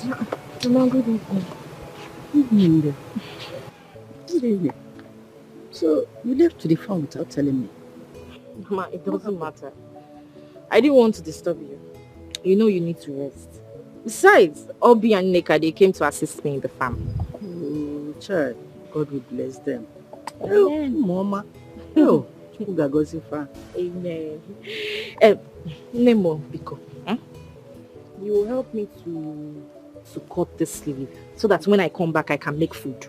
Mama, good evening. Evening. Good evening. So, you left to the farm without telling me? Mama, it doesn't matter. I didn't want to disturb you. You know you need to rest. Besides, Obi and Nneka, they came to assist me in the farm. Oh, child. God will bless them. Amen. Oh, Mama. Oh, Amen. Nemo, Biko, you will help me to cut this sleeve so that when I come back, I can make food.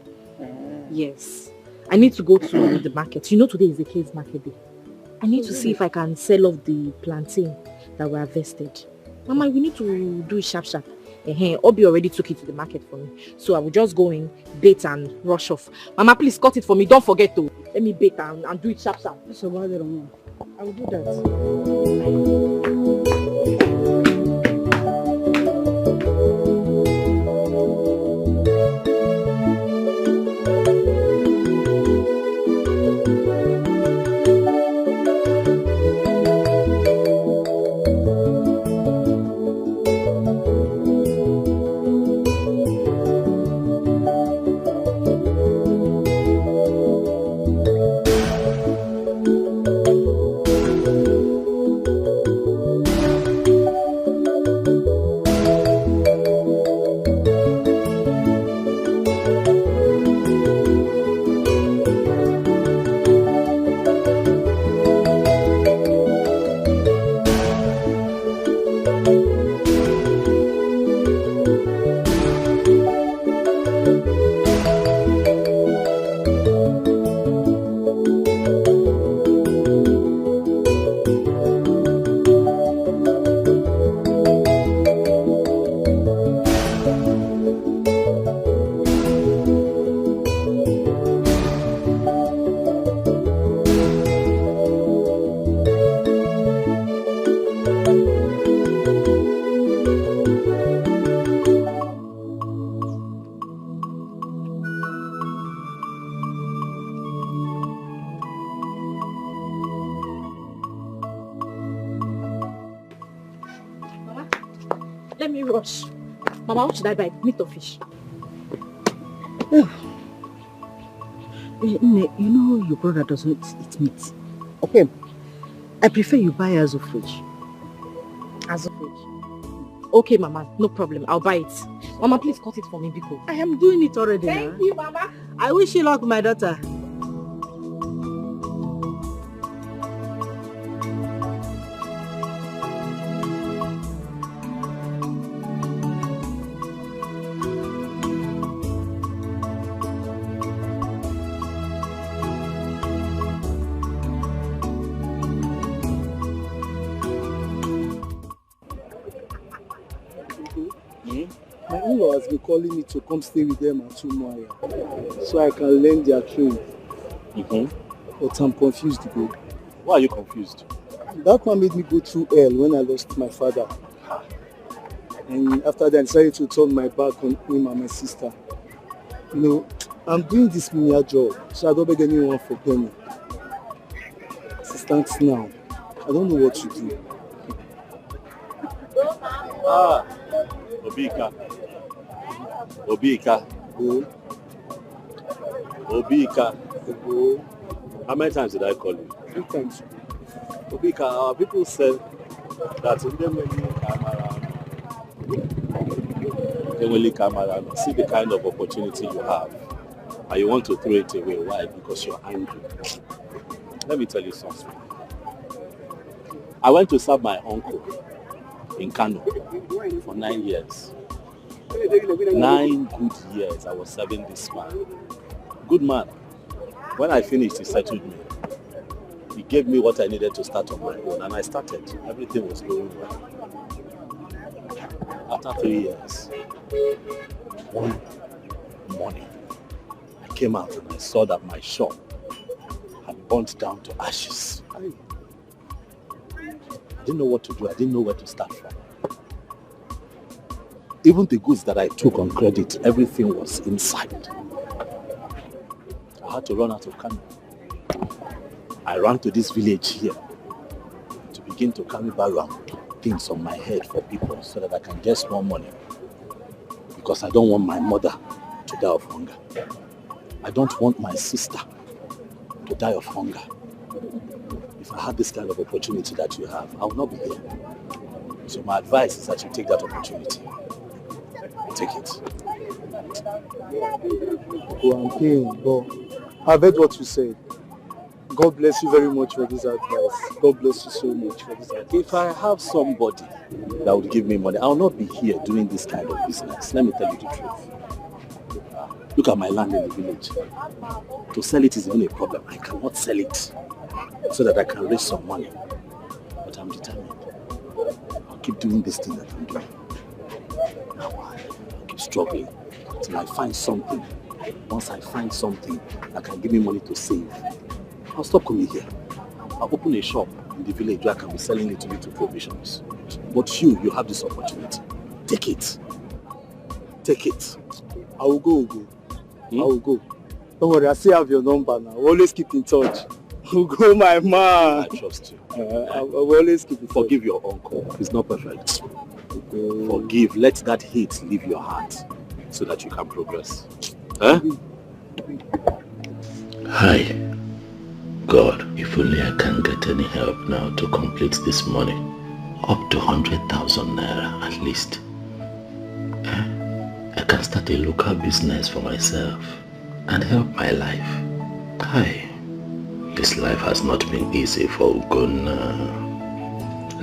Yes. I need to go to the market. You know today is the case market day. I need to see if I can sell off the plantain that were harvested. Mama, we need to do it sharp. Obi already took it to the market for me. So I will just go in, bait and rush off. Mama, please cut it for me. Don't forget to let me bait and do it sharp. I will do that. Let me rush. Mama, what should I buy? Meat or fish? You know your brother doesn't eat meat. Okay. I prefer you buy as of fridge. As of fridge? Okay, Mama. No problem. I'll buy it. Mama, please cut it for me, Biko. I am doing it already. Thank you, Mama. I wish you luck, my daughter. My in-law has been calling me to come stay with them at Umuahia so I can learn their trade. But I'm confused, bro. Why are you confused? That man made me go through hell when I lost my father. And after that, I decided to turn my back on him and my sister. You know, I'm doing this menial job, so I don't beg anyone for penny. Assistance now. I don't know what to do. Obika. How many times did I call you? 3 times. Obika, our people said that in them when you come around, see the kind of opportunity you have, and you want to throw it away. Why? Because you're angry. Let me tell you something. I went to serve my uncle in Kano for 9 years. 9 good years I was serving this man. Good man. When I finished, he settled me. He gave me what I needed to start on my own, and I started. Everything was going well. After 3 years, one morning, I came out and I saw that my shop had burnt down to ashes. I didn't know what to do. I didn't know where to start from. Even the goods that I took on credit, everything was inside. I had to run out of Kano. I ran to this village here to begin to carry around things on my head for people so that I can get more money. Because I don't want my mother to die of hunger. I don't want my sister to die of hunger. If I had this kind of opportunity that you have, I would not be here. So my advice is that you take that opportunity. Take it. I'm paying, but I've heard what you said. God bless you very much for this advice. God bless you so much for this advice. If I have somebody that would give me money, I will not be here doing this kind of business. Let me tell you the truth. Look at my land in the village. To sell it is even a problem. I cannot sell it so that I can raise some money. But I'm determined. I'll keep doing this thing that I'm doing. Now I'll keep struggling till I find something. Once I find something that can give me money to save, I'll stop coming here. I'll open a shop in the village where I can be selling little provisions. But you have this opportunity. Take it. Take it. I will go. I will go. Don't worry, I still have your number now. We'll always keep in touch. I'll go, my man. I trust you. I will always keep in touch. Forgive your uncle. He's not perfect. Forgive. Let that hate leave your heart so that you can progress. Huh? Hi. God, if only I can get any help now to complete this money. Up to 100,000 naira at least. I can start a local business for myself and help my life. Hi. This life has not been easy for Ugonna.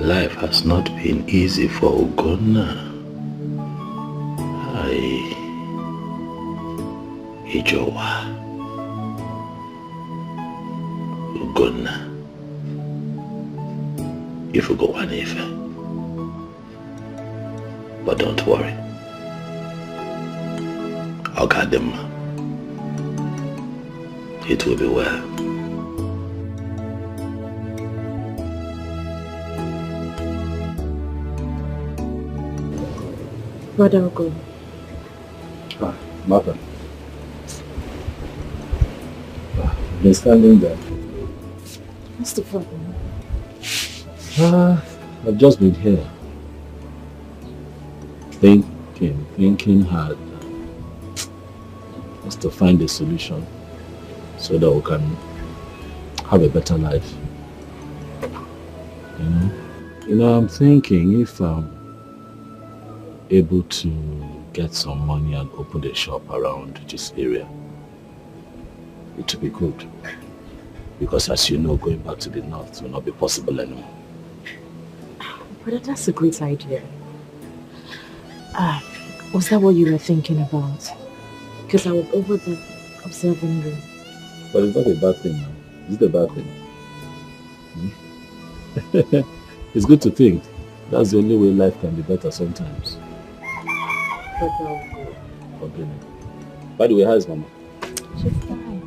Life has not been easy for Ugonna. Hi. Ijowa. Ugonna. If you go one if. But don't worry. I'll guide them. It will be well. Brother Ogo. Mother. Been standing there. What's the problem? I've just been here. Thinking hard. Just to find a solution so that we can have a better life. You know, I'm thinking if I'm able to get some money and open a shop around this area, it will be good. Because as you know, going back to the north will not be possible anymore. But that's a great idea. Was that what you were thinking about? Because I was over there observing you. But it's not a bad thing now. Is it a bad thing? It's good to think. That's the only way life can be better sometimes. By the way, how is Mama? She's fine.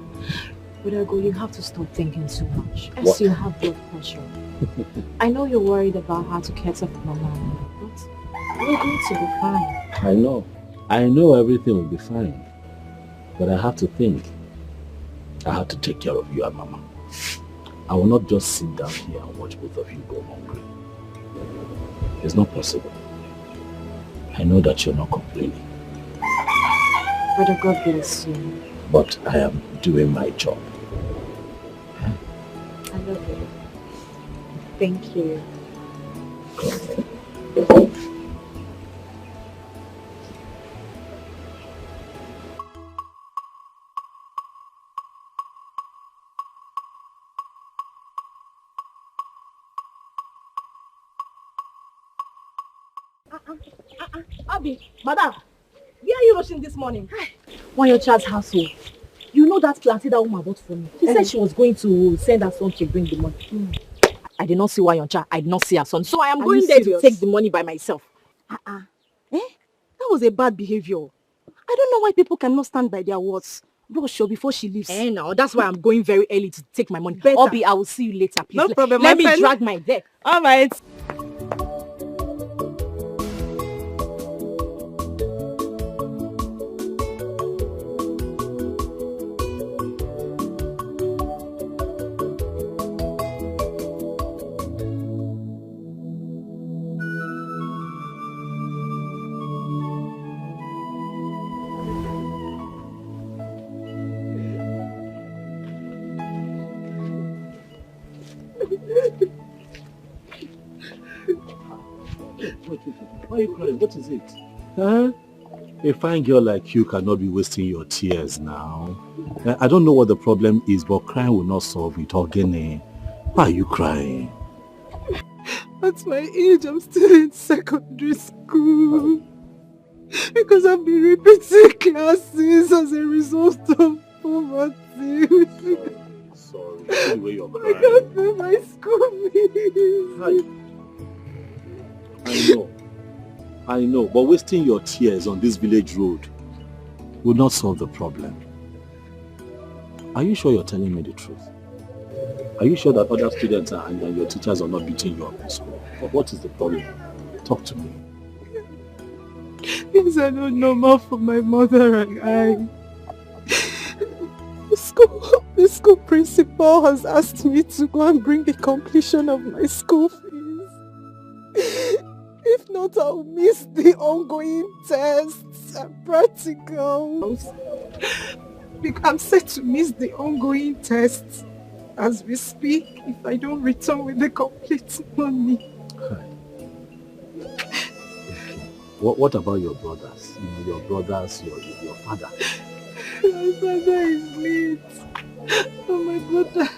But Ogo, you have to stop thinking too much. Else you have blood pressure. I know you're worried about how to catch up with Mama, but we're going to be fine. I know everything will be fine. But I have to think. I have to take care of you and Mama. I will not just sit down here and watch both of you go hungry. It's not possible. I know that you're not complaining. Brother, God bless you. But I am doing my job. I love you. Thank you. Abi, madam, where are you rushing this morning? Why your child's household? You know that plantain that woman bought for me. She said she was going to send her son to bring the money. I did not see why your child. I did not see her son. So I am Are going you there serious? to take the money by myself. That was a bad behavior. I don't know why people cannot stand by their words. Rush her before she leaves. Now that's why I'm going very early to take my money. Better. Obi, I will see you later, please. No problem, Let my me friend. drag my deck. All right. Why are you crying? What is it? Huh? A fine girl like you cannot be wasting your tears now. I don't know what the problem is, but crying will not solve it. Ogene, why are you crying? At my age, I'm still in secondary school. Because I've been repeating classes as a result of poverty. Sorry, the way you're crying. I can't pay my school fees. I know, but wasting your tears on this village road will not solve the problem. Are you sure you're telling me the truth? Are you sure that other students and your teachers are not beating you up in school? What is the problem? Talk to me. Things are not normal for my mother and I. The school principal has asked me to go and bring the completion of my school fees. If not, I'll miss the ongoing tests and practicals. I'm set to miss the ongoing tests as we speak if I don't return with the complete money. What about your brothers? Your brothers, your father? My father is late. Oh, my brother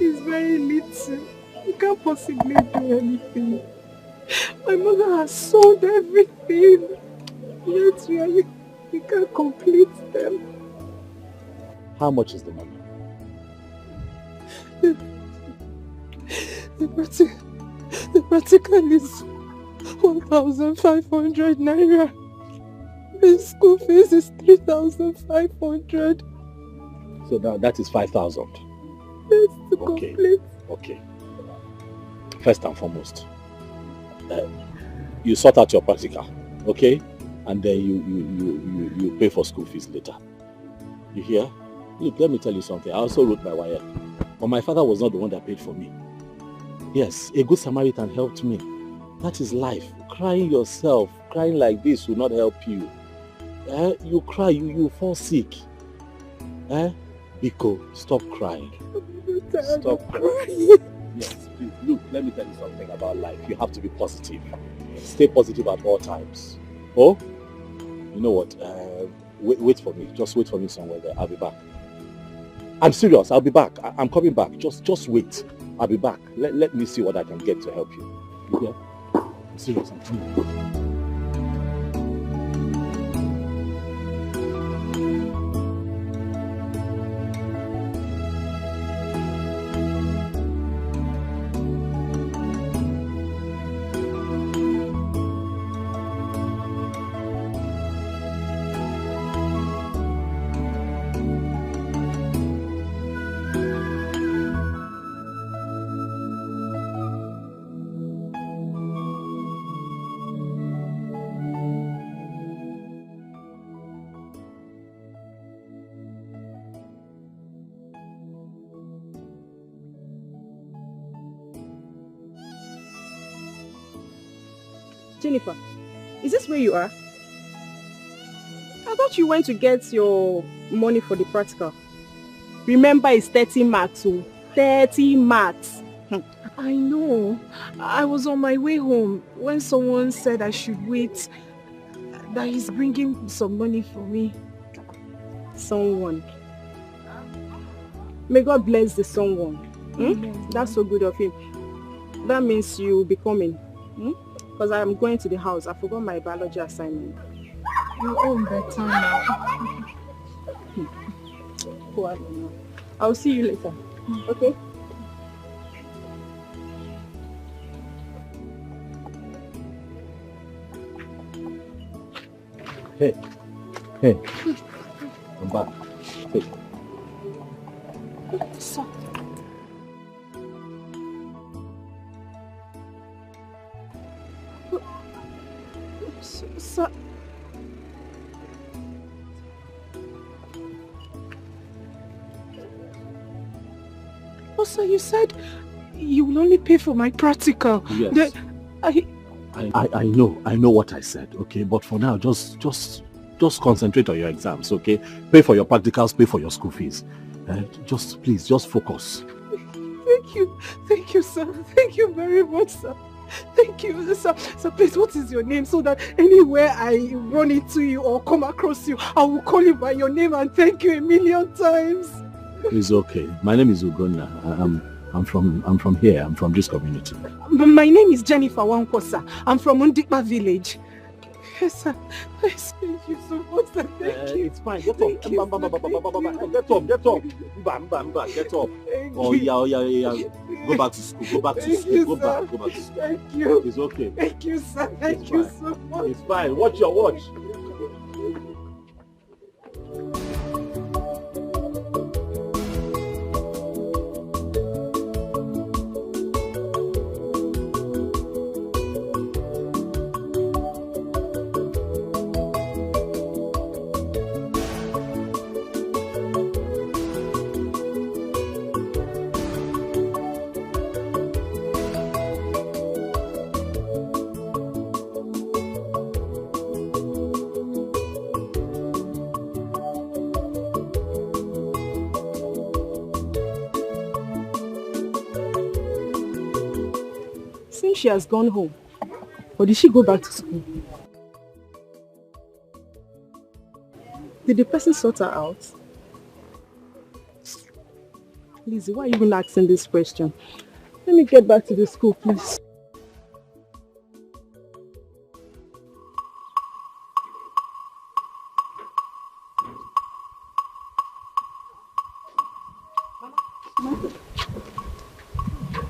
is very little. He can't possibly do anything. My mother has sold everything. Yet we can't complete them. How much is the money? The practical is 1,500 naira. The school fees is 3,500. So that is 5,000. Yes, to complete. Okay. First and foremost, you sort out your practical, okay? And then you pay for school fees later. You hear? Look, let me tell you something. I also wrote my wire, but my father was not the one that paid for me. Yes, a good Samaritan helped me. That is life. Crying yourself, crying like this will not help you. You cry, you fall sick. Biko, stop crying. Stop crying. Yes, please. Look, let me tell you something about life. You have to be positive. Stay positive at all times. Oh, you know what? Wait for me. Just wait for me somewhere there. I'll be back. I'm serious. I'll be back. I'm coming back. Just wait. I'll be back. Let me see what I can get to help you. Yeah? I'm serious. I'm coming. Jennifer, is this where you are? I thought you went to get your money for the practical. Remember, it's 30 marks. 30 marks. I know. I was on my way home when someone said I should wait, that he's bringing some money for me. Someone. May God bless the someone. That's so good of him. That means you'll be coming. Because I'm going to the house. I forgot my biology assignment. You're all better now. Oh, I don't know. I'll see you later. Okay? Hey. I'm back. Hey. So. Also, you said you will only pay for my practical. Yes. I know what I said, okay? But for now, just concentrate on your exams, okay? Pay for your practicals, pay for your school fees. Please focus. Thank you, sir. Thank you very much, sir. Thank you, sir. So please, what is your name so that anywhere I run into you or come across you, I will call you by your name and thank you a million times. It's okay. My name is Ugonna. I'm from here. I'm from this community. My name is Jennifer Wankosa. I'm from Undikpa village. Yes, sir. Yes, thank you so much, sir. Thank you. It's fine. Get up. Thank you, Get up. Get up. Oh yeah. Go back to school. Go back to school. Go back to school. Thank you. It's okay. Thank you, sir. Thank you so much. It's fine. Watch your watch. She has gone home. Or did she go back to school? Did the person sort her out? Lizzie, why are you even asking this question? Let me get back to the school, please.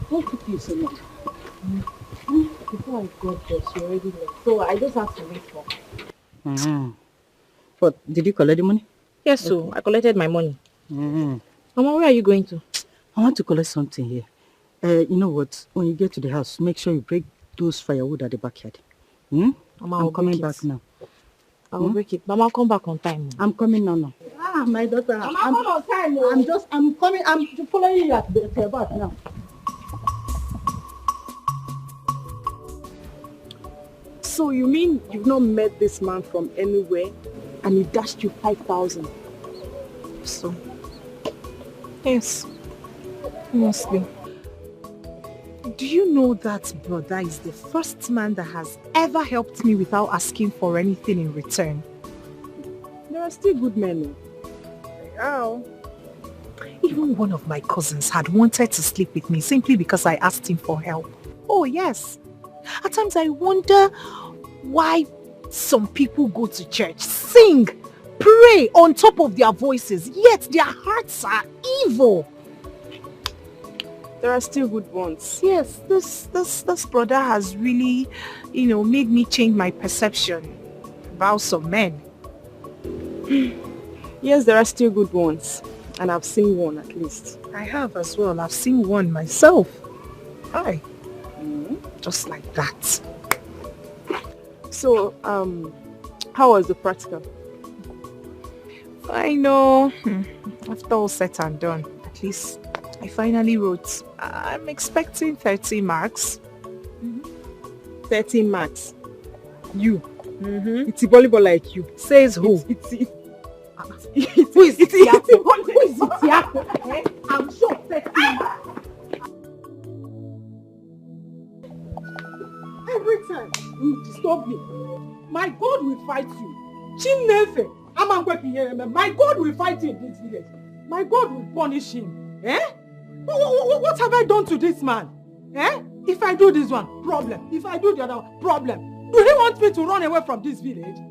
What took you so long? Before I got there, she already left. So I just have to wait for her. But did you collect the money? Yes, so I collected my money. Mama, where are you going to? I want to collect something here. You know what? When you get to the house, make sure you break those firewood at the backyard. Mama, I'm coming back now. I will break it. Mama, I'll come back on time. I'm coming now. Ah, my daughter. Mama, come on time. I'm coming. I'm following you at the back now. So you mean you've not met this man from anywhere and he dashed you 5,000? So, yes, mostly. Do you know that brother is the first man that has ever helped me without asking for anything in return? There are still good men. Oh. Even one of my cousins had wanted to sleep with me simply because I asked him for help. Oh yes. At times I wonder why some people go to church, sing, pray on top of their voices, yet their hearts are evil. There are still good ones. Yes, this brother has really, made me change my perception about some men. Yes, there are still good ones. And I've seen one at least. I have as well. I've seen one myself. Hi. Just like that. So, how was the practical? I know. After all said and done, at least I finally wrote. I'm expecting 30 marks. 30 marks? You? It's a volleyball like you. Says who? Who is it? Who is it? I'm sure 30 marks. Every time you disturb me, my God will fight you. Chimnefe, my God will fight you in this village. My God will punish him. What have I done to this man? If I do this one, problem. If I do the other one, problem. Do he want me to run away from this village? Is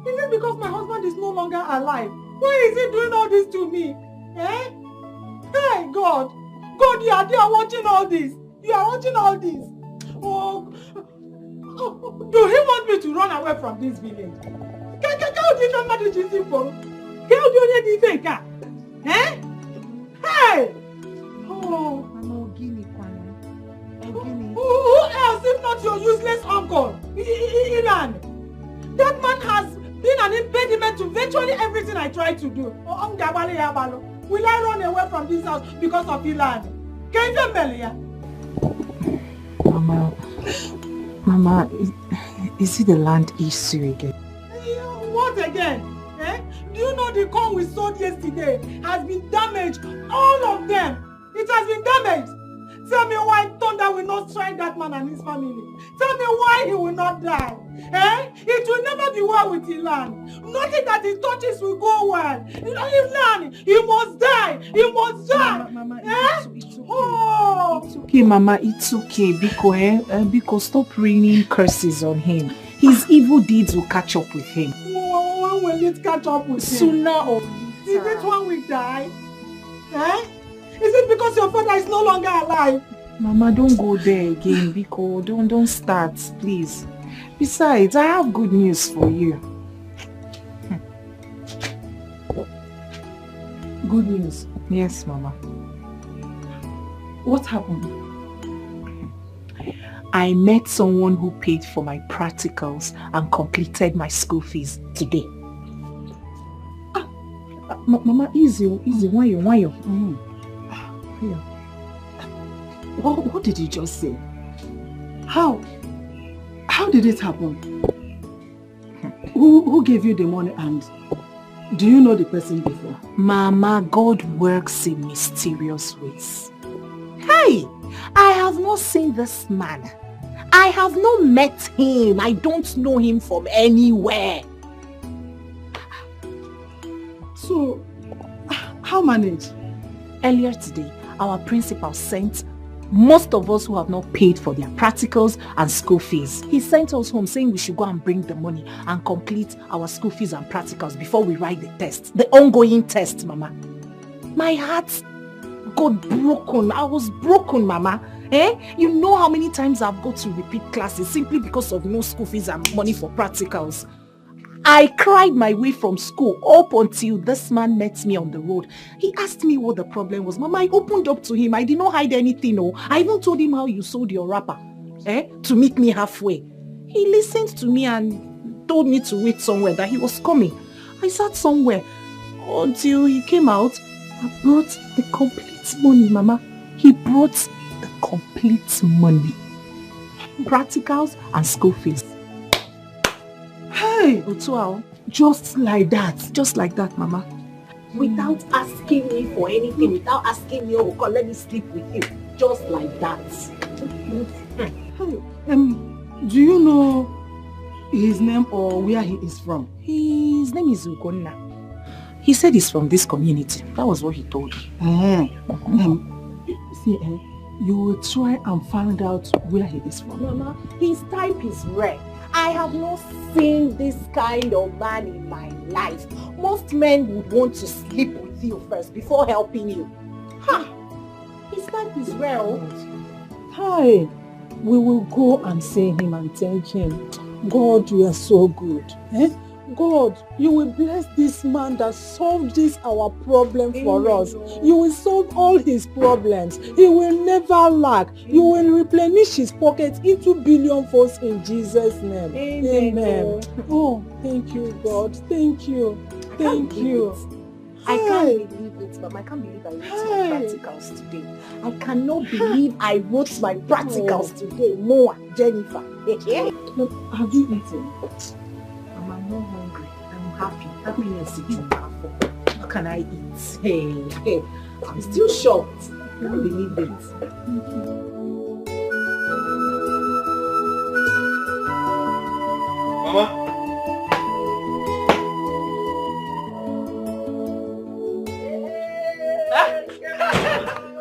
it because my husband is no longer alive? Why is he doing all this to me? Hey, God. God, you are there watching all this. You are watching all this. Oh, do he want me to run away from this village? Hey! Oh, who else if not your useless uncle, Iran? That man has been an impediment to virtually everything I try to do. Will I run away from this house because of Iran? Can you tell me? Mama, is it the land issue again? What again? Do you know the corn we sold yesterday has been damaged? All of them. It has been damaged. Tell me why thunder will not strike that man and his family. Tell me why he will not die. Eh? It will never be well with the land. Nothing that he touches will go well. Land, he must die. He must die. Mama, it's okay. Oh. It's okay, Mama. It's okay. Because stop raining curses on him. His evil deeds will catch up with him. When will it catch up with him? Sooner or later. Is it when we die? Eh? Is it because your father is no longer alive? Mama, don't go there again, Biko. Don't start, please. Besides, I have good news for you. Good news? Yes, Mama. What happened? I met someone who paid for my practicals and completed my school fees today. Mama, easy. Why you? What did you just say? How did it happen? Who gave you the money, and do you know the person before? Mama, God works in mysterious ways. Hey, I have not seen this man. I have not met him. I don't know him from anywhere. So, how managed? Earlier today, our principal sent most of us who have not paid for their practicals and school fees. He sent us home saying we should go and bring the money and complete our school fees and practicals before we write the test. The ongoing test, Mama. My heart got broken. I was broken, Mama. You know how many times I've got to repeat classes simply because of no school fees and money for practicals. I cried my way from school up until this man met me on the road. He asked me what the problem was. Mama, I opened up to him. I did not hide anything. No. I even told him how you sold your wrapper to meet me halfway. He listened to me and told me to wait somewhere, that he was coming. I sat somewhere until he came out and brought the complete money, Mama. He brought the complete money. Practicals and school fees. Hey, Otuao, just like that, Mama. Without asking me for anything, without asking me, oh, let me sleep with you. Just like that. Hey, do you know his name or where he is from? His name is Ugonna. He said he's from this community. That was what he told me. You will try and find out where he is from. Mama, his type is rare. I have not seen this kind of man in my life. Most men would want to sleep with you first before helping you. His type is rare. Hi, we will go and see him and thank him. God, you are so good. God, you will bless this man that solved this our problem for us. You will solve all his problems. He will never lack. You will replenish his pockets into billion folds in Jesus' name. Amen. Oh, thank you, God. Thank you. Thank you. I can't believe it, Mom. I can't believe I wrote my practicals today. I cannot believe I wrote my practicals today. Noah, Jennifer. Have you eaten? I'm not hungry. I'm happy. Happiness is in my phone. How can I eat? Hey, I'm still shocked. I can't believe it. Mama?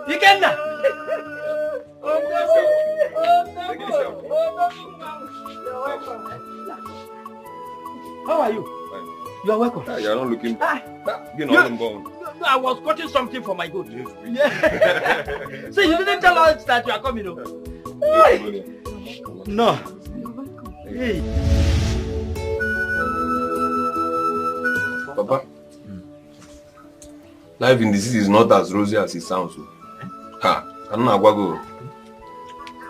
Ikenna! How are you? Fine. You are welcome. You are not looking No, I was cutting something for my goat. Yeah. So you didn't tell us that you are coming over. No. Hey. Papa, life in the city is not as rosy as it sounds.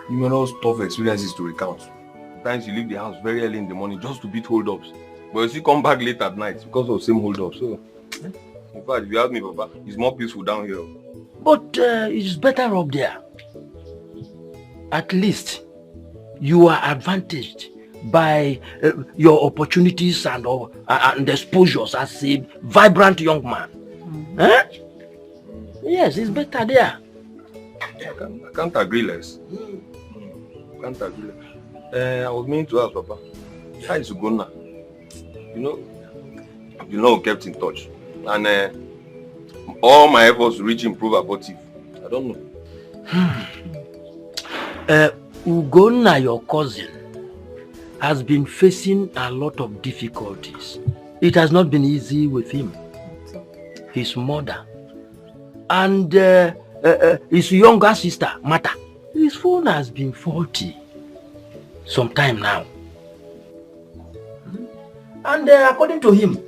Numerous tough experiences to recount. Sometimes you leave the house very early in the morning just to beat hold-ups. But you still come back late at night because of the same hold-up. So, in fact, if you ask me, Papa, it's more peaceful down here. But it's better up there. At least you are advantaged by your opportunities and exposures as a vibrant young man. Yes, it's better there. I can't agree less. Can't agree less. I was meaning to ask Papa, how is Ugonna? You know, kept in touch. And all my efforts to reach him prove abortive. I don't know. Ugonna, your cousin, has been facing a lot of difficulties. It has not been easy with him. His mother and his younger sister, Mata. His phone has been faulty some time now. And according to him,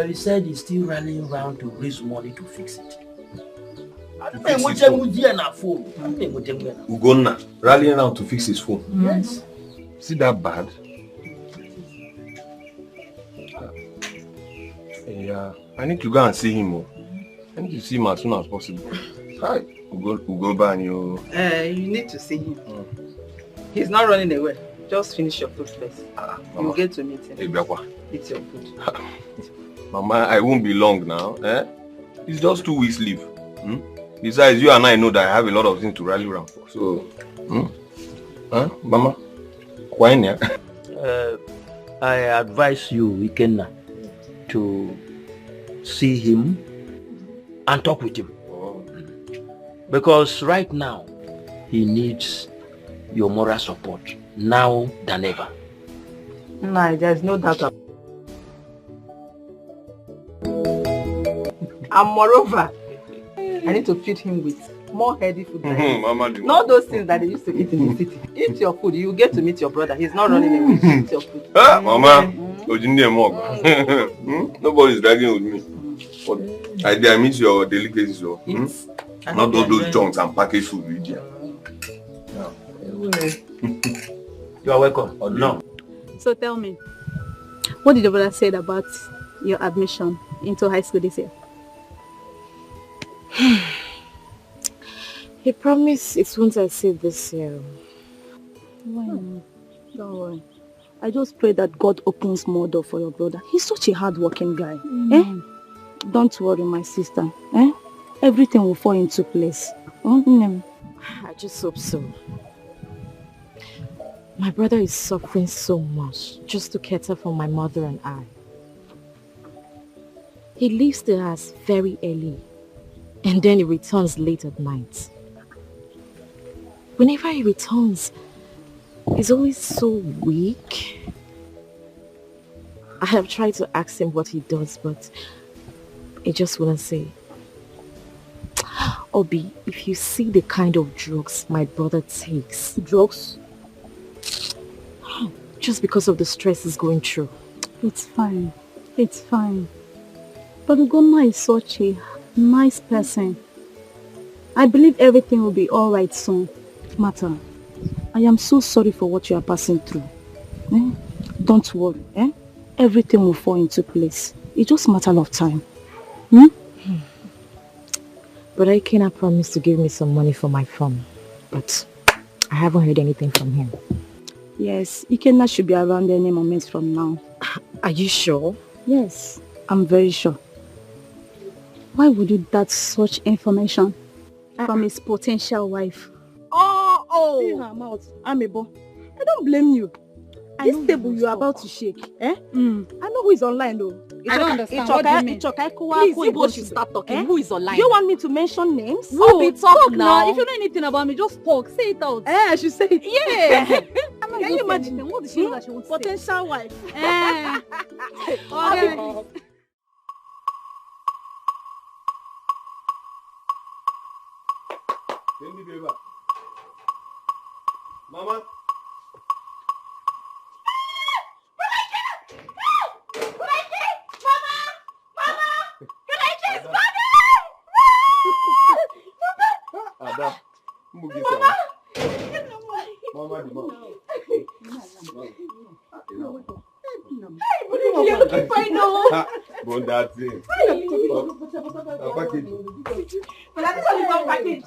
he said he's still rallying around to raise money to fix it. Ugonna rallying around to fix his phone. Yes. Is it that bad? Yeah, I need to go and see him. I need to see him as soon as possible. Hi, we'll go back. You need to see him. He's not running away. Just finish your food first. You'll get to meet him. Eat your food. Mama, I won't be long now. It's just 2 weeks leave. Besides, you and I know that I have a lot of things to rally around for. So, Mama, why not? I advise you, Ikenna, to see him and talk with him. Because right now, he needs your moral support now than ever. No, there's no doubt about it. And moreover, I need to feed him with more healthy food. Not those things that they used to eat in the city. Eat your food. You get to meet your brother. He's not running away. Eat your food. Mama, nobody's dragging with me. But I miss your delicacies. Not those junks and packaged food with you. You are welcome. No. So tell me, what did your brother say about your admission into high school this year? He promised it won't exceed this year. Why not? Don't worry. I just pray that God opens more doors for your brother. He's such a hard-working guy. Don't worry, my sister. Everything will fall into place. I just hope so. My brother is suffering so much just to cater for my mother and I. He leaves the house very early and then he returns late at night. Whenever he returns, he's always so weak. I have tried to ask him what he does, but he just wouldn't say. Obi, if you see the kind of drugs my brother takes. Drugs? Just because of the stress he's going through. It's fine. It's fine. But Ugonna is such a nice person. I believe everything will be alright soon. Mata, I am so sorry for what you are passing through. Don't worry. Everything will fall into place. It's just a matter of time. But I cannot promise to give me some money for my farm. But I haven't heard anything from him. Yes, Ikenna should be around any moment from now. Are you sure? Yes, I'm very sure. Why would you doubt such information from his potential wife? See her mouth, Amebo. I don't blame you. This table you are about to shake, I know who is online though. I don't understand. What do you mean? Please, you should start talking. Who is online? Do you want me to mention names? Who? Talk now. If you know anything about me, just talk. Say it out. I should say it. Yeah. Can you imagine? What is she that she wants to say? Potential wife. Mama. Ada, Mama, you're looking fine now. Bon, that's it. Package. But that's only one package.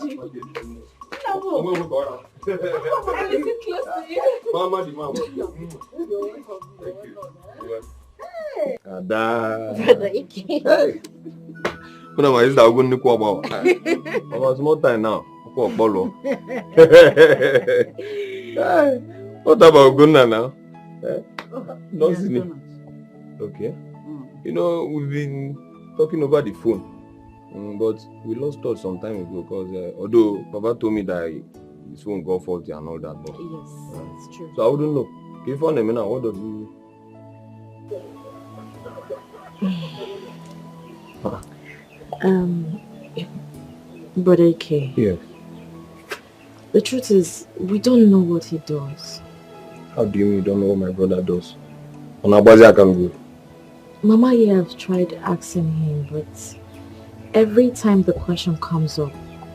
Mama, the mama. Ada. Hey. Kuna ma is that going to go about? About small time now. What about Gunna now? Not okay. You know, we've been talking over the phone, but we lost touch some time ago because although Papa told me that his phone got faulty and all that, but yes, it's true. So I wouldn't know. If you find him now, what does he? Brother Ike. Yes. The truth is, we don't know what he does. How do you mean you don't know what my brother does? On Abazi I can go. Mama here have tried asking him, but every time the question comes up,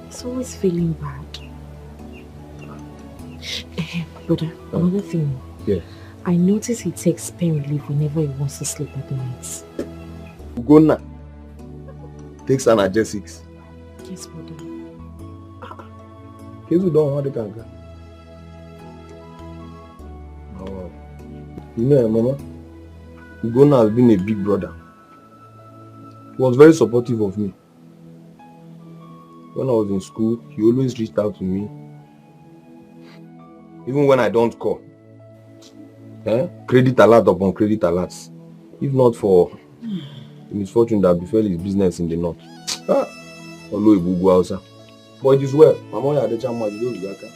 he's always feeling bad. Brother, another thing. Yes. I notice he takes pain relief whenever he wants to sleep at night. Ugonna takes analgesics. Yes, brother. Kids don't want to go. Oh. You know, Mama, Ugonna has been a big brother. He was very supportive of me. When I was in school, he always reached out to me. Even when I don't call. Credit alert upon credit alerts. If not for the misfortune that befell his business in the north. But it is well. Mama had the chama, you don't get the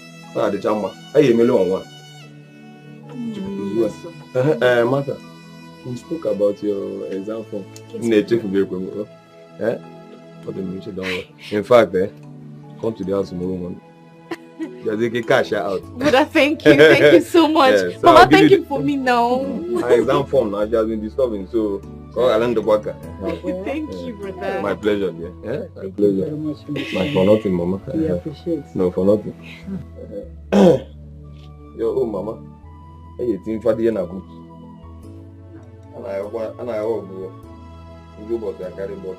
chama. I am on one. Martha, we spoke about your exam form. In fact, come to the house tomorrow morning. Just take cash out. Brother, thank you so much. Yes, so Mama, thank you for me now. My exam form now, she has been disturbing, so I learned the worker. Thank you, brother. My pleasure, dear. My pleasure. My for nothing, Mama. We appreciate. No, for nothing. Yo, Mama. Hey, you think for the end of good. And I go but I carry but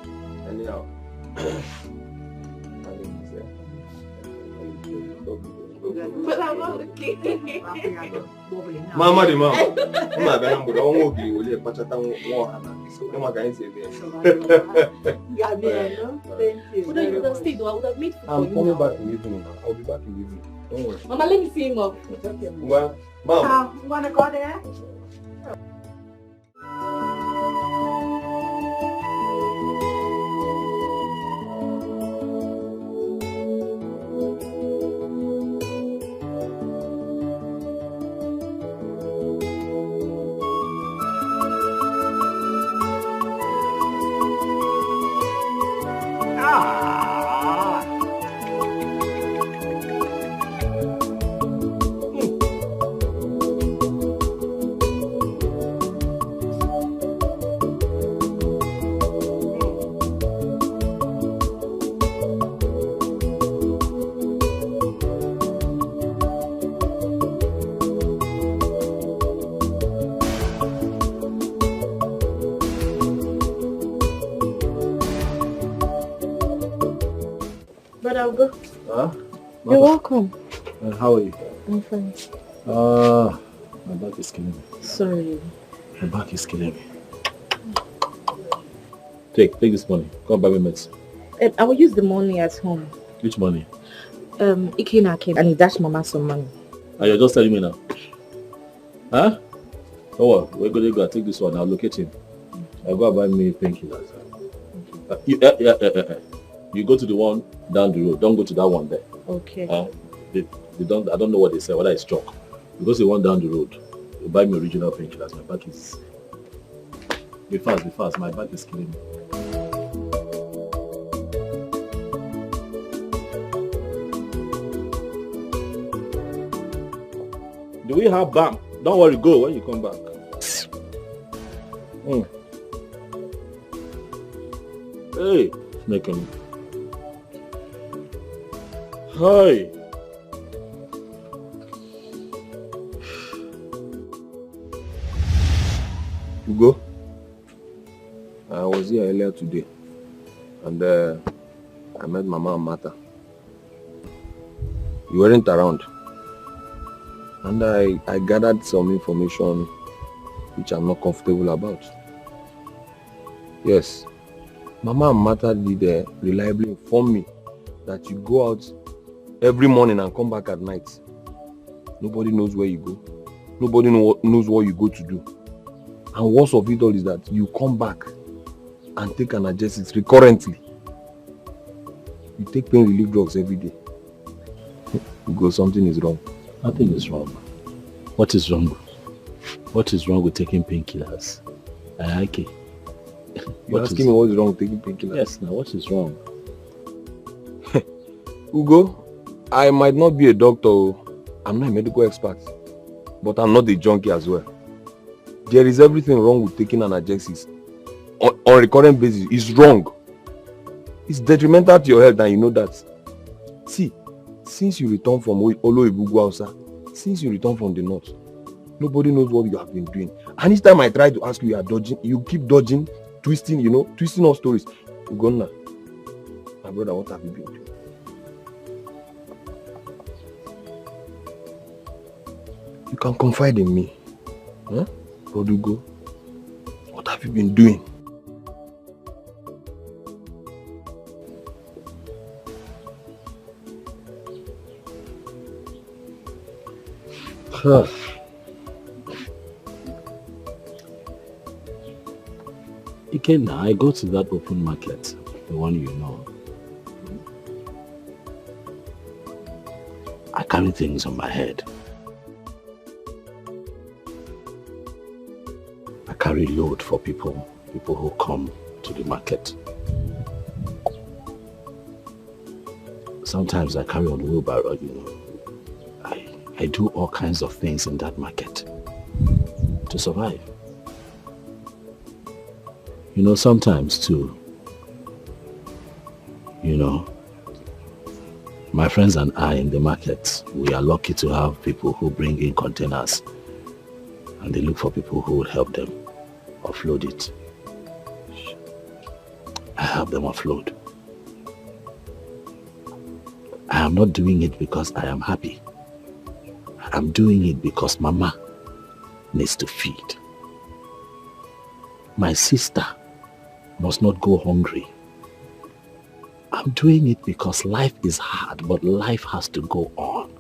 anyhow. But I'm okay. Mama, the mama. I'm not going to go to the Pachata. So, I'm going to say this. Thank you. Would I have stayed? I would have made food for you. I'm coming back in the evening. I'll be back in the evening. Don't worry. Mama, let me see him up. Well, Mom. You want to go there? I'll go. You're welcome. How are you? I'm fine. My back is killing me. Sorry. My back is killing me. Take this money. Come buy me medicine. I will use the money at home. Which money? Ikena came and he dashed Mama some money. And you're just telling me now? Huh? Oh well, we're going to go take this one. I'll locate him. I'll go buy me painkillers. You go to the one down the road. Don't go to that one there. Okay. They don't. I don't know what they say. Whether it's chalk. You go to the one down the road. You buy me original painkillers. My back is. Be fast. My back is killing me. Do we have BAM? Don't worry. Go when you come back. Hey, making. Hi. Ugo, I was here earlier today and I met Mama and Martha. You weren't around and I gathered some information which I'm not comfortable about. Yes, Mama and Martha did reliably inform me that you go out every morning and come back at night. Nobody knows where you go. Nobody knows what you go to do. And worst of it all is that you come back and take analgesics recurrently. You take pain relief drugs every day. Because something is wrong. Nothing is wrong. What is wrong? What is wrong with taking painkillers? Okay. You're asking me what is wrong with taking painkillers? Yes, now what is wrong? Ugo, I might not be a doctor. I'm not a medical expert. But I'm not a junkie as well. There is everything wrong with taking analgesics. On a recurrent basis, it's wrong. It's detrimental to your health and you know that. See, since you return from Oloibugwa, since you return from the north, nobody knows what you have been doing. And each time I try to ask you, you are dodging, you keep dodging, twisting all stories. Ugonna, my brother, what have you been doing? You can confide in me. Huh? Odugo, what have you been doing? Ikenna, I go to that open market, the one you know. I carry things on my head. I carry load for people who come to the market. Sometimes I carry on wheelbarrow, I do all kinds of things in that market to survive. Sometimes too, my friends and I in the market, we are lucky to have people who bring in containers and they look for people who will help them offload it. I help them offload. I am not doing it because I am happy. I'm doing it because Mama needs to feed. My sister must not go hungry. I'm doing it because life is hard, but life has to go on.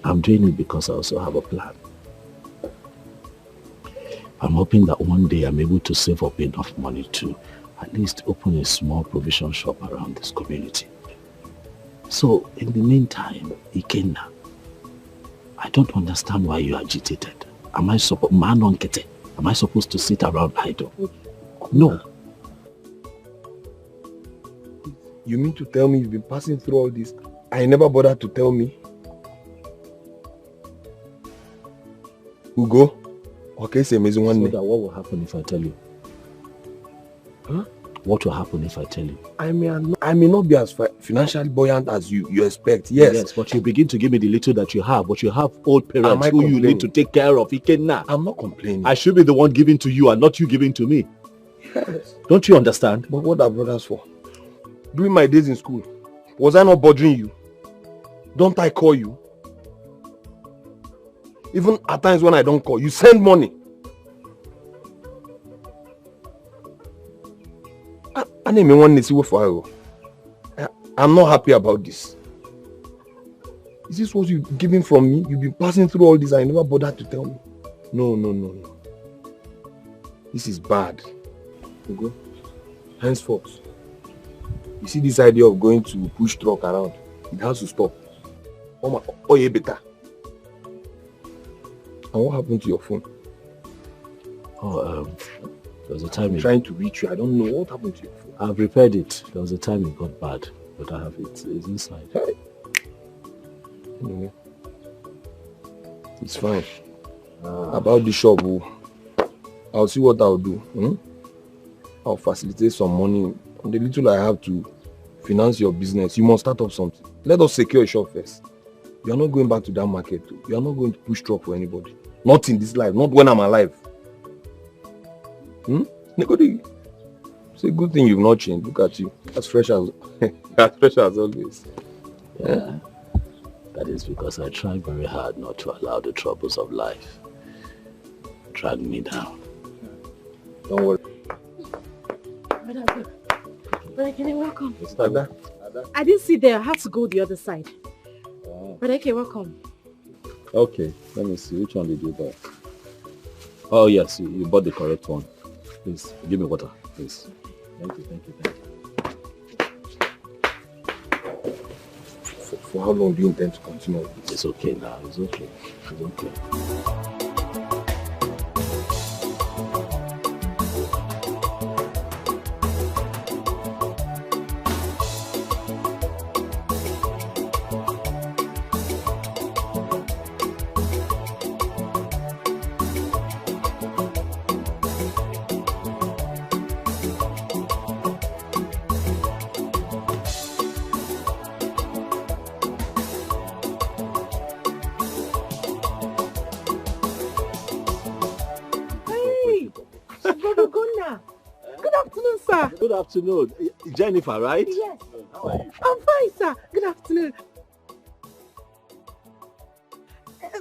I'm doing it because I also have a plan. I'm hoping that one day I'm able to save up enough money to at least open a small provision shop around this community. So, in the meantime, Ikenna, I don't understand why you're agitated. Am I supposed to sit around idle? No. You mean to tell me you've been passing through all this? I never bothered to tell me. Ugo? Okay, say amazing one day. So what will happen if I tell you? Huh? What will happen if I tell you? I may not be as financially buoyant as you expect, yes. Yes, but you begin to give me the little that you have, but you have old parents who you need to take care of. Ikenna. I'm not complaining. I should be the one giving to you and not you giving to me. Yes. Don't you understand? But what are brothers for? During my days in school, was I not bothering you? Don't I call you? Even at times when I don't call, you send money. I'm not happy about this. Is this what you're giving from me? You've been passing through all this and you never bothered to tell me. No. This is bad. Ugo, henceforth, you see this idea of going to push truck around, it has to stop. Oh yeah, better. And what happened to your phone? There was a time trying to reach you. I don't know what happened to your phone. I've repaired it. There was a time it got bad, but I have it. It's inside. Hey. Anyway, it's fine. About the shop, I'll see what I'll do. I'll facilitate some money. And the little I have to finance your business, you must start up something. Let us secure a shop first. You are not going back to that market. You are not going to push truck for anybody. Not in this life. Not when I'm alive. It's a good thing you've not changed. Look at you. As fresh as always. Yeah. That is because I try very hard not to allow the troubles of life drag me down. Don't worry. Brother Kenny, welcome. Ada. I didn't see there. I had to go the other side. Brother Kenny, welcome. Okay, let me see. Which one did you buy? Oh, yes, you bought the correct one. Please, give me water, please. Thank you. For how long do you intend to continue? It's okay now. It's okay. Good afternoon. Jennifer, right? Yes. How are you? I'm fine, sir. Good afternoon.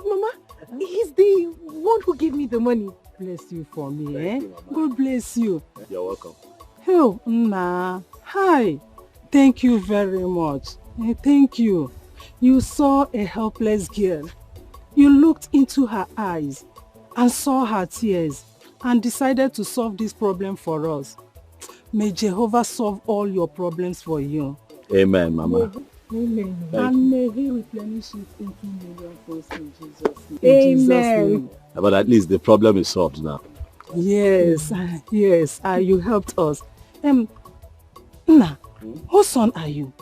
Mama, he's the one who gave me the money. Bless you for me, Thank you, God bless you. You're welcome. Oh, Nna. Hi. Thank you very much. Thank you. You saw a helpless girl. You looked into her eyes and saw her tears and decided to solve this problem for us. May Jehovah solve all your problems for you. Amen, Mama. Amen. And may He replenish it in 2 million folds in Jesus' name. Amen. But at least the problem is solved now. Yes, yes. You helped us. Nna, whose son are you?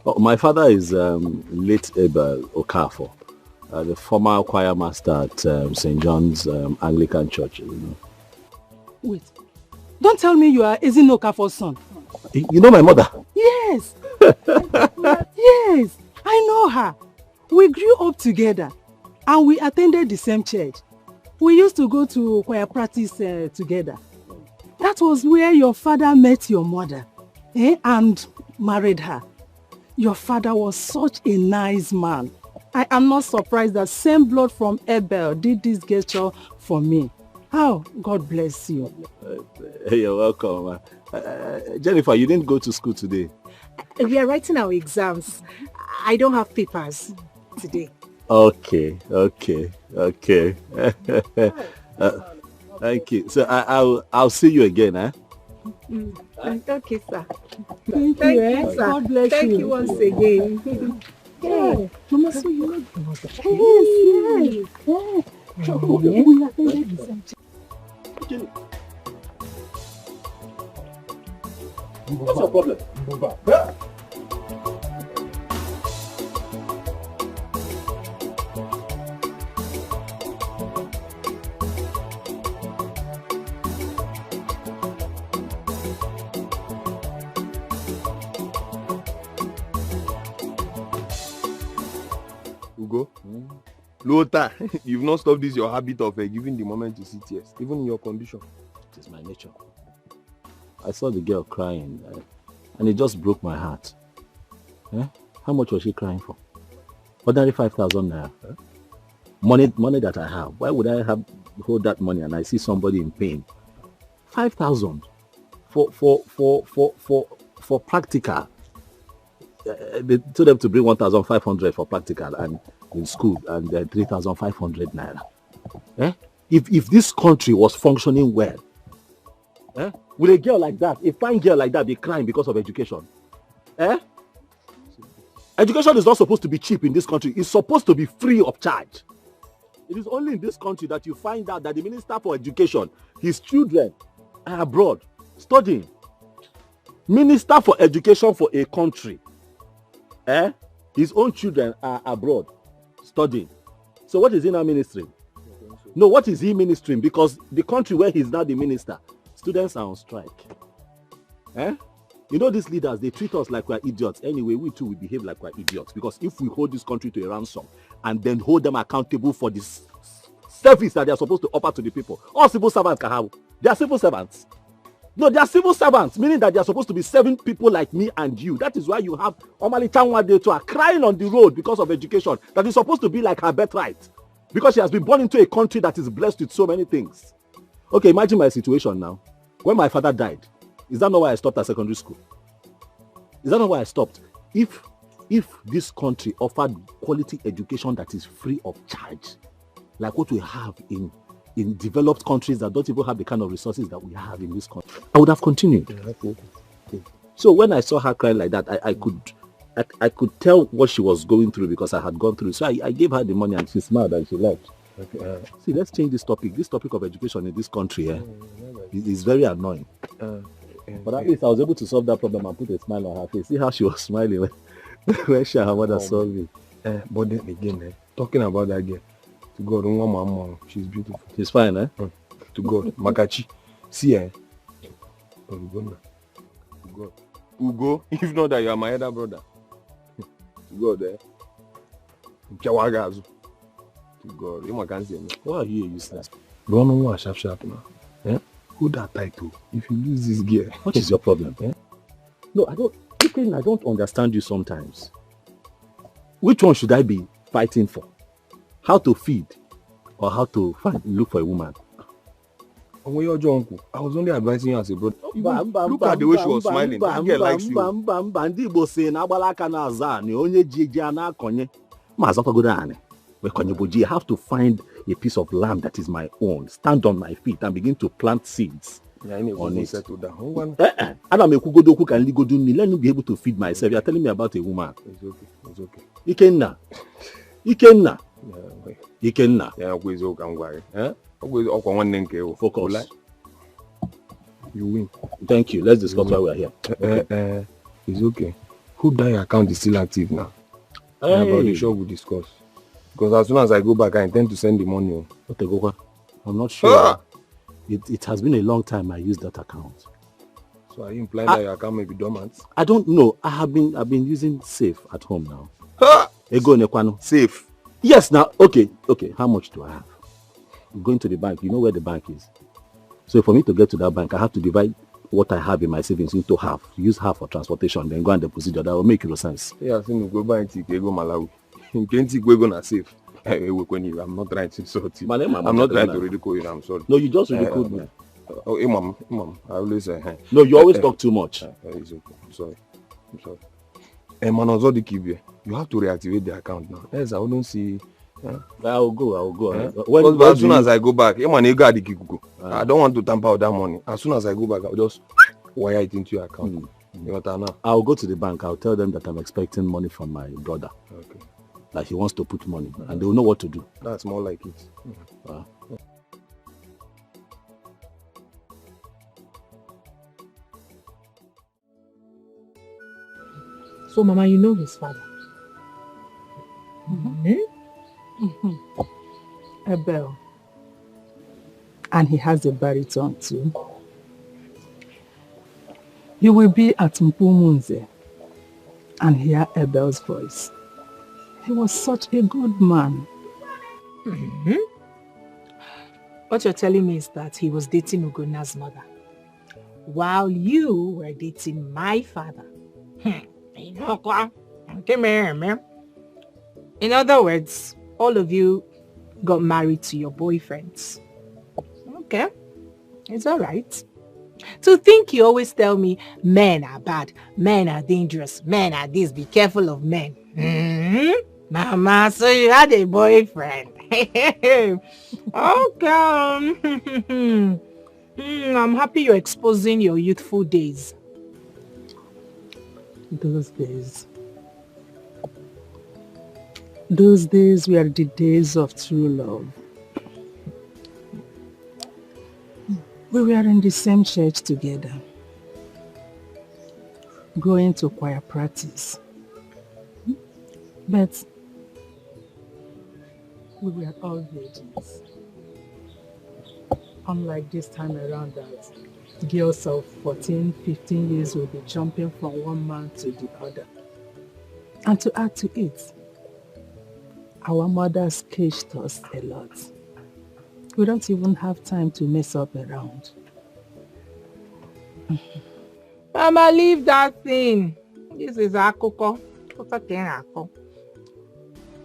Oh, my father is late Abel Okafor, the former choir master at St. John's Anglican Church. You know. Wait. Don't tell me you are Ezino Okafor's son. You know my mother? Yes. Yes, I know her. We grew up together and we attended the same church. We used to go to choir practice together. That was where your father met your mother and married her. Your father was such a nice man. I am not surprised that same blood from Abel did this gesture for me. How? God bless you. You're welcome. Jennifer, you didn't go to school today. We are writing our exams. I don't have papers today. Okay. Thank you. So I'll see you again, eh? Okay, sir. Thank you, sir. God bless you. Thank you once again. Yeah. Mama, so you know the mother. Yes. We attended the same church. What's your problem? Ugo, Lota, you've not stopped this your habit of giving the moment to see tears, even in your condition. It is my nature. I saw the girl crying and it just broke my heart. How much was she crying for? Ordinary 5,000 naira. Money that I have. Why would I hold that money and I see somebody in pain? 5,000 for practical. They told them to bring 1,500 for practical and in school and 3,500 naira. If this country was functioning well, will a girl like that, a fine girl like that, be crying because of education? Education is not supposed to be cheap in this country. It's supposed to be free of charge. It is only in this country that you find out that the Minister for Education, his children are abroad studying. Minister for Education for a country, his own children are abroad studying. So what is he now ministering? No, what is he ministering? Because the country where he's now the minister, students are on strike. You know, these leaders, they treat us like we're idiots. Anyway, we too will behave like we're idiots. Because if we hold this country to a ransom and then hold them accountable for this service that they are supposed to offer to the people, all civil servants can have. They are civil servants. No, they are civil servants, meaning that they are supposed to be serving people like me and you. That is why you have Omali Chanwade to are crying on the road because of education. That is supposed to be like her birthright. Because she has been born into a country that is blessed with so many things. Okay, imagine my situation now. When my father died, is that not why I stopped at secondary school? Is that not why I stopped? If this country offered quality education that is free of charge, like what we have in developed countries that don't even have the kind of resources that we have in this country, I would have continued. So when I saw her cry like that, I could tell what she was going through because I had gone through. So I gave her the money and she smiled and she left. Okay. See, let's change this topic. This topic of education in this country is very annoying. But at least I was able to solve that problem and put a smile on her face. See how she was smiling when she and her mother saw me. But then again, talking about that girl, to God, mom, she's beautiful. She's fine, eh? To God, Makachi. See, to God. Ugo, if not that you are my elder brother. To God, Kiawagazu. To God, you can't say me. Why are you useless? Don't know what sharp now. Who that title? If you lose this girl, what is your problem? No, I don't understand you sometimes. Which one should I be fighting for? How to feed or how to look for a woman? I was only advising you as a brother. Look at the way she was smiling. That girl likes you. I have to find a piece of land that is my own, stand on my feet and begin to plant seeds on it. Settle down. Let me be able to feed myself. You are telling me about a woman. It's okay. Ikenna. Focus. You win. Thank you. Let's discuss why we are here. Okay. It's okay. Hope that your account is still active now. About the show we discuss. Because as soon as I go back, I intend to send the money. I'm not sure. It has been a long time I used that account. So are you implying that your account may be dormant? I don't know. I've been using Safe at home now. Safe? Yes, now. Okay. How much do I have? I'm going to the bank. You know where the bank is. So for me to get to that bank, I have to divide what I have in my savings into half. Use half for transportation, then go and deposit it. That will make sense. Yeah, I think go buy and go Malawi. You can't go gonna save. I'm not trying to insult you. I'm not trying to ridicule you. I'm sorry. No, you just ridiculed me. Imam, I always say. No, you always talk too much. It's okay. I'm sorry. You have to reactivate the account now. Yes, I wouldn't see. I'll go. As soon as I go back, I don't want to tamper with that money. As soon as I go back, I'll just wire it into your account. I'll go to the bank. I'll tell them that I'm expecting money from my brother. Okay. Like he wants to put money, and they will know what to do. That's more like it. So, Mama, you know his father? Abel. And he has a baritone too. You will be at Mpumunze and hear Abel's voice. He was such a good man. What you're telling me is that he was dating Ugona's mother, while you were dating my father. In other words, all of you got married to your boyfriends. Okay, it's all right. To think you always tell me men are bad, men are dangerous, men are this, be careful of men. Mama, so you had a boyfriend. Okay. I'm happy you're exposing your youthful days. Those days were the days of true love. We were in the same church together, going to choir practice. But we were all virgins. Unlike this time around that girls of 14, 15 years will be jumping from one man to the other. And to add to it, our mothers caged us a lot. We don't even have time to mess up around. Mama, leave that thing. This is Akoko.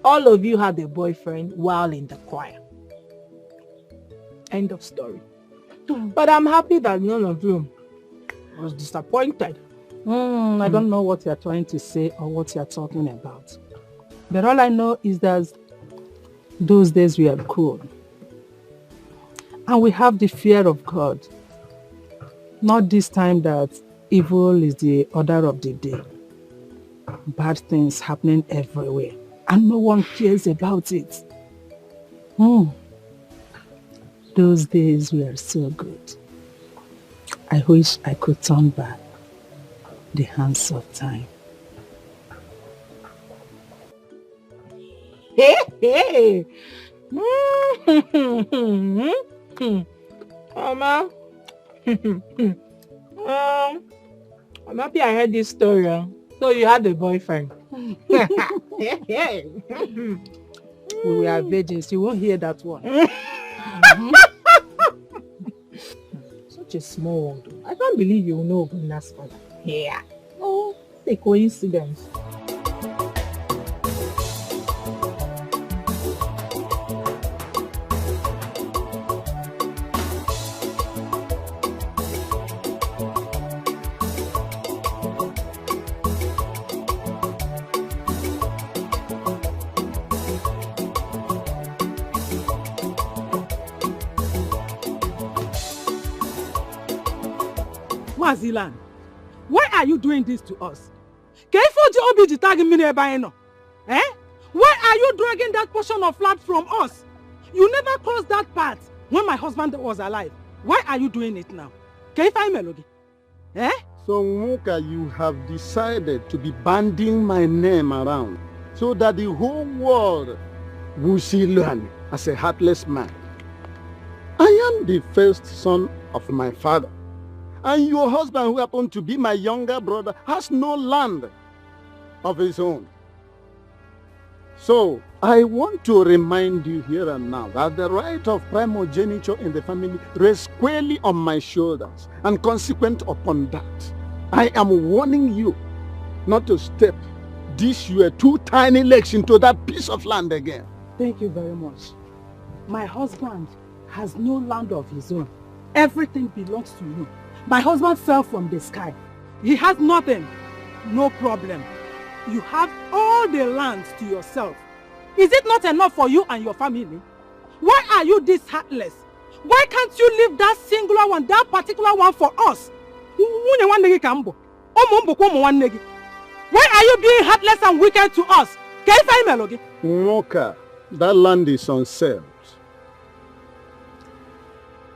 All of you had a boyfriend while in the choir. End of story. But I'm happy that none of you was disappointed I don't know what you're trying to say or what you're talking about. But all I know is that those days we are cool. And we have the fear of God. Not this time that evil is the order of the day. Bad things happening everywhere. And no one cares about it. Those days were so good. I wish I could turn back the hands of time. Hey! Mama. I'm happy I heard this story. So you had a boyfriend. We were virgins. You won't hear that one. Such a small one, though. I can't believe you know Obuna's father. Yeah. Oh, a coincidence. Zilan, why are you doing this to us? Eh? Why are you dragging that portion of land from us? You never crossed that path when my husband was alive. Why are you doing it now? Eh? So Muka, you have decided to be banding my name around so that the whole world will see Luan as a heartless man. I am the first son of my father. And your husband, who happened to be my younger brother, has no land of his own. So, I want to remind you here and now that the right of primogeniture in the family rests squarely on my shoulders. And consequent upon that, I am warning you not to step these your two tiny legs into that piece of land again. Thank you very much. My husband has no land of his own. Everything belongs to you. My husband fell from the sky. He has nothing. No problem. You have all the lands to yourself. Is it not enough for you and your family? Why are you this heartless? Why can't you leave that singular one, that particular one for us? Why are you being heartless and wicked to us? Moka, that land is on sale.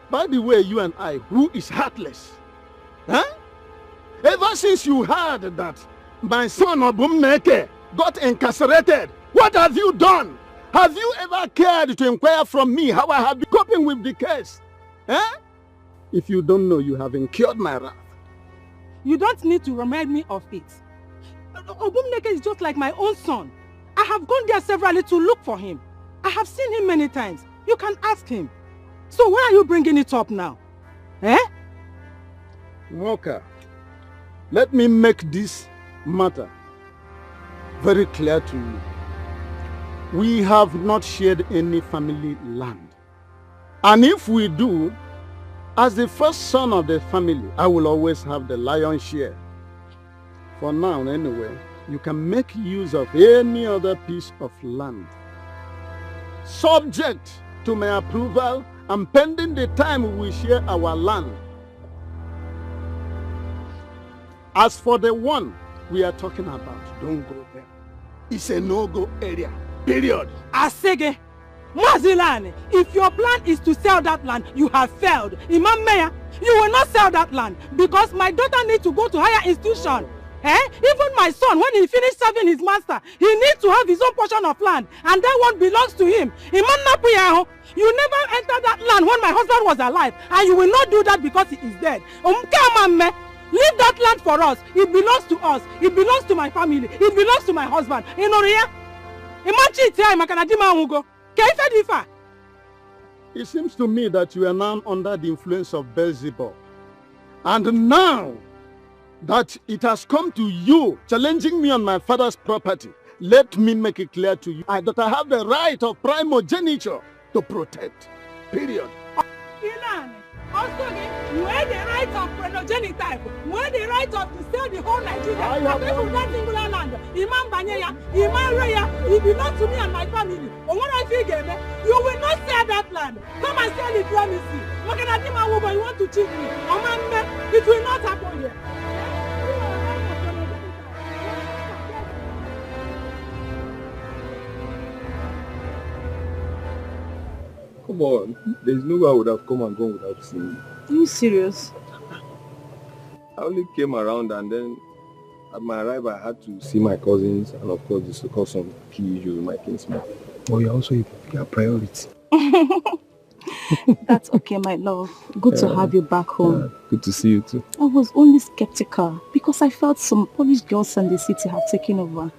By the way, you and I, who is heartless? Huh? Ever since you heard that my son Obumneke got incarcerated, what have you done? Have you ever cared to inquire from me how I have been coping with the case? Huh? If you don't know, you have incurred my wrath. You don't need to remind me of it. Obumneke is just like my own son. I have gone there severally to look for him. I have seen him many times. You can ask him. So why are you bringing it up now? Eh? Walker, let me make this matter very clear to you. We have not shared any family land. And if we do, as the first son of the family, I will always have the lion's share. For now, anyway, you can make use of any other piece of land, subject to my approval and pending the time we share our land. As for the one we are talking about, don't go there. It's a no-go area, period. Asege, Mazilane, if your plan is to sell that land, you have failed. Imam Mayor, you will not sell that land because my daughter needs to go to higher institution. Even my son, when he finished serving his master, he needs to have his own portion of land, and that one belongs to him. Imam, you never entered that land when my husband was alive, and you will not do that because he is dead. Leave that land for us. It belongs to us. It belongs to my family. It belongs to my husband. It seems to me that you are now under the influence of Beelzebub. And now that it has come to you challenging me on my father's property, let me make it clear to you that I have the right of primogeniture to protect. Period. Also, where the right of progenitype, where the right of to sell the whole Nigeria, people that singular land, Imam Banyaya, Imam Raya, it belongs to me and my family. Or what I figure, you will not sell that land. Come and sell it, let me see. Look at that, you want to cheat me. It will not happen here. Come on, there's no way I would have come and gone without seeing you. Are you serious? I only came around and then at my arrival I had to see my cousins and of course discuss some key issues with my kinsman. But you're also a priority. That's okay, my love. Good to have you back home. Good to see you too. I was only skeptical because I felt some Polish girls in the city have taken over.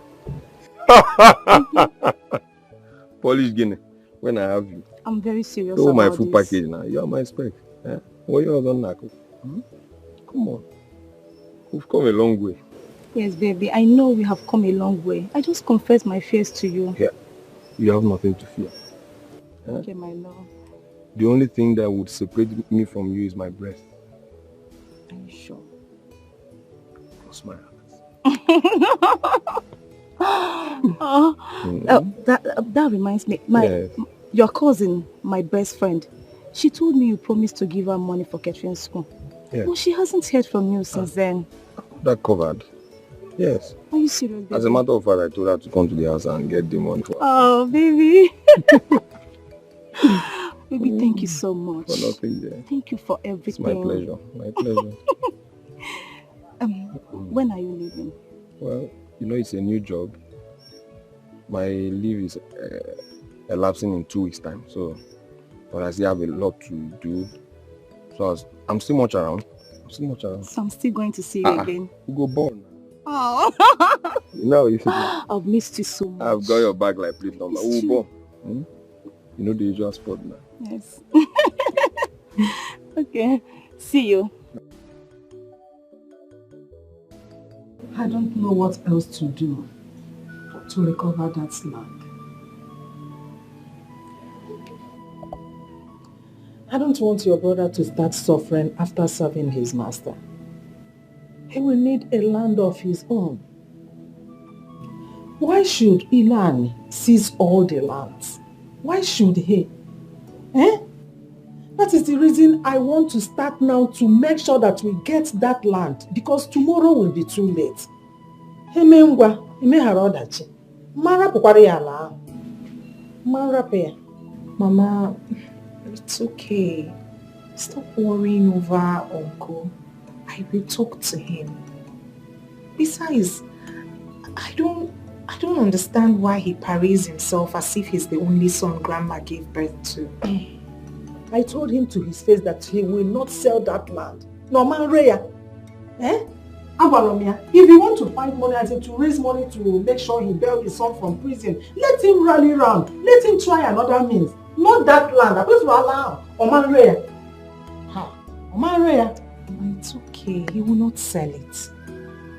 Polish Guinea, when I have you. I'm very serious about my full this. package now. You're my spec. Yeah. What you done now? Come on. We've come a long way. Yes, baby. I know we have come a long way. I just confess my fears to you. Yeah. You have nothing to fear. Yeah? Okay, my love. The only thing that would separate me from you is my breath. Are you sure? Cross my that reminds me. Your cousin, my best friend, she told me you promised to give her money for Catherine's school. Yeah. Well, she hasn't heard from you since then. That covered. Yes. Are you serious, baby? As a matter of fact, I told her to come to the house and get the money for her. Oh, baby. Baby, thank you so much. For nothing, yeah. Thank you for everything. It's my pleasure. My pleasure. When are you leaving? Well, you know, it's a new job. My leave is elapsing in 2 weeks' time, so but I still have a lot to do. So I'm still much around. So I'm still going to see you again. You go born. Oh. You know, I've missed you so much. I've got your back like plate number. You know the usual spot now. Yes. Okay. See you. I don't know what else to do to recover that land. I don't want your brother to start suffering after serving his master. He will need a land of his own. Why should Ilan seize all the lands? Why should he? That is the reason I want to start now to make sure that we get that land, because tomorrow will be too late. Mama, it's okay. Stop worrying over Uncle. I will talk to him. Besides, I don't understand why he parades himself as if he's the only son Grandma gave birth to. I told him to his face that he will not sell that land. No man Raya. If you want to find money, as in to raise money to make sure he bail his son from prison, let him rally round. Let him try another means. Not that land. I just allow. Oman Raya. Oman Raya. It's okay. He will not sell it.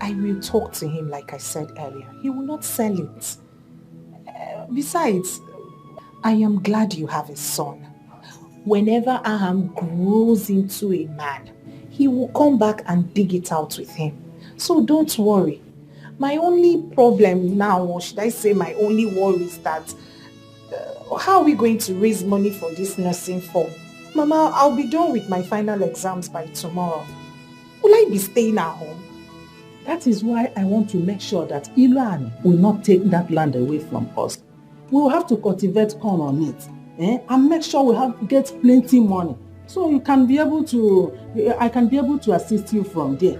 I will talk to him like I said earlier. He will not sell it. Besides, I am glad you have a son. Whenever Aham grows into a man, he will come back and dig it out with him. So don't worry. My only problem now, or should I say my only worry, is that how are we going to raise money for this nursing form? Mama, I'll be done with my final exams by tomorrow. Will I be staying at home? That is why I want to make sure that Ilan will not take that land away from us. We will have to cultivate corn on it. And make sure we get plenty money. So you can be able to, I can be able to assist you from there.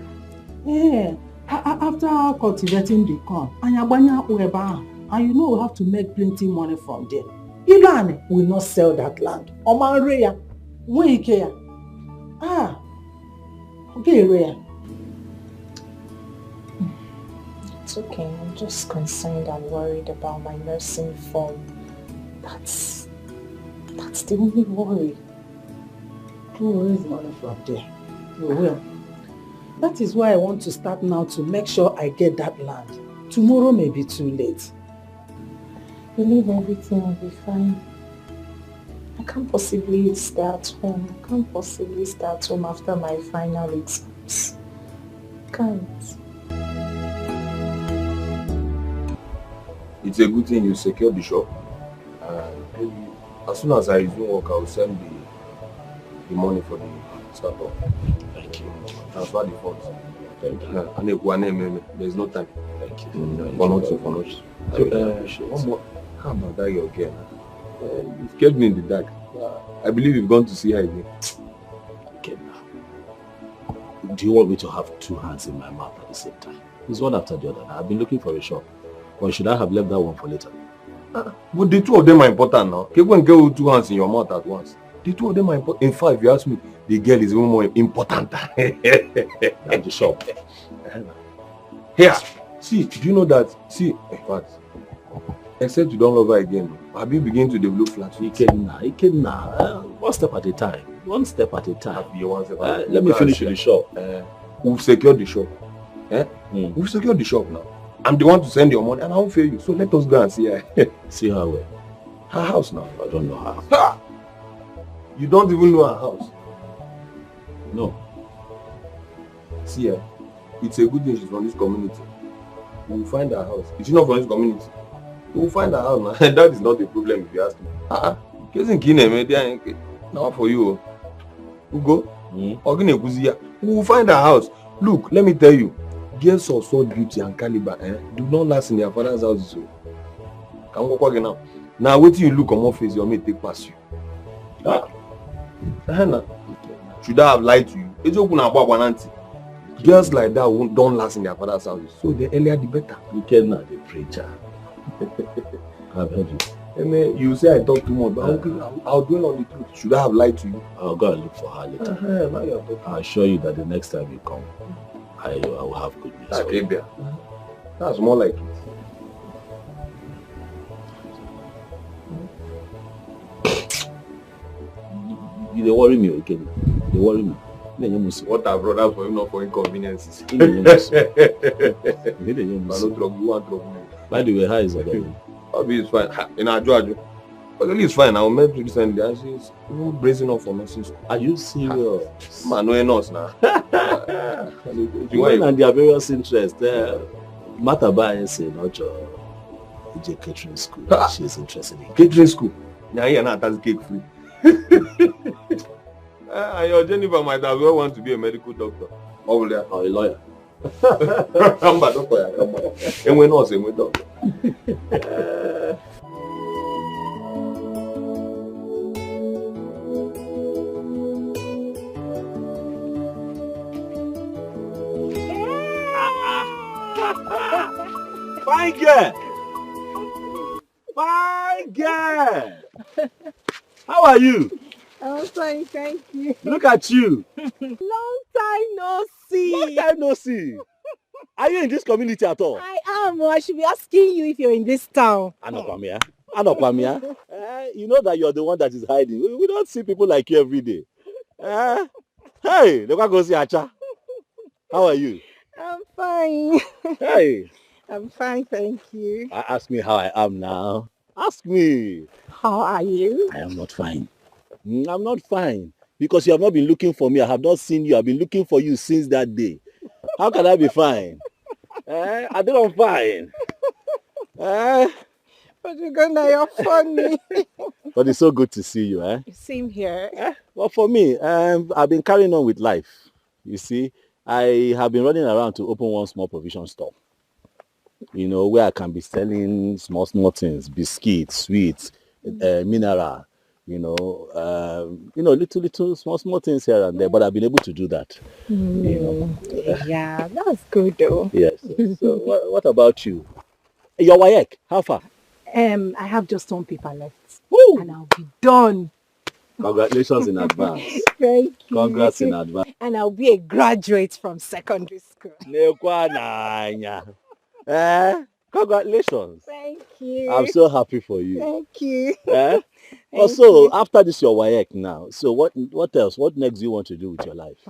After cultivating the corn, and you know we have to make plenty money from there. Ilan will not sell that land. Oman Raya, okay, Raya. It's okay. I'm just concerned and worried about my nursing form. That's the only worry. You will raise money from there. You will. That is why I want to start now to make sure I get that land. Tomorrow may be too late. Believe everything will be fine. I can't possibly stay at home. I can't possibly stay at home after my final exams. Can't. It's a good thing you secured the shop. Maybe as soon as I resume work, I will send the money for the startup. Thank you. Transfer the funds. Thank you. There's no time. Thank you. For not. So, one more. How about that your girl? You've kept me in the dark. I believe you've gone to see her again. Okay, now. Do you want me to have two hands in my mouth at the same time? It's one after the other. I've been looking for a shop. Or should I have left that one for later? But the two of them are important now. You can't get with two hands in your mouth at once. The two of them are important. In fact, if you ask me, the girl is even more important than the shop. Here, see, do you know that? See, in fact, except you don't love her again, have you begin to develop flat? One step at a time. One step at a time. Let me finish with the shop. We've secured the shop. We've secured the shop now. I'm the one to send your money and I won't fail you. So let us go and see her. See her where? Her house now. I don't know her. You don't even know her house? No. See her. It's a good thing she's from this community. We will find her house. Is she not from this community? We will find her house now. That is not a problem if you ask me. Now for you. We go. We will find her house. Look, let me tell you. Girls of sword beauty and caliber do not last in their father's house. So. Can we walk now? Now wait till you look on my face, your mate take past you. Should I have lied to you? Girls like that don't last in their father's house. So the earlier the better. You cannot the preacher. I've heard you. You say I talk too much, but I'll dwell on the truth. Should I have lied to you? I'll go and look for her later. I'll assure you that the next time you come, I will have good news. That's more like it. You worry me again. You worry me. What I brought up for him, not for inconveniences. You want trouble. By the way, how is it? Bobby is fine. In our Georgia. But it's fine. I met recently and she's bracing up for nursing school. Are you serious? Man, no enough now. When and their various interests, Mata is not your catering school. She's interested in catering school. Yeah, not that's cake free. Your Jennifer might as well want to be a medical doctor. Or a lawyer. I'm a doctor. And we're not saying we're doctor. Fine girl! Fine girl! How are you? I'm fine, thank you. Look at you. Long time no see. Long time no see. Are you in this community at all? I am. I should be asking you if you're in this town. Anokwamia. You know that you're the one that is hiding. We don't see people like you every day. Hey, look at go see Acha. How are you? I'm fine. Hey. I'm fine, thank you. Ask me how I am now. Ask me. How are you? I am not fine. I'm not fine. Because you have not been looking for me. I have not seen you. I've been looking for you since that day. How can I be fine? I think I'm fine. But you're funny. But it's so good to see you. Same here. Well, for me, I've been carrying on with life. You see, I have been running around to open one small provision store. You know, where I can be selling small things, biscuits, sweets, mineral, little small things here and there. But I've been able to do that. Yeah, that's good though. Yes. So what about you? Your WAEC, how far? I have just one paper left. Woo! And I'll be done. Congratulations in advance. Thank you. Congrats in advance. And I'll be a graduate from secondary school. Congratulations. Thank you. I'm so happy for you. Thank you. Also, after this your WAEC now, so what else? What next do you want to do with your life?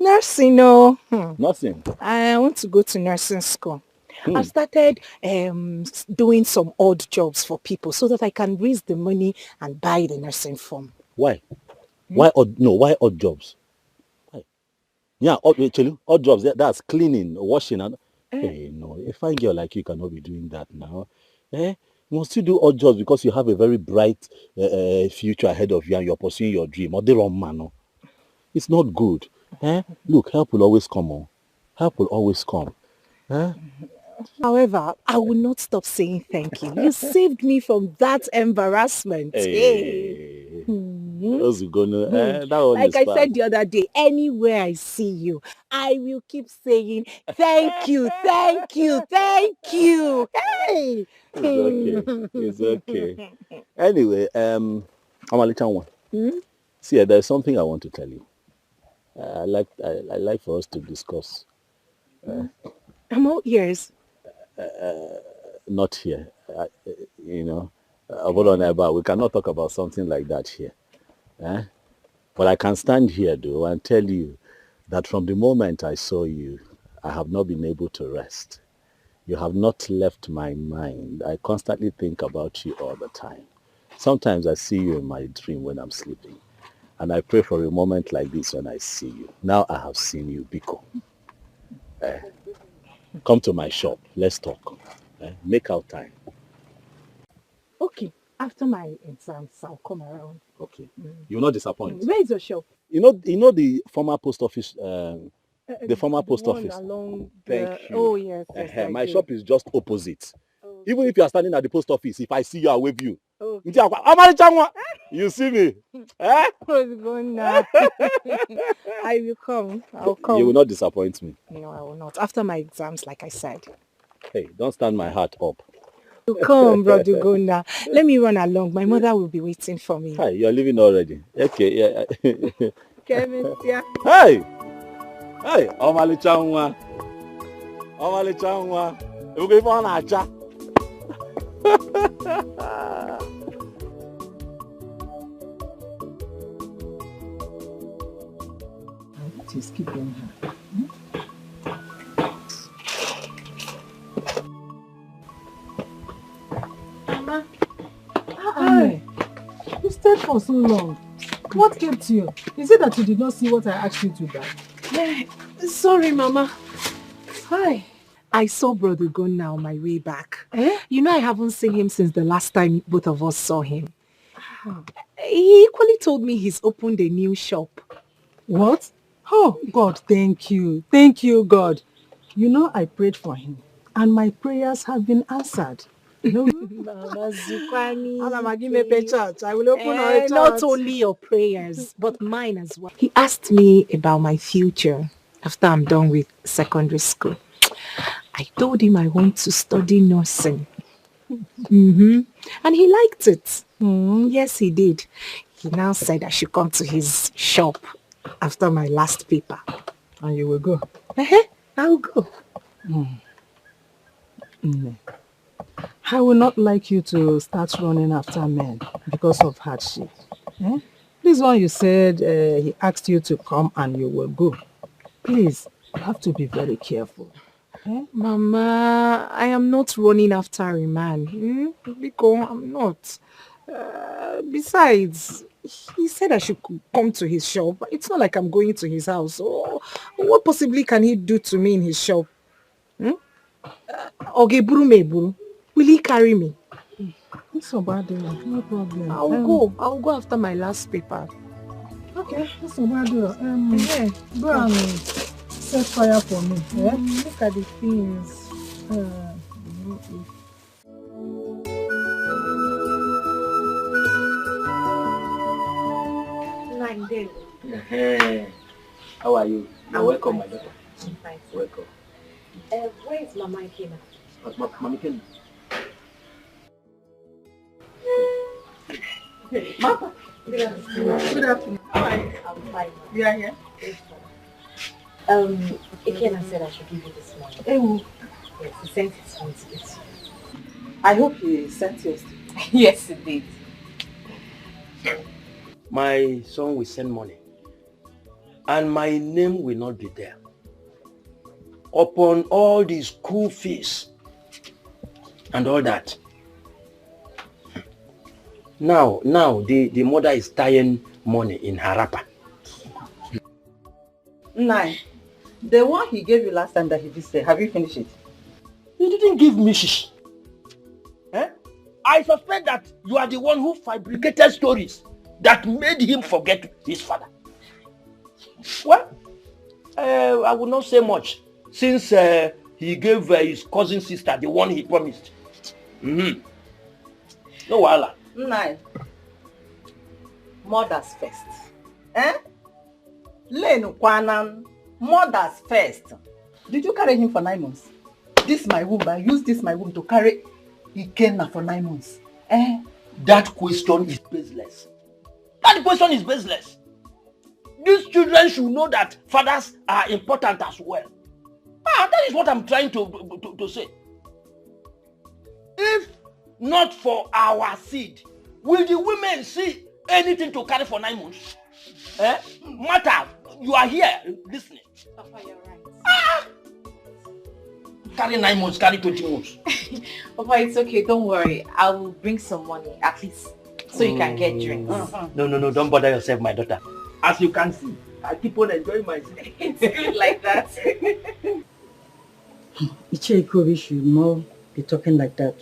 Nursing, no. Nothing. I want to go to nursing school. I've started doing some odd jobs for people so that I can raise the money and buy the nursing form. Why? Why odd jobs? Why? Yeah, odd jobs. That's cleaning, washing, and hey, no, a fine girl like you cannot be doing that now. You must still do odd jobs because you have a very bright future ahead of you and you're pursuing your dream. Or the wrong man, no? It's not good. Look, help will always come on. Help will always come. However, I will not stop saying thank you. You saved me from that embarrassment. Hey. Like I said the other day, anywhere I see you, I will keep saying thank you, thank you, thank you. Hey. It's okay. Anyway, Amalichanwa. See, there's something I want to tell you. I like for us to discuss. I'm all ears. Not here. We cannot talk about something like that here. But I can stand here, though, and tell you that from the moment I saw you, I have not been able to rest. You have not left my mind. I constantly think about you all the time. Sometimes I see you in my dream when I'm sleeping. And I pray for a moment like this when I see you. Now I have seen you, Biko. Come to my shop. Let's talk. Make out time. Okay. After my exams, I'll come around. Okay. You'll not disappoint. Where is your shop? You know the former post office. The former post office. Along Thank you. Oh yes. My shop is just opposite. Even if you are standing at the post office, if I see you, I wave you. You see me? What's going on? I will come. I'll come. You will not disappoint me. No, I will not. After my exams, like I said. Hey, don't stand my heart up. You come, brother Gona. Let me run along. My mother will be waiting for me. Hi, you're leaving already. Okay, yeah. Hey! Hey, Omalichangwa. You go for an acha. Just keep going. Mama. Hi. You stayed for so long. What kept you? Is it that you did not see what I asked you to buy? Sorry, Mama. Hi. I saw Brother Gona on my way back. You know I haven't seen him since the last time both of us saw him. He equally told me he's opened a new shop. What? Oh, God, thank you. Thank you, God. You know, I prayed for him, and my prayers have been answered. No, Mama Zukwani. I will open our church. Not only your prayers, but mine as well. He asked me about my future after I'm done with secondary school. I told him I want to study nursing. And he liked it. Yes, he did. He now said I should come to his shop after my last paper. And you will go? I'll go. I would not like you to start running after men because of hardship. This one you said he asked you to come and you will go. Please, you have to be very careful. Mama, I am not running after a man. Because I'm not. Besides, he said I should come to his shop. It's not like I'm going to his house. So what possibly can he do to me in his shop? Will he carry me? It's so bad, no problem. I'll go after my last paper. Okay, that's so bad. Go and set fire for me. Look at the things. How are you? You're welcome, my daughter. Thanks. Welcome. Where is Mama Ikena? Mama Ikena. Mama. Good afternoon. How are you? I'm fine. You are here? Ikena said I should give you this money. Yes, he sent his phone to get you. I hope he sent yours. Yes, he did. My son will send money, and my name will not be there. Upon all the school fees and all that. Now the mother is tying money in her wrapper. Nine. The one he gave you last time that he did say, have you finished it? He didn't give me shish. Eh? I suspect that you are the one who fabricated stories that made him forget his father. Well, I will not say much since he gave his cousin sister the one he promised. No wahala. Nine. Mothers first. Eh? Lenu kwanan. Mothers first. Did you carry him for 9 months? This my womb. I use this my womb to carry Ikenna for 9 months. Eh? That question is baseless. That question is baseless. These children should know that fathers are important as well. That is what I'm trying to say. If not for our seed, will the women see anything to carry for 9 months? Matter, you are here listening. Papa, you're right. Carry 9 months, carry 20 months. Papa, it's okay, don't worry. I will bring some money, at least, so you can get drinks. No, don't bother yourself, my daughter. As you can see, I keep on enjoying myself. It's good like that. Icheko should not be talking like that.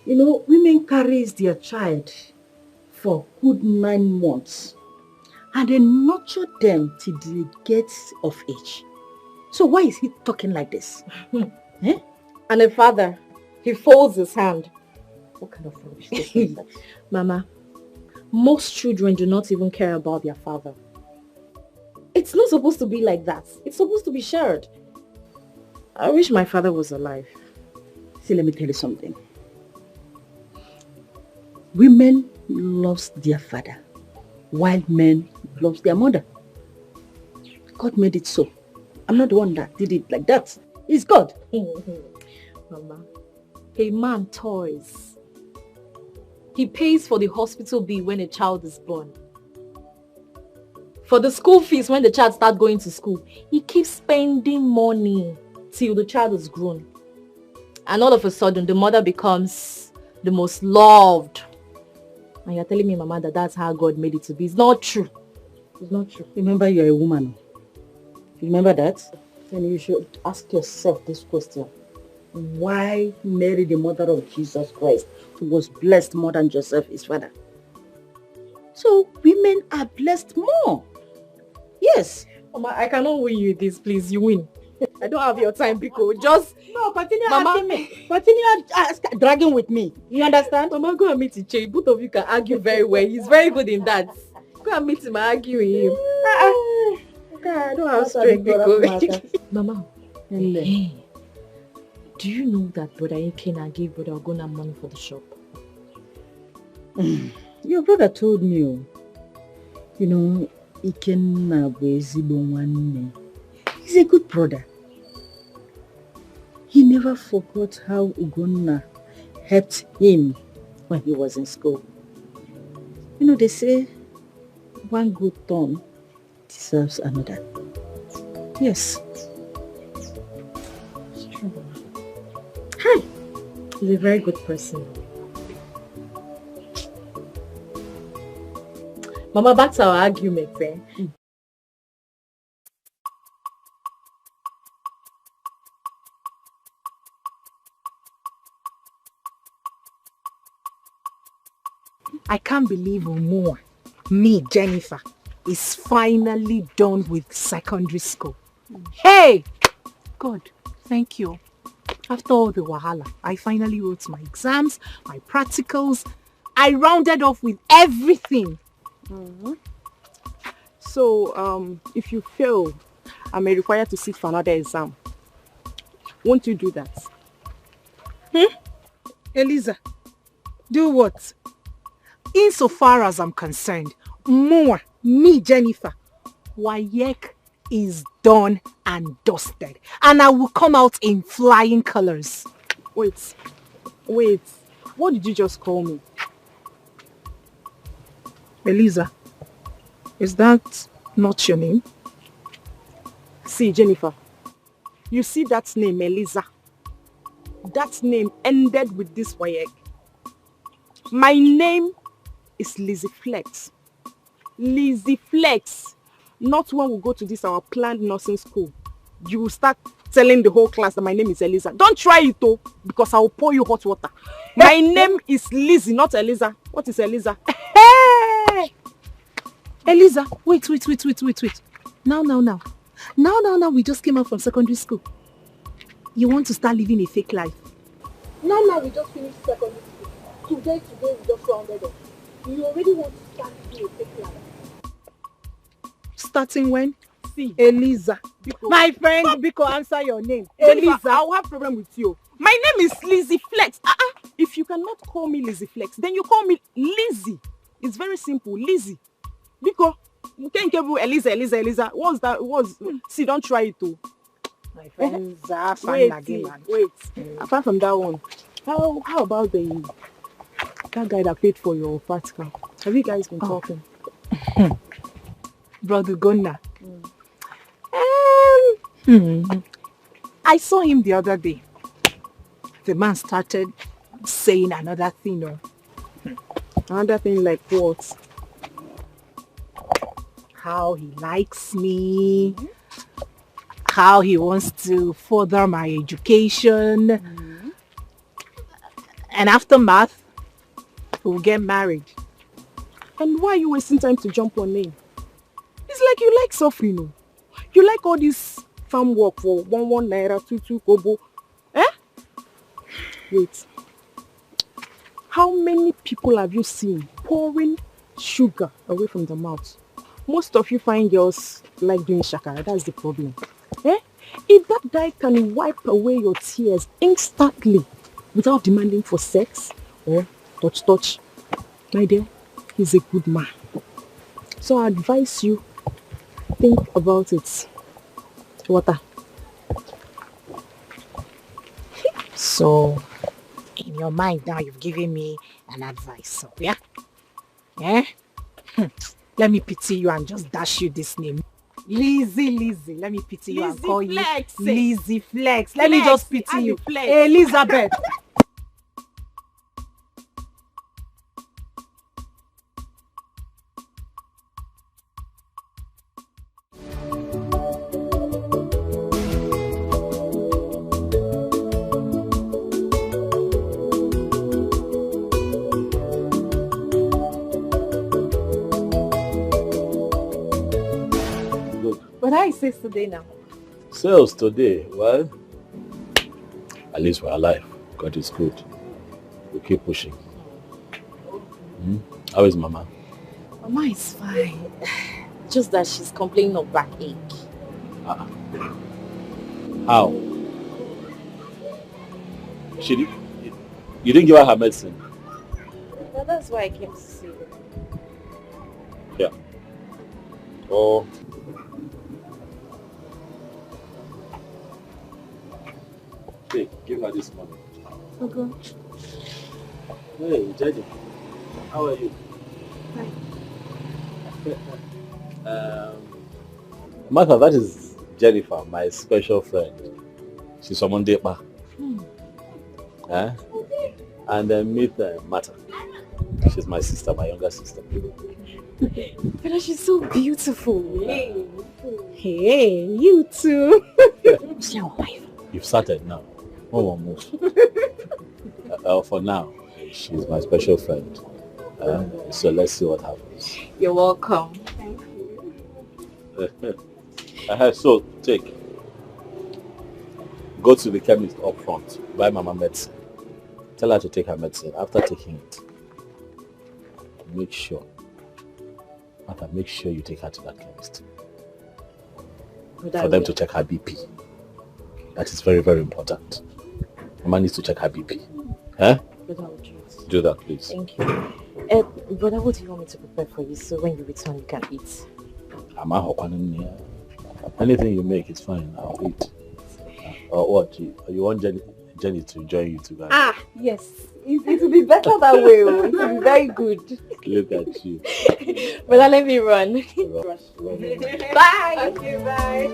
You know, women carries their child for good 9 months and then nurture them till they get of age. So why is he talking like this? And a father, he folds his hand. What kind of rubbish is that? Mama, most children do not even care about their father. It's not supposed to be like that. It's supposed to be shared. I wish my father was alive. See, let me tell you something. Women love their father, while men love their mother. God made it so. I'm not the one that did it like that. It's God. Mama, a man toys. He pays for the hospital bill when a child is born. For the school fees when the child starts going to school. He keeps spending money till the child is grown. And all of a sudden, the mother becomes the most loved. And you're telling me, Mama, that that's how God made it to be. It's not true. It's not true. Remember, you're a woman. You remember that? Then you should ask yourself this question. Why Mary, the mother of Jesus Christ, who was blessed more than Joseph, his father? So women are blessed more. Yes. Mama, I cannot win you this, please. You win. I don't have your time, Biko. Just... No, continue Mama, asking me. Continue dragging with me. You understand? Mama, go and meet Iche. Both of you can argue very well. He's very good in that. Go and meet him and argue with him. Okay, I don't have strength, Biko. Mama, hey, do you know that Brother Ikenna gave Brother Ogona money for the shop? Your brother told me, you know, Ikenna Bwezibonwane. He's a good brother. He never forgot how Ugonna helped him when he was in school. You know, they say one good turn deserves another. Yes. It's true. Hi. He's a very good person. Mama, back to our argument, eh? I can't believe more. Me, Jennifer, is finally done with secondary school. Hey! God, thank you. After all the wahala, I finally wrote my exams, my practicals. I rounded off with everything. So, if you fail, I may require to sit for another exam. Won't you do that? Eliza, do what? Insofar as I'm concerned, me, Jennifer, WAEC is done and dusted. And I will come out in flying colors. Wait. What did you just call me? Eliza, is that not your name? See, Jennifer, you see that name, Eliza. that name ended with this wayek. My name is Lizzie Flex. Lizzie Flex. Not when we go to this our planned nursing school. You will start telling the whole class that my name is Eliza. Don't try it though, because I will pour you hot water. My name is Lizzie, not Eliza. What is Eliza? Hey! Eliza, wait. Now, we just came out from secondary school. You want to start living a fake life? Now we just finished secondary school. Today we just rounded up. You already want to start living a fake life. Starting when? See, Eliza. Biko. My friend, Biko, answer your name. Eliza, I will have problem with you. My name is Lizzie Flex. If you cannot call me Lizzie Flex, then you call me Lizzie. It's very simple, Lizzie. Biko, you can't give Eliza. What's that? See, don't try it too. My friends are Wait. Apart from that one, how about that guy that paid for your fat car? Have you guys been talking? Brother Gonna. I saw him the other day. The man started saying another thing. Another thing like what? How he likes me. How he wants to further my education. And after math, we'll get married. And why are you wasting time to jump on him? It's like you like suffering. You like all this farm work for 1 naira, 2 kobo. Wait. How many people have you seen pouring sugar away from the mouth? Most of you find girls like doing shakara. That's the problem. If that guy can wipe away your tears instantly without demanding for sex or touch, my dear, he's a good man. So I advise you, think about it. Water. So, in your mind now, you've given me an advice. So, yeah? Let me pity you and just dash you this name. Lizzie. Let me pity you and call Flex. You Lizzie Flex. Let me just pity you. Flex. Elizabeth. But how is sales today now? Sales today, well, at least we're alive. God is good. We keep pushing. How is Mama? Mama is fine. Just that she's complaining of backache. How? You didn't give her her medicine? Well, that's why I came to see you. Yeah. Oh. Hey, give her this money. Okay. Hey, Jenny. How are you? Hi. Martha, that is Jennifer, my special friend. She's from Mondepa. And then meet Martha. She's my sister, my younger sister. But she's so beautiful. Hey, you too. You've started now. One more move. For now, she's my special friend. So let's see what happens. You're welcome. Thank you. So go to the chemist up front, buy Mama medicine. Tell her to take her medicine. After taking it, make sure you take her to that chemist. For them to check her BP. That is very, very important. Mama needs to check her BP. Do that, please. Thank you. Brother, what do you want me to prepare for you so when you return you can eat? Anything you make is fine. I'll eat. Or what? You want Jenny to join you too, guys? Yes. It will be better that way. It will be very good. Look at you. Brother, let me run. Bye. Okay, bye.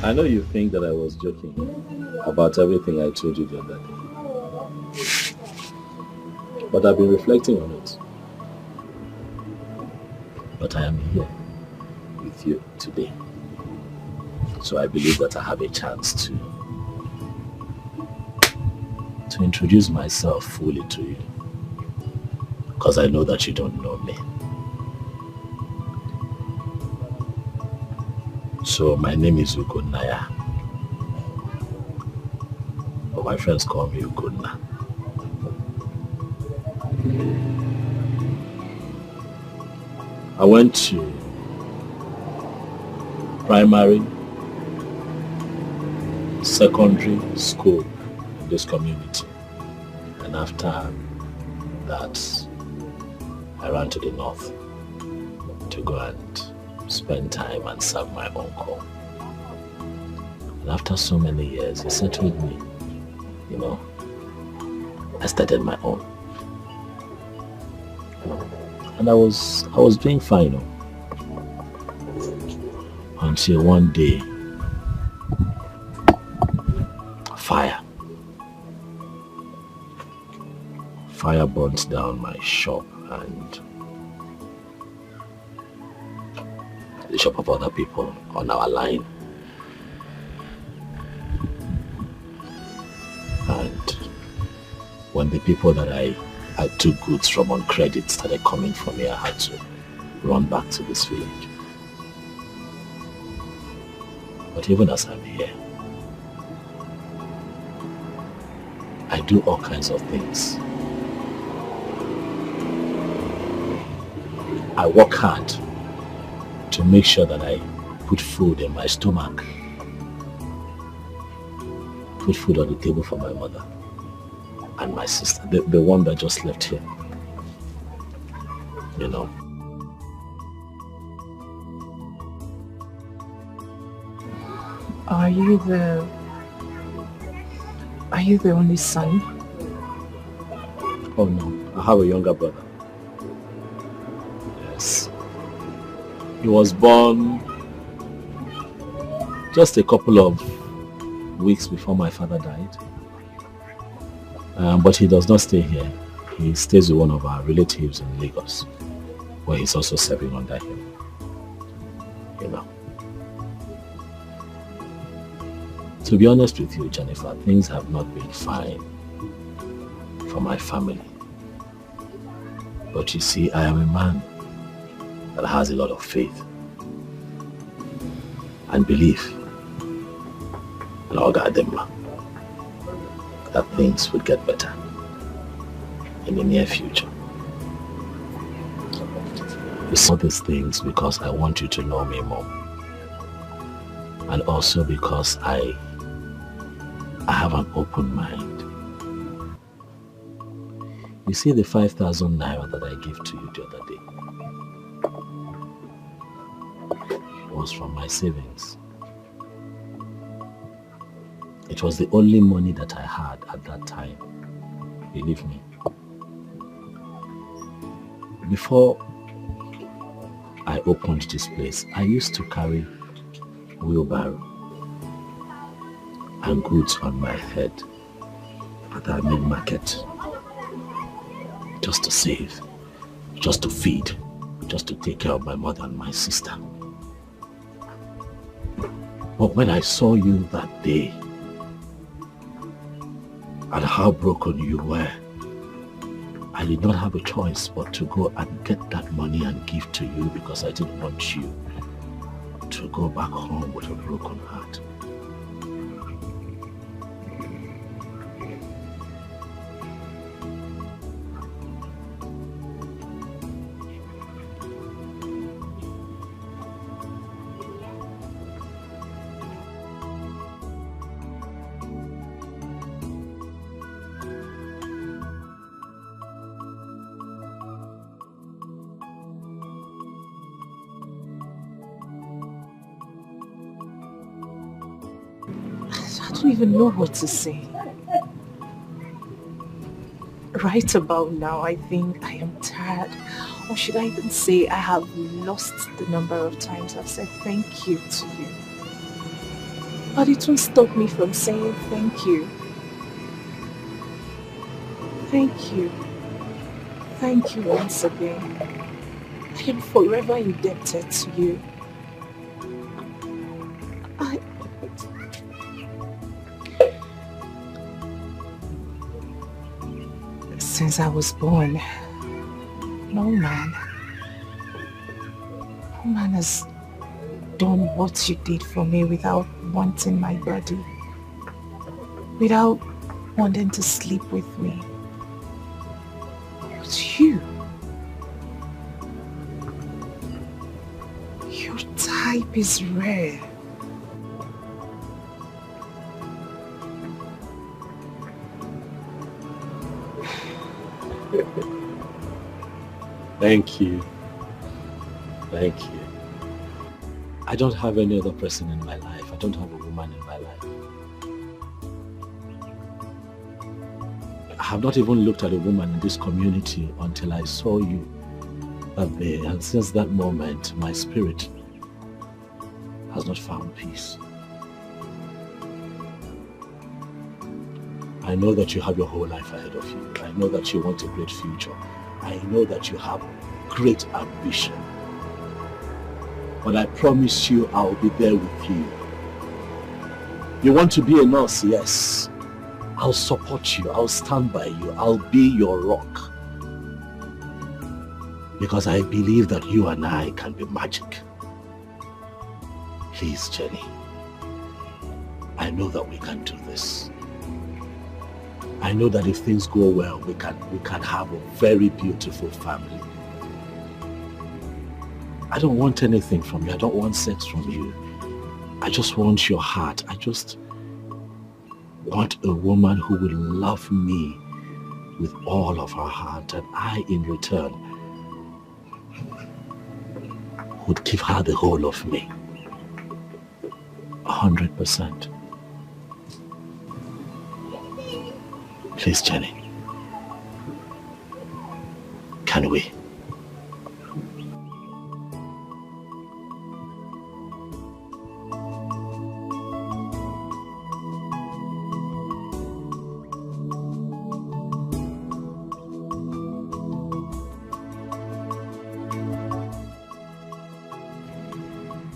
I know you think that I was joking about everything I told you the other day. But I've been reflecting on it. But I am here with you today. So I believe that I have a chance to introduce myself fully to you. Because I know that you don't know me. So my name is Ugunaya. But my friends call me Ugunna. I went to primary, secondary school in this community. And after that, I ran to the north to go and spend time and serve my uncle. And after so many years, he settled me. You know, I started my own. And I was doing fine, you know, until one day, fire burnt down my shop and the shop of other people on our line. And when the people that I took goods from on credit started coming for me, I had to run back to this village. But even as I'm here, I do all kinds of things. I work hard to make sure that I put food in my stomach, put food on the table for my mother and my sister, the one that just left here, you know. Are you the only son? Oh no, I have a younger brother. Yes. He was born just a couple of weeks before my father died. But he does not stay here. He stays with one of our relatives in Lagos, where he's also serving under him. You know. To be honest with you, Jennifer, things have not been fine for my family. But you see, I am a man that has a lot of faith and belief in our God, that things would get better in the near future. You say these things because I want you to know me more, and also because I have an open mind. You see the 5,000 naira that I gave to you the other day was from my savings. It was the only money that I had at that time, believe me. Before I opened this place, I used to carry wheelbarrow and goods on my head at our main market, just to save, just to feed, just to take care of my mother and my sister. But when I saw you that day and how broken you were, I did not have a choice but to go and get that money and give to you, because I didn't want you to go back home with a broken heart. I don't even know what to say. Right about now, I think I am tired. Or should I even say I have lost the number of times I've said thank you to you. But it won't stop me from saying thank you. Thank you. Thank you once again. I am forever indebted to you. Since I was born, no man has done what you did for me without wanting my body, without wanting to sleep with me. But you, your type is rare. Thank you. Thank you. I don't have any other person in my life. I don't have a woman in my life. I have not even looked at a woman in this community until I saw you that day. And since that moment, my spirit has not found peace. I know that you have your whole life ahead of you. I know that you want a great future. I know that you have great ambition. But I promise you I'll be there with you. You want to be a nurse? Yes. I'll support you. I'll stand by you. I'll be your rock. Because I believe that you and I can be magic. Please, Jenny. I know that we can do this. I know that if things go well, we can have a very beautiful family. I don't want anything from you. I don't want sex from you. I just want your heart. I just want a woman who will love me with all of her heart, and I, in return, would give her the whole of me. 100%. Please, Jenny. Can we?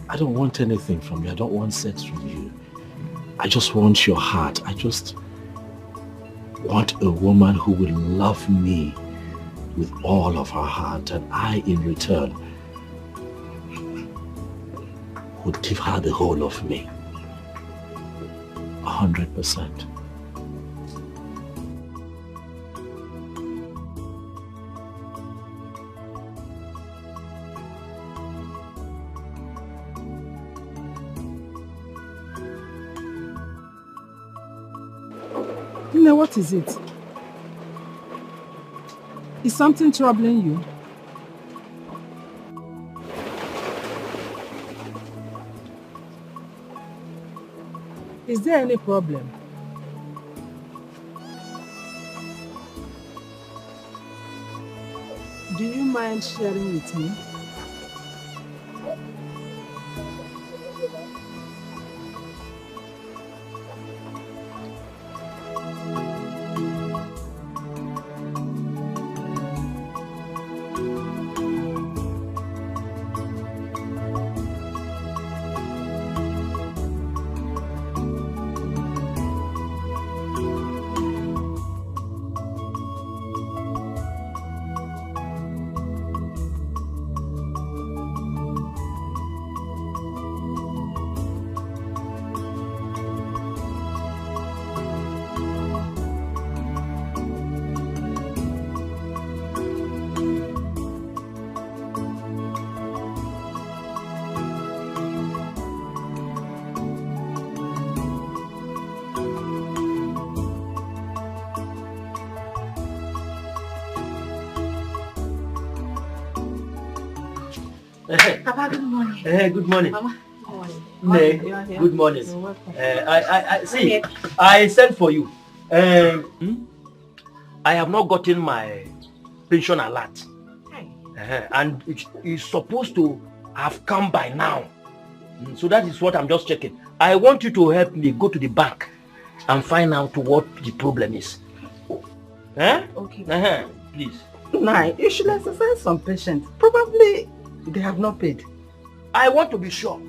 I don't want anything from you. I don't want sex from you. I just want your heart. I just want a woman who will love me with all of her heart, and I, in return, would give her the whole of me. 100%. Now, what is it? Is something troubling you? Is there any problem? Do you mind sharing with me? Papa, good morning. Good morning. Mama, good morning. Good morning. You're welcome. I see. I sent for you. I have not gotten my pension alert. And it is supposed to have come by now. So that is what I'm just checking. I want you to help me go to the bank and find out what the problem is. Eh? Okay. Please. Nah, you should exercise some patience. Probably they have not paid. I want to be sure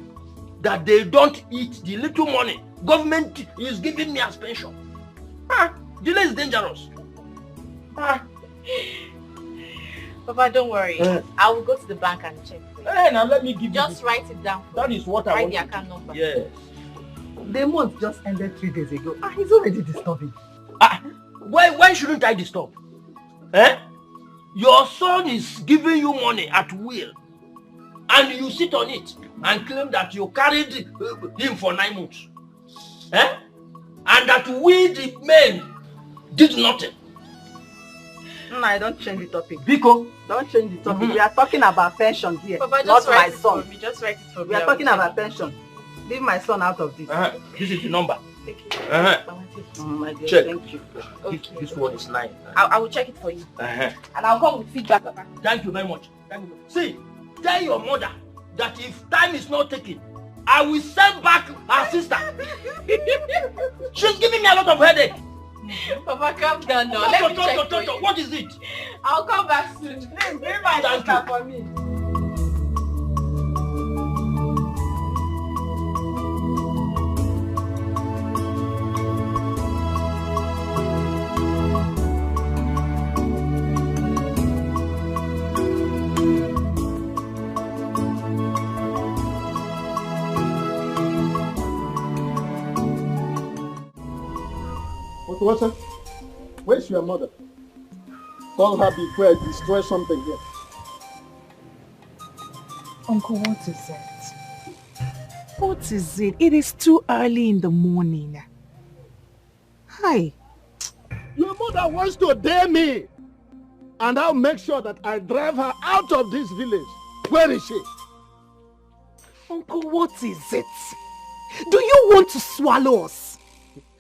that they don't eat the little money government is giving me as pension. Delay is dangerous. Papa, don't worry. I will go to the bank and check. Now let me give you. Just write it down. That is what I want. Write the account number. Yes. The month just ended 3 days ago. He's already disturbing. Why shouldn't I disturb? Eh? Your son is giving you money at will, and you sit on it and claim that you carried him for 9 months. Eh? And that we the men did nothing. No, I don't change the topic. Biko, don't change the topic. We are talking about pension here, Papa, not my son. Just write it for me. We are talking about pension. Leave my son out of this. This is the number. My dear, check. thank you. Okay. This one is 9. I will check it for you. And I'll come with feedback, Papa. Thank you very much. See, tell your mother that if time is not taken, I will send back her sister. She's giving me a lot of headache. Papa, calm down now. Let me check for you. What is it? I'll come back soon. Please, bring my sister for me. What's that? Where's your mother? Call her before I destroy something here. Uncle, what is it? What is it? It is too early in the morning. Hi. Your mother wants to dare me. And I'll make sure that I drive her out of this village. Where is she? Uncle, what is it? Do you want to swallow us?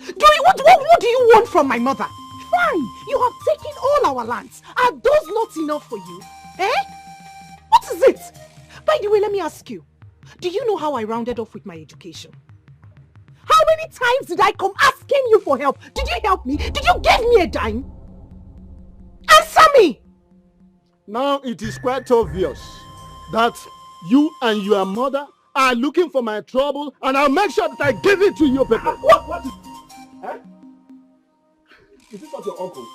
What do you want from my mother? Fine, you have taken all our lands. Are those not enough for you? Eh? What is it? By the way, let me ask you. Do you know how I rounded off with my education? How many times did I come asking you for help? Did you help me? Did you give me a dime? Answer me! Now it is quite obvious that you and your mother are looking for my trouble, and I'll make sure that I give it to you people. What is it? Huh? Is this not your uncle?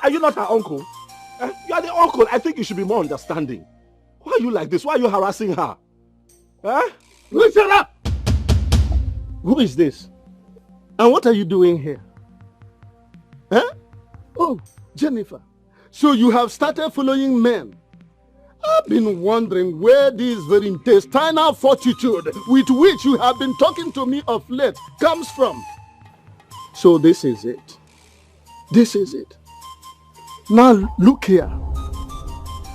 Are you not her uncle? You are the uncle. I think you should be more understanding. Why are you like this? Why are you harassing her? Huh? Listen up! Who is this? And what are you doing here? Huh? Oh, Jennifer. So you have started following men. I've been wondering where this very intestinal fortitude with which you have been talking to me of late comes from. So this is it. This is it. Now look here.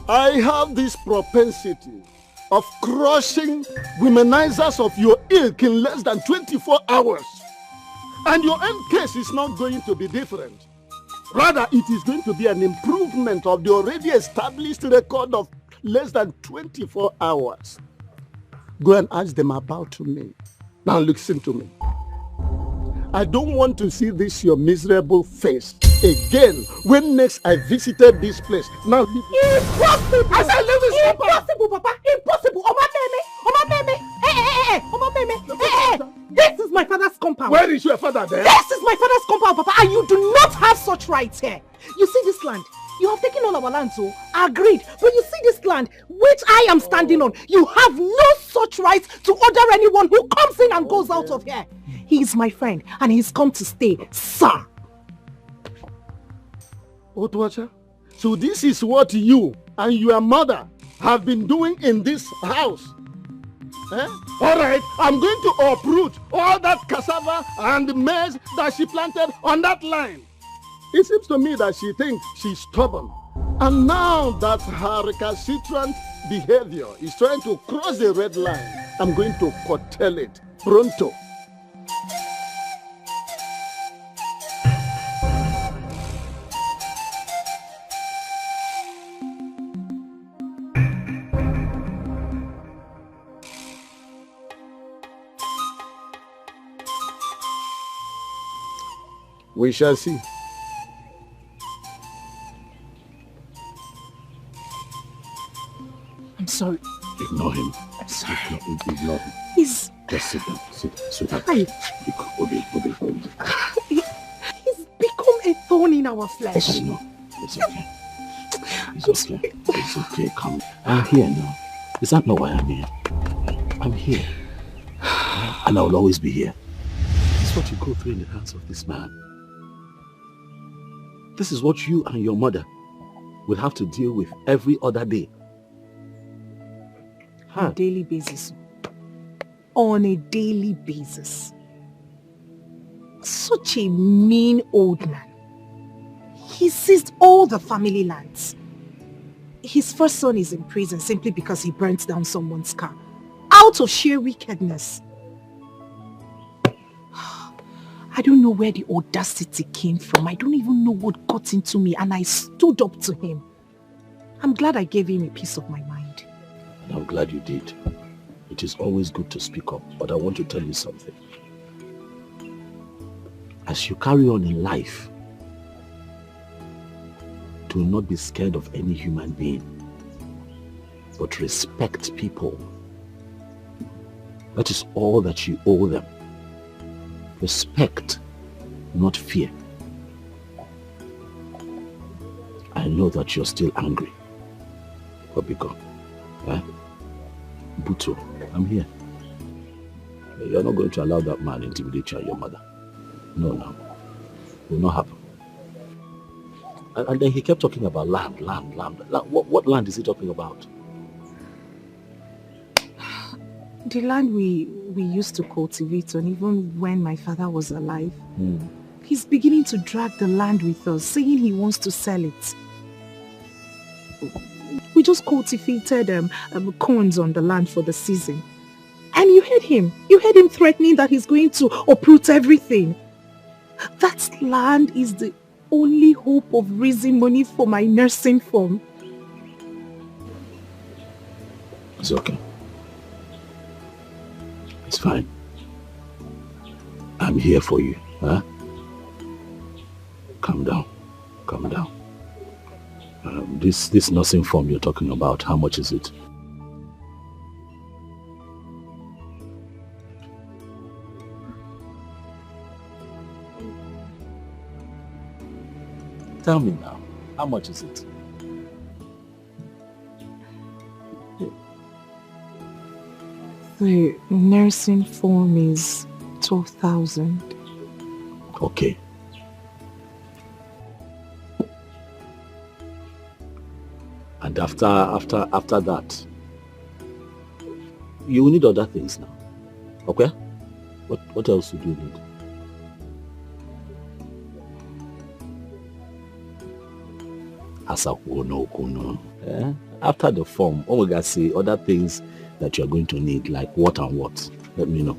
I have this propensity of crushing womenizers of your ilk in less than 24 hours. And your own case is not going to be different. Rather, it is going to be an improvement of the already established record of less than 24 hours. Go and ask them about me. Now listen to me. I don't want to see this your miserable face again when next I visited this place. Now leave it. Impossible! I said leave it. Impossible, Papa! Impossible! This is my father's compound. Where is your father then? This is my father's compound, Papa, and you do not have such rights here. You see this land? You have taken all our land, so agreed. But you see this land, which I am standing on, you have no such rights to order anyone who comes in and goes out of here. He is my friend, and he's come to stay, sir. Otwacha, so this is what you and your mother have been doing in this house. Eh? All right, I'm going to uproot all that cassava and maize that she planted on that line. It seems to me that she thinks she's stubborn. And now that her recalcitrant behavior is trying to cross the red line, I'm going to curtail it pronto. We shall see. I'm sorry. Ignore him. I'm sorry. Ignore him. He's... Just sit down. Sit down. Sit down. Hi. He's become a thorn in our flesh. I know. It's okay. It's okay. It's okay. Come. I'm here now. Is that not why I'm here? I'm here. And I will always be here. This is what you go through in the hands of this man. This is what you and your mother will have to deal with every other day. On a daily basis. On a daily basis. Such a mean old man. He seized all the family lands. His first son is in prison simply because he burnt down someone's car. Out of sheer wickedness. I don't know where the audacity came from. I don't even know what got into me, and I stood up to him. I'm glad I gave him a piece of my mind. And I'm glad you did. It is always good to speak up, but I want to tell you something. As you carry on in life, do not be scared of any human being, but respect people. That is all that you owe them. Respect, not fear. I know that you're still angry. But be gone. Buto, I'm here. You're not going to allow that man intimidate you and your mother. No. It will not happen. And then he kept talking about land. What land is he talking about? The land we used to cultivate on, even when my father was alive. He's beginning to drag the land with us, saying he wants to sell it. We just cultivated corns on the land for the season. And you heard him. You heard him threatening that he's going to uproot everything. That land is the only hope of raising money for my nursing firm. It's okay. It's fine. I'm here for you, huh? Calm down. This nursing form you're talking about, how much is it? Tell me now, how much is it? The nursing form is 12,000. Okay. And after that, you will need other things now. Okay? What else would you need? After the form, what we got say other things that you're going to need, like what and what? Let me know.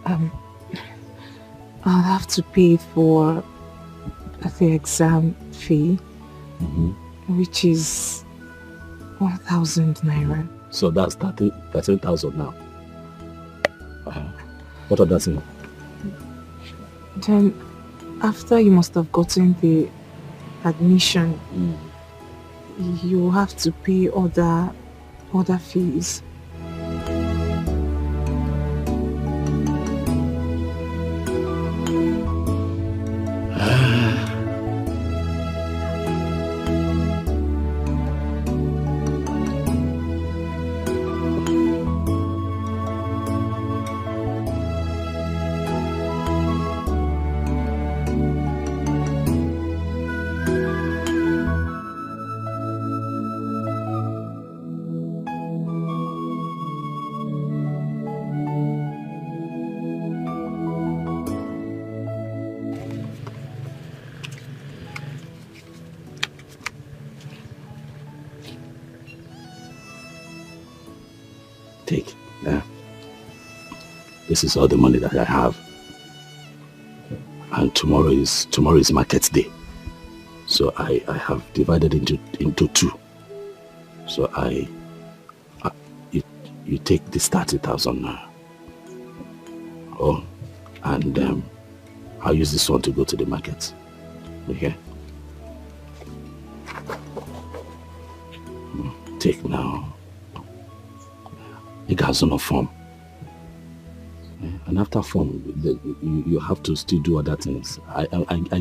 I'll have to pay for the exam fee, which is 1,000 naira. So that's 13,000 now. What other thing? Then, after you must have gotten the admission, you have to pay other fees. Take. This is all the money that I have. And tomorrow is market day. So I have divided into two. So you take this 30,000 now. Oh, And I'll use this one to go to the market. Okay? Take now. It has enough form. And after form, you have to still do other things. I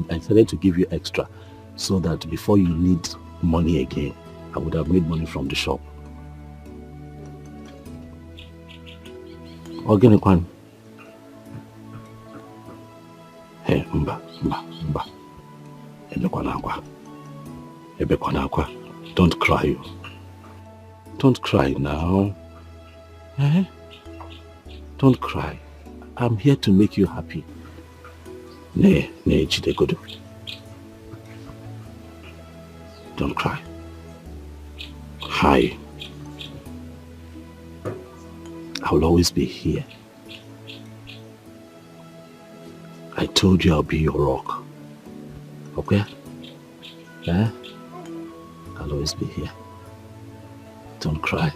decided to give you extra so that before you need money again, I would have made money from the shop. Organic one. Hey, mba. Don't cry. Don't cry now. Eh? Don't cry. I'm here to make you happy. Chidegodo. Don't cry. Hi. I will always be here. I told you I'll be your rock. Okay? Yeah? I'll always be here. Don't cry.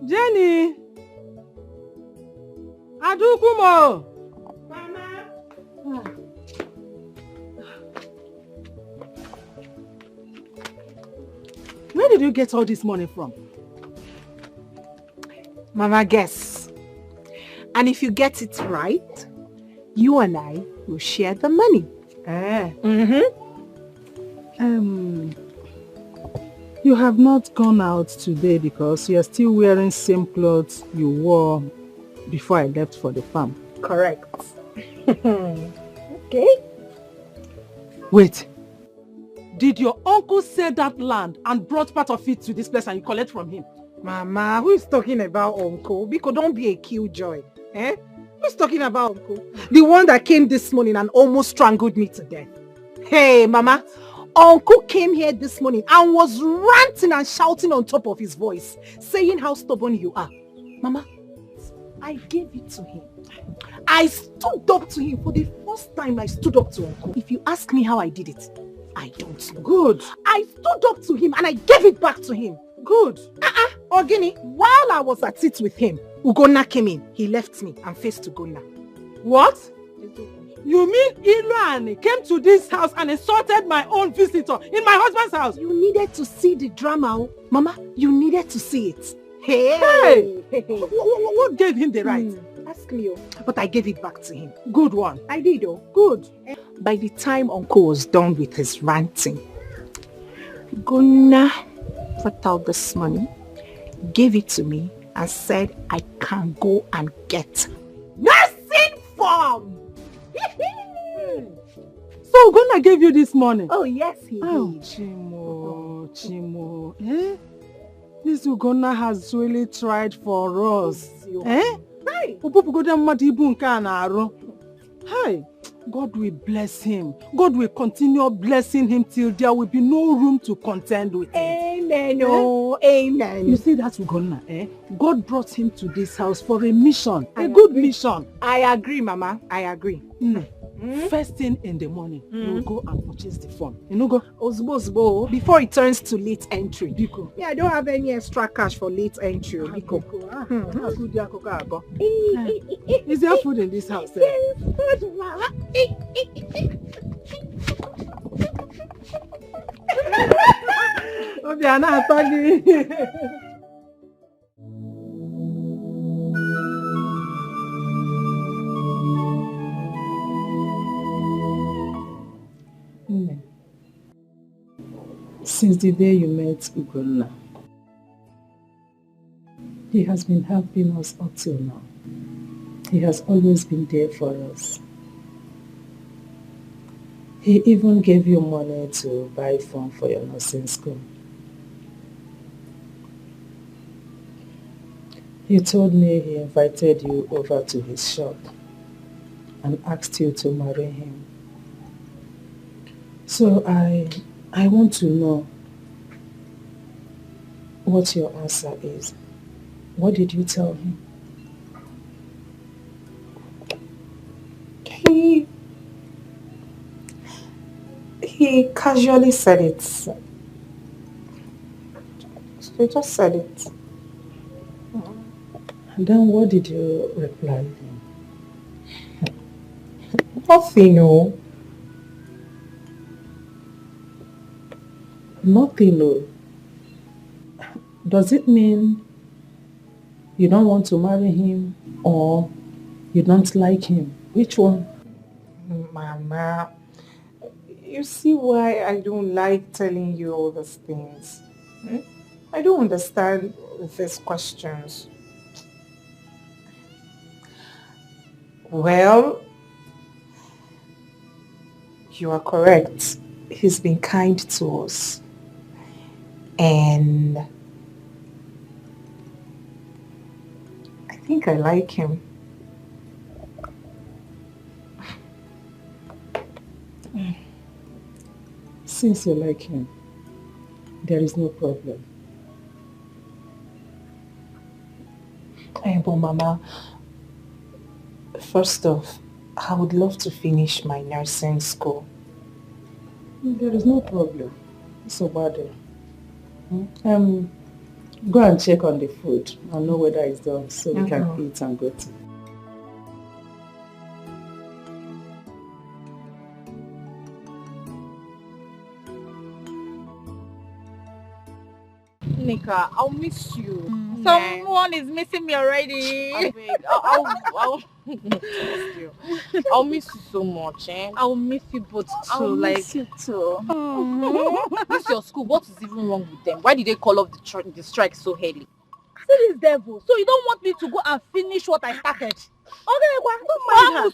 Jenny! Adukumo! Mama! Where did you get all this money from? Mama, guess. And if you get it right, you and I will share the money. You have not gone out today because you are still wearing same clothes you wore before I left for the farm. Correct. Okay. Wait. Did your uncle sell that land and brought part of it to this place and you collect from him? Mama, who is talking about uncle? Because don't be a killjoy. Eh? Who's talking about uncle? The one that came this morning and almost strangled me to death. Hey, Mama. Uncle came here this morning and was ranting and shouting on top of his voice, saying how stubborn you are. Mama, I gave it to him. I stood up to him for the first time. I stood up to Uncle. If you ask me how I did it, I don't know. Good. I stood up to him and I gave it back to him. Good. Ogini, while I was at it with him, Ugonna came in. He left me and faced Ugonna. What? You mean Iluani came to this house and insulted my own visitor in my husband's house? You needed to see the drama. Mama, you needed to see it. Hey! What gave him the right? Ask me. But I gave it back to him. Good one. I did. Good. By the time Uncle was done with his ranting, Gonna put out this money, gave it to me and said I can go and get nursing form. So Gonna gave you this money? Oh yes, he did. Chimo. Eh? This Ugonna has really tried for us. Eh? Hey! God will bless him. God will continue blessing him till there will be no room to contend with him. Amen. Oh, amen. You see that Ugonna, eh? God brought him to this house for a mission. A good mission. I agree, Mama. I agree. First thing in the morning, you will go and purchase the form. You know, go Osbo, before it turns to late entry. Biko. Yeah, I don't have any extra cash for late entry. Biko. Is there food in this house? There is food, Mama. Since the day you met Ugonna, he has been helping us up till now. He has always been there for us. He even gave you money to buy phone for your nursing school. He told me he invited you over to his shop and asked you to marry him. So I want to know what your answer is. What did you tell him? He casually said it. He just said it. And then what did you reply? Nothing, no. Nothing, no. Does it mean you don't want to marry him or you don't like him? Which one? Mama, you see why I don't like telling you all these things. I don't understand these questions. Well, you are correct. He's been kind to us. And I think I like him. Since you like him, there is no problem. But Mama, first off, I would love to finish my nursing school. There is no problem. It's so bad. Go and check on the food and know whether it's done so we can eat and go to. Nika, I'll miss you. Someone is missing me already. I'll miss you so much, eh? I'll miss you both too. I'll miss you too. This your school, what is even wrong with them? Why did they call off the strike so early? See this devil. So you don't want me to go and finish what I started? Okay, don't mind her.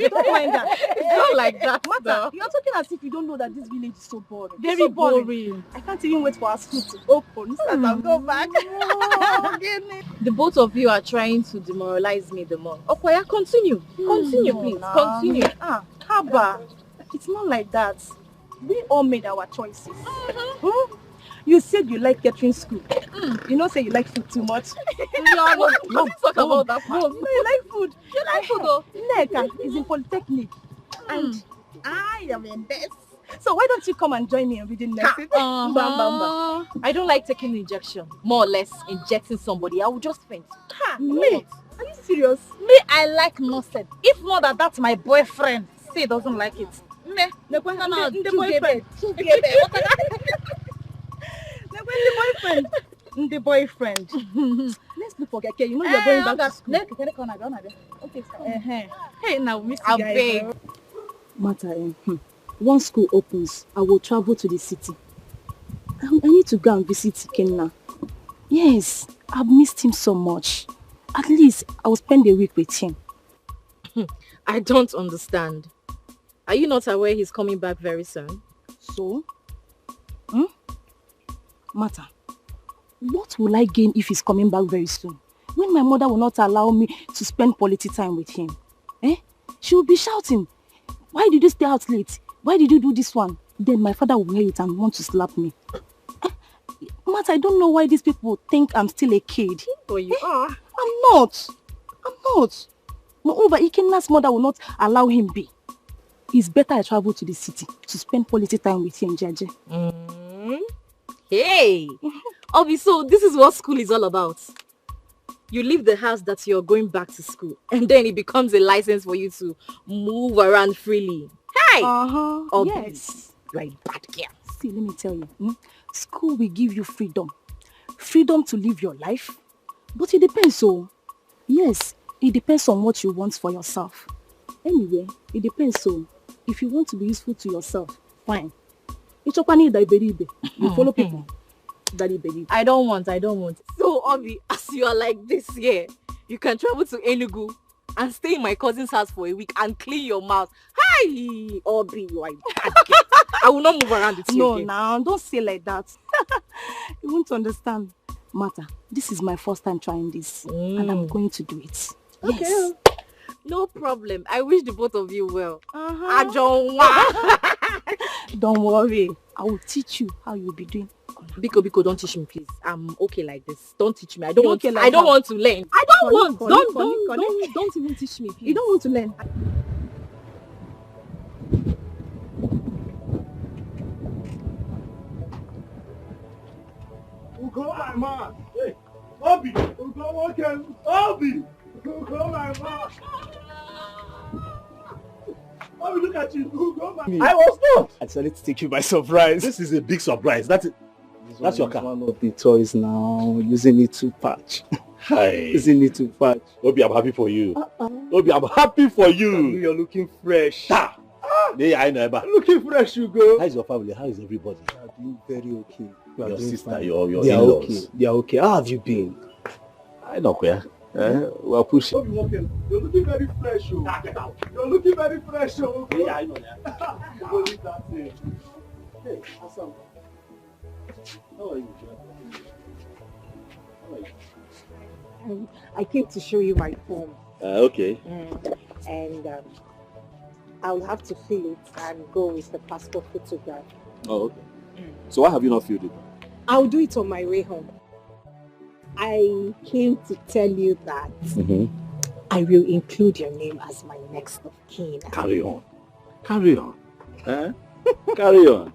Don't mind her. It's not like that. Mata, you're talking as if you don't know that this village is so boring. Very so boring. I can't even wait for our school to open so that I'll go back. The both of you are trying to demoralize me the more. Okoya, continue. Continue, please. Continue. Haba, it's not like that. We all made our choices. You said you like catering school. You know, say you like food too much. No, let's talk about that. No, you like food. You like food though. Neka is in Polytechnic. And I am in this. So why don't you come and join me in reading nursing? Bam, bam, bam. I don't like taking injection. More or less injecting somebody. I will just faint. Me? Are you serious? Me, I like nursing. If not that's my boyfriend. He doesn't like it. Me, the boyfriend. The boyfriend. Let's look for Keke. You know you're going back to school. Okay, Hey, now miss I'll you guys. beg. Mata, once school opens, I will travel to the city. I need to go and visit Kenna. Yes, I've missed him so much. At least I will spend a week with him. I don't understand. Are you not aware he's coming back very soon? So? Mata, what will I gain if he's coming back very soon? When my mother will not allow me to spend quality time with him? She will be shouting, why did you stay out late? Why did you do this one? Then my father will hear it and want to slap me. Mata, I don't know why these people think I'm still a kid. Oh, you are? I'm not. Moreover, Ikenna's mother will not allow him be. It's better I travel to the city to spend quality time with him, Jaje. Hey! Obi, so this is what school is all about. You leave the house that you're going back to school, and then it becomes a license for you to move around freely. Hey! Obi, yes. You're a bad girl. See, let me tell you. School will give you freedom. Freedom to live your life. But it depends, so. Yes, it depends on what you want for yourself. Anyway, it depends, so. If you want to be useful to yourself, fine. You follow people. I don't want. So, Obi, as you are like this here, you can travel to Enugu and stay in my cousin's house for a week and clean your mouth. Hi, Aubrey, you are a bad girl. I will not move around with you. No, again. now don't say like that. You won't understand. Martha, this is my first time trying this, and I'm going to do it. Okay. Yes. No problem. I wish the both of you well. Don't worry. I will teach you how you'll be doing. Biko, don't teach me, please. I'm okay like this. Don't teach me. I don't want to learn. I don't want. Don't even teach me, please. You don't want to learn. Ugo, my man. Hey, Obi. Ugo, okay. Obi. Ugo, my man. Obi, look at you. Ugo, my man. I was not. I decided to take you by surprise. This is a big surprise. That's your car. One of the toys now. Using it to patch. Hi. Using it to patch. Obi, I'm happy for you. Obi, I'm happy for you. You're looking fresh. Yeah, I know. Looking fresh, Ugo. How is your family? How is everybody? You are doing very okay. Your sister, fine. your They are in-laws. okay. They are okay. How have you been? I don't care. We're pushing. You're looking very fresh, oh. Get out. You're looking very fresh, oh. Yeah, I know that. Hey, Hassan. How are you? I came to show you my form. Okay. And I'll have to fill it and go with the passport photograph. Oh, okay. So why have you not filled it? I'll do it on my way home. I came to tell you that I will include your name as my next of kin. Carry on. Carry on. Carry on.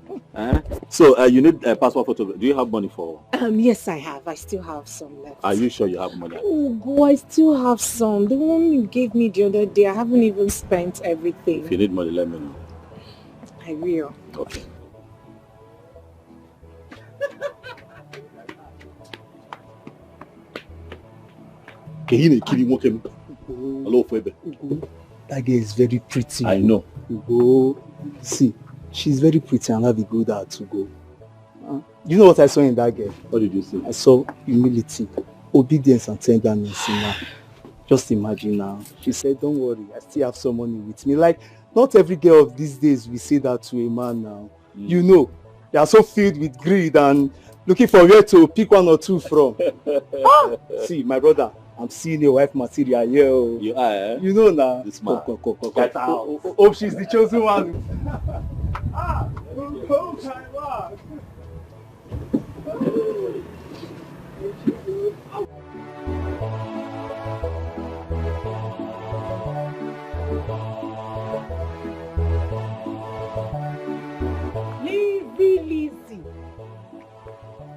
So you need a passport photo. Do you have money for? Yes, I have. I still have some left. Are you sure you have money? Oh, go! I still have some. The one you gave me the other day, I haven't even spent everything. If you need money, let me know. I will. Okay. Hello, Febe. That girl is very pretty. I know. Ugo, see, she's very pretty and have a good heart to go. You know what I saw in that girl? What did you see? I saw humility, obedience and tenderness in her. Just imagine now. She said, don't worry, I still have some money with me. Like, not every girl of these days will say that to a man now. You know, they are so filled with greed and looking for where to pick one or two from. See, my brother, I'm seeing your wife material here. You are, eh? You know now. This man. Get out. Hope she's the chosen one.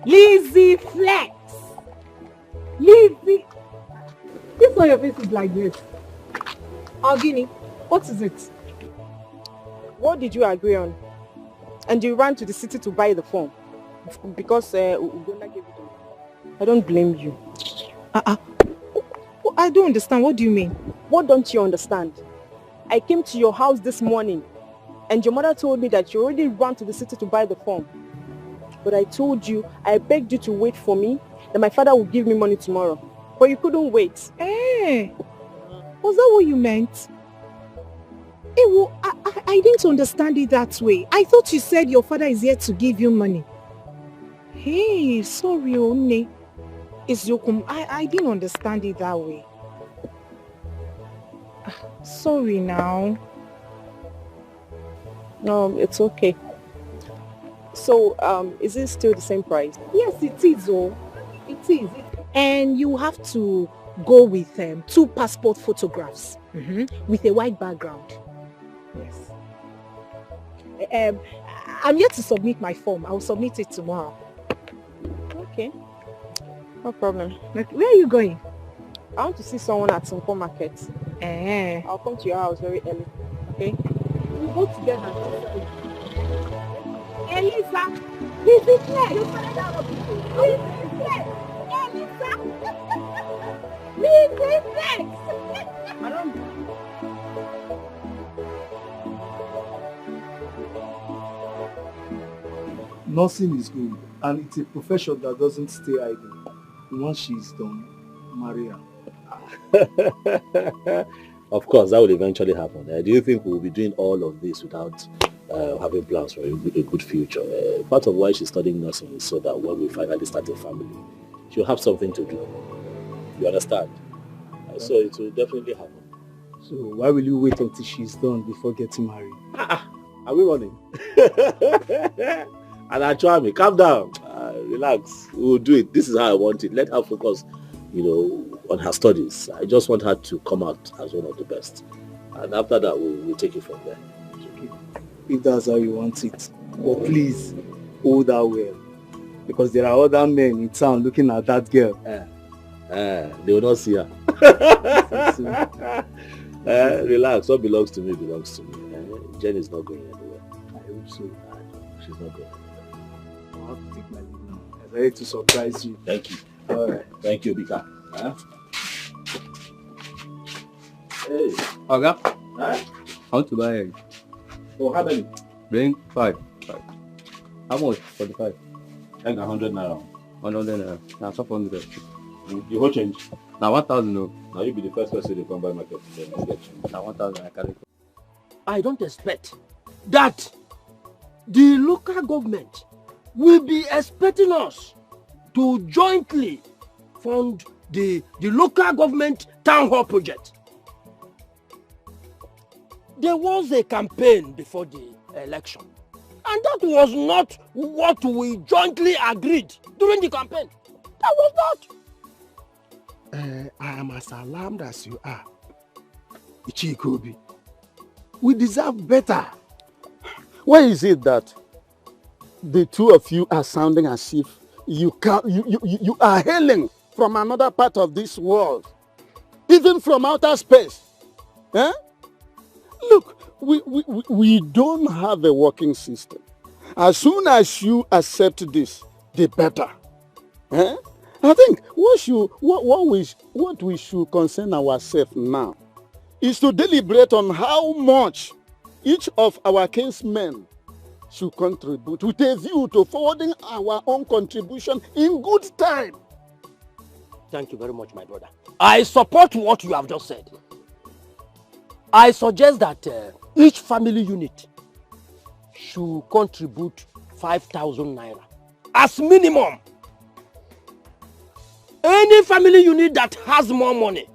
Lizzie Flex. Lizzie. This why your face is like this. Ogini, what is it? What did you agree on? And you ran to the city to buy the phone because Ugonna gave it to you. I don't blame you. I don't understand. What do you mean? What don't you understand? I came to your house this morning and your mother told me that you already ran to the city to buy the phone. But I told you, I begged you to wait for me, that my father would give me money tomorrow. But you couldn't wait. Hey, was that what you meant? Hey, well, I didn't understand it that way. I thought you said your father is here to give you money. Hey, sorry, One. It's Yokum. I didn't understand it that way. Sorry now. No, it's okay. So, is it still the same price? Yes, it is. Oh, it is. And you have to go with 2 passport photographs with a white background. Yes. I'm yet to submit my form. I will submit it tomorrow. Okay. No problem. Where are you going? I want to see someone at Simple Market. I'll come to your house very early. Okay? We'll go together. Elisa! Lizzie Flex! You find out Lizzie Flex! Elisa! Lizzie Flex! I don't... Nursing is good, and it's a profession that doesn't stay idle. Once she's done, marry her. Of course, that will eventually happen. Do you think we will be doing all of this without having plans for a good future? Part of why she's studying nursing is so that when we finally start a family, she'll have something to do. You understand? So it will definitely happen. So why will you wait until she's done before getting married? Are we running? And Achwami, calm down. Relax. We will do it. This is how I want it. Let her focus, on her studies. I just want her to come out as one of the best. And after that, we'll take it from there. Okay. If that's how you want it. But please, hold her well. Because there are other men in town looking at that girl. They will not see her. Relax. What belongs to me belongs to me. Jen is not going anywhere. I hope so. She's not going anywhere. I'll have to take my leave now. I'm ready to surprise you. Thank you. All right. Thank you, Bika. Hey. Oga, Huh? I want to buy egg. Oh, how many? Bring 5. How much for the 5? Egg 100 naira. 100 naira. Now 500. You whole change? Now 1,000 no. Now you be the first person to come buy market. Now 1,000 I carry. I don't expect that the local government will be expecting us to jointly fund the local government town hall project. There was a campaign before the election, and that was not what we jointly agreed during the campaign. That was not. I am as alarmed as you are, Ichikobi. We deserve better. Why is it that the two of you are sounding as if you are hailing from another part of this world, even from outer space? Eh? Look, we don't have a working system. As soon as you accept this, the better. Eh? I think what we should concern ourselves now is to deliberate on how much each of our casemen should contribute with a view to forwarding our own contribution in good time. Thank you very much, my brother. I support what you have just said. I suggest that each family unit should contribute 5,000 naira as minimum. Any family unit that has more money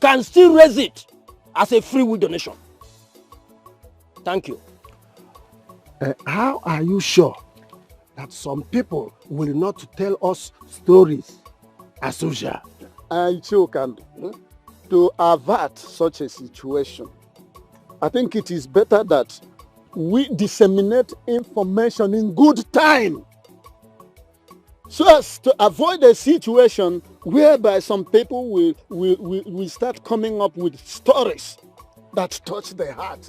can still raise it as a free will donation. Thank you. How are you sure that some people will not tell us stories as usual? To avert such a situation, I think it is better that we disseminate information in good time so as to avoid a situation whereby some people will start coming up with stories that touch the heart.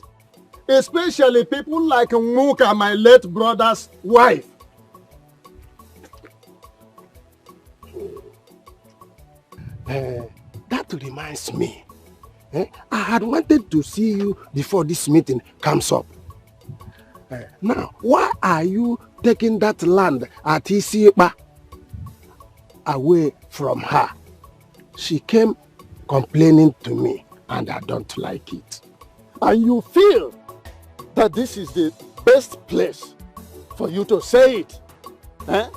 Especially people like Muka, my late brother's wife. That reminds me. I had wanted to see you before this meeting comes up. Now, why are you taking that land at Isipa away from her? She came complaining to me and I don't like it. And you feel that this is the best place for you to say it? Eh?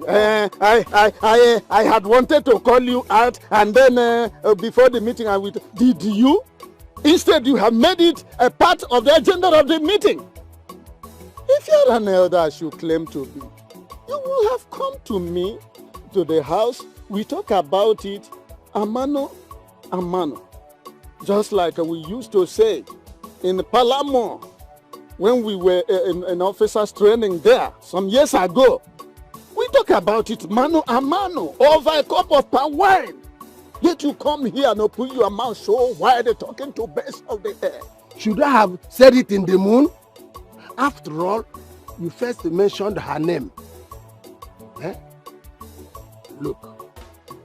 I had wanted to call you out and then before the meeting I would... Did you? Instead you have made it a part of the agenda of the meeting. If you're an elder as you claim to be, you will have come to me, to the house. We talk about it, amano, amano. Just like we used to say in Palamo when we were in officers training there some years ago. We talk about it mano a mano over a cup of palm wine. Yet you come here and open your mouth so wide talking to birds of the air. Should I have said it in the moon? After all, you first mentioned her name. Eh? Look,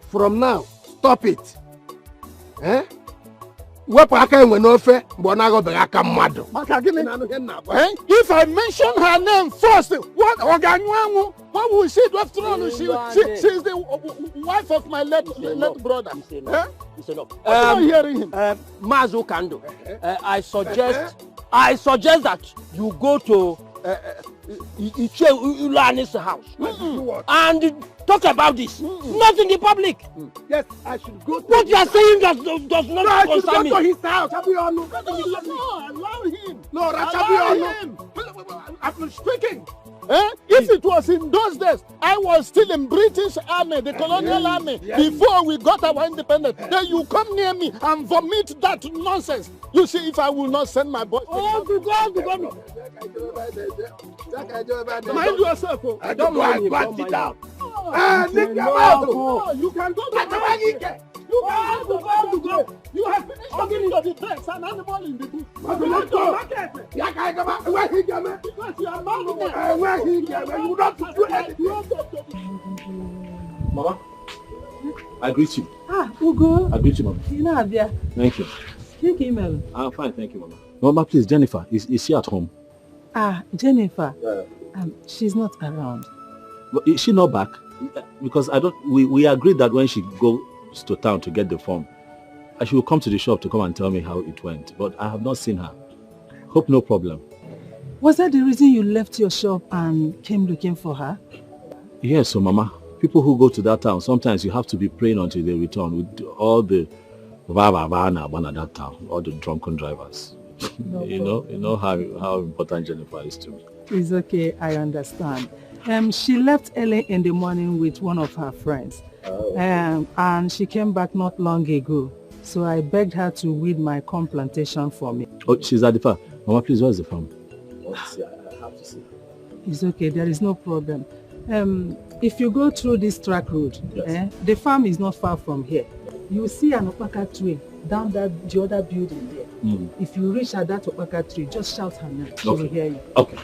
from now, stop it. Eh? Wepụ aka enwe n'ofe mgbe ọ na-aghọbeghị aka mmadụ. If I mention her name first, what Oganwangu? What will she do after all? She's the wife of my late brother. Listen up. I'm hearing him. Mazu Kando, I suggest that you go to Iche Ulani's house and talk about this. Not in the public. Yes, I should go to what you are saying does not concern me. Go to his house. No, allow him. No, allow him. I'm speaking. If it was in those days, I was still in British army, the colonial army, before we got our independence. Then you come near me and vomit that nonsense. You see, if I will not send my boy. Oh, God. Mind yourself. I don't mind him. Back it down. You can go to You have finished talking to the text, an animal in the bush. Because you are not you don't do anything. Mama, I greet you. Ugo. I greet you, Mama. You know, there. Thank you. I'm fine, thank you, Mama. Mama, please, Jennifer, is she at home? Jennifer. She's not around. But is she not back? Because we agreed that when she goes to town to get the form, she will come to the shop to come and tell me how it went. But I have not seen her. Hope no problem. Was that the reason you left your shop and came looking for her? Yes, so Mama. People who go to that town, sometimes you have to be praying until they return with all the that town, all the drunken drivers. You know how important Jennifer is to me. It's okay, I understand. She left early in the morning with one of her friends. And she came back not long ago. So I begged her to weed my Confrontation for me. Oh, she's at the farm. Mama, please, where's the farm? I have to see. It's okay, there is no problem. If you go through this track road, the farm is not far from here. You see an opaka tree down the other building there. If you reach at that opaka tree, just shout her name. She will hear you. Okay.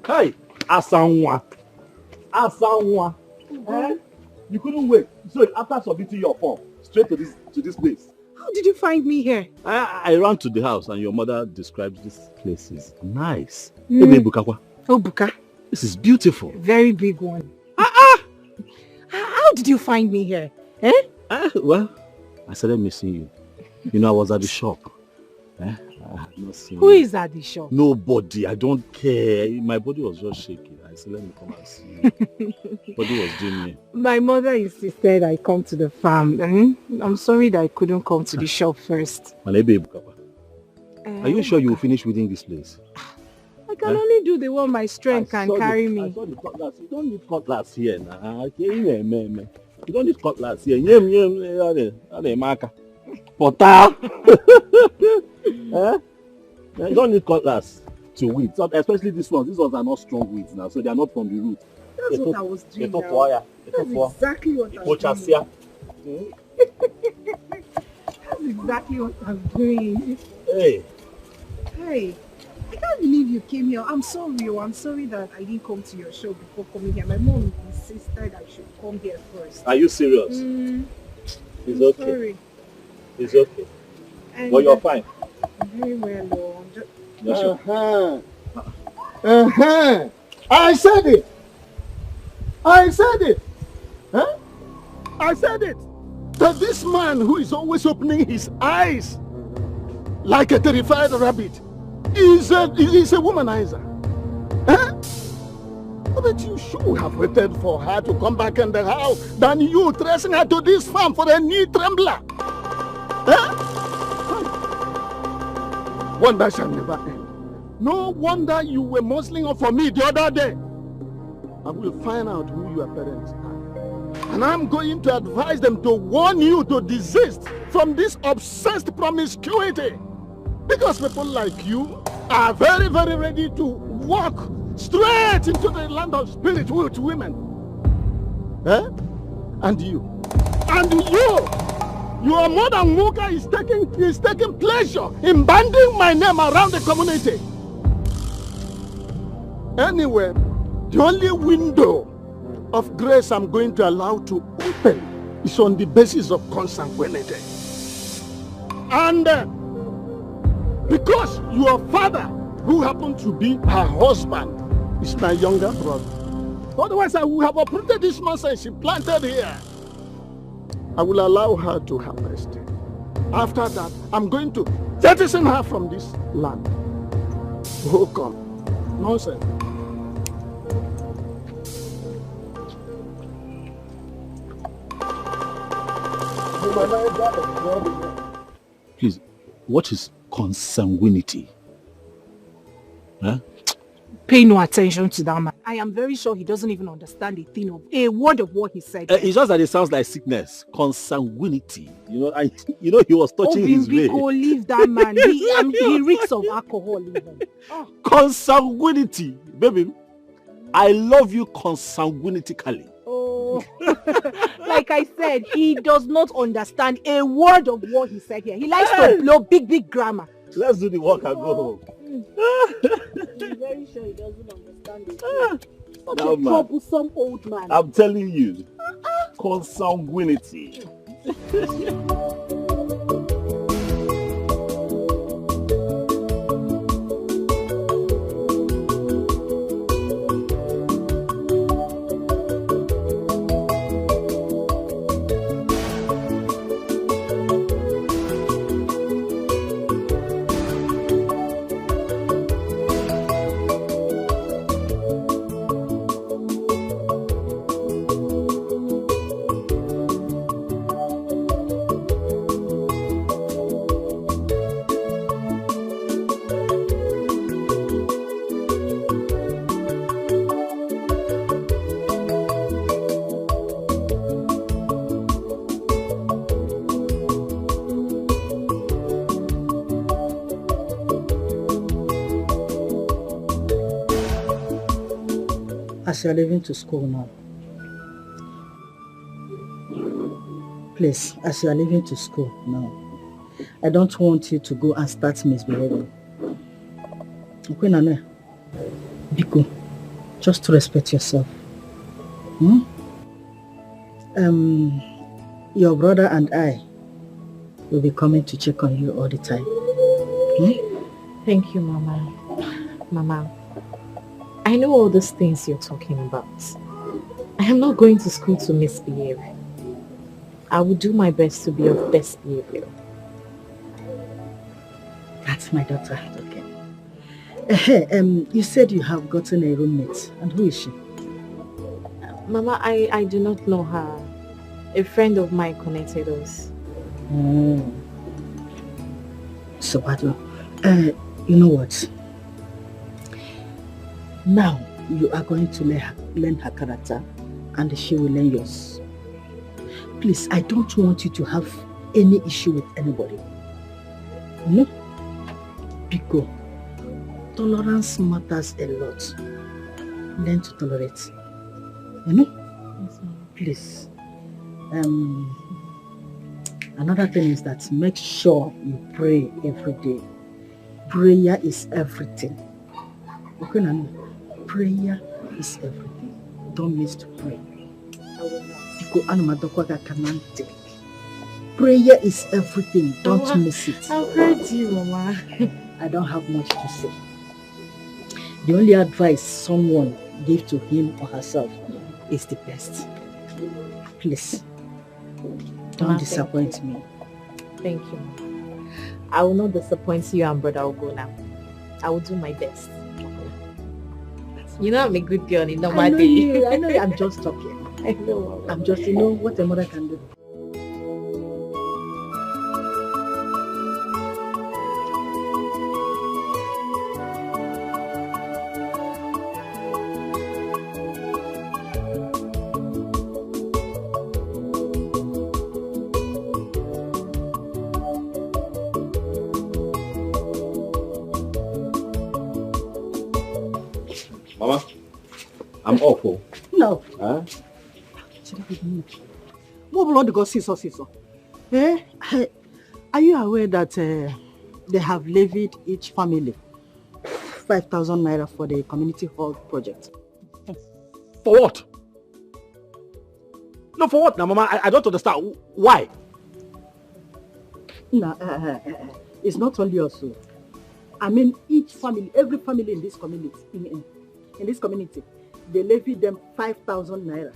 Hey, Asanwa. You couldn't wait. So after submitting your form, straight to this place. How did you find me here? I ran to the house and your mother described this place is nice. Hey, Bukakwa. Oh, Buka. This is beautiful. Very big one. How did you find me here? Well, I started missing you. You know, I was at the shop. I had not seen Who is at the shop? Nobody. I don't care. My body was just shaking. I said, let me come and see you. Body was doing me. My mother insisted I come to the farm. I'm sorry that I couldn't come to the shop first. Are you sure you will finish within this place? I can only do the one my strength can carry me. I saw the cutlass. You don't need cutlass here now. You don't need cutlass here. Portal. You don't need cutlass to weed. So, especially these ones. These ones are not strong weeds now, so they are not from the root. That's what I was doing now. That's exactly what I was doing. That's exactly what I'm doing. Hey, I can't believe you came here. I'm sorry. I'm sorry that I didn't come to your show before coming here. My mom insisted I should come here first. Are you serious? It's okay. Sorry. It's okay. But you're fine. Very well, I said it. I said it. That this man who is always opening his eyes like a terrified rabbit is a womanizer. But you should have waited for her to come back in the house than you tracing her to this farm for a knee trembler. Wonder shall never end. No wonder you were muzzling up for me the other day. I will find out who your parents are. And I'm going to advise them to warn you to desist from this obsessed promiscuity. Because people like you are very, very ready to walk straight into the land of spirit with women. Eh? And you. And your mother Muka is taking pleasure in banding my name around the community. Anyway, the only window of grace I'm going to allow to open is on the basis of consanguinity. And because your father, who happened to be her husband, is my younger brother. Otherwise, I would have uprooted this nonsense she planted here. I will allow her to harvest. After that, I'm going to jettison her from this land. Oh, come. Nonsense. Please, what is consanguinity? Huh? Pay no attention to that man. I am very sure he doesn't even understand a word of what he said. It's just that it sounds like sickness. Consanguinity. You know he was touching his way. Leave that man. He reeks of alcohol even. Oh. Consanguinity. Baby, I love you consanguinitically. Oh. Like I said, he does not understand a word of what he said here. He likes to blow big grammar. Let's do the work and go home. I'm very sure he doesn't understand it. Such a troublesome old man. I'm telling you. Consanguinity. As you're leaving to school now, please, as you're leaving to school now, I don't want you to go and start misbehaving. Okay, Nana? Biko, just to respect yourself. Your brother and I will be coming to check on you all the time. Thank you, Mama. Mama, I know all these things you're talking about. I am not going to school to misbehave. I will do my best to be of best behavior. That's my daughter, okay. You said you have gotten a roommate. And who is she? Mama, I do not know her. A friend of mine connected us. So, Badu, you know what? Now you are going to learn her character and she will learn yours. Please, I don't want you to have any issue with anybody. No? Because tolerance matters a lot. Learn to tolerate. You know? Yes, please. Another thing is that make sure you pray every day. Prayer is everything. Okay, Nanu? Prayer is everything. Don't miss to pray. I will not. Prayer is everything. Don't miss it. I've heard you, Mama. I don't have much to say. The only advice someone gave to him or herself is the best. Please, don't disappoint me. Thank you, Mama. I will not disappoint you and Brother Ogo now. I will do my best. You know I'm a good girl in normal day. I know you. I'm just talking. I know. I'm just, you know, what a mother can do. Mama, I'm awful. No. Huh? What blood go see so? Eh? Are you aware that they have levied each family 5,000 naira for the community hall project? For what? No, for what now, Mama? I don't understand. Why? No, it's not only us. I mean, each family, every family in this community, in this community, they levy them 5,000 naira.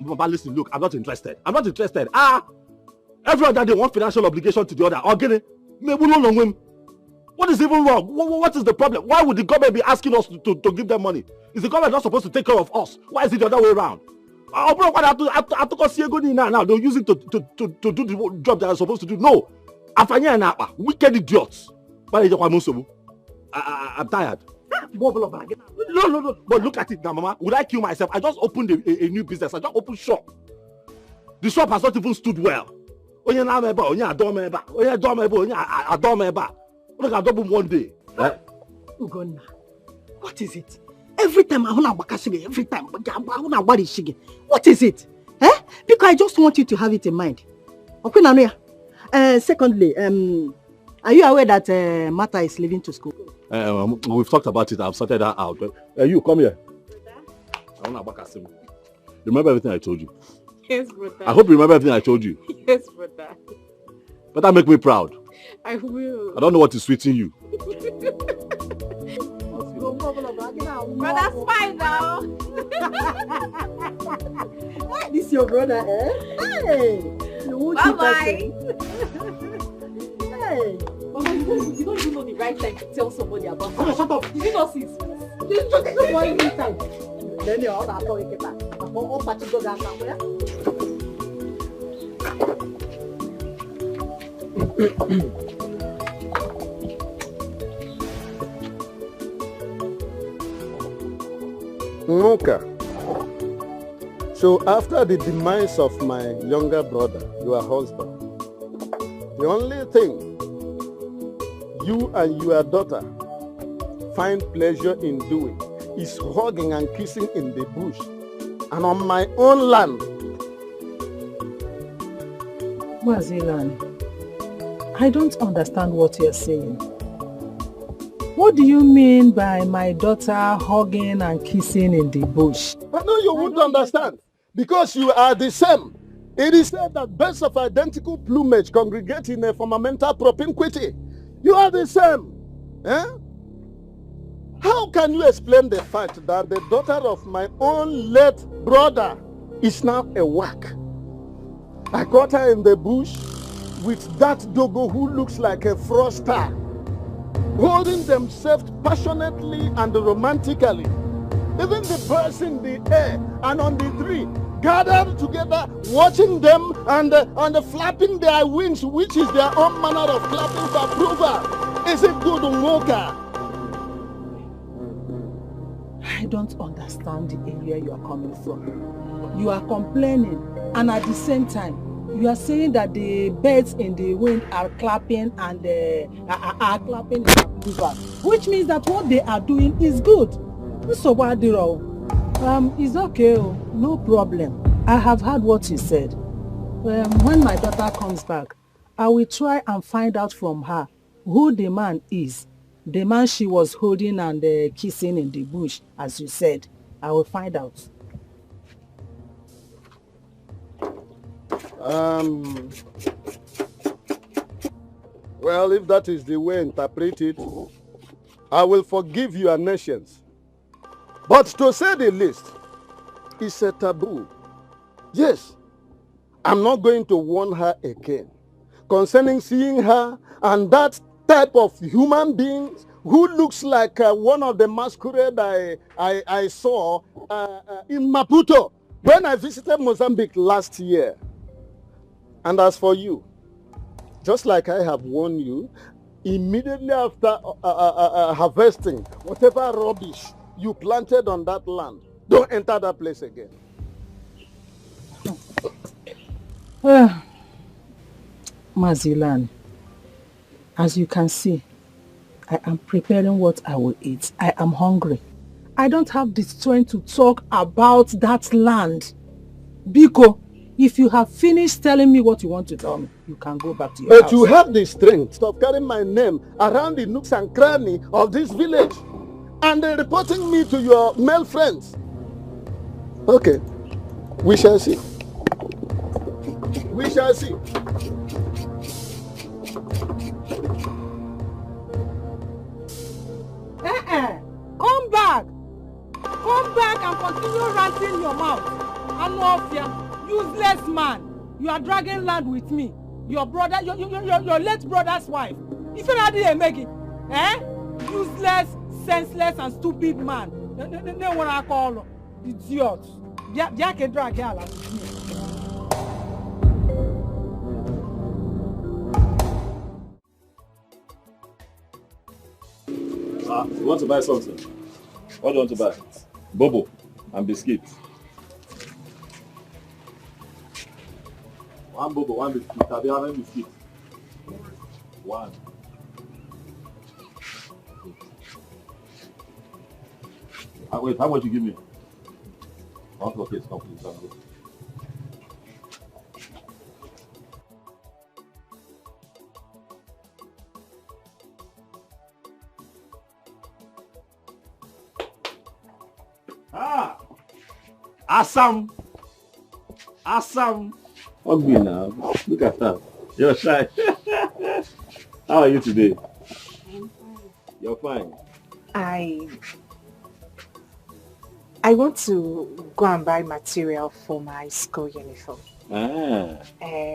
Mama, listen, look, I'm not interested. Everyone that they want financial obligation to the other. What is even wrong? What is the problem? Why would the government be asking us to give them money? Is the government not supposed to take care of us? Why is it the other way around? Now they'll use it to do the job that they're supposed to do. No. Wicked idiots. I'm tired. No. But look at it now, Mama. Would I kill myself? I just opened a new business. I just opened shop. The shop has not even stood well. Look at double one day. Ugonna, what is it? Every time I want to shige, every time I want to shige. What is it? Because I just want you to have it in mind. Okay, Nanuya. Secondly, are you aware that Martha is leaving to school? We've talked about it. I've sorted that out. You come here. Remember everything I told you? Yes, brother. I hope you remember everything I told you. Yes, brother. But that make me proud. I will. I don't know what is sweeting you. But that's fine now. This is your brother, eh? Hey! Bye-bye. Hey! Mama, you don't even know the right time to tell somebody about it. Come on, shut up. Did you not see his face? Just one time. Then you all that talk about. All party go down somewhere. Okay. So after the demise of my younger brother, your husband, the only thing you and your daughter find pleasure in doing is hugging and kissing in the bush and on my own land. Mazilan, I don't understand what you're saying. What do you mean by my daughter hugging and kissing in the bush? But no, you won't understand. Because you are the same. It is said that birds of identical plumage congregate in a fundamental propinquity. You are the same. Eh? How can you explain the fact that the daughter of my own late brother is now a whack? I got her in the bush with that dogo who looks like a froster, holding themselves passionately and romantically. Even the birds in the air and on the tree gathered together, watching them and flapping their wings, which is their own manner of clapping for approval. Is it good, Umoka? I don't understand the area you are coming from. You are complaining, and at the same time, you are saying that the birds in the wind are clapping and are clapping in approval, which means that what they are doing is good. So what do you? It's okay, no problem. I have heard what you said. When my daughter comes back, I will try and find out from her who the man is. The man she was holding and kissing in the bush, as you said. I will find out. Well, if that is the way interpret it, I will forgive your nations. But to say the least, it's a taboo. Yes, I'm not going to warn her again concerning seeing her and that type of human being who looks like one of the masquerade I saw in Maputo when I visited Mozambique last year. And as for you, just like I have warned you, immediately after harvesting whatever rubbish you planted on that land, don't enter that place again. Mazilan, as you can see, I am preparing what I will eat. I am hungry. I don't have the strength to talk about that land. Biko, if you have finished telling me what you want to tell me, you can go back to your house. But you have the strength of carrying my name around the nooks and crannies of this village and reporting me to your male friends. Okay, we shall see. We shall see. Come back. Come back and continue ranting your mouth. Anofia, useless man. You are dragging land with me. Your brother, your late brother's wife. If you didn't make it, useless, senseless, and stupid man. No one I call idiot. Dia can drag her with me. You want to buy something? What do you want to buy? Bobo and biscuits. One bobo, one biscuit. Have you have any biscuit? One. Wait, how much you give me? Okay, stop, please. Assam. Ugly now. Look at that. You're shy. How are you today? I'm fine. You're fine. I want to go and buy material for my school uniform.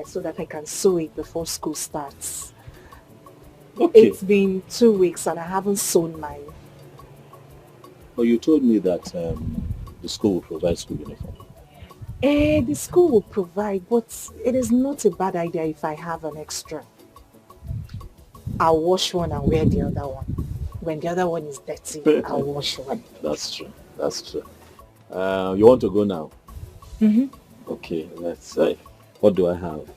So that I can sew it before school starts. Okay. It's been 2 weeks and I haven't sewn mine. Well, you told me that the school will provide school uniform. The school will provide, but it is not a bad idea if I have an extra. I'll wash one and wear the other one. When the other one is dirty, I'll wash one. That's true. You want to go now? Mm-hmm. Okay, let's say, what do I have?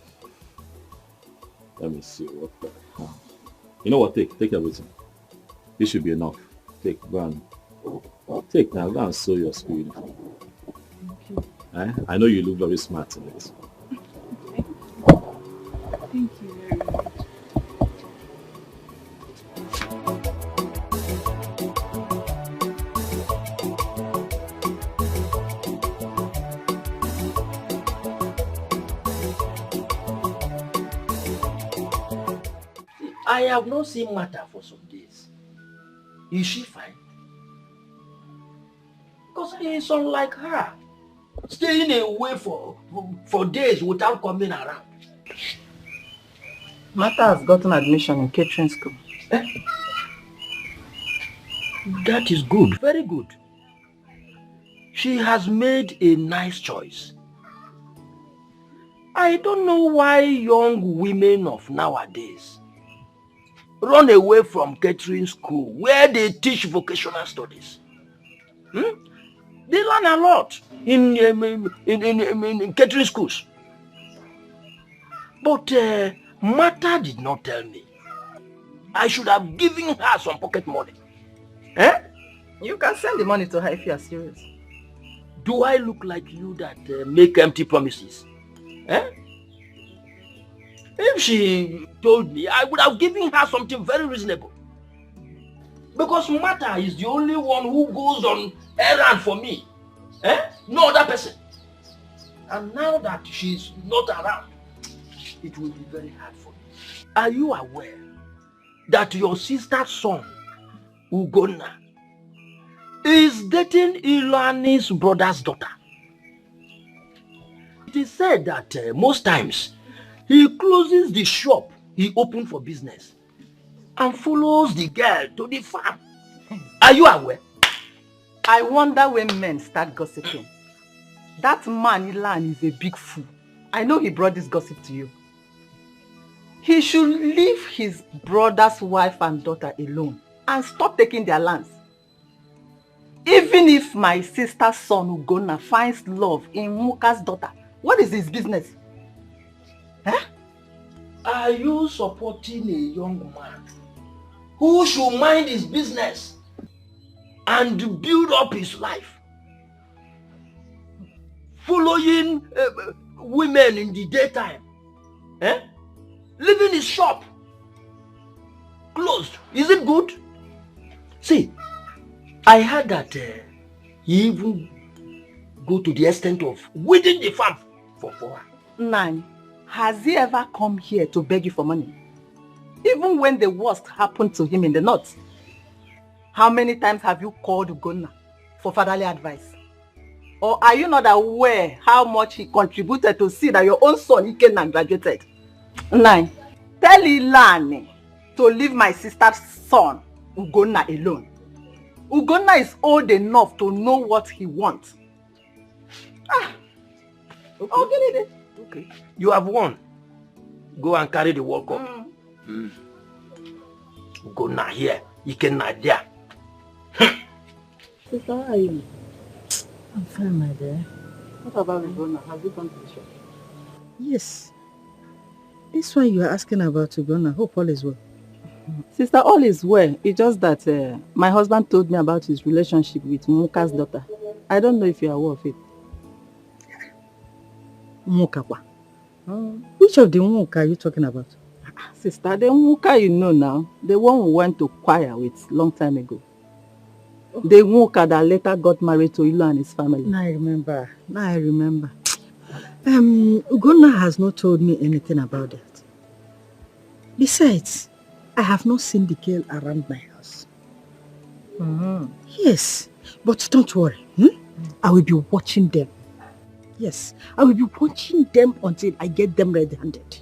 Let me see what I have. You know what, take everything. This should be enough. Go and sew your school uniform. I know you look very smart in it. Thank you very much. I have not seen Martha for some days. Is she fine? Because it's unlike her. Staying away for days without coming around. Martha has gotten admission in catering school. That is good, very good. She has made a nice choice. I don't know why young women of nowadays run away from catering school where they teach vocational studies. They learn a lot in catering schools. But Martha did not tell me. I should have given her some pocket money. You can send the money to her if you are serious. Do I look like you that make empty promises? If she told me, I would have given her something very reasonable. Because Martha is the only one who goes on errand for me. No other person. And now that she's not around, it will be very hard for me. Are you aware that your sister's son, Ugonna, is dating Ilani's brother's daughter? It is said that most times he closes the shop he opened for business and follows the girl to the farm. Are you aware? I wonder when men start gossiping. That man Ilan is a big fool. I know he brought this gossip to you. He should leave his brother's wife and daughter alone and stop taking their lands. Even if my sister's son Ugonna finds love in Muka's daughter, what is his business? Are you supporting a young man who should mind his business and build up his life. Following women in the daytime. Leaving his shop closed. Is it good? See, I heard that he even go to the extent of weeding the farm for her. Nan, has he ever come here to beg you for money? Even when the worst happened to him in the north. How many times have you called Ugonna for fatherly advice? Or are you not aware how much he contributed to see that your own son Ikenna graduated? Nan, tell Ilani to leave my sister's son Ugonna alone. Ugonna is old enough to know what he wants. Okay. I'll get it. Okay. You have won. Go and carry the World Cup. Ugonna here, Ikenna there. Sister, how are you? I'm fine, my dear. What about Ugonna? Have you gone to the shop? Yes. This one you are asking about Ugonna. Hope all is well. Sister, all is well. It's just that my husband told me about his relationship with Muka's daughter. I don't know if you are aware of it. Muka? Which of the Muka are you talking about? Sister, the Muka you know now. The one who went to choir with long time ago. The Muka that later got married to Ilu and his family. Now I remember. Ugonna has not told me anything about that. Besides, I have not seen the girl around my house. Yes, but don't worry. I will be watching them. Yes, I will be watching them until I get them red-handed.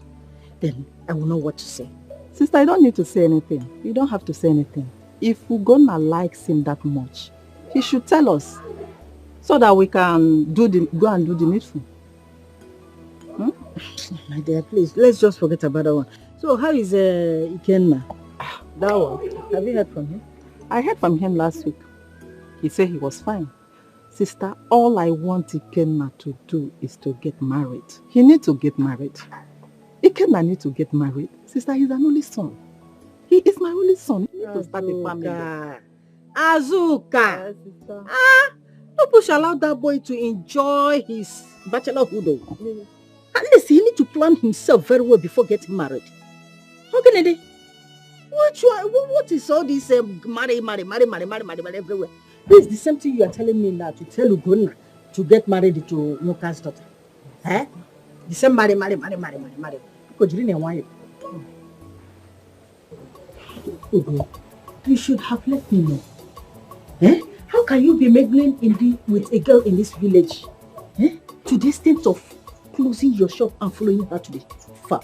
Then I will know what to say. Sister, I don't need to say anything. You don't have to say anything. If Ugonna likes him that much, he should tell us so that we can go and do the needful. My dear, please, let's just forget about that one. So how is Ikenna? That one. Have you heard from him? I heard from him last week. He said he was fine. Sister, all I want Ikenna to do is to get married. He needs to get married. Ikenna needs to get married. Sister, he's an only son. He is my only son. He needs to start a family. Azuka! Nobody shall allow that boy to enjoy his bachelorhood. At least he needs to plan himself very well before getting married. How can he? What is all this marry everywhere? This is the same thing you are telling me now to tell Ugonna to get married to Muka's daughter. The same marry. Because you didn't want it. Ugo, you should have let me know. How can you be mingling with a girl in this village? To the extent of closing your shop and following her to the farm?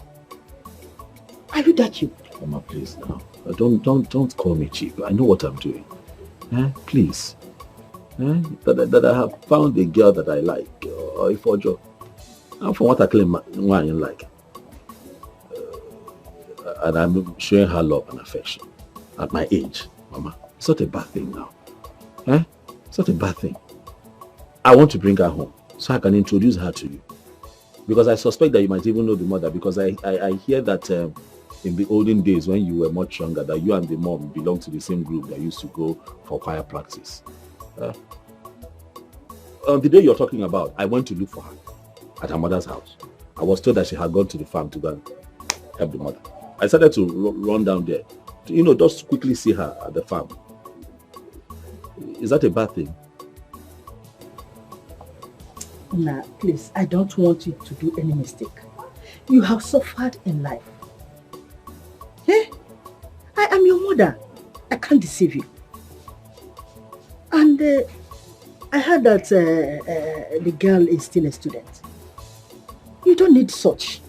Are you that you? Mama, please now. Don't call me cheap. I know what I'm doing. Please. That I have found a girl that I like, or if for job. And from what I claim, why I like. And I'm showing her love and affection. At my age, Mama, it's not a bad thing now. It's not a bad thing. I want to bring her home so I can introduce her to you. Because I suspect that you might even know the mother, because I hear that in the olden days when you were much younger, that you and the mom belonged to the same group that used to go for choir practice. On the day you're talking about, I went to look for her at her mother's house. I was told that she had gone to the farm to go and help the mother. I started to run down there, to, just quickly see her at the farm. Is that a bad thing? Nah, please, I don't want you to do any mistake. You have suffered in life. I am your mother. I can't deceive you. And I heard that the girl is still a student. You don't need such.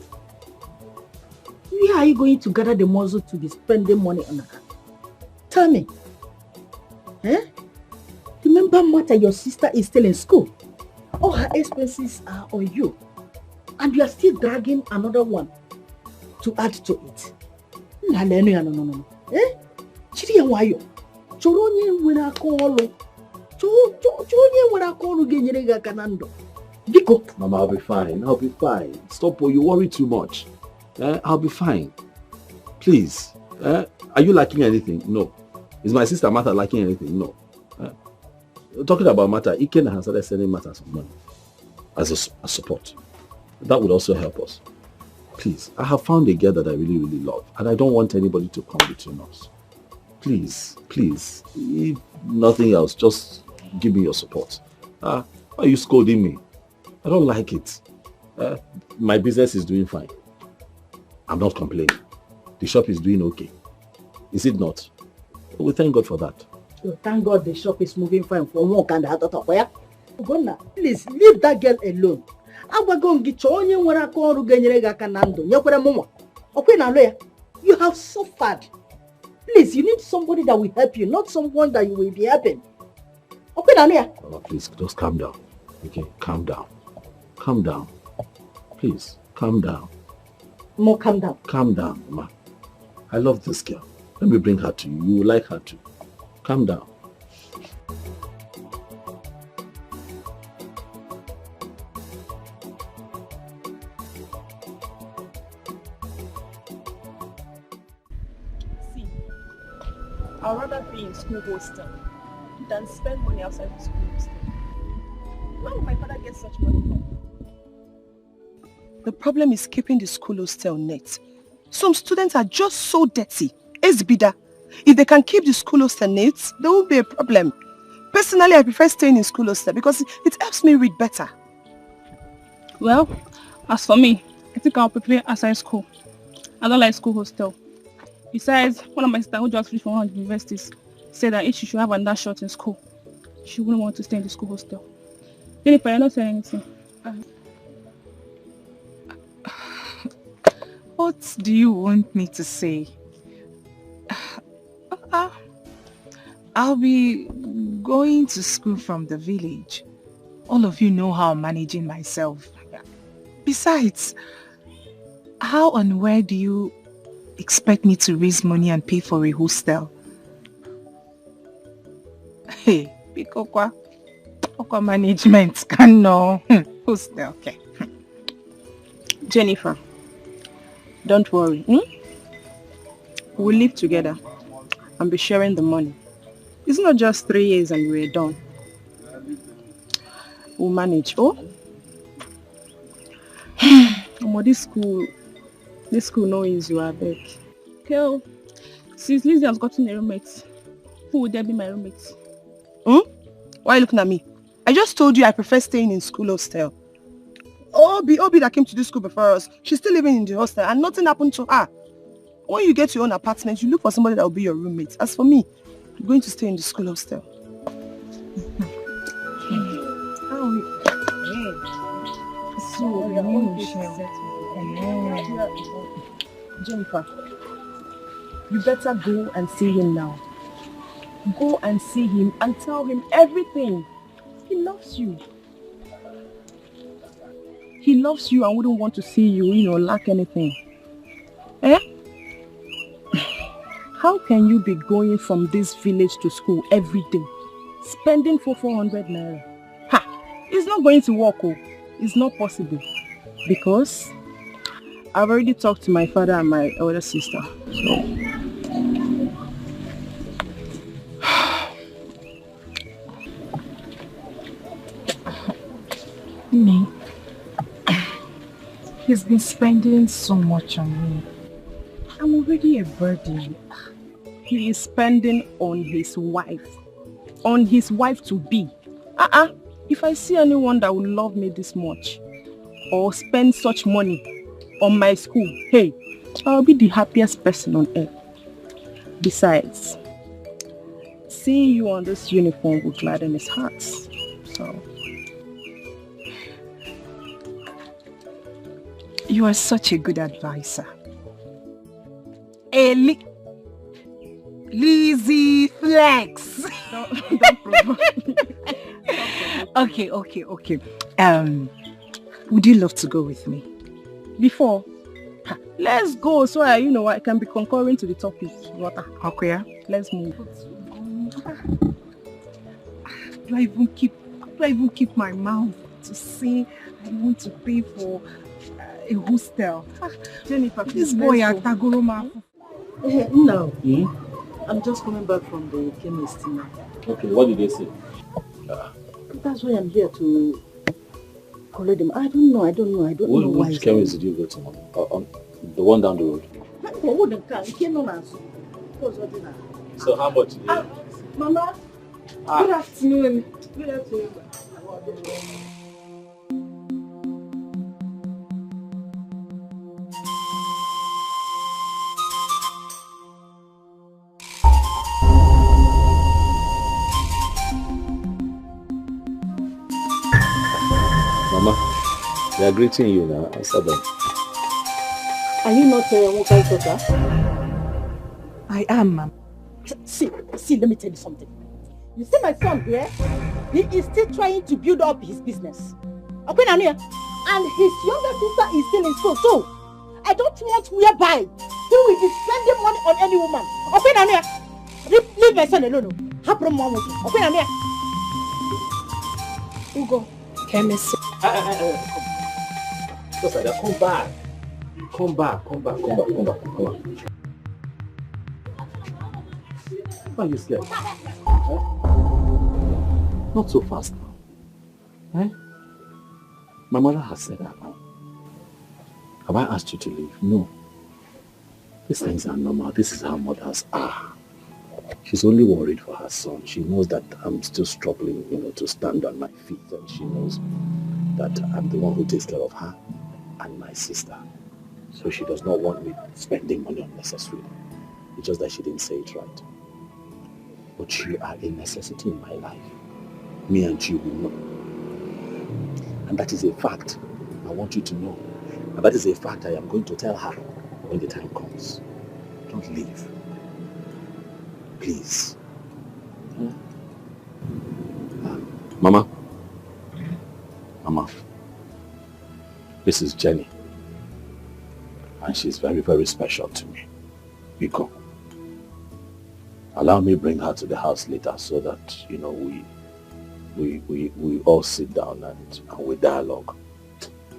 Where are you going to gather the muscle to be spending money on her? Tell me. Remember, Martha, your sister is still in school. All her expenses are on you. And you are still dragging another one to add to it. No. Chiri wayo. Choronye wena kolo. Choronye wena kolo genyerega kanando. Biko. Mama, I'll be fine. Stop, you worry too much. I'll be fine. Please. Are you lacking anything? No. Is my sister Martha lacking anything? No. talking about matter, Iken has started sending matters of money as a support. That would also help us. Please, I have found a girl that I really, really love, and I don't want anybody to come between us. Please, please, if nothing else, just give me your support. Why are you scolding me? I don't like it. My business is doing fine. I'm not complaining. The shop is doing okay. Is it not? We thank God for that. Oh, thank God the shop is moving fine from one kind of other where. Gonna please leave that girl alone. I'm going to get you when I call to get Kanando. You're going to you have suffered. Please, you need somebody that will help you, not someone that you will be helping. Okay, please, just calm down. Okay, calm down. Calm down. Please, calm down. More calm down. Calm down, Mama. I love this girl. Let me bring her to you. You will like her too. Calm down. I'd rather be in school hostel than spend money outside the school hostel. Where will my father get such money from? The problem is keeping the school hostel net. Some students are just so dirty. It's bida. If they can keep the school hostel net, there won't be a problem. Personally, I prefer staying in school hostel because it helps me read better. Well, as for me, I think I'll prepare outside school. I don't like school hostel. Besides, one of my sisters who just finished from one of the universities said that if she should have another shot in school, she wouldn't want to stay in the school hostel. Jennifer, you're not saying anything. What do you want me to say? I'll be going to school from the village. All of you know how I'm managing myself. Besides, how and where do you expect me to raise money and pay for a hostel? Hey, Pikokwa management can know. Hostel, okay. Jennifer, don't worry. We'll live together and be sharing the money. It's not just 3 years and we're done. We'll manage. This school knows you are back. Okay, since Lizzie has gotten a roommate, who would there be my roommate? Why are you looking at me? I just told you I prefer staying in school hostel. Obi that came to this school before us, she's still living in the hostel and nothing happened to her. When you get your own apartment, you look for somebody that will be your roommate. As for me, I'm going to stay in the school hostel. Jennifer, you better go and see him now. Go and see him and tell him everything. He loves you. He loves you and wouldn't want to see you, lack anything. How can you be going from this village to school every day, spending for 400 naira? It's not going to work, It's not possible. Because I've already talked to my father and my elder sister. Me. He's been spending so much on me. I'm already a burden. He is spending on his wife. On his wife to be. If I see anyone that would love me this much or spend such money on my school, hey, I'll be the happiest person on earth. Besides, seeing you on this uniform will gladden his heart. So, you are such a good advisor. Lizzie Flex. Don't provoke me. Okay. Would you love to go with me? Before? Let's go so I can be concurring to the topic. Okay. Let's move. Do I even keep my mouth to say I want to pay for a hostel? Jennifer, this boy at Tagoroma. No. I'm just coming back from the chemist now. Okay, what did they say? That's why I'm here to collect them. I don't know why. Which chemist did you go to, Mom? The one down the road. So how much? Mama, good afternoon. Good afternoon. Mama, they are greeting you now. Answer them. Are you not Wokai daughter? I am, Ma'am. See, let me tell you something. You see my son here? He is still trying to build up his business. Okay, Nania? And his younger sister is still in school too. I don't want whereby he will be spending money on any woman. Okay, Nania? Leave my son alone. Have no more with him. Okay, Nania? Ugo. Chemist. Come back. Come back. Why are you scared? Not so fast now. Eh? My mother has said that now. Have I asked you to leave? No. These things are normal. This is how mothers are. She's only worried for her son. She knows that I'm still struggling, to stand on my feet, and she knows that I'm the one who takes care of her and my sister. So she does not want me spending money unnecessarily. It's just that she didn't say it right. But you are a necessity in my life. Me and you will know. And that is a fact. I want you to know. And that is a fact I am going to tell her when the time comes. Don't leave. Please. Mama. This is Jenny. And she's very, very special to me. Biko. Allow me to bring her to the house later so that, we all sit down and we dialogue.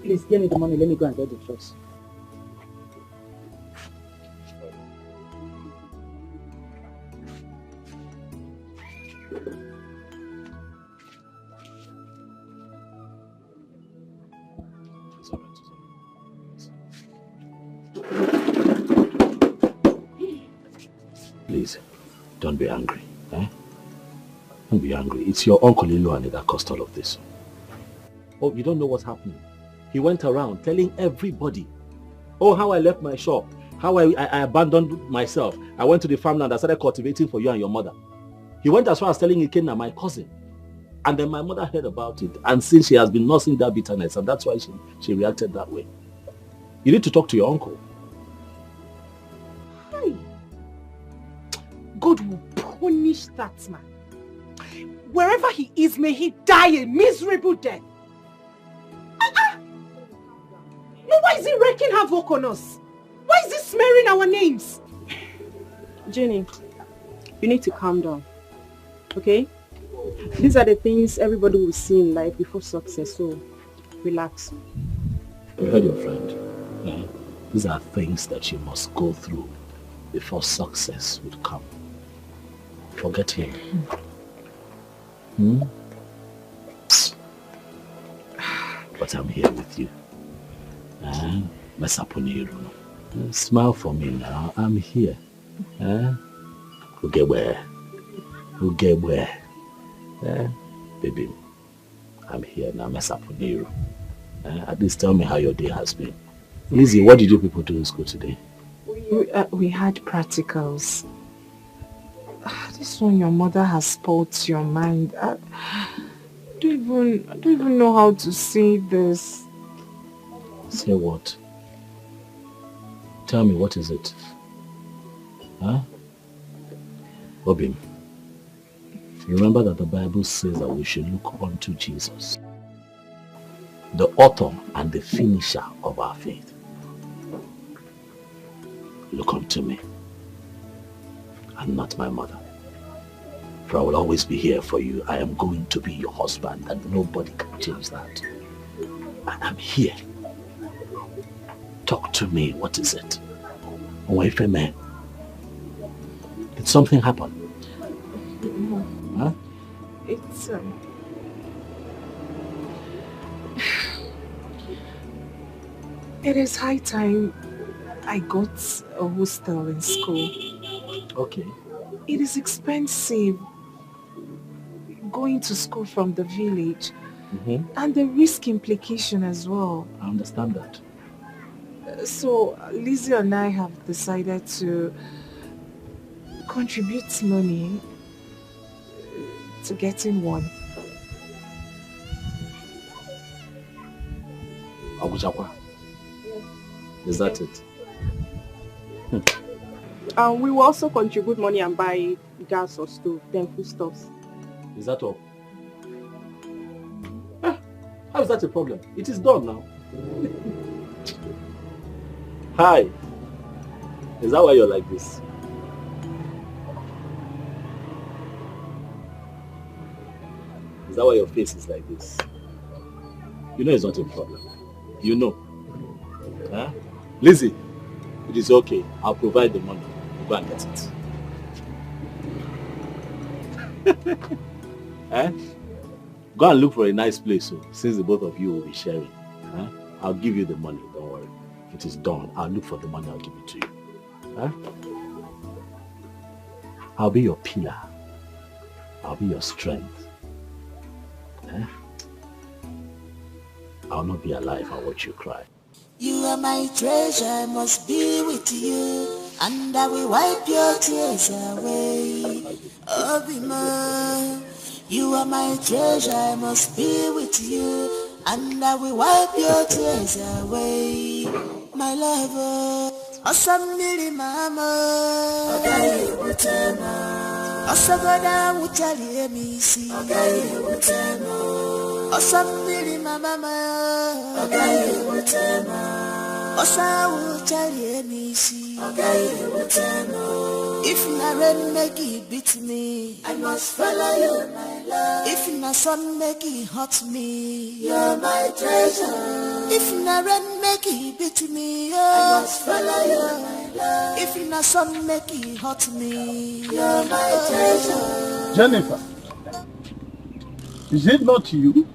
Please give me the money. Let me go and get the dress. Please, don't be angry. Don't be angry. It's your Uncle Iluani that caused all of this. Oh, you don't know what's happening. He went around telling everybody, how I left my shop, how I abandoned myself. I went to the farmland, I started cultivating for you and your mother. He went as far as telling Ikenna, my cousin. And then my mother heard about it. And since she has been nursing that bitterness, and that's why she reacted that way. You need to talk to your uncle. Hi. God will punish that man. Wherever he is, may he die a miserable death. No, why is he wreaking havoc on us? Why is he smearing our names? Jenny, you need to calm down. Okay? These are the things everybody will see in life before success, so relax. You heard your friend. These are things that you must go through before success would come. Forget him. But I'm here with you. Smile for me now. I'm here. Ugebwe. Baby, I'm here now. At least tell me how your day has been. Lizzie, what did you people do in school today? We had practicals. This one, your mother has spoilt your mind. I don't even know how to say this. Say what? Tell me, what is it? Obim, remember that the Bible says that we should look unto Jesus, the author and the finisher of our faith. Look unto me and not my mother. For I will always be here for you. I am going to be your husband, and nobody can change that. And I'm here. Talk to me. What is it? Did something happen? No. Huh? It is high time I got a hostel in school. Okay. It is expensive going to school from the village and the risk implication as well. I understand that. So Lizzie and I have decided to contribute money to getting one. Aguchakwa. Is that it? We will also contribute money and buy gas or stove, then foodstuffs. Is that all? How is that a problem? It is done now. Hi. Is that why you're like this? Is that why your face is like this? You know it's not a problem. You know. Huh? Lizzie, it is okay. I'll provide the money. You go and get it. Eh? Go and look for a nice place, since the both of you will be sharing. Huh? I'll give you the money, don't worry. It is done. I'll look for the money, I'll give it to you. Huh? I'll be your pillar. I'll be your strength. Huh? I'll not be alive, I'll watch you cry. You are my treasure, I must be with you, and I will wipe your tears away. Oh, Bima, you are my treasure, I must be with you, and I will wipe your tears away. My lover, Osamili mama, Agaye Butema, Osagoda Mutali Emisi, Agaye Butema, Osamili mama, Agaye Butema, Osawu Chali Emisi, Agaye Butema. If na rain make it beat me, I must follow you, my love. If na sun make it hurt me, you're my treasure. If na rain make it beat me, I must follow you, my love. If na sun make it hurt me, you're my treasure. Jennifer, is it not you?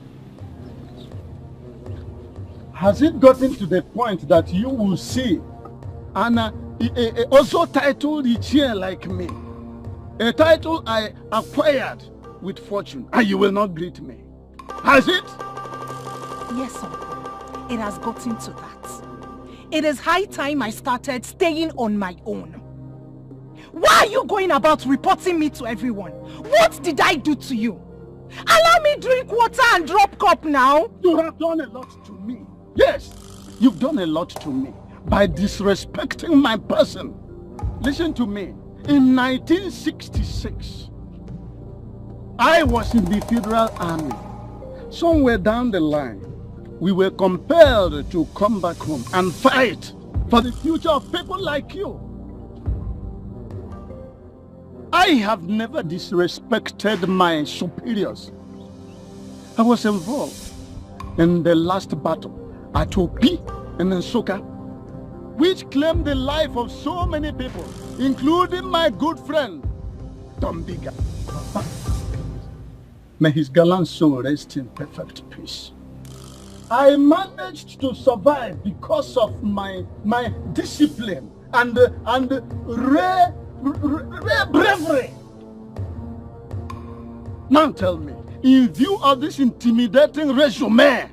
Has it gotten to the point that you will see Anna also titled Ichie like me, a title I acquired with fortune, and you will not greet me? Has it? Yes, uncle. It has gotten to that. It is high time I started staying on my own. Why are you going about reporting me to everyone? What did I do to you? Allow me drink water and drop cup now. You have done a lot to me. Yes, you've done a lot to me by disrespecting my person. Listen to me. In 1966, I was in the Federal Army. Somewhere down the line, we were compelled to come back home and fight for the future of people like you. I have never disrespected my superiors. I was involved in the last battle at Opi and Nsoka, which claimed the life of so many people, including my good friend, Tombiga. May his gallant soul rest in perfect peace. I managed to survive because of my discipline and rare bravery. Now tell me, in view of this intimidating resume,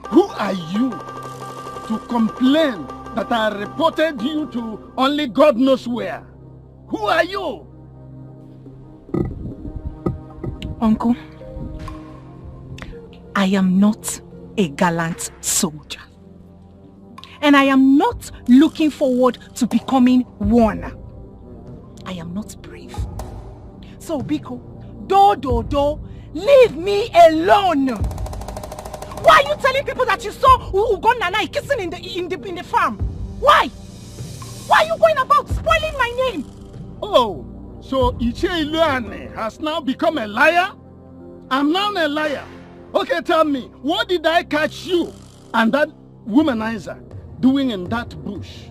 who are you to complain that I reported you to only God knows where? Who are you? Uncle, I am not a gallant soldier. And I am not looking forward to becoming one. I am not brave. So, Biko, leave me alone. Why are you telling people that you saw Ugonanai kissing in the farm? Why? Why are you going about spoiling my name? Oh, so Ichie Iluane has now become a liar? I'm now a liar. Okay, tell me, what did I catch you and that womanizer doing in that bush?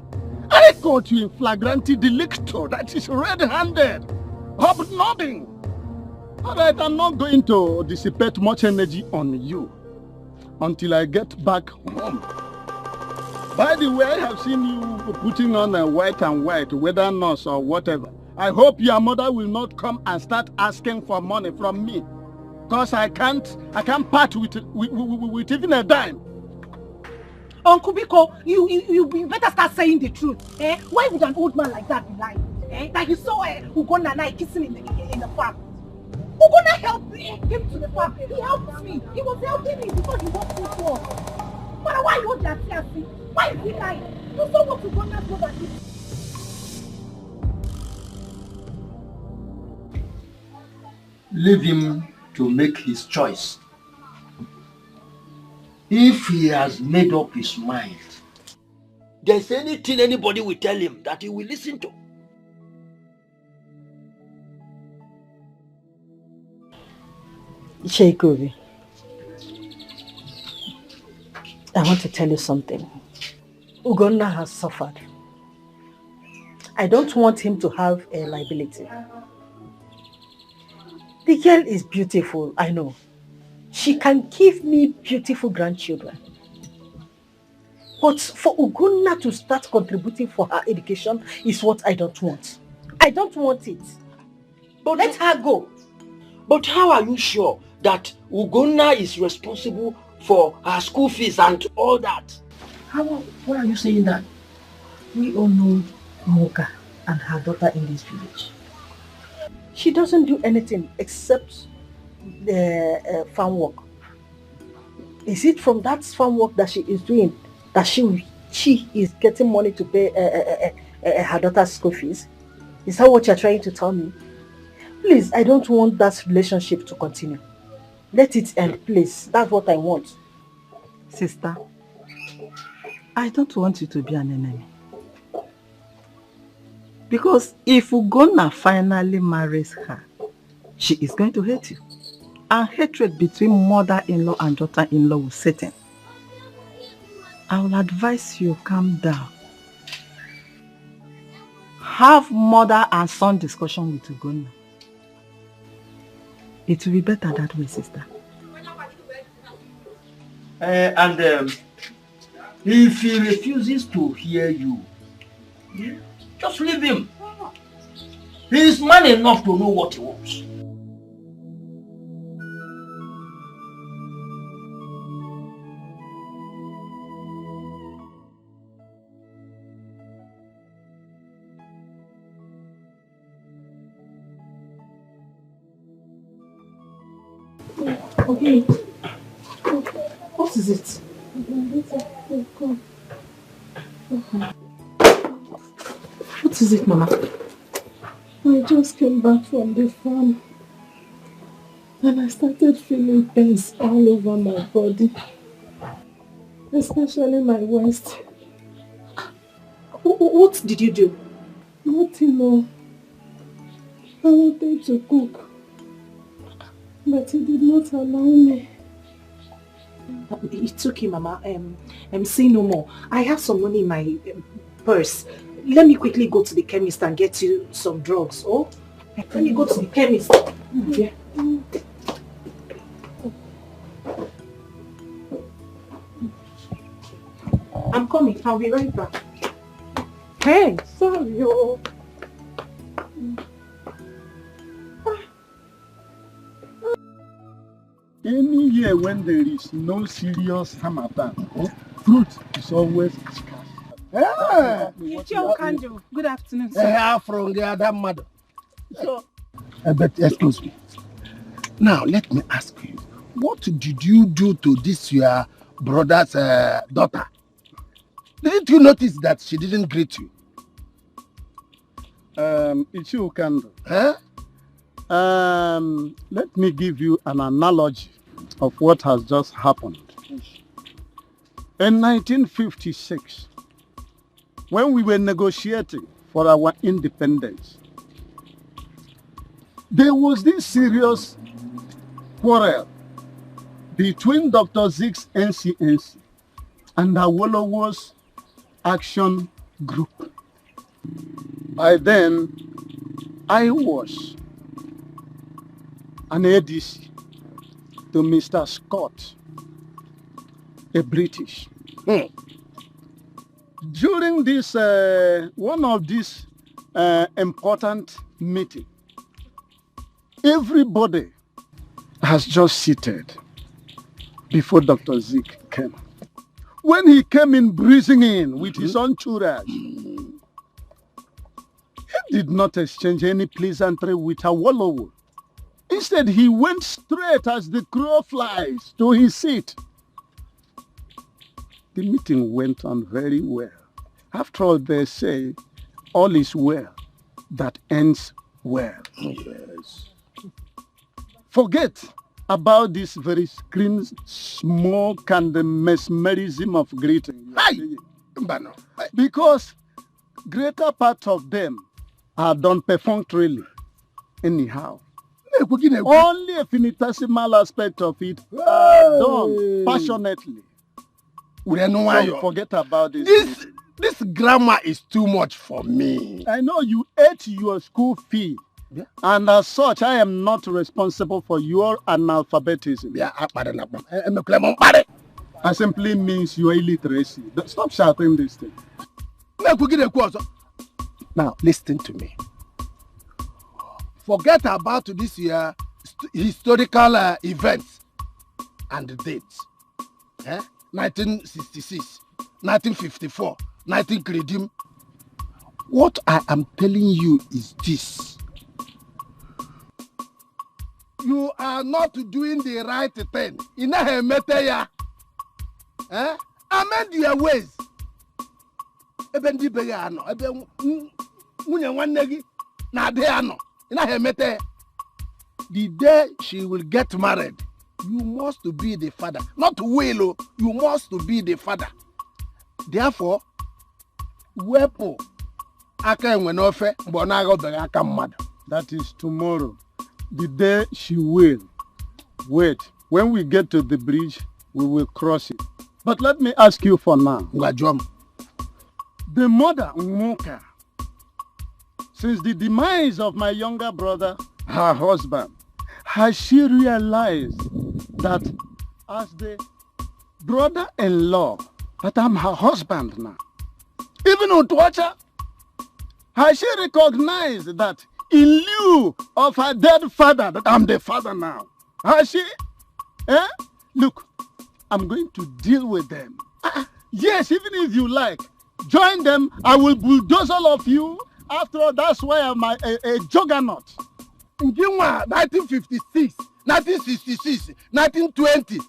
I caught you in flagrante delicto, that is red-handed, hobnobbing. Alright, I'm not going to dissipate much energy on you until I get back home. By the way, I have seen you putting on a white and white, whether nurse or whatever. I hope your mother will not come and start asking for money from me. Because I can't part with even a dime. Uncle Biko, you better start saying the truth. Eh? Why would an old man like that be lying? Eh? Like you saw Ugonna and I kissing in the farm. Ugonna helped me, came to the farm. He helped me. He was helping me because he was too poor. But why you want that? Why is he lying? You saw what Ugonna brother did. Leave him to make his choice. If he has made up his mind, there's anything anybody will tell him that he will listen to. Sheikobi, I want to tell you something. Ugonna has suffered. I don't want him to have a liability. The girl is beautiful, I know. She can give me beautiful grandchildren. But for Ugonna to start contributing for her education is what I don't want. I don't want it. But let her go. But how are you sure that Ugonna is responsible for her school fees and all that? Why are you saying that? We all know Moka and her daughter in this village. She doesn't do anything except the farm work. Is it from that farm work that she is doing that she is getting money to pay her daughter's school fees? Is that what you're trying to tell me? Please, I don't want that relationship to continue. Let it end, please. That's what I want. Sister, I don't want you to be an enemy. Because if Ugonna finally marries her, she is going to hate you. And hatred between mother-in-law and daughter-in-law will set in. I will advise you calm down. Have mother and son discussion with Ugonna. It will be better that way, sister. And if he refuses to hear you, just leave him. He is man enough to know what he wants. Okay. What is it? What is it, Mama? I just came back from the farm and I started feeling pains all over my body, especially my waist. What did you do? Nothing, no. I wanted to cook, but he did not allow me. It's okay, Mama. Say no more. I have some money in my purse. Let me quickly go to the chemist and get you some drugs. Oh, let me go to the chemist. Yeah. I'm coming. I'll be right back. Hey, sorry, oh. Any year when there is no serious harmattan, fruit is always scarce. It's your candle. Good afternoon, sir. From the other mother. So, but excuse me. Now, let me ask you, what did you do to this your brother's daughter? Didn't you notice that she didn't greet you? It's you, Candle. Let me give you an analogy of what has just happened. In 1956, when we were negotiating for our independence, there was this serious quarrel between Dr. Zig's NCNC and Awolowo's Action Group. By then, I was an ADC to Mr. Scott, a British. during this, one of these important meetings, everybody has just seated before Dr. Zeke came. When he came in breezing in with his entourage, he did not exchange any pleasantry with Awolowo. Instead, he went straight as the crow flies to his seat. The meeting went on very well. After all, they say, all is well that ends well. Yes. Forget about this very screen smoke and the mesmerism of greeting. Because greater part of them are done perfunctorily. Anyhow. Only a finitesimal aspect of it are done passionately. So forget about this. This grammar is too much for me. I know you ate your school fee. Yeah. And as such, I am not responsible for your analphabetism. Yeah, I simply means your illiteracy. Stop shouting this thing. Now, listen to me. Forget about this year historical events and dates. 1966, 1954, 19 Credim. What I am telling you is this. You are not doing the right thing. Amend your ways. The day she will get married, you must be the father. Not will, you must be the father. Therefore, wepo aka enwenofe bonago bere aka mmadu. That is tomorrow. The day she will. Wait, when we get to the bridge, we will cross it. But let me ask you for now. The mother, Nwoka, since the demise of my younger brother, her husband, has she realized that as the brother-in-law, that I'm her husband now? Even Utwacha, has she recognized that in lieu of her dead father, that I'm the father now? Has she? Look, I'm going to deal with them. Yes, even if you like, join them, I will bulldoze all of you. After all, that's why I'm a juggernaut. 1956, 1966, 1920.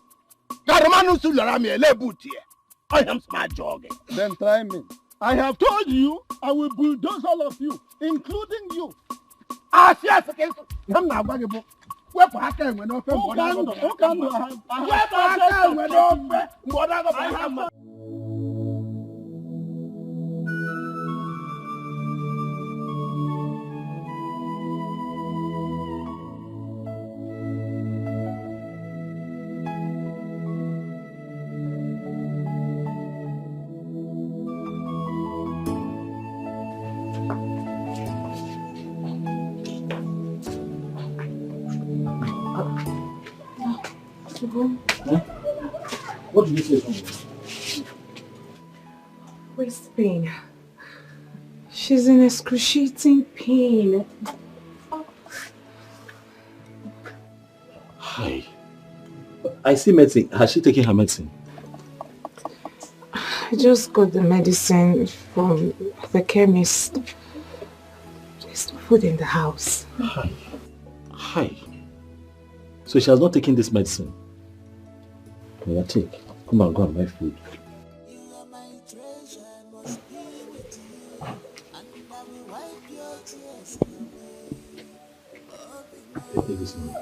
I am smart jogging. Then try me. I have told you I will bulldoze all of you, including you. Yes, I'm not going to. Where for Haka when no What did you say to me? Waist pain. She's in excruciating pain. Hi. I see medicine. Has she taken her medicine? I just got the medicine from the chemist. There's no food in the house. Hi. So she has not taken this medicine? Yeah, take. Come on, go and buy food. Take this money.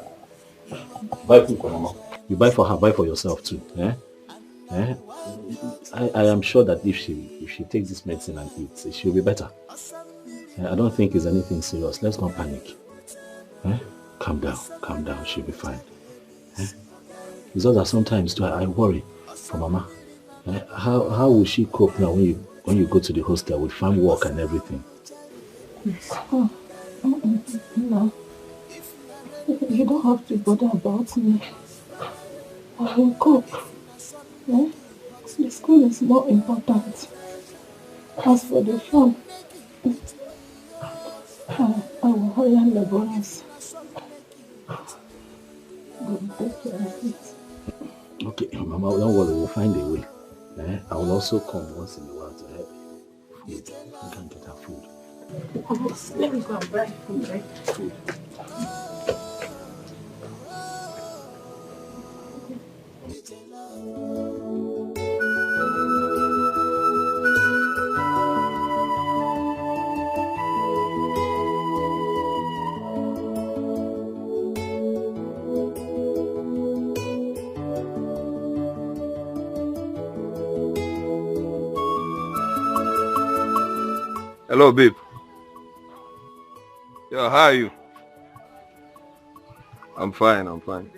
Buy food for Mama. You buy for her, buy for yourself too. I am sure that if she takes this medicine and eats, she'll be better. I don't think it's anything serious. Let's not panic. Calm down, she'll be fine. It's just that sometimes too, I worry for Mama. How will she cope now when you go to the hostel with farm work and everything? No. You don't have to bother about me. I will cope. The school is more important. As for the phone, I will hurry on the bonus. God take care of it. Okay, Mama, don't worry, we'll find a way. I will also come once in a while to help you. Food. You can get her food. Let me go and buy food, right? Food. Hello, babe. Yo, how are you? I'm fine, I'm fine.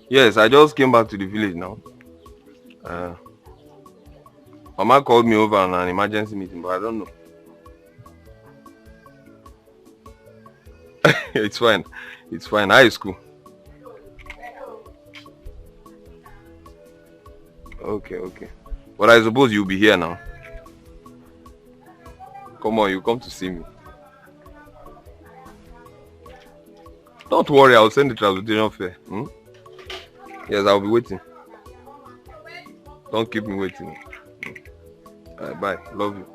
Yes, I just came back to the village now. Mama called me over on an emergency meeting, but I don't know. It's fine. It's fine. How is school? Okay, okay. But I suppose you'll be here now. Come on, you come to see me. Don't worry, I'll send the transportation fare. Yes, I'll be waiting. Don't keep me waiting. Alright, bye. Love you.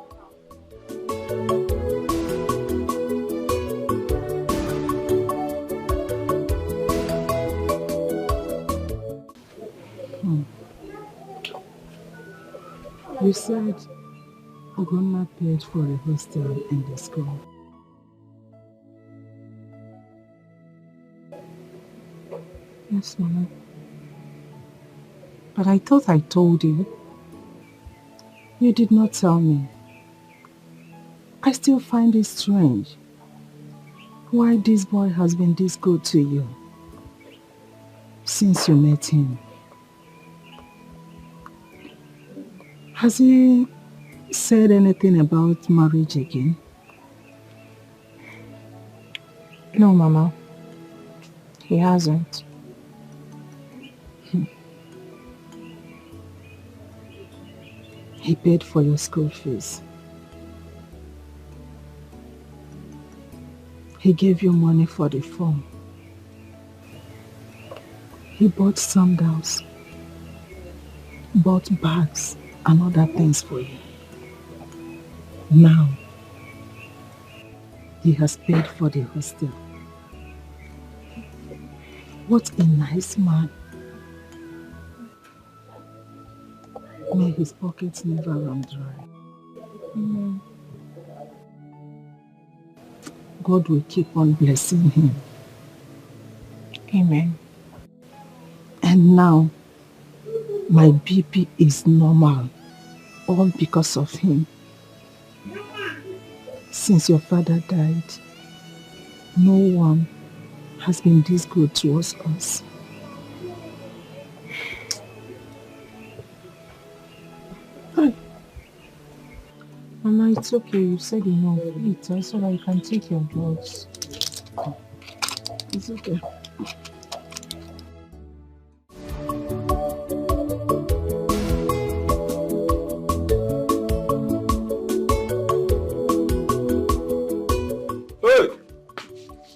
You said Ogonna paid for a hostel in the school. Yes, Mama. But I thought I told you. You did not tell me. I still find it strange why this boy has been this good to you since you met him. Has he said anything about marriage again? No, Mama. He hasn't. He paid for your school fees. He gave you money for the form. He bought sandals, bought bags and other things for you. Now, he has paid for the hostel. What a nice man. May his pockets never run dry. Amen. God will keep on blessing him. Amen. And now, my BP is normal, all because of him. Since your father died, no one has been this good towards us. Mama, it's okay. You said enough. Eat so that you can take your drugs. It's okay.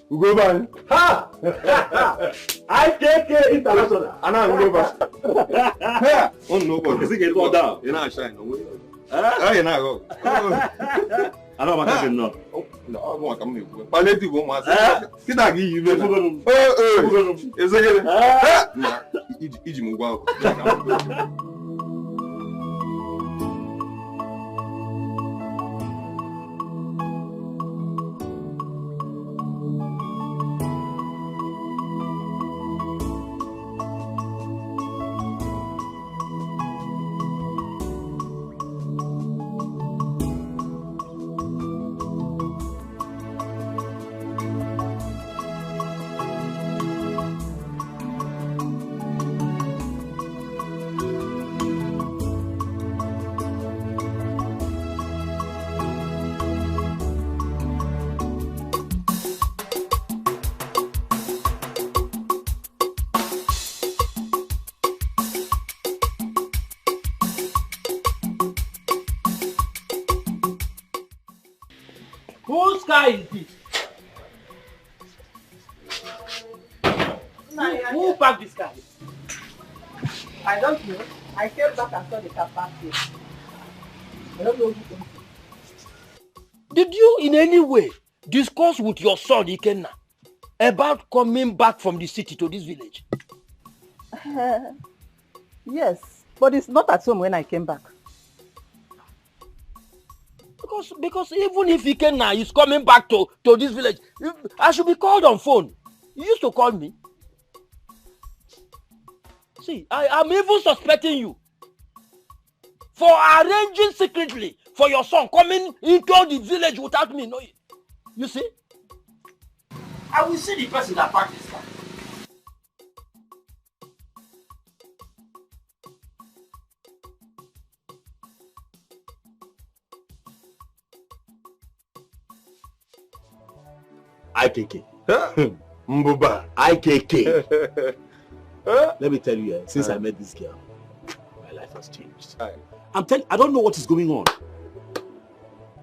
We go back. Ha! IKK International. Anna, we go back. Oh no, but is it getting all down? You're not shine. Ah, you're not go. I don't want to know. No, I want to come. Paleti go mas. Kita gi you know. Is it? Iji mugwa. car is this? Who parked this car? I don't know. I came back and saw the car parked here. I don't know who came. Did you in any way discuss with your son Ikenna about coming back from the city to this village? Yes, but it's not at home when I came back. Because even if Ikenna is coming back to this village, I should be called on phone. You used to call me. See, I'm even suspecting you for arranging secretly for your son coming into the village without me knowing. You see? I will see the person that parked this car. IKK. Mbuba. IKK. Let me tell you, since I met this girl, my life has changed. I'm telling you, I don't know what is going on.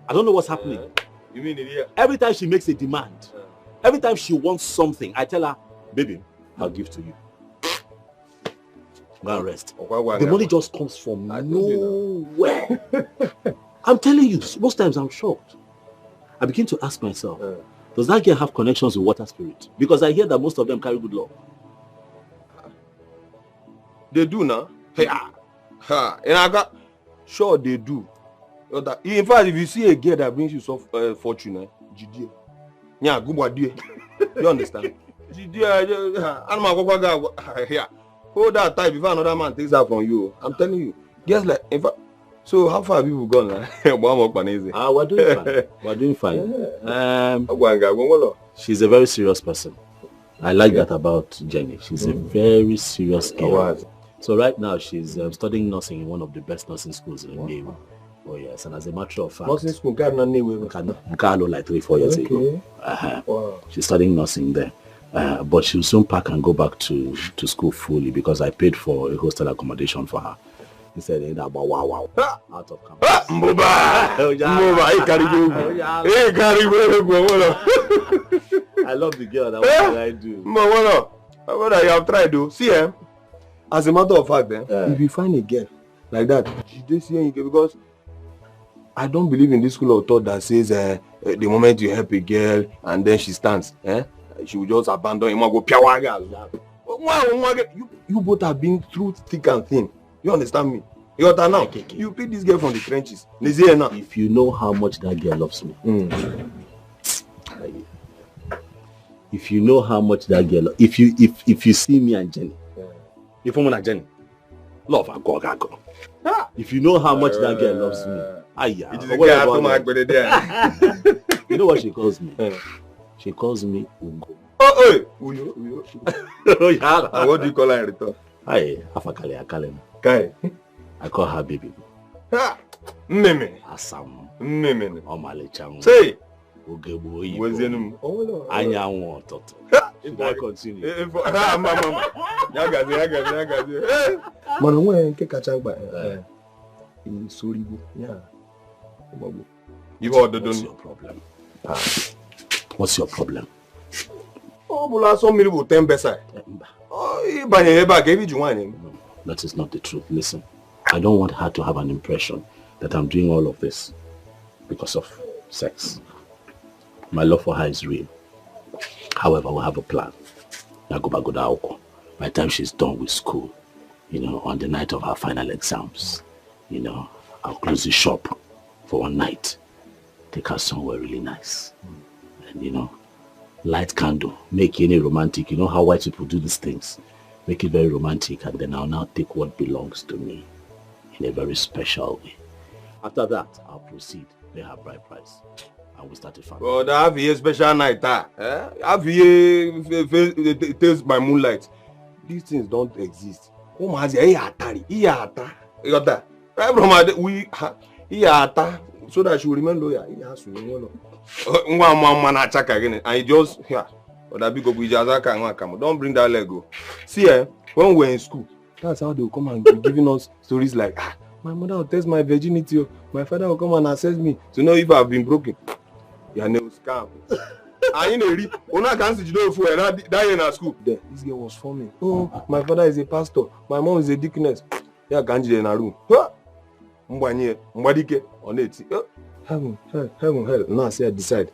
I don't know what's happening. You mean it? Every time she makes a demand, every time she wants something, I tell her, baby, I'll give to you. Go and rest. The money just comes from nowhere. I'm telling you, most times I'm shocked. I begin to ask myself, does that girl have connections with water spirit? Because I hear that most of them carry good luck. They do now. And I got sure they do. In fact, if you see a girl that brings you some fortune, yeah, good. You understand? Hold that tight before another man takes that from you. I'm telling you. Guess like, in fact, so how far have people gone now? We're doing fine. We're doing fine. She's a very serious person. I like that about Jenny. She's a very serious girl. So right now she's studying nursing in one of the best nursing schools in Nollywood. Oh yes, and as a matter of fact, nursing school like 3-4 years ago. She's studying nursing there. But she'll soon pack and go back to school fully because I paid for a hostel accommodation for her. He said, wow, out of campus. I love the girl. That's what I do. What I have tried to see him. As a matter of fact, if you find a girl like that, because I don't believe in this school of thought that says the moment you help a girl and then she stands, she will just abandon him and go piawaga. You both have been through thick and thin. You understand me? You pick this girl from the trenches. If you know how much that girl loves me, if you know how much that girl, if you see me and Jenny, if I'm not Jenny, love I go. If you know how much that girl loves me, you know what she calls me? She calls me Ungo. Uyo. And what do you call her in return? I call her baby. Meme. Asam. Meme. Omalichang. Say. Anyanwu Toto. Should I continue? Mano when ke kachangba. In Suribu. Yeah. What's your problem? What's your problem? Oh, but some people 10 beside. Oh, that is not the truth. Listen, I don't want her to have an impression that I'm doing all of this because of sex. My love for her is real. However, we have a plan. By the time she's done with school, on the night of her final exams, I'll close the shop for one night. Take her somewhere really nice. And, light candle, make any romantic. You know how white people do these things. Make it very romantic, and then I'll now take what belongs to me in a very special way. After that, I'll proceed, pay her bride price, and we start a family. Oh, that have a special night, have a taste by moonlight. These things don't exist. So that she will remain loyal. He has to remain loyal. And he just here. Don't bring that Lego. See, when we're in school, that's how they will come and be giving us stories like, my mother will test my virginity. My father will come and assess me to know if I've been broken. Your name scam. I ain't a reap. Una can't see you for that in our school. Then this girl was forming. Oh, my father is a pastor. My mom is a deaconess. Yeah, can't you in a room? Mbanye, mbadike on it. Heaven, hell. Now I say decide.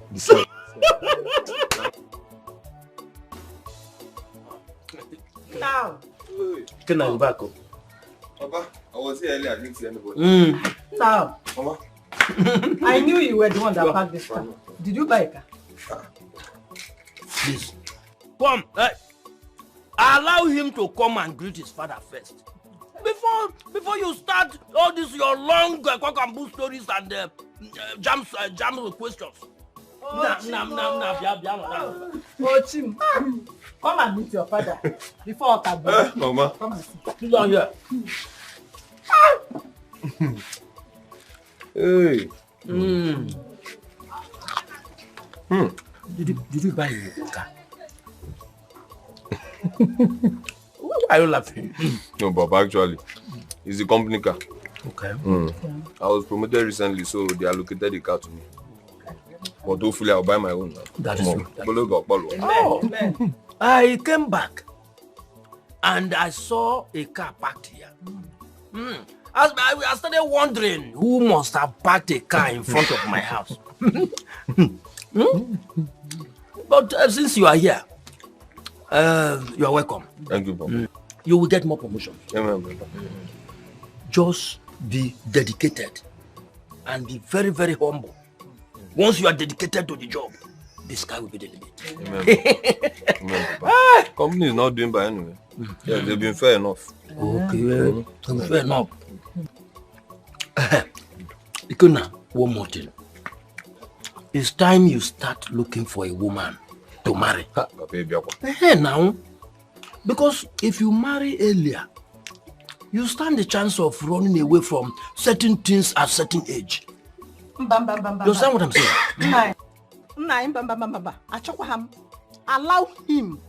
Now. Can I go back? Papa, I was here earlier. I didn't see anybody. Now. Mama. I knew you were the one that packed this car. Did you buy a car? Please. Come. Allow him to come and greet his father first. Before you start all this your long cock and bull stories and jam questions. Oh, Chim. Come and meet your father before Otabu. Mama. Come and sit. Sit down here. Hey. Did you buy a car? Why are you laughing? No, Papa, actually, it's the company car. Okay. I was promoted recently, so they allocated the car to me. But hopefully I'll buy my own now. That is true. Amen. I came back and I saw a car parked here. I started wondering who must have parked a car in front of my house. But since you are here, you are welcome. Thank you, Papa. You will get more promotion. Amen, Papa. Just be dedicated and be very, very humble. Once you are dedicated to the job, the sky will be the limit. Amen, Papa. Company is not doing by anyway. Yeah, they've been fair enough. Okay, fair enough. Ikuna, one more thing. It's time you start looking for a woman to marry. Now, because if you marry earlier, you stand the chance of running away from certain things at certain age. You understand what I'm saying? Allow him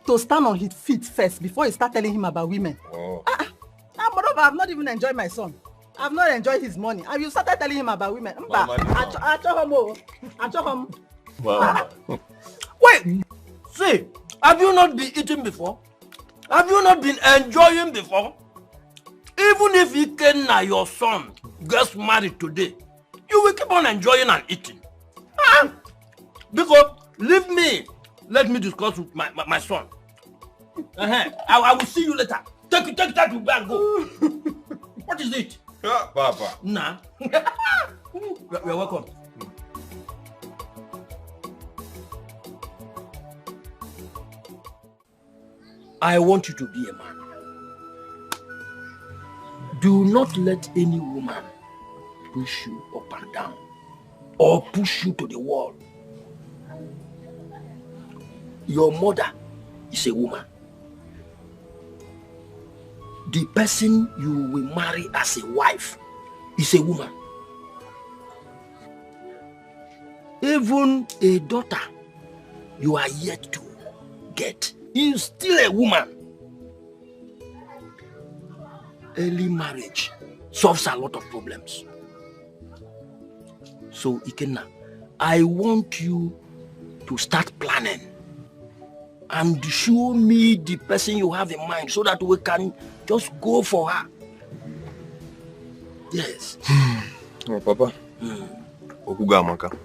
to stand on his feet first before you start telling him about women. Moreover, I've not even enjoyed my son. I've not enjoyed his money. And you started telling him about women. Wow. Wait, see, have you not been eating before? Have you not been enjoying before? Even if Ikenna, your son, gets married today, you will keep on enjoying and eating. Because, leave me, let me discuss with my son. I will see you later. Take that to bed and go. What is it? Papa. Nah. You're welcome. I want you to be a man. Do not let any woman push you up and down or push you to the wall. Your mother is a woman. The person you will marry as a wife is a woman. Even a daughter you are yet to get is still a woman. Early marriage solves a lot of problems. So, Ikenna, I want you to start planning and show me the person you have in mind so that we can just go for her. Yes. Oh, Papa. Okuga Amaka.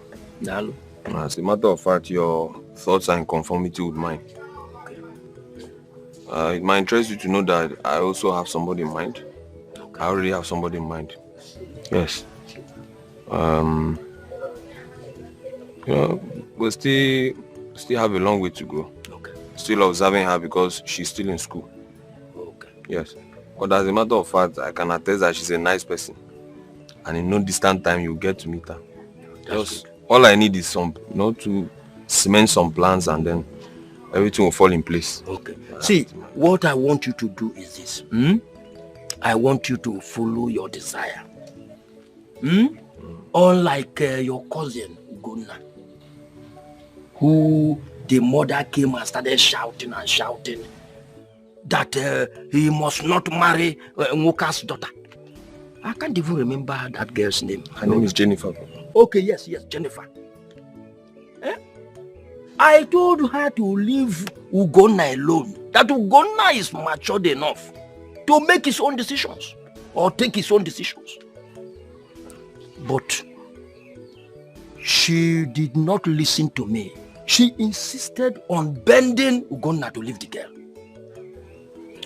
Hello. As a matter of fact, your thoughts are in conformity with mine. It might interest you to know that I also have somebody in mind. Okay. I already have somebody in mind. Yes. You know, we still have a long way to go. Okay. Still observing her because she's still in school. Okay. Yes. But as a matter of fact, I can attest that she's a nice person. And in no distant time, you'll get to meet her. Just all I need is some, to cement some plans and then everything will fall in place. Okay. See, what I want you to do is this. I want you to follow your desire. Unlike your cousin, Ugonna, who the mother came and started shouting and shouting that he must not marry Nwoka's daughter. I can't even remember that girl's name. Her name is Jennifer. Okay, yes, Jennifer. I told her to leave Ugonna alone. That Ugonna is matured enough to make his own decisions or take his own decisions. But she did not listen to me. She insisted on bending Ugonna to leave the girl.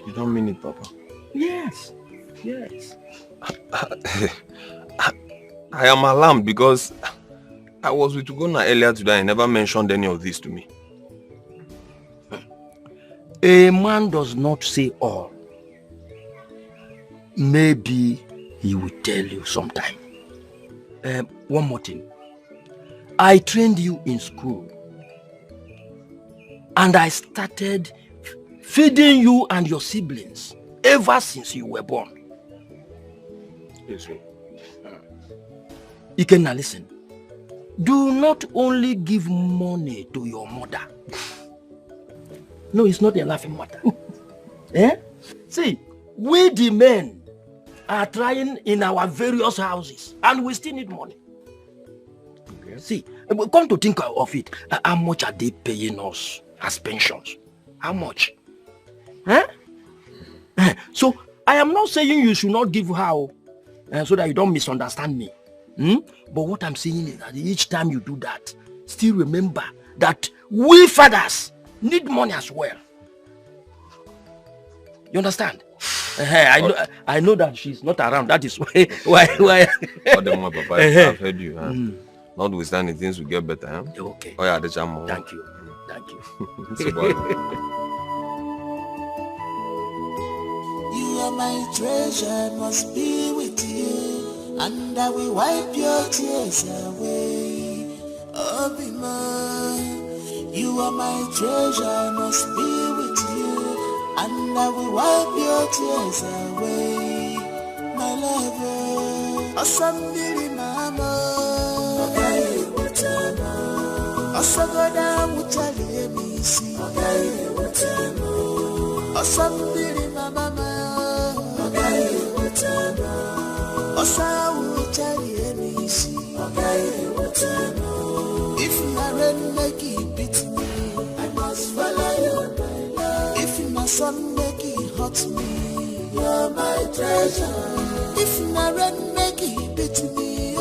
You don't mean it, Papa? Yes. Yes. I am alarmed because I was with Ugonna earlier today and never mentioned any of this to me. A man does not say all. Maybe he will tell you sometime. One more thing. I trained you in school. And I started feeding you and your siblings ever since you were born. Yes, sir. Ikenna, listen. Do not only give money to your mother. No, it's not a laughing matter. Eh? See, we the men are trying in our various houses and we still need money. Okay. See, come to think of it, how much are they paying us as pensions? How much? Huh? So, I am not saying you should not give her so that you don't misunderstand me. But what I'm saying is that each time you do that, still remember that we fathers need money as well. You understand? I know that she's not around. That is why. Papa, I've heard you. Notwithstanding, things will get better. Huh? Okay. Oh yeah, the Thank you. Thank you. You are my treasure, must be with you, and I will wipe your tears away. Oh, be mine. You are my treasure, must be with you, and I will wipe your tears away. My lover, Asambili mama, okay, utama. Asagoda mutali emisi, okay, utama. Asambili mama, okay, utama. Asawu mutali emisi, okay, utama. If my rain make it beat me, I must follow you, my love. If my sun make it hurt me, you're my treasure. If my rain make it beat me, I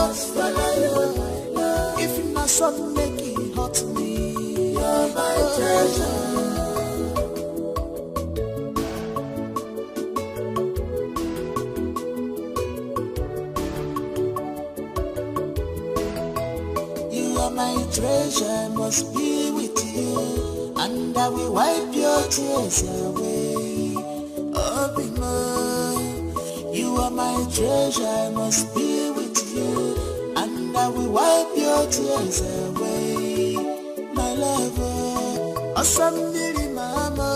must follow you, my love. If my sun make it hurt me, you're my treasure. My treasure must be with you, and I will wipe your tears away. Oh, be mine. You are my treasure, must be with you, and I will wipe your tears away. My lover, Asambili mama,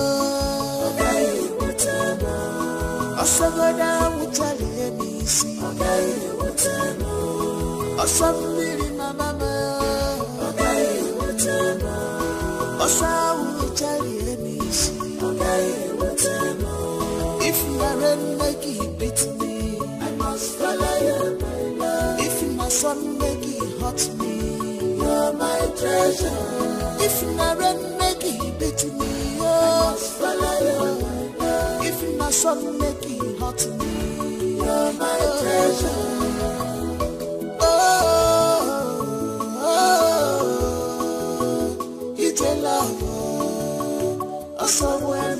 okay, utama. Asagoda mutali emisi, okay, utama. Asambili mama. If you are rain make it beat me, I must follow you, my love. If my sun make it hurt me, you're my treasure. If my rain make it beat me, I must follow you, my love. If my sun make it hurt me, you're my treasure. It's a love, somewhere.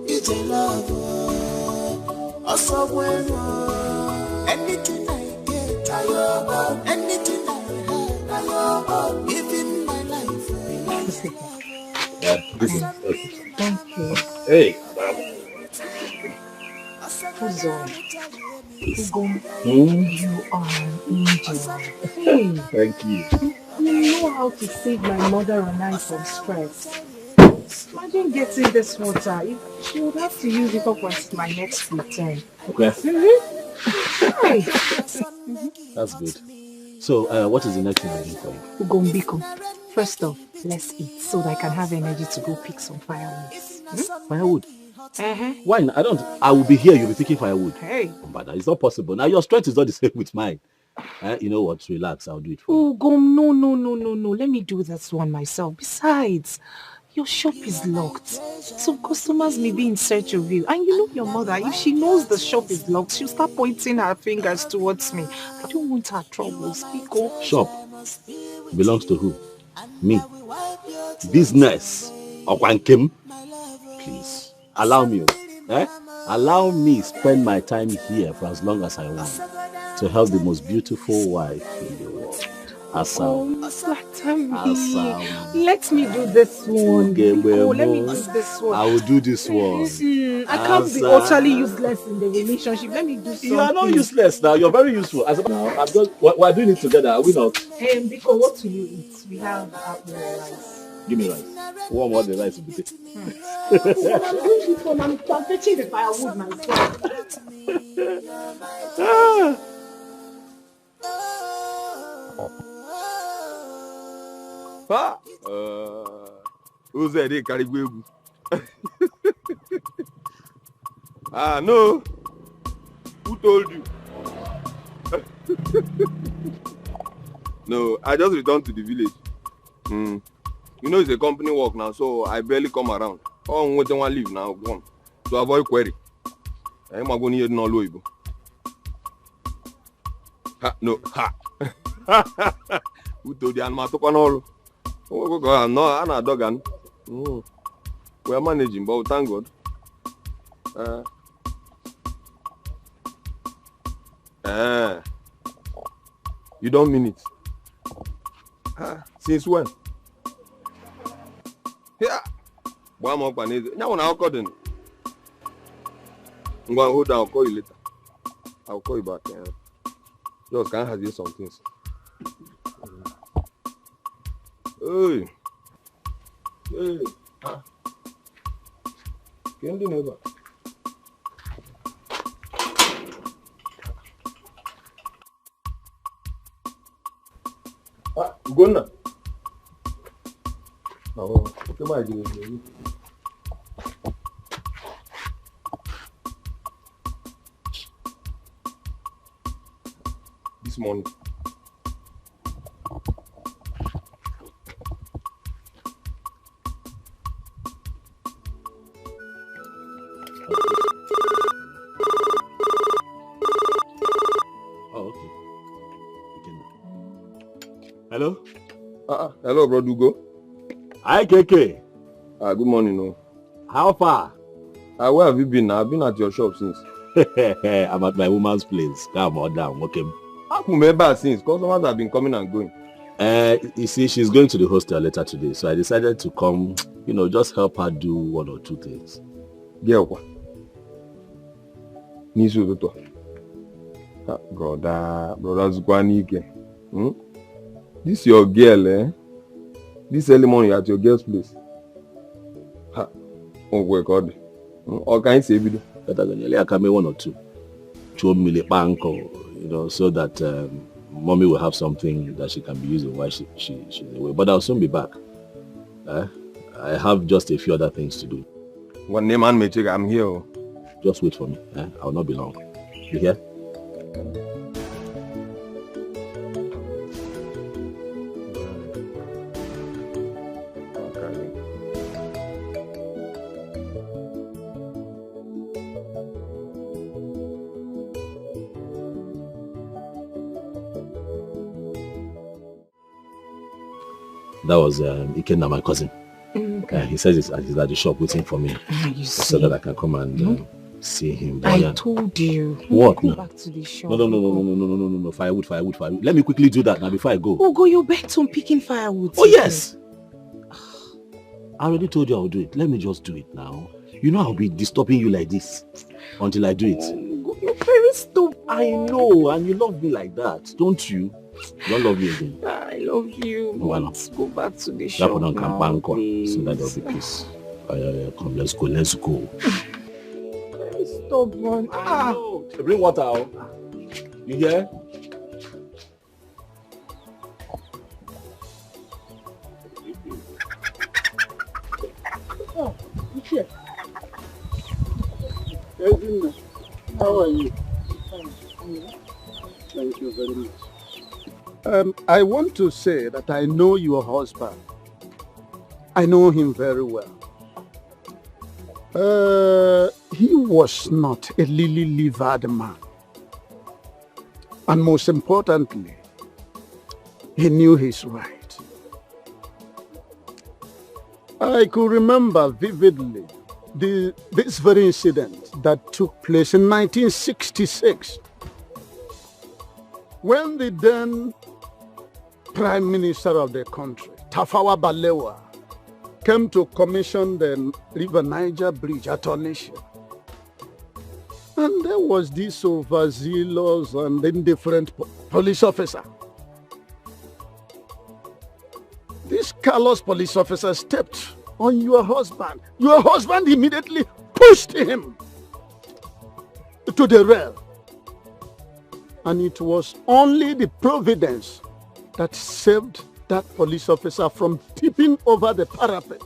It's a love, somewhere. Anything I get, I love. Anything I have, I love. Even my life. Thank you. Hey. Who's on? You are an angel. Hey. Thank you. You know how to save my mother and I from stress. Imagine getting this water. She would have to use it up until my next return. Okay. Hey. That's good. So, what is the next thing I do for you? Ugombiko. First off, let's eat so that I can have energy to go pick some firewood. Firewood? Why not? I will be here, you'll be picking firewood. Hey. But it's not possible. Now your strength is not the same with mine. You know what? Relax, I'll do it for you. Oh, Gom, no. Let me do this one myself. Besides, your shop is locked. Some customers may be in search of you. And you know your mother, if she knows the shop is locked, she'll start pointing her fingers towards me. I don't want her trouble. Speak up. Shop belongs to who? Me. Business. Okwankim. Please, allow me. Allow me spend my time here for as long as I want to help the most beautiful wife in the world. Asam. Let me do this one. Okay, let me do this one. I will do this one. I can't be utterly useless in the relationship. Let me do something. You are not useless now. You're very useful. We're doing it together. Are we not? Biko, what will you eat? We have rice. Give me rice. One more the rice will be taken. I'm doing this one. I'm fetching the firewood myself. Who's that? They carry baby. No. Who told you? No, I just returned to the village. You know it's a company work now, so I barely come around. Oh, what do I leave now? Gone. To avoid query. I'm going to know Louisville. No. Who told you I'm not talking all? Oh, no, I'm not dog. We are managing, but thank God. You don't mean it. Since when? Yeah. One more panel. Now I'll call them. I'm going to hold down. I'll call you later. I'll call you back. Just can't have you some things. Hey. Can't do never. Go now. Oh, come on, this morning. Oh, okay. Hello? Hello, bro Dugo. Hi, KK. Good morning, no. How far? Where have you been? I've been at your shop since. I'm at my woman's place. Come on down, okay? I remember since. Customers have been coming and going. You see, she's going to the hostel later today, so I decided to come, just help her do one or two things. Girl, Nisu Toto. Brother Zukwanike. This your girl, eh? This early morning at your girl's place. Oh, my God. Or can you say video? I can make one or two. Show me the bank, so that mommy will have something that she can be using while she's away. But I'll soon be back. I have just a few other things to do. One name and check. I'm here. Just wait for me. I'll not be long. You hear? That was Ikenna, my cousin. Okay. He says he's at the shop waiting for me. So that I can come and see him. But I told you. What? Go back to the shop. No. Firewood. Let me quickly do that now before I go. Go, you bent on picking firewood. Oh, yes. I already told you I'll do it. Let me just do it now. I'll be disturbing you like this until I do it. You're very stupid. I know, and you love me like that, don't you? You don't love me again. I love you. Why not? Let's go back to the shop now, so that there'll be peace. Come, let's go. Very stubborn. Bring water out. You hear? Oh, here. Edwin, how are you? Thank you very much. I want to say that I know your husband. I know him very well. He was not a lily-livered man. And most importantly, he knew his right. I could remember vividly this very incident that took place in 1966 when the then Prime Minister of the country, Tafawa Balewa, came to commission the River Niger Bridge at Onitsha. And there was this overzealous and indifferent police officer. This callous police officer stepped on your husband. Your husband immediately pushed him to the rail. And it was only the providence that saved that police officer from tipping over the parapet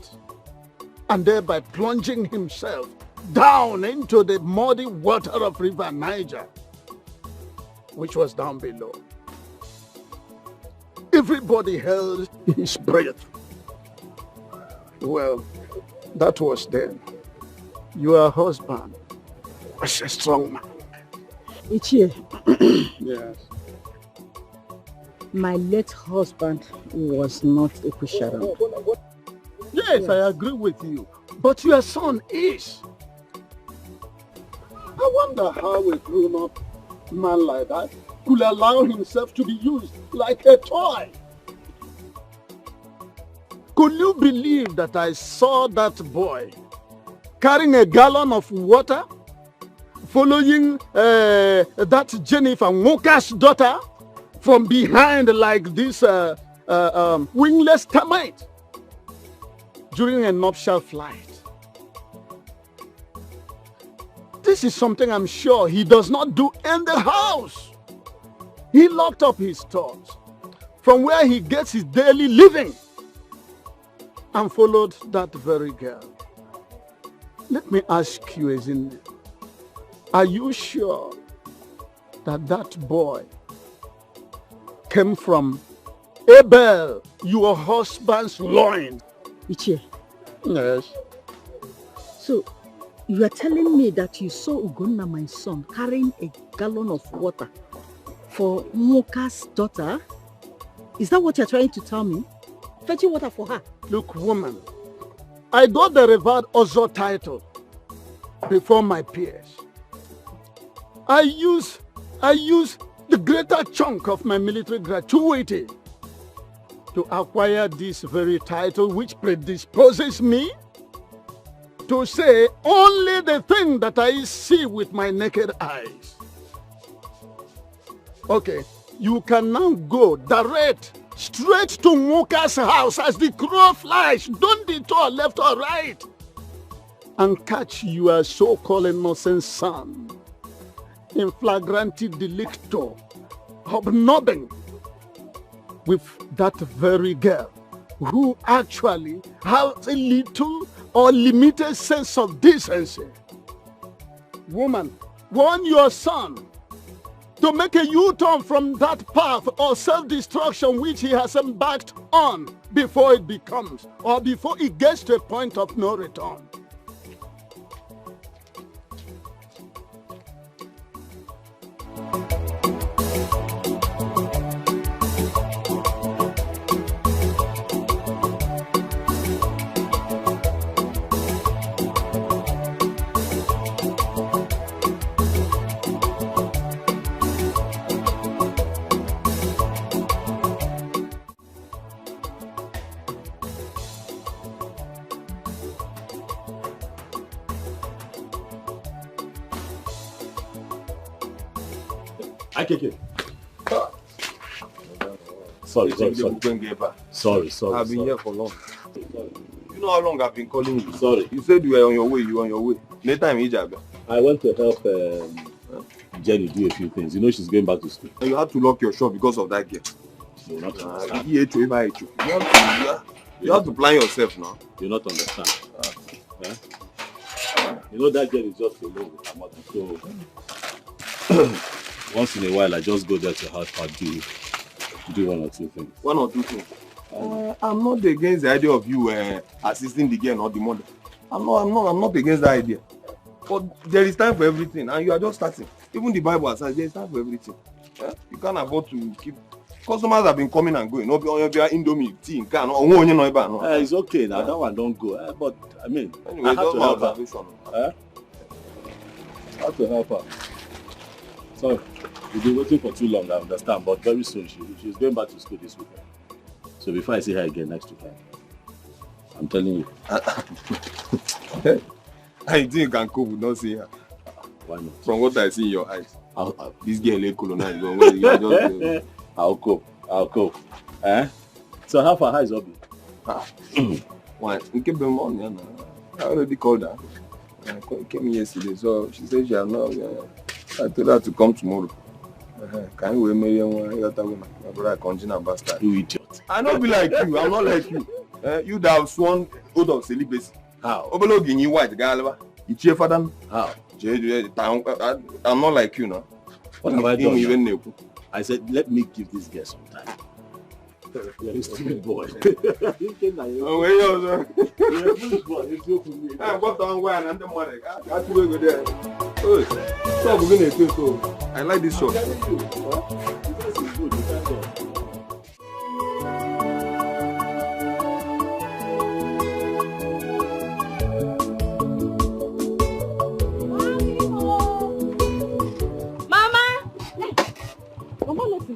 and thereby plunging himself down into the muddy water of River Niger, which was down below. Everybody held his breath. Well, that was then. Your husband was a strong man. Ichie. Yes. My late husband was not a pusher. Yes, I agree with you. But your son is. I wonder how a grown-up man like that could allow himself to be used like a toy. Could you believe that I saw that boy carrying a gallon of water, following that Jennifer Walker's daughter from behind like this wingless termite during a nuptial flight? This is something I'm sure he does not do in the house. He locked up his thoughts from where he gets his daily living and followed that very girl. Let me ask you, Ezinne, are you sure that that boy came from Abel, your husband's loin? Ichie. Yes. So, you are telling me that you saw Ugonna, my son, carrying a gallon of water for Moka's daughter? Is that what you're trying to tell me? Fetching water for her? Look, woman, I got the revered Ozo title before my peers. I use the greater chunk of my military gratuity to acquire this very title, which predisposes me to say only the thing that I see with my naked eyes. Okay, you can now go direct straight to Muka's house as the crow flies. Don't detour left or right. And catch your so-called innocent son in flagranti delicto, hobnobbing with that very girl who actually has a little or limited sense of decency. Woman, warn your son to make a U-turn from that path or self-destruction which he has embarked on before it becomes, or before it gets to a point of no return. Sorry. Sorry. I've been here for long. You know how long I've been calling you? Sorry. You said you were on your way. Later I'm Ijab. I went to help Jenny do a few things. You know she's going back to school. And you had to lock your shop because of that girl. You have to plan yourself now. You not understand. You know that girl is just alone with her mother. So once in a while, I just go there to help her do one or two things. One or two things. I'm not against the idea of you assisting the girl or the mother. I'm not against that idea. But there is time for everything, and you are just starting. Even the Bible says there is time for everything. Yeah? You can't afford to keep. Customers have been coming and going. No, Indomie, tea, can. It's okay now. That one don't go. But I mean, anyway, I have to help her. I have to help her. Sorry, we've been waiting for too long. I understand, but very soon she's going back to school this weekend. So before I see her again next weekend, I'm telling you. I think you can cope with not seeing her. Why not? From what I see in your eyes, this girl is colonized. I'll cope. So how far is Obi? Why? We keep them on. I already called her. I came yesterday, so she said she has not. I told her to come tomorrow. Can you marry my brother? Continue bastard. You idiot. I don't be like you. I'm not like you. You that have sworn oath of celibacy. How? Obelogi you white guy. You cheer for them. How? I'm not like you now. What have I done? Even I said, let me give this guy some time. You're a stupid boy. Oh, where you are? You're a foolish boy. I'm going to unwind and the money. I have to go there. Oh, stop being a fool. I like this shot.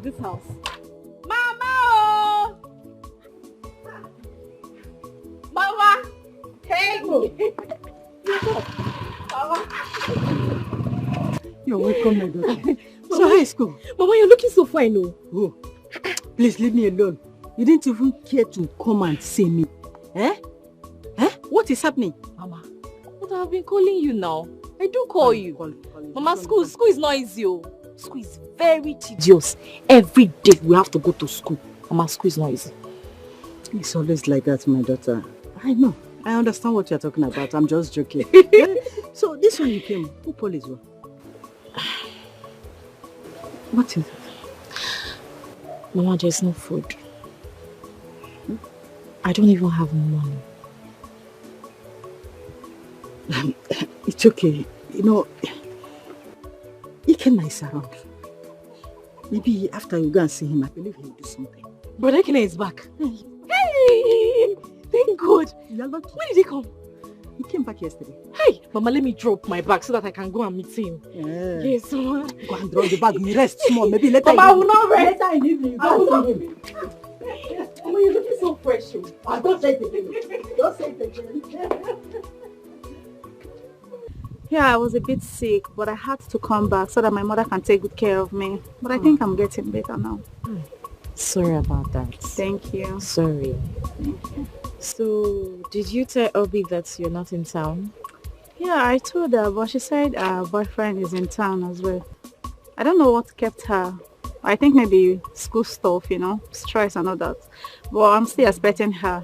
This house. Mama! Oh! Mama! Hey! Mama! You're welcome, my daughter. So how is school? Mama, you're looking so fine, oh. Please leave me alone. You didn't even care to come and see me. Eh? What is happening? Mama, but I've been calling you now. I do call you. Mama, school is not easy. School is very tedious. Every day we have to go to school. Mama, school is not easy. It's always like that, my daughter. I know. I understand what you're talking about. I'm just joking. So this one you came, who police were? What is it? Mama, there's no food. I don't even have money. It's okay. You know, Ikenna is around. Maybe after you go and see him, I believe he'll do something. Brother Ikenna is back. Hey! Thank God. You're lucky. When did he come? He came back yesterday. Hey! Mama, let me drop my bag so that I can go and meet him. Yeah. Yes, Mama. Go and drop the bag. You rest small. Maybe later. Mama, I will not rest. Later in evening. I will not rest. Mama, you're looking so fresh. Don't say it again. Don't say it again. Yeah, I was a bit sick, but I had to come back so that my mother can take good care of me. But I think I'm getting better now. Sorry about that. Thank you. Sorry. Thank you. So, did you tell Obi that you're not in town? Yeah, I told her, but she said her boyfriend is in town as well. I don't know what kept her. I think maybe school stuff, you know, stress and all that. But I'm still expecting her.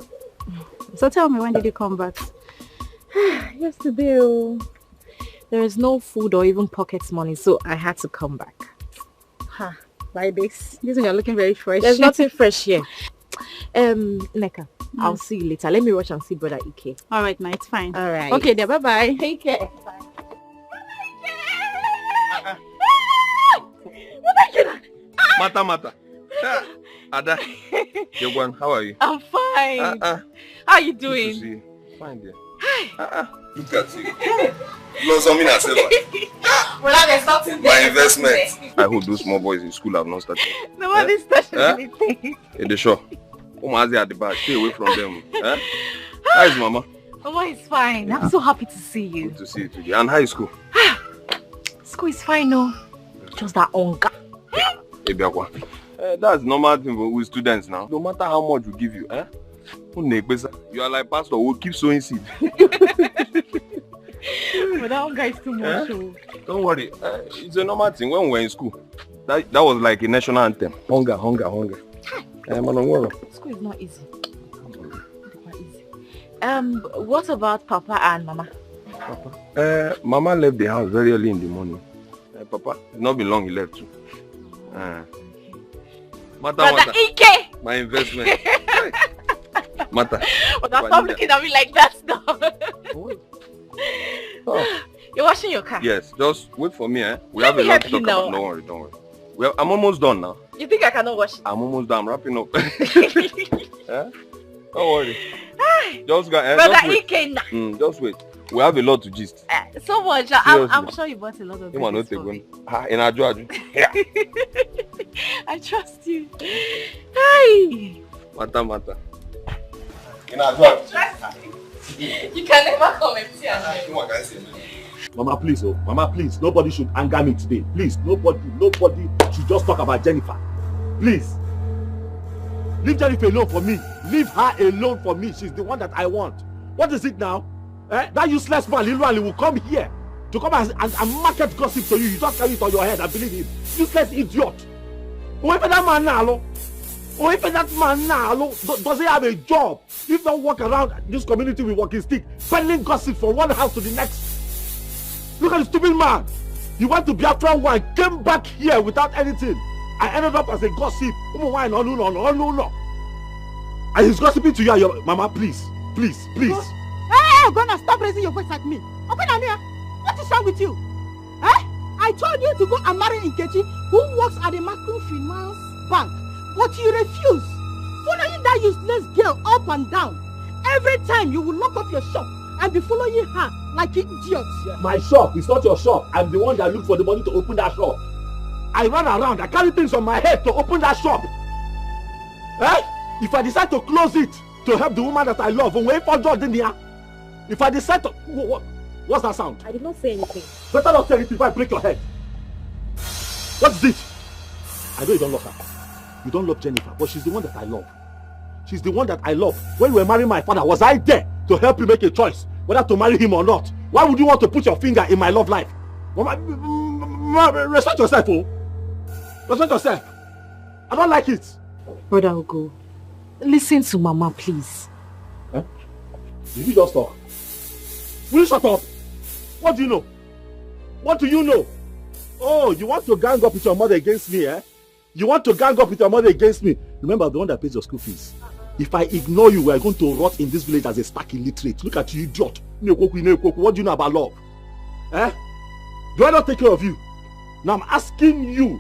So tell me, when did you come back? Yesterday. There is no food or even pocket money, so I had to come back. Ha, like this. This one you're looking very fresh. There's nothing fresh here. Neka, I'll see you later. Let me rush and see Brother Ike. Alright, now it's fine. Alright. Okay, then bye-bye. Take care. Mata. Ada, Yogwan, how are you? I'm fine. How are you doing? Good to see you. Fine, dear. Look at you. Lost something I said. My investment. I hope those small boys in school have not started. Nobody's touching anything. Hey, they sure. Umazi at the back. Stay away from them. How is Mama? Mama is fine. I'm so happy to see you. Good to see you today. And how is school? School is fine, no. Just that hunger. Hey, Biakwa. That's normal thing with students now. No matter how much we give you, you are like pastor who keep sowing seed. But that hunger is too much. Don't worry. It's a normal thing. When we were in school, that was like a national anthem. Hunger. School is not easy. What about Papa and Mama? Papa? Mama left the house very early in the morning. Papa, it's not been long he left too. Brother Ike! My investment. Mata. But stop looking at me like that now. You're washing your car? Yes, just wait for me, We have a lot to talk about. Don't worry, don't worry. I'm almost done now. You think I cannot wash it? I'm almost done. I'm wrapping up. Don't worry. Just go. Brother Ike. Just wait. We have a lot to gist. So much. I'm sure you bought a lot of things for me. In Ajuaju. Yeah. I trust you. Hi. Mata. In Ajuaju. You can never come empty handed. Mama, please, Mama, please. Nobody should anger me today. Please, nobody should just talk about Jennifer. Please. Leave Jennifer alone for me. Leave her alone for me. She's the one that I want. What is it now? That useless man, Lilu, will come here to come and market gossip to you. You just carry it on your head and believe it. Useless idiot. Whoever that man now, does he have a job? If not walk around this community with walking stick, peddling gossip from one house to the next. Look at the stupid man. He went to Biafra one, came back here without anything. I ended up as a gossip. No. And he's gossiping to you and your mama, please. Hey, Ogona, stop raising your voice at me. Ogona, what is wrong with you? I told you to go and marry Nkechi, who works at the microfinance bank, but you refuse. Following that useless girl up and down. Every time you will lock up your shop and be following her like idiots. My shop is not your shop. I'm the one that looked for the money to open that shop. I run around, I carry things on my head to open that shop. If I decide to close it to help the woman that I love, wait for Jordan here. If I decide to... What's that sound? I did not say anything. Better not say anything if I break your head. What is it? I know you don't love her. You don't love Jennifer, but she's the one that I love. She's the one that I love. When you were marrying my father, was I there to help you make a choice whether to marry him or not? Why would you want to put your finger in my love life? Respect yourself, Respect yourself. I don't like it. Brother Ugo, listen to Mama, please. Did you just talk? Will you shut up? What do you know? What do you know? Oh, you want to gang up with your mother against me, You want to gang up with your mother against me? Remember, I'm the one that pays your school fees. If I ignore you, we are going to rot in this village as a stark illiterate. Look at you, idiot. What do you know about love? Do I not take care of you? Now I'm asking you,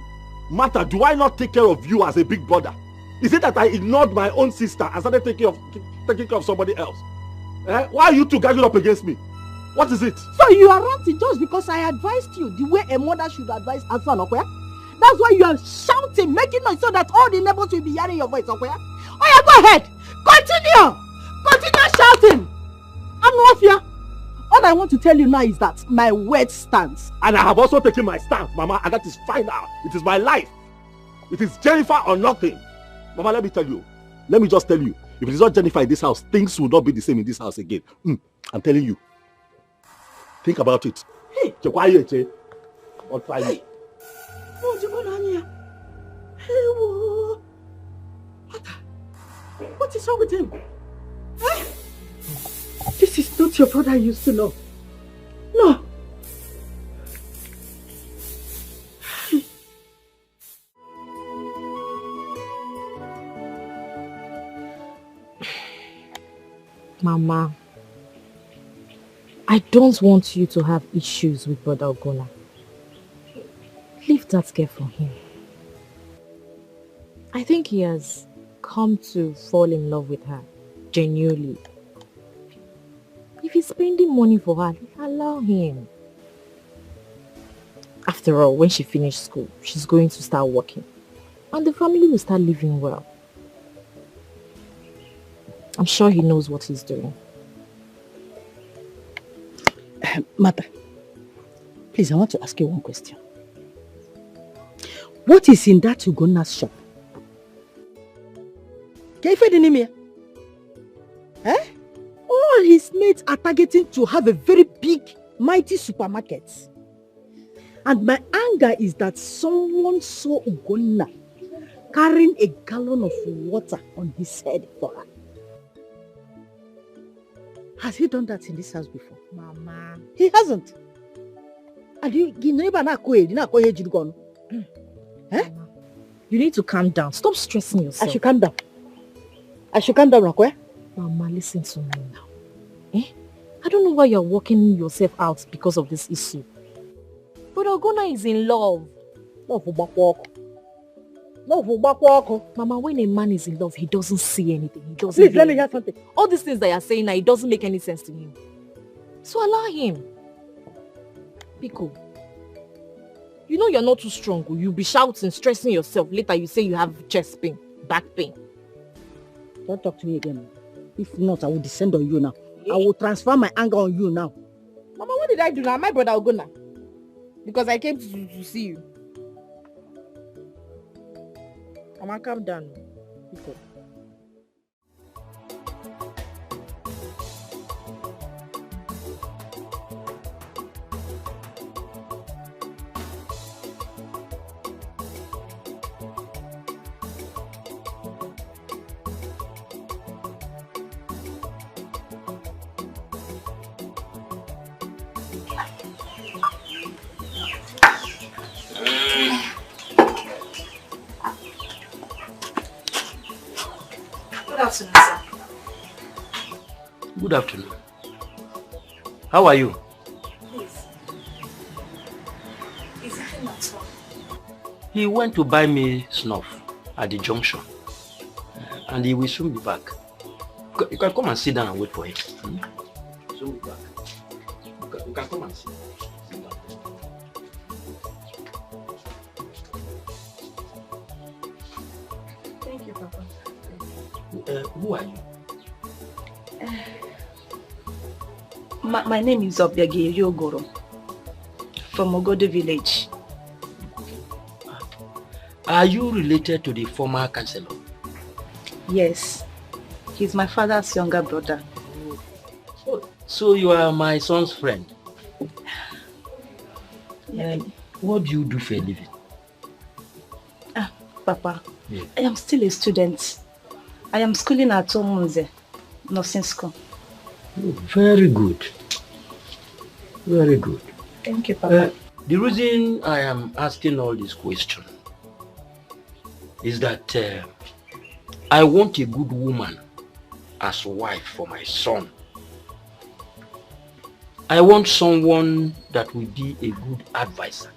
Martha, do I not take care of you as a big brother? Is it that I ignored my own sister and started taking care of somebody else? Why are you two gathering up against me? What is it? So you are ranting just because I advised you the way a mother should advise her son, okay? That's why you are shouting, making noise so that all the neighbors will be hearing your voice, okay? Oh yeah, go ahead. Continue shouting. I'm not here. All I want to tell you now is that my word stands. And I have also taken my stance, Mama, and that is final. It is my life. It is Jennifer or nothing. Mama, let me just tell you. If it is not Jennifer in this house, things will not be the same in this house again. I'm telling you. Think about it. Hey, quiet, I'll try you. What is wrong with him? This is not your brother I used to know. No. Mama, I don't want you to have issues with Brother Ogona. Leave that girl for him. I think he has come to fall in love with her, genuinely. If he's spending money for her, allow him. After all, when she finishes school, she's going to start working. And the family will start living well. I'm sure he knows what he's doing. Mother, please, I want to ask you one question. What is in that Ugona's shop? Can you find the name? All his mates are targeting to have a very big, mighty supermarket. And my anger is that someone saw Ugona carrying a gallon of water on his head for her. Has he done that in this house before? Mama. He hasn't. And you never know where you're gone. Eh? You need to calm down. Stop stressing yourself. I should calm down. Rakwe. Mama, listen to me now. I don't know why you're working yourself out because of this issue. But Ogona is in love. Mama, when a man is in love, he doesn't see anything. He doesn't. Please, let me hear something. All these things that you're saying now, it doesn't make any sense to him. So allow him. Pico, you know you're not too strong. You'll be shouting, stressing yourself. Later you say you have chest pain, back pain. Don't talk to me again. If not, I will descend on you now. I will transfer my anger on you now. Mama, what did I do now? My brother Ogona. Because I came to see you. Mama, calm down. Pico. Good afternoon. How are you? Please. Is it not so? He went to buy me snuff at the junction. And he will soon be back. You can come and sit down and wait for him. Soon be back. You can come and sit down. Thank you, Papa. Who are you? My name is Obiagi Yogoro from Ogode village. Are you related to the former councillor? Yes. He's my father's younger brother. So you are my son's friend? Yeah. What do you do for a living? Papa, Yeah. I am still a student. I am schooling at Omunze, nursing school. Oh, very good. Very good. Thank you, Papa. The reason I am asking all these questions is that I want a good woman as wife for my son. I want someone that will be a good advisor.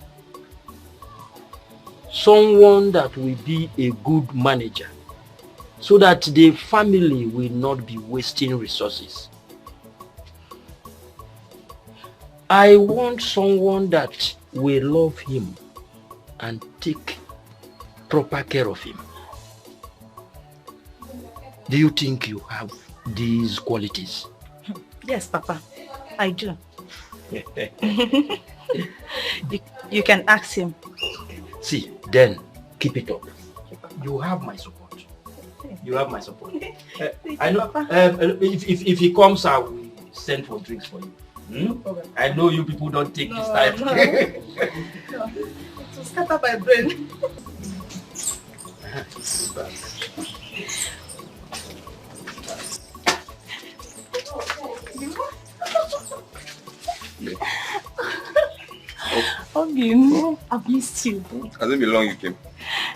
Someone that will be a good manager, so that the family will not be wasting resources. I want someone that will love him and take proper care of him. Do you think you have these qualities? Yes, Papa, I do. You can ask him. See, then keep it up. You have my support. You have my support. I know. If he comes, I will send for drinks for you. I know you people don't take this time. No. To scatter my brain. Ogin, I've missed you. Has it been long you came?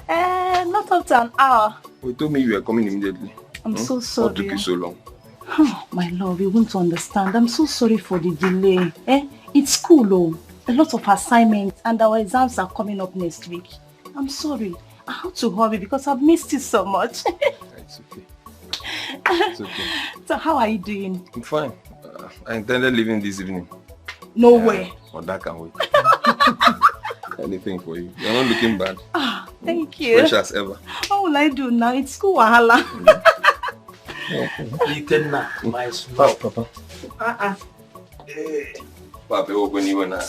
Not up to an hour. You told me you were coming immediately. I'm so sorry. What took you so long? Oh, my love, you won't understand. I'm so sorry for the delay. It's school, oh. A lot of assignments and our exams are coming up next week. I'm sorry. I have to hurry because I've missed it so much. It's okay. It's okay. So how are you doing? I'm fine. I intended leaving this evening. No way. But that can wait. Anything for you. You're not looking bad. Thank you. Fresh as ever. What will I do now? It's school wahala. You can my small Papa. Papa, open you now.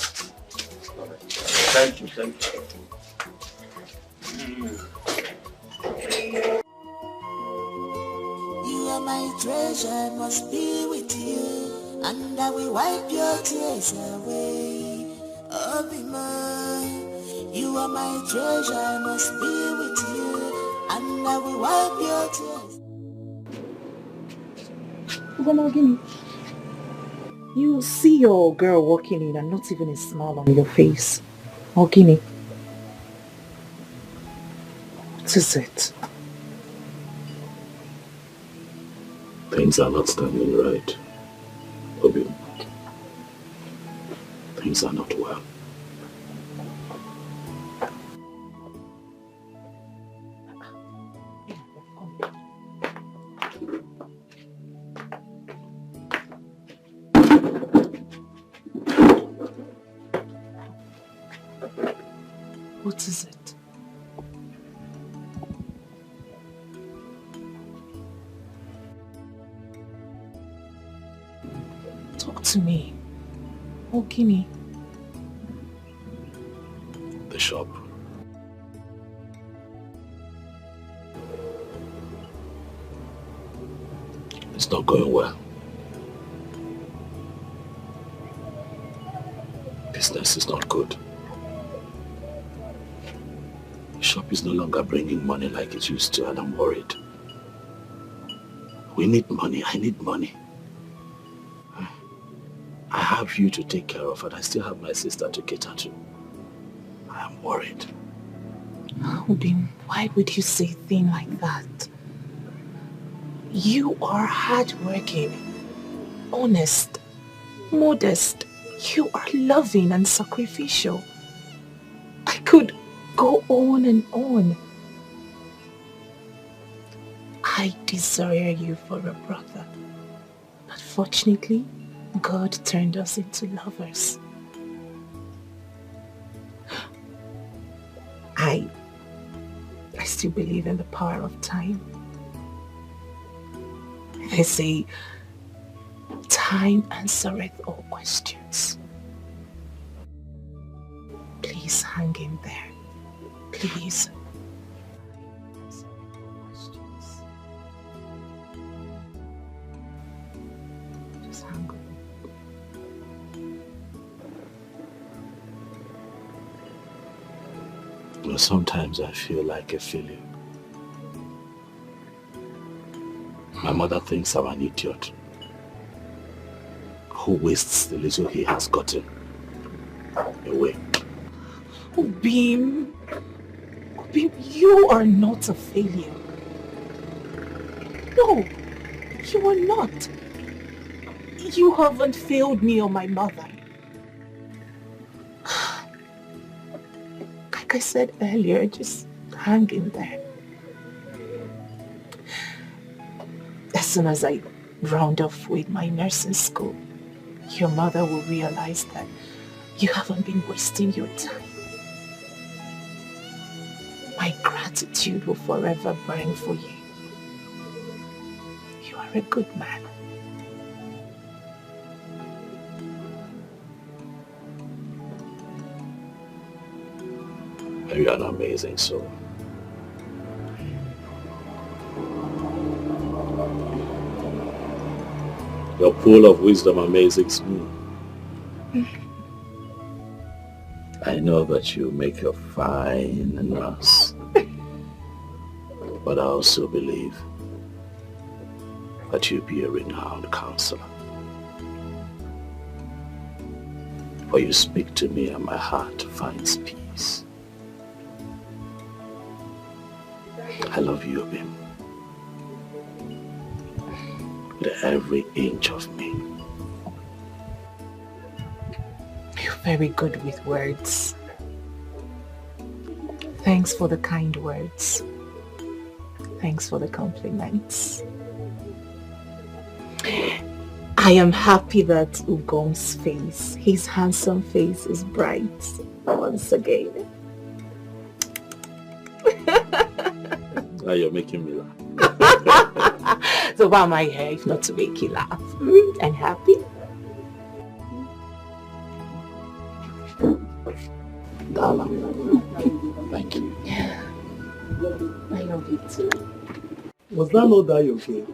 Thank you, thank you. You are my treasure, must be with you, and I will wipe your tears away. Oh, be mine. You are my treasure, must be with you, and I will wipe your tears. You see your girl walking in and not even a smile on your face. Ogini. What is it? Things are not standing right, Obi. Things are not well. What is it? Talk to me. Ogini. The shop. It's not going well. Business is not good. The shop is no longer bringing money like it used to, and I'm worried. We need money. I need money. I have you to take care of, and I still have my sister to cater to. I am worried. Obim, why would you say a thing like that? You are hardworking, honest, modest. You are loving and sacrificial. I could go on and on. I desire you for a brother. But fortunately, God turned us into lovers. I still believe in the power of time. They say, time answereth all questions. Please hang in there. Please. Just hang on. Well, sometimes I feel like a failure. My mother thinks I'm an idiot who wastes the little he has gotten away. Obim, you are not a failure. No, you are not. You haven't failed me or my mother. Like I said earlier, just hang in there. As soon as I round off with my nursing school, your mother will realize that you haven't been wasting your time. My gratitude will forever burn for you. You are a good man. You are an amazing soul. Your pool of wisdom amazes me. I know that you make a fine nurse, but I also believe that you'll be a renowned counselor. For you speak to me and my heart finds peace. I love you, Obim. With every inch of me. You're very good with words. Thanks for the kind words. Thanks for the compliments. I am happy that Ugom's face, his handsome face, is bright once again. Now you're making me laugh. So why am I here if not to make you laugh? And happy? Darling, thank you. I love you too. Was that not that your girl?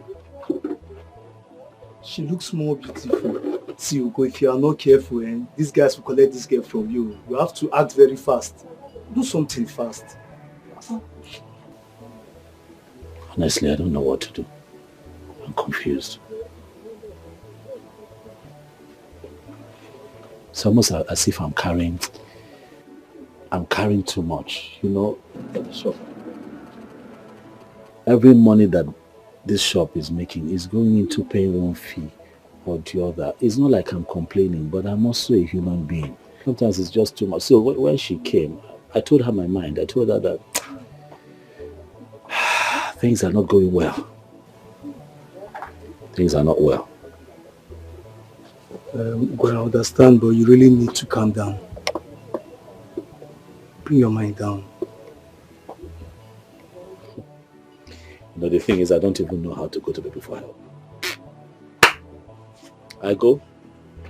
She looks more beautiful. See, Ugo, if you are not careful, these guys will collect this girl from you. You have to act very fast. Do something fast. Honestly, I don't know what to do. I'm confused. It's almost as if I'm carrying too much, you know. So every money that this shop is making is going into paying one fee or the other. It's not like I'm complaining, but I'm also a human being. Sometimes it's just too much. So when she came, I told her my mind. I told her that things are not going well. Things are not well. Well, I understand, but you really need to calm down. Bring your mind down. You know, the thing is, I don't even know how to go to people for help. I go,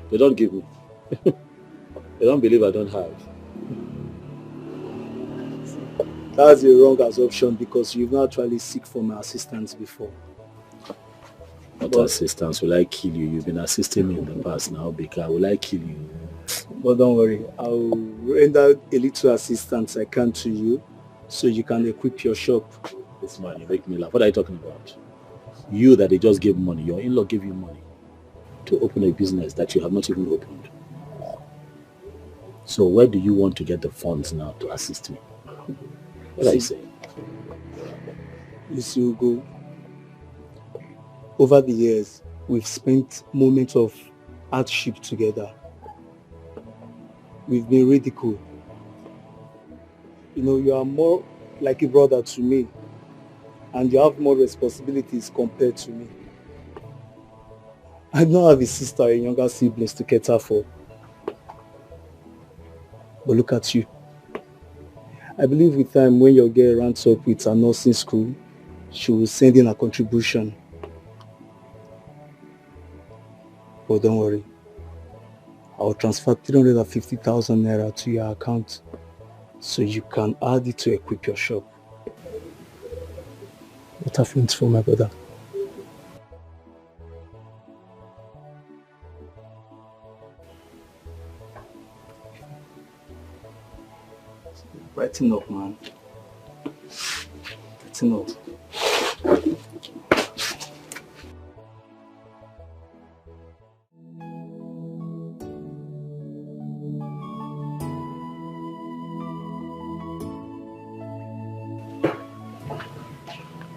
they don't give me. They don't believe I don't have. That's a wrong assumption because you've not actually seek for my assistance before. What assistance? Will I kill you? You've been assisting me in the past now, Bika. Will I kill you? But don't worry, I'll render a little assistance I can to you so you can equip your shop. This man, you make me laugh. What are you talking about? You that they just gave money, your in-law gave you money to open a business that you have not even opened. So where do you want to get the funds now to assist me? What are you saying? You see, Ugo, over the years, we've spent moments of hardship together. We've been ridiculed. You know, you are more like a brother to me, and you have more responsibilities compared to me. I don't have a sister or younger siblings to cater for. But look at you. I believe with time, when your girl runs up with her nursing school, she will send in a contribution. But don't worry. I'll transfer 350,000 naira to your account so you can add it to equip your shop. What have feelings for my brother? Brighten up, man. Brighten up.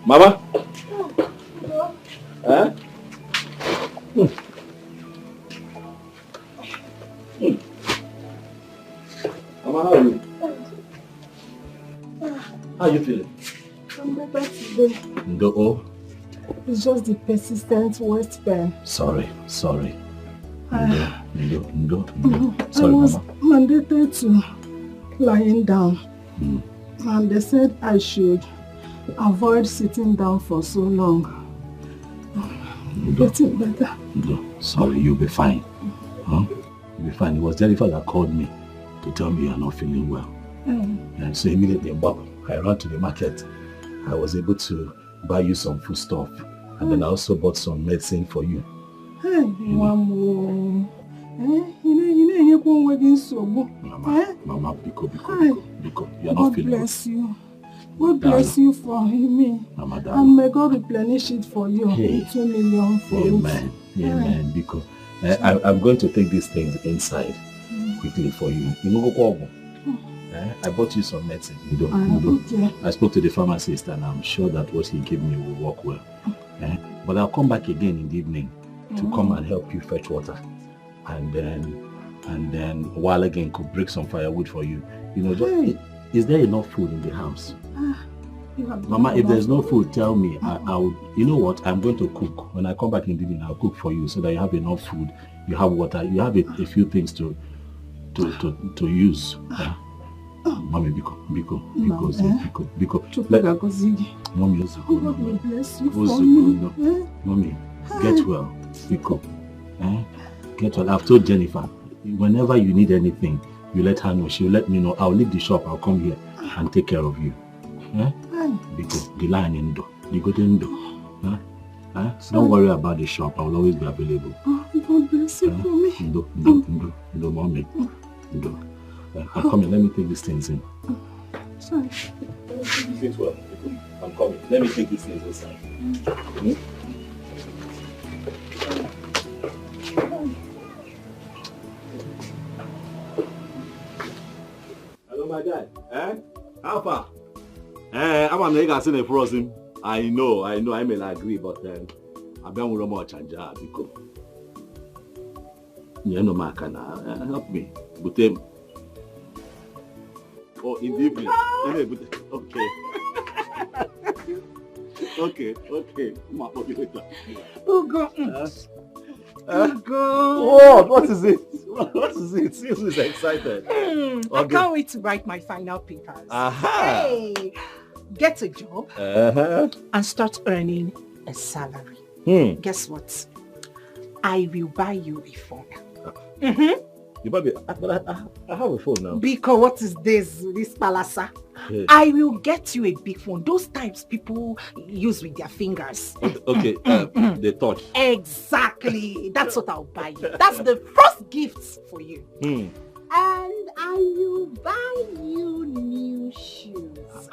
Mama? Huh? Mama, how are you? How are you feeling? I'm better today. No. It's just the persistent waist pain. Sorry. Sorry, Mama. I was mandated to lying down. And they said I should avoid sitting down for so long. Getting better. No, sorry, you'll be fine. Huh? You'll be fine. It was Jennifer that called me to tell me you're not feeling well. And so immediately, I ran to the market. I was able to buy you some food stuff. And then I also bought some medicine for you. Hey, Mama. Mama, Biko, you're not feeling well. God bless you. God bless you for me. Mama, and may God replenish it for you. Hey. 2 million for Amen. Amen. Biko, I'm going to take these things inside quickly for you. I bought you some medicine. Okay. I spoke to the pharmacist and I'm sure that what he gave me will work well. But I'll come back again in the evening to come and help you fetch water. And then while again could break some firewood for you. Is there enough food in the house? Mama, if there's no food, tell me. I'll. You know what? I'm going to cook. When I come back in the evening, I'll cook for you so that you have enough food, you have water, you have a few things to use. Mommy, Biko. Mommy, God bless you for me. Mommy, get well, Biko. Get well. I've told Jennifer, whenever you need anything, you let her know. She'll let me know. I'll leave the shop. I'll come here and take care of you. Biko, the line in door. You go in door. Don't worry about the shop. I will always be available. God bless you for me. No, Mommy. I'm coming. Let me take these things in. Sorry. Sit well. I'm coming. Let me take these things inside. my guy. Eh? How far? I'm a nigga seen a frozen. I know, I may not agree, but I've been with much and because you know, man can help me. But oh, in Deepening. Okay. Okay. Ugo. Ugo. What is it? What is it? Seriously, is excited. I can't wait to write my final papers. Aha. Hey, get a job and start earning a salary. Guess what? I will buy you a phone. You buy me, but I have a phone now. Because what is this palasa? Yes. I will get you a big phone. Those types people use with their fingers. Okay, they touch. Exactly. That's what I'll buy you. That's the first gift for you. And I will buy you new shoes.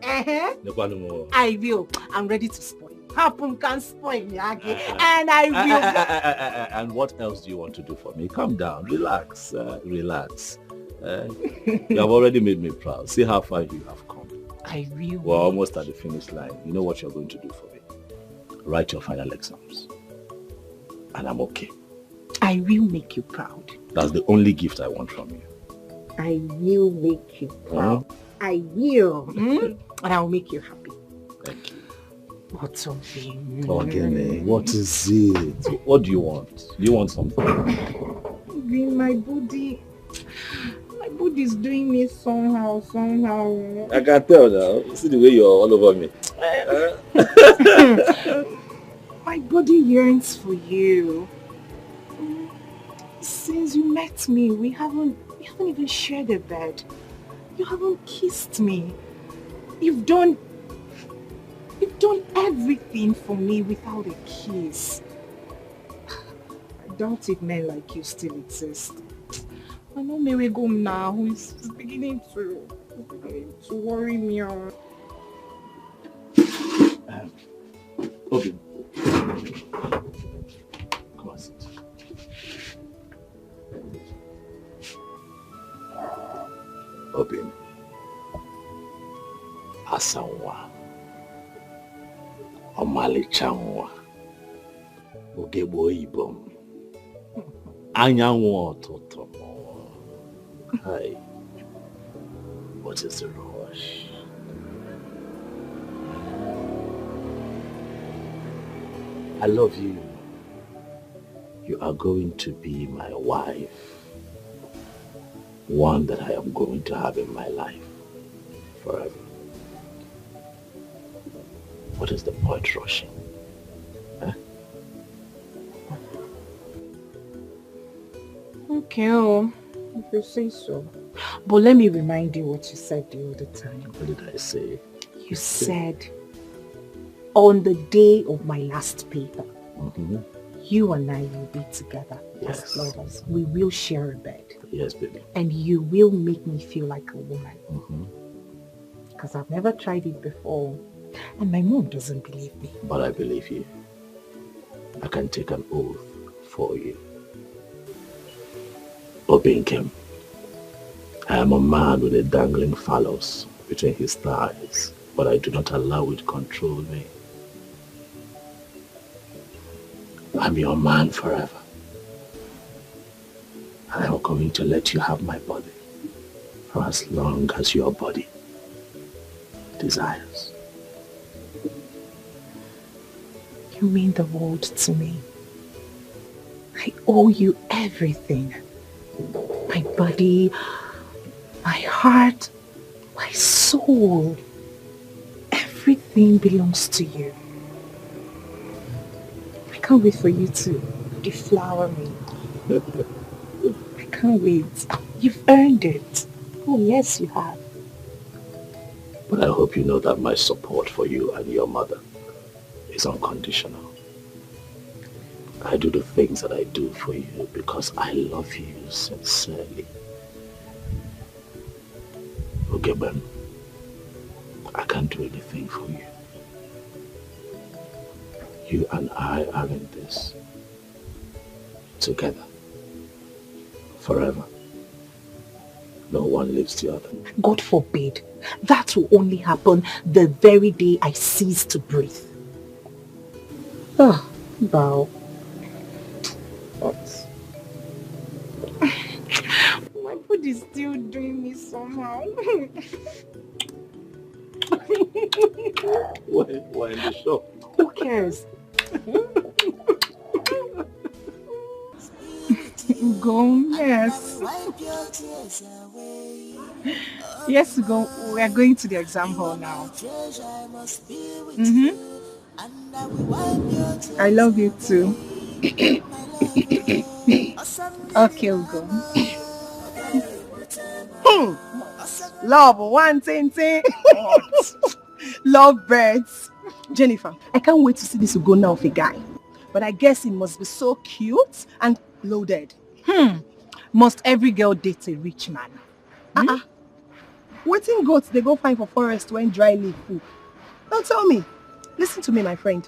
I will. I'm ready to spoil. Happen can spoil me again. And I will. And what else do you want to do for me? Calm down. Relax. Relax. You have already made me proud. See how far you have come. I will. We're almost at the finish line. You know what you're going to do for me? Write your final exams. And I'm okay. I will make you proud. That's the only gift I want from you. I will make you proud. I will. And I will make you happy. Thank you. What's something? Again, what is it? What do you want? Do you want something? My body is doing me somehow. I can tell now. See the way you're all over me. My body yearns for you. Since you met me, we haven't even shared a bed. You haven't kissed me. You've done everything for me without a kiss. I doubt if men like you still exist. I know Mary Gom now who is beginning to worry me. Okay. Come on, sit. Open. Asanwa. Omalicha Ogebo Ibom. Anyanwu Ototo. Hi. What is the rush? I love you. You are going to be my wife. One that I am going to have in my life forever. What is the point rushing? Huh? Okay, if you say so. But let me remind you what you said the other time. What did I say? You said, on the day of my last paper, you and I will be together as lovers. We will share a bed. Yes, baby. And you will make me feel like a woman. Because I've never tried it before. And my mom doesn't believe me. But I believe you. I can take an oath for you. Obinkem, I am a man with a dangling phallus between his thighs, but I do not allow it to control me. I'm your man forever. And I'm going to let you have my body for as long as your body desires. You mean the world to me. I owe you everything. My body, my heart, my soul. Everything belongs to you. I can't wait for you to deflower me. I can't wait. You've earned it. Oh yes, you have. But I hope you know that my support for you and your mother is unconditional. I do the things that I do for you because I love you sincerely. Okay, Ben, I can't do anything for you. You and I are in this together, forever. No one lives the other. God forbid. That will only happen the very day I cease to breathe. Ah, Bao. What? My food is still doing me somehow. We're in the shop. Who cares? Go, yes. Yes, go. We are going to the exam hall now. I love you too. Okay, we'll go. Love, one thing. Love birds. Jennifer, I can't wait to see this Ugonna of a guy. But I guess he must be so cute and loaded. Must every girl date a rich man? Waiting goats, they go find for forest when dry leaf full. Now tell me, listen to me, my friend.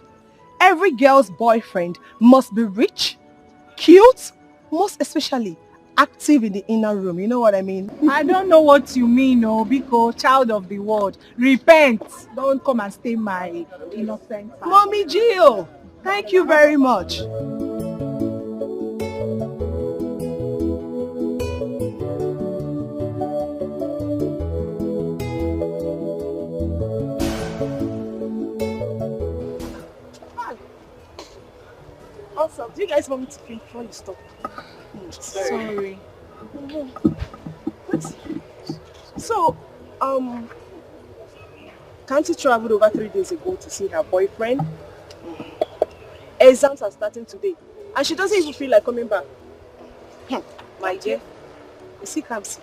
Every girl's boyfriend must be rich, cute, most especially active in the inner room. You know what I mean? I don't know what you mean, Biko, child of the world. Repent. Don't come and stay my innocent family. Mommy Gio, thank you very much. Also, do you guys want me to film before you stop? Sorry. So, Kanti traveled over 3 days ago to see her boyfriend. Exams are starting today, and she doesn't even feel like coming back. My dear, you see, Kamsi,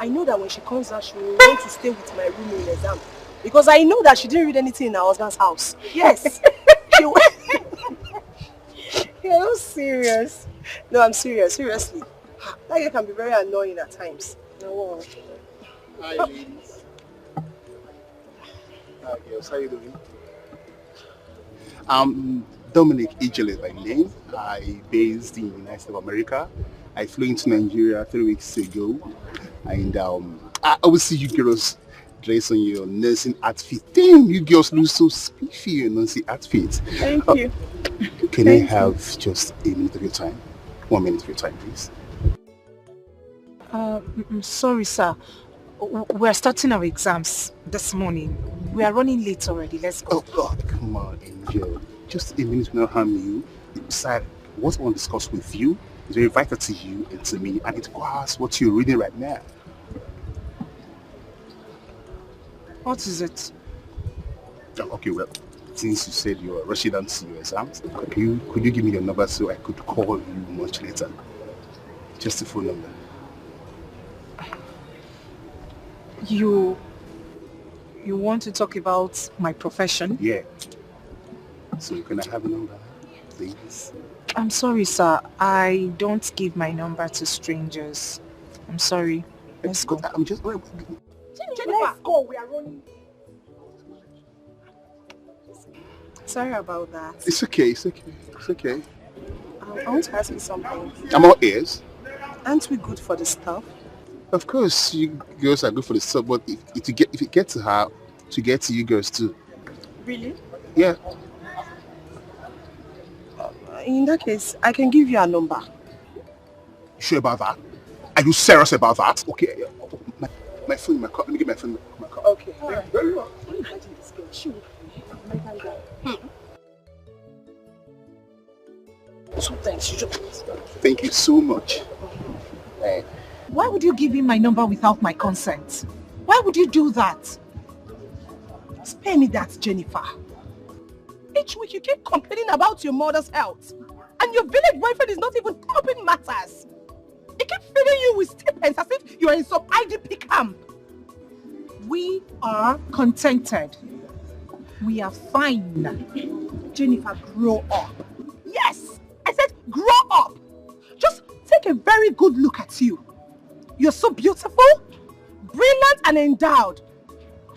I know that when she comes out, she will want to stay with my room in exam, because I know that she didn't read anything in her husband's house. Yes, she will. You're not serious. No, I'm serious. Seriously. That girl can be very annoying at times. No. Hi, ladies. Hi, girls. How you doing? I'm Dominic Ijele by name. I based in the United States of America. I flew into Nigeria 3 weeks ago. And I always see you girls dress on your nursing outfit. Damn, you girls look so spiffy in your nursing outfit. Thank you. Can I have just a minute of your time? 1 minute of your time, please. Sorry, sir. We're starting our exams this morning. We are running late already. Let's go. Oh, God, come on, Angel. Just a minute will not harm you. Besides, what I want to discuss with you is very vital to you and to me, and it requires what you're reading right now. What is it? Okay, well, since you said you're rushing down to your exams, could you give me your number so I could call you much later? Just a phone number. You want to talk about my profession? Yeah. So can I have a number, please? I'm sorry, sir. I don't give my number to strangers. I'm sorry. Let's go. I'm just... Let's go. We are running. Sorry about that. It's okay. It's okay. It's okay. I want to ask you something. I'm all ears. Aren't we good for the stuff? Of course, you girls are good for the stuff, but if it gets to her, to get to you girls too. Really? Yeah. In that case, I can give you a number. Sure about that? Are you serious about that? Okay. My phone in my car. Let me get my phone in my car. Okay. Very well. Imagine this girl. She will Sometimes you just... Thank you so much. Why would you give him my number without my consent? Why would you do that? Spare me that, Jennifer. Each week you keep complaining about your mother's health. And your village boyfriend is not even helping matters. He keeps feeding you with stipends as if you are in some IDP camp. We are contented. We are fine. Jennifer, grow up. Yes, I said grow up. Just take a very good look at you. You're so beautiful, brilliant and endowed.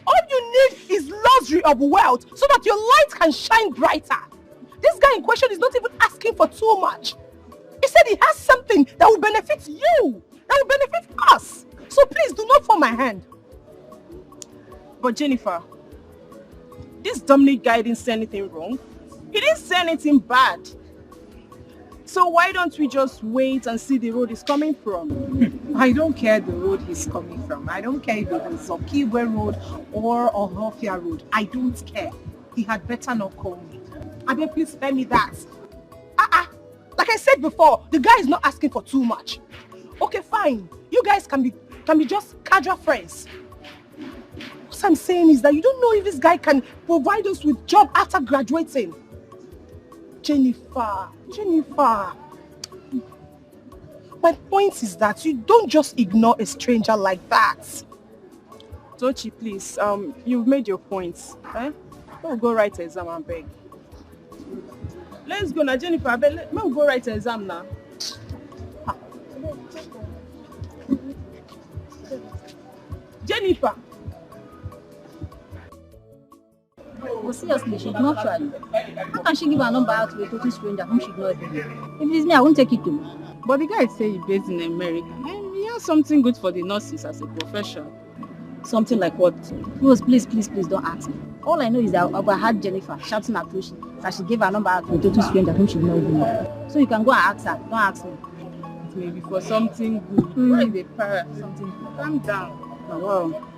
All you need is luxury of wealth so that your light can shine brighter. This guy in question is not even asking for too much. He said he has something that will benefit you, that will benefit us. So please do not fall my hand. But Jennifer, this Dominic guy didn't say anything wrong. He didn't say anything bad. So why don't we just wait and see the road he's coming from? I don't care the road he's coming from. I don't care if it is Okigwe Road or Ohofia Road. I don't care. He had better not call me. Abe, please spare me that. Like I said before, the guy is not asking for too much. Okay, fine. You guys can be just casual friends. What I'm saying is that you don't know if this guy can provide us with job after graduating. Jennifer. My point is that you don't just ignore a stranger like that. Tochi, please, you've made your points. We'll go write an exam and beg. Let's go now, Jennifer. We'll go write an exam now. Jennifer. Well, seriously, she's not trying. How can she give her number out to a total stranger whom she knows? If it's me, I won't take it to. But the guy say he's based in America. And he has something good for the nurses as a profession. Something like what? Rose, please don't ask me. All I know is that I heard Jennifer shouting at Toshi that she gave her number out to a total stranger whom she knows. So you can go and ask her. Don't ask me. It may be for something good. Why is the para? Something good. Calm down. Oh, wow.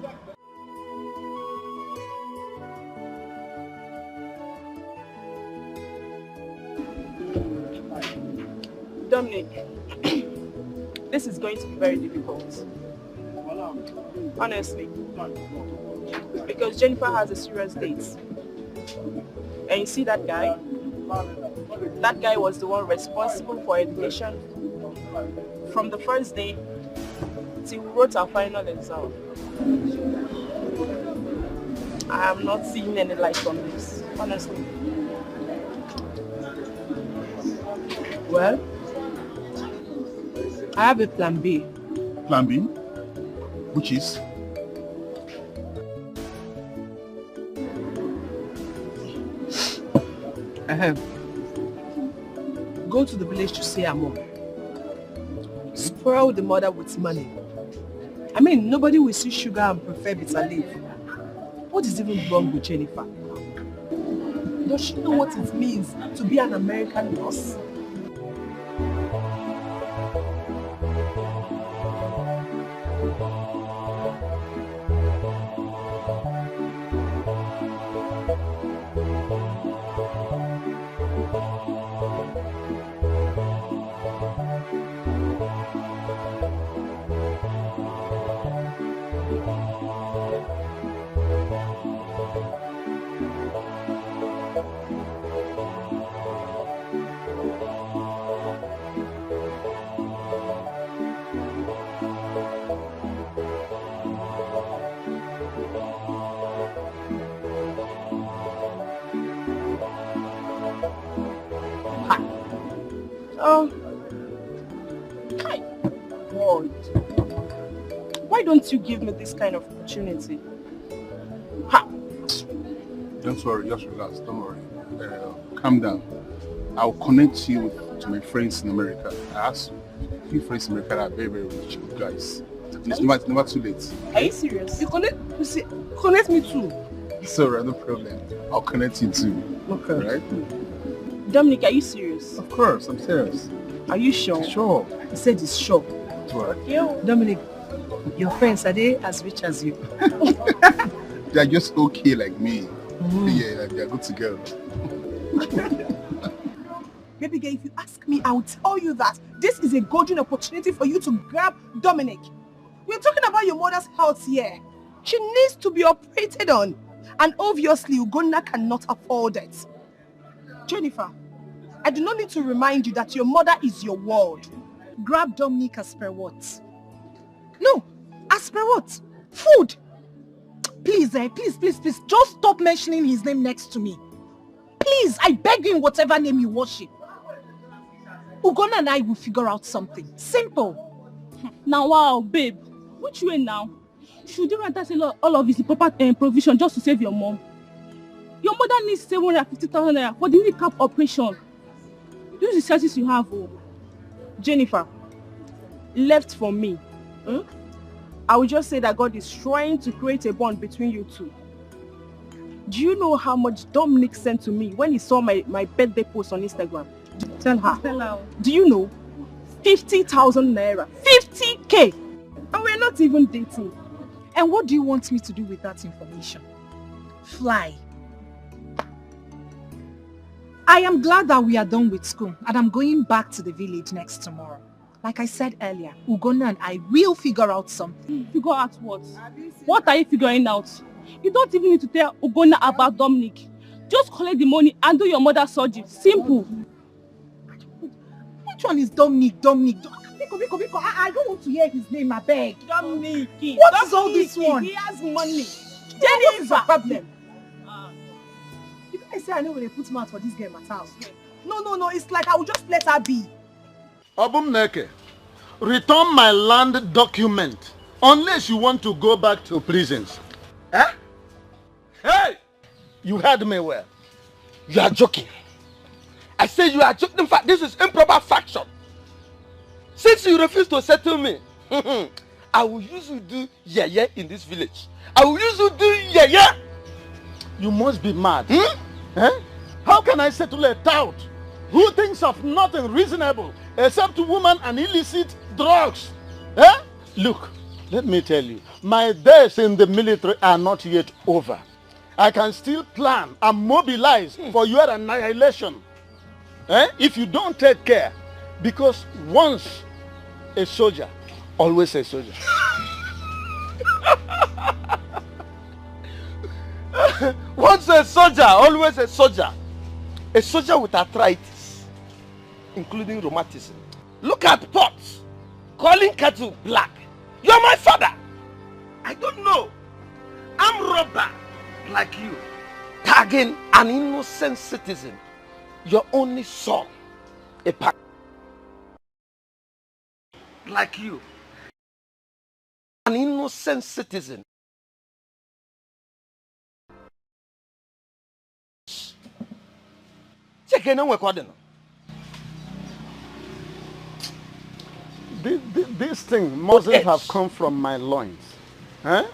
Dominic, this is going to be very difficult. Honestly. Because Jennifer has a serious date. And you see that guy? That guy was the one responsible for education from the first day till we wrote our final exam. I am not seeing any light on this, honestly. Well, I have a plan B. Plan B? Which is? Go to the village to see her mom. Spoil the mother with money. I mean, nobody will see sugar and prefer bitter leaf. What is even wrong with Jennifer? Does she know what it means to be an American nurse? Why don't you give me this kind of opportunity? Ha! Don't worry, just relax, don't worry. Calm down. I'll connect you to my friends in America. I have a few friends in America that are very, very rich good guys. It's never too late. Are you serious? You connect me too. Sorry, no problem. I'll connect you too. Okay. Right? Dominic, are you serious? Of course, I'm serious. Are you sure? Sure. He said he's sure. Right. Dominic, your friends, are they as rich as you? They're just okay like me. Yeah, they're good to go. Baby girl, if you ask me, I'll tell you that this is a golden opportunity for you to grab Dominic. We're talking about your mother's health here. She needs to be operated on. And obviously, Ugonna cannot afford it. Jennifer, I do not need to remind you that your mother is your world. Grab Dominic as per what? No, as per what? Food. Please, please, just stop mentioning his name next to me. Please, I beg you in whatever name you worship. Ugonna and I will figure out something. Simple. Now, wow, babe. Which way now? Should you rather sell all of his proper provision just to save your mom? Your mother needs 750,000 naira for the kneecap operation. Use the resources you have. Oh. Jennifer, left for me. I will just say that God is trying to create a bond between you two. Do you know how much Dominic sent to me when he saw my birthday post on Instagram? Tell her. Tell her. Do you know? 50,000 naira. 50k! And we're not even dating. And what do you want me to do with that information? Fly. I am glad that we are done with school and I'm going back to the village next tomorrow. Like I said earlier, Ugonna and I will figure out something. Figure out what? What are you figuring out? You don't even need to tell Ugonna about Dominic. Just collect the money and do your mother's surgery. Simple. Which one is Dominic? Biko, I don't want to hear his name, I beg. Dominic. What is all this one? He has money. What is the problem? Did I say I know when they put mouth for this girl at house? No, it's like I will just let her be. Obumneke, return my land document unless you want to go back to prisons. Huh? Hey! You heard me well. You are joking. I say you are joking. In fact, this is improper faction. Since you refuse to settle me, I will use you do yeye in this village. I will use you do yeye. You must be mad. Eh? How can I settle a tout who thinks of nothing reasonable except woman and illicit drugs? Eh? Look, let me tell you, my days in the military are not yet over. I can still plan and mobilize for your annihilation. Eh? If you don't take care, because once a soldier, always a soldier. Once a soldier, always a soldier. A soldier with arthritis, including rheumatism. Look at pots, calling cattle black. You're my father. I don't know. I'm robber like you, tagging an innocent citizen. Your only son, a pack like you, an innocent citizen. This thing mustn't have come from my loins. Huh?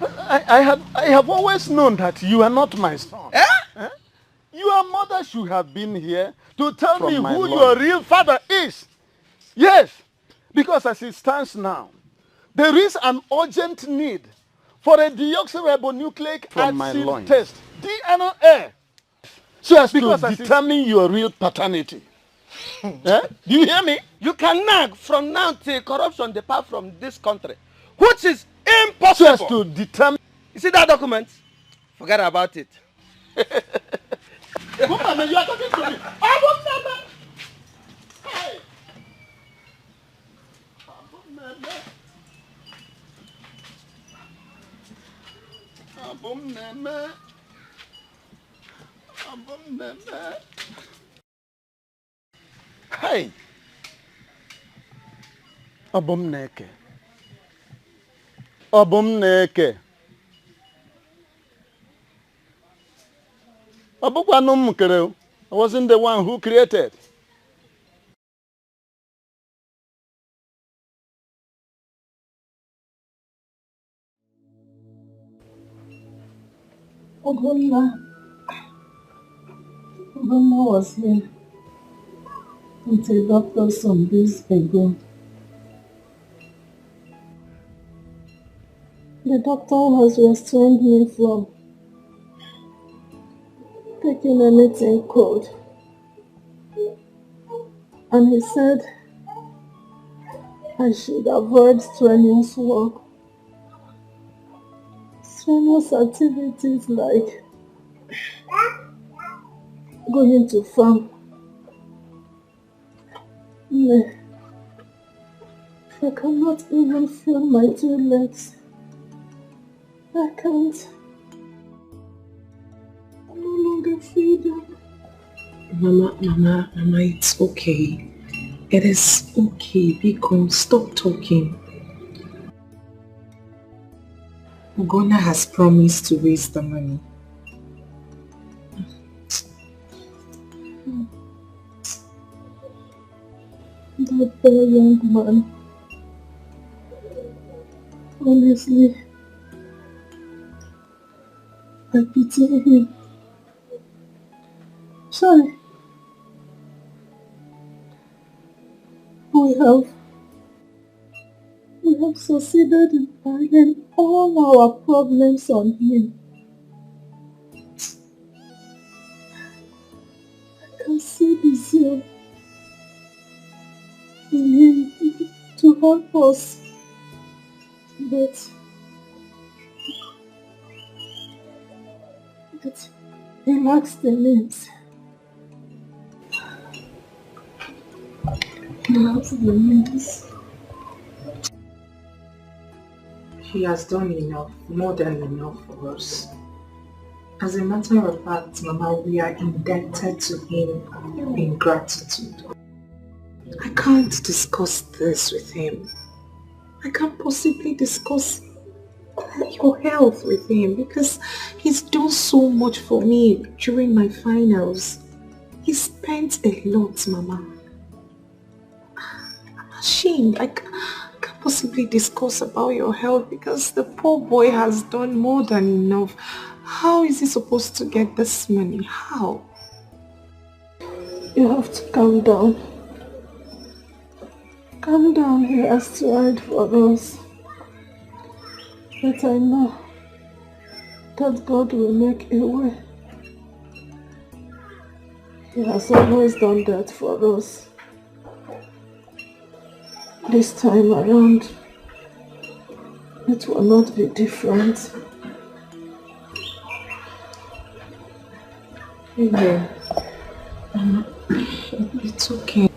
I have always known that you are not my son. Eh? Eh? Your mother should have been here to tell me who your real father is. Yes, because as it stands now, there is an urgent need for a deoxyribonucleic acid test, DNA, so as to determine your real paternity. Eh? Do you hear me? You can nag from now till corruption depart from this country, which is impossible. So as to determine. You see that document? Forget about it. Woman, you are talking to me. I will never. Hey. Hey. Obumneke. I wasn't the one who created. Ugonna was here with a doctor some days ago. The doctor has restrained me from taking anything cold. And he said I should avoid strenuous work. Strenuous activities like going to farm. I cannot even feel my 2 legs. I can't. I no longer feel them. Mama, it's okay. It is okay. Biko, stop talking. Ugonna has promised to raise the money. That poor young man. Honestly, I pity him. Sorry. We have succeeded in piling all our problems on him. I can see the zeal in him to help us, but he lacks the means. He lacks the means. He has done enough, more than enough for us. As a matter of fact, Mama, we are indebted to him in gratitude. I can't discuss this with him. I can't possibly discuss your health with him because he's done so much for me during my finals. He spent a lot, Mama. I'm ashamed. I can't possibly discuss about your health because the poor boy has done more than enough. How is he supposed to get this money? How? You have to calm down. Calm down, he has to hide for us. But I know that God will make a way. He has always done that for us. This time around, it will not be different. Amen. It's okay.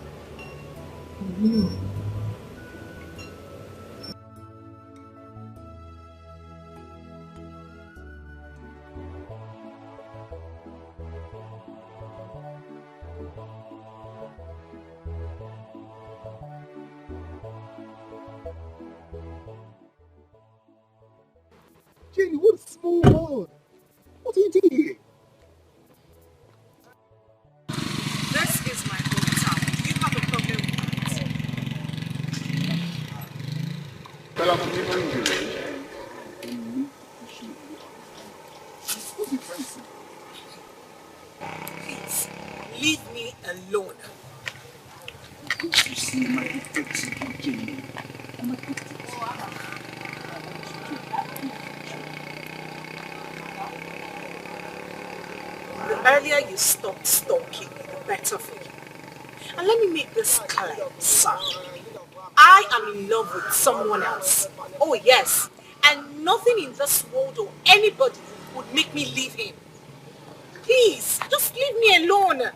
Jenny, what a small world. What are you doing here? This is my hometown. You have a problem with that? But I'm delivering you. What's the difference? Please, leave me alone. Don't you see my detective, Jenny? I'm a detective. The earlier you stop stalking me, the better for you. And let me make this clear, sir. I am in love with someone else. Oh yes. And nothing in this world or anybody would make me leave him. Please, just leave me alone.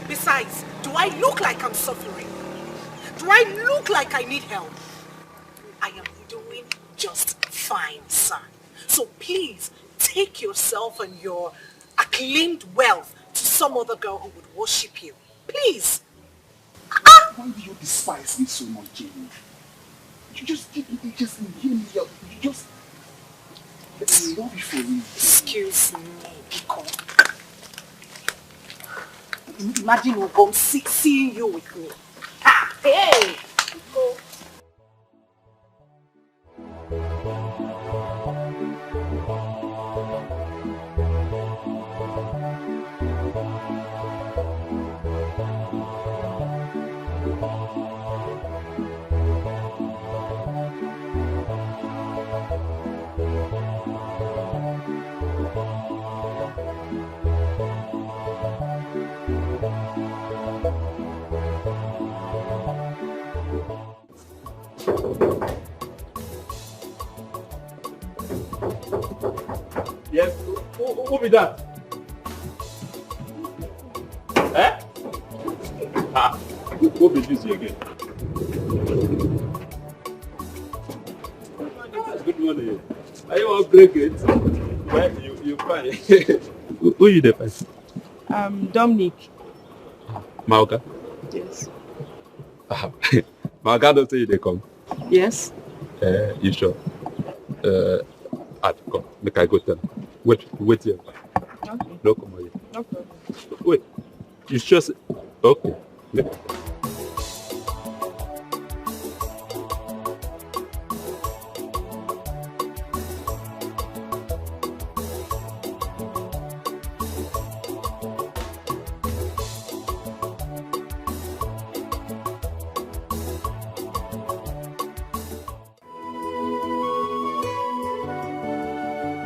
Besides, do I look like I'm suffering? Do I look like I need help? I am doing just fine, sir. So please, take yourself and your acclaimed wealth to some other girl who would worship you. Please. Why do you despise me so much, Jenny? You just hear me out. You just... I love you for me. Excuse me, Biko. Imagine Ubom seeing you with me. Ah, hey! Biko. Yes, who be that? Eh? Ah, who be this again? Good morning. Are you want to break it? Well, you fine. Who you there first? Dominic. Mauka? Yes. Mauka don't say you they come. Yes. You sure? Come. Make I go tell him. Wait here. Okay. No, come on here. No problem. Wait. You sure? Okay.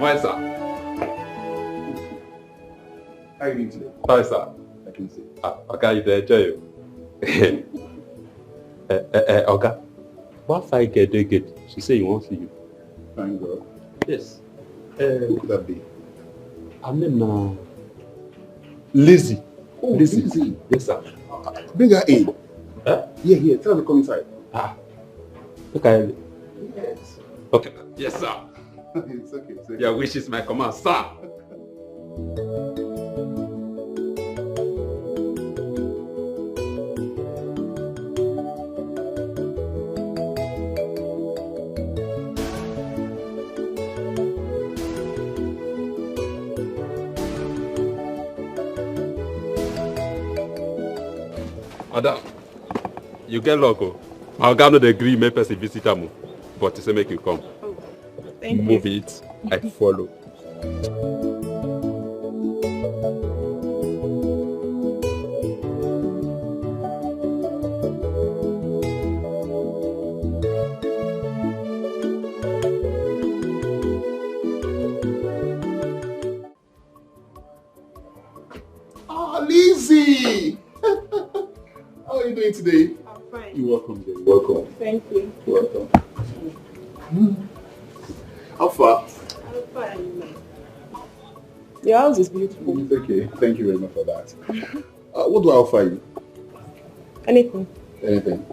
Fine, sir. How are you doing today? Fine, sir. I can see. Okay, you enjoy you. Okay. What I get, do you get? She said you won't see you. Fine, girl. Yes. Who could that be? I mean, Lizzie. Oh, Lizzie. Yes, sir. Bring her in. Huh? Here. Tell her to come inside. Okay. Yes. Okay. Yes, sir. It's okay. Your wish is my command, sir. Madam, you get luck. My guy not agree make person visit him, but he say make you come. Thank you. Move it, I follow. Lizzie! How are you doing today? I'm fine. You're welcome, dear. You're welcome. Thank you. You're welcome. How far? I'm fine. Your house is beautiful. It's okay. Thank you very much for that. What do I offer you? Anything. Anything.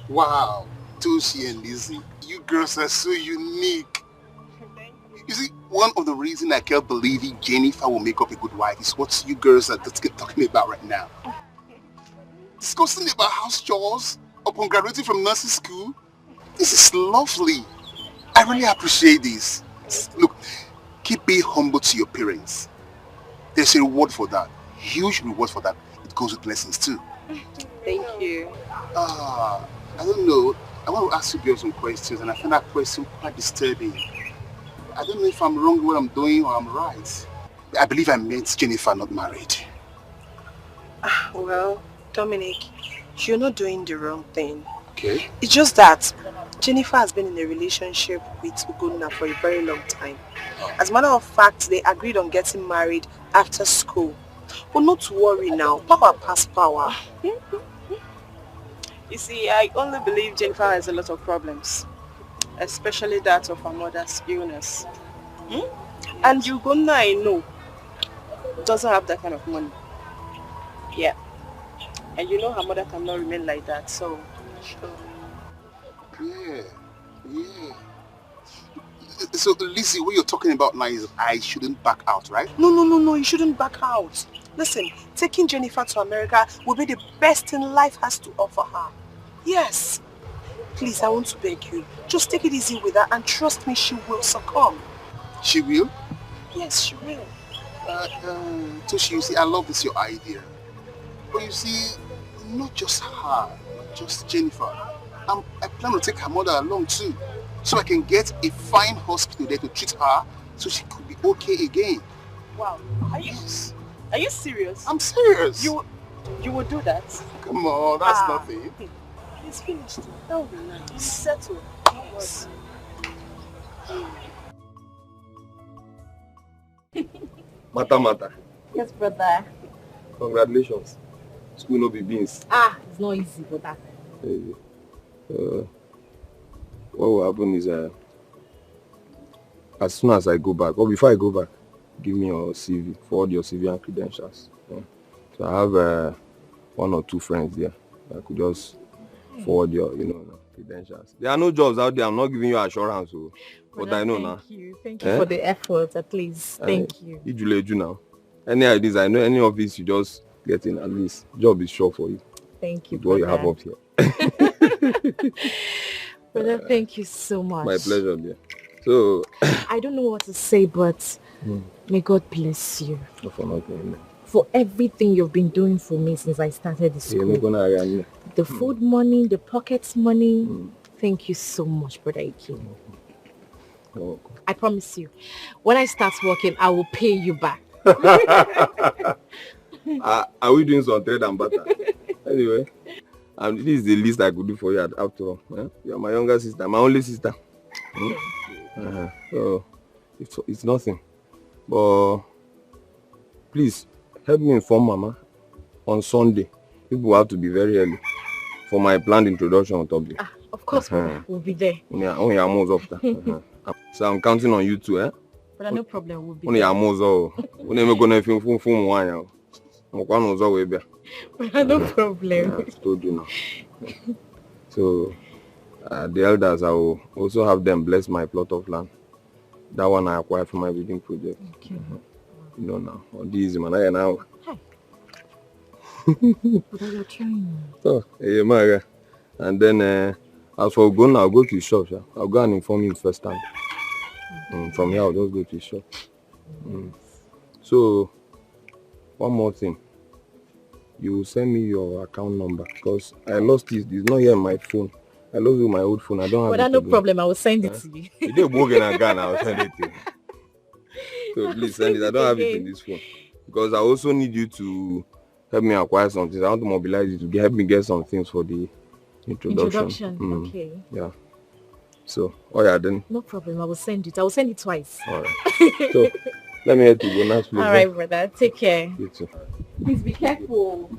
Wow, Toshi and Lizzie, you girls are so unique. You see, one of the reasons I kept believing Jennifer will make up a good wife is what you girls are talking about right now. Discussing about house chores upon graduating from nursing school. This is lovely. I really appreciate this. Look, keep being humble to your parents. There's a reward for that. Huge reward for that. It goes with blessings too. Thank you. I don't know. I want to ask you girls some questions, and I find that question quite disturbing. I don't know if I'm wrong with what I'm doing or I'm right. I believe I met Jennifer not married. Well, Dominic, you're not doing the wrong thing. Okay. It's just that Jennifer has been in a relationship with Ugonna for a very long time. As a matter of fact, they agreed on getting married after school. But not to worry now, power pass power. You see, I only believe Jennifer has a lot of problems, especially that of her mother's illness. And Ugonna, I know, doesn't have that kind of money. Yeah. And you know her mother cannot remain like that, so... Yeah. So, Lizzie, what you're talking about now is I shouldn't back out, right? No, you shouldn't back out. Listen, taking Jennifer to America will be the best thing life has to offer her. Yes. Please, I want to beg you. Just take it easy with her and trust me, she will succumb. She will? Yes, she will. Toshi, you see, I love this, your idea. But you see, not just her, not just Jennifer. I plan to take her mother along too. So I can get a fine hospital there to treat her so she could be okay again. Wow. Are you serious? I'm serious. You would do that? Come on, that's nothing. It's finished. That would be nice. It's settled. Yes. Mata. Yes, brother. Congratulations. School no be beans. It's not easy, brother. What will happen is as soon as I go back, or before I go back, give me your CV, forward your CV and credentials. Yeah. So I have one or two friends there. I could just forward your, credentials. There are no jobs out there. I'm not giving you assurance, but I know now. Thank you for the effort, at least. Thank you. You now. Any ideas? I know any of this you just get in. At least job is sure for you. Thank you. With what you have up here. Brother, thank you so much. My pleasure, dear. So I don't know what to say, but may God bless you. For nothing. for everything you've been doing for me since I started the school. The food money, the pocket money. Thank you so much, Brother Ike. I promise you, when I start working, I will pay you back. Are we doing some trade and butter? Anyway, this is the least I could do for you after all. Eh? You are my younger sister, my only sister. So it's nothing. But please help me inform Mama on Sunday. People have to be very early for my planned introduction on topic. Of course, we'll be there. So I'm counting on you too, eh? But no problem, we'll be there. No problem. I told you now. So the elders, I will also have them bless my plot of land. That one I acquired from my wedding project. Okay. You know now. This man, I now. But you're trying. So, Maga. And then as for going, I'll go to his shop. Yeah? I'll go and inform him first time. From here, I'll just go to his shop. So, one more thing. You will send me your account number because I lost it. It's not here on my phone. I lost it with my old phone. I don't have it. But no problem. I will send it to you. You did again, I'll send it to you. So please send it. I don't have it in this phone because I also need you to help me acquire something. I want to mobilize you to help me get some things for the introduction. Okay. Yeah. So, then. No problem. I will send it. I will send it twice. All right. So, let me head to bonus, please. All right, brother. Take care. You too. Please be careful.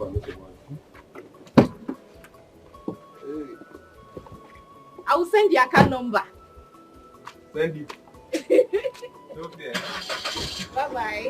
I will send the account number. Send it. Okay. Bye-bye.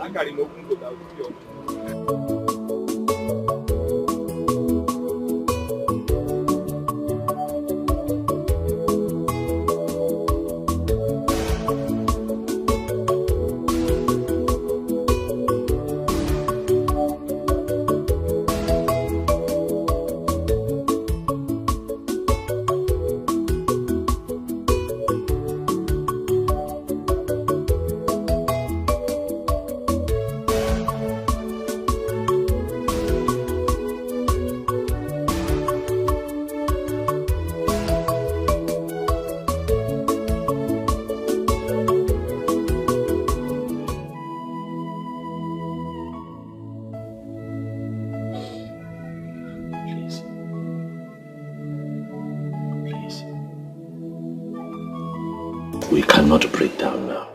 We cannot break down now.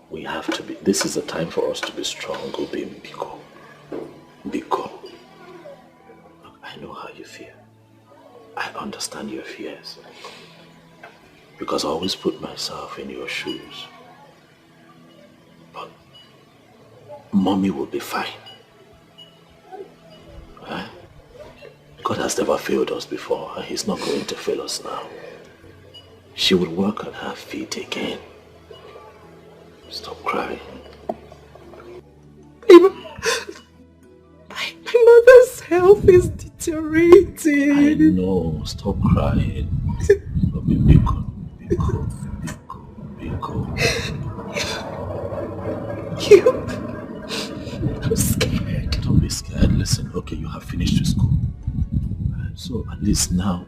We have to be. This is the time for us to be strong, Obi Biko. Biko. Look, I know how you feel. I understand your fears. Because I always put myself in your shoes. But Mommy will be fine. Right? God has never failed us before, and He's not going to fail us now. She will work on her feet again. Stop crying. My mother's health is deteriorating. I know. Stop crying. Biko. I'm scared. Don't be scared. Listen, okay, you have finished your school. So at least now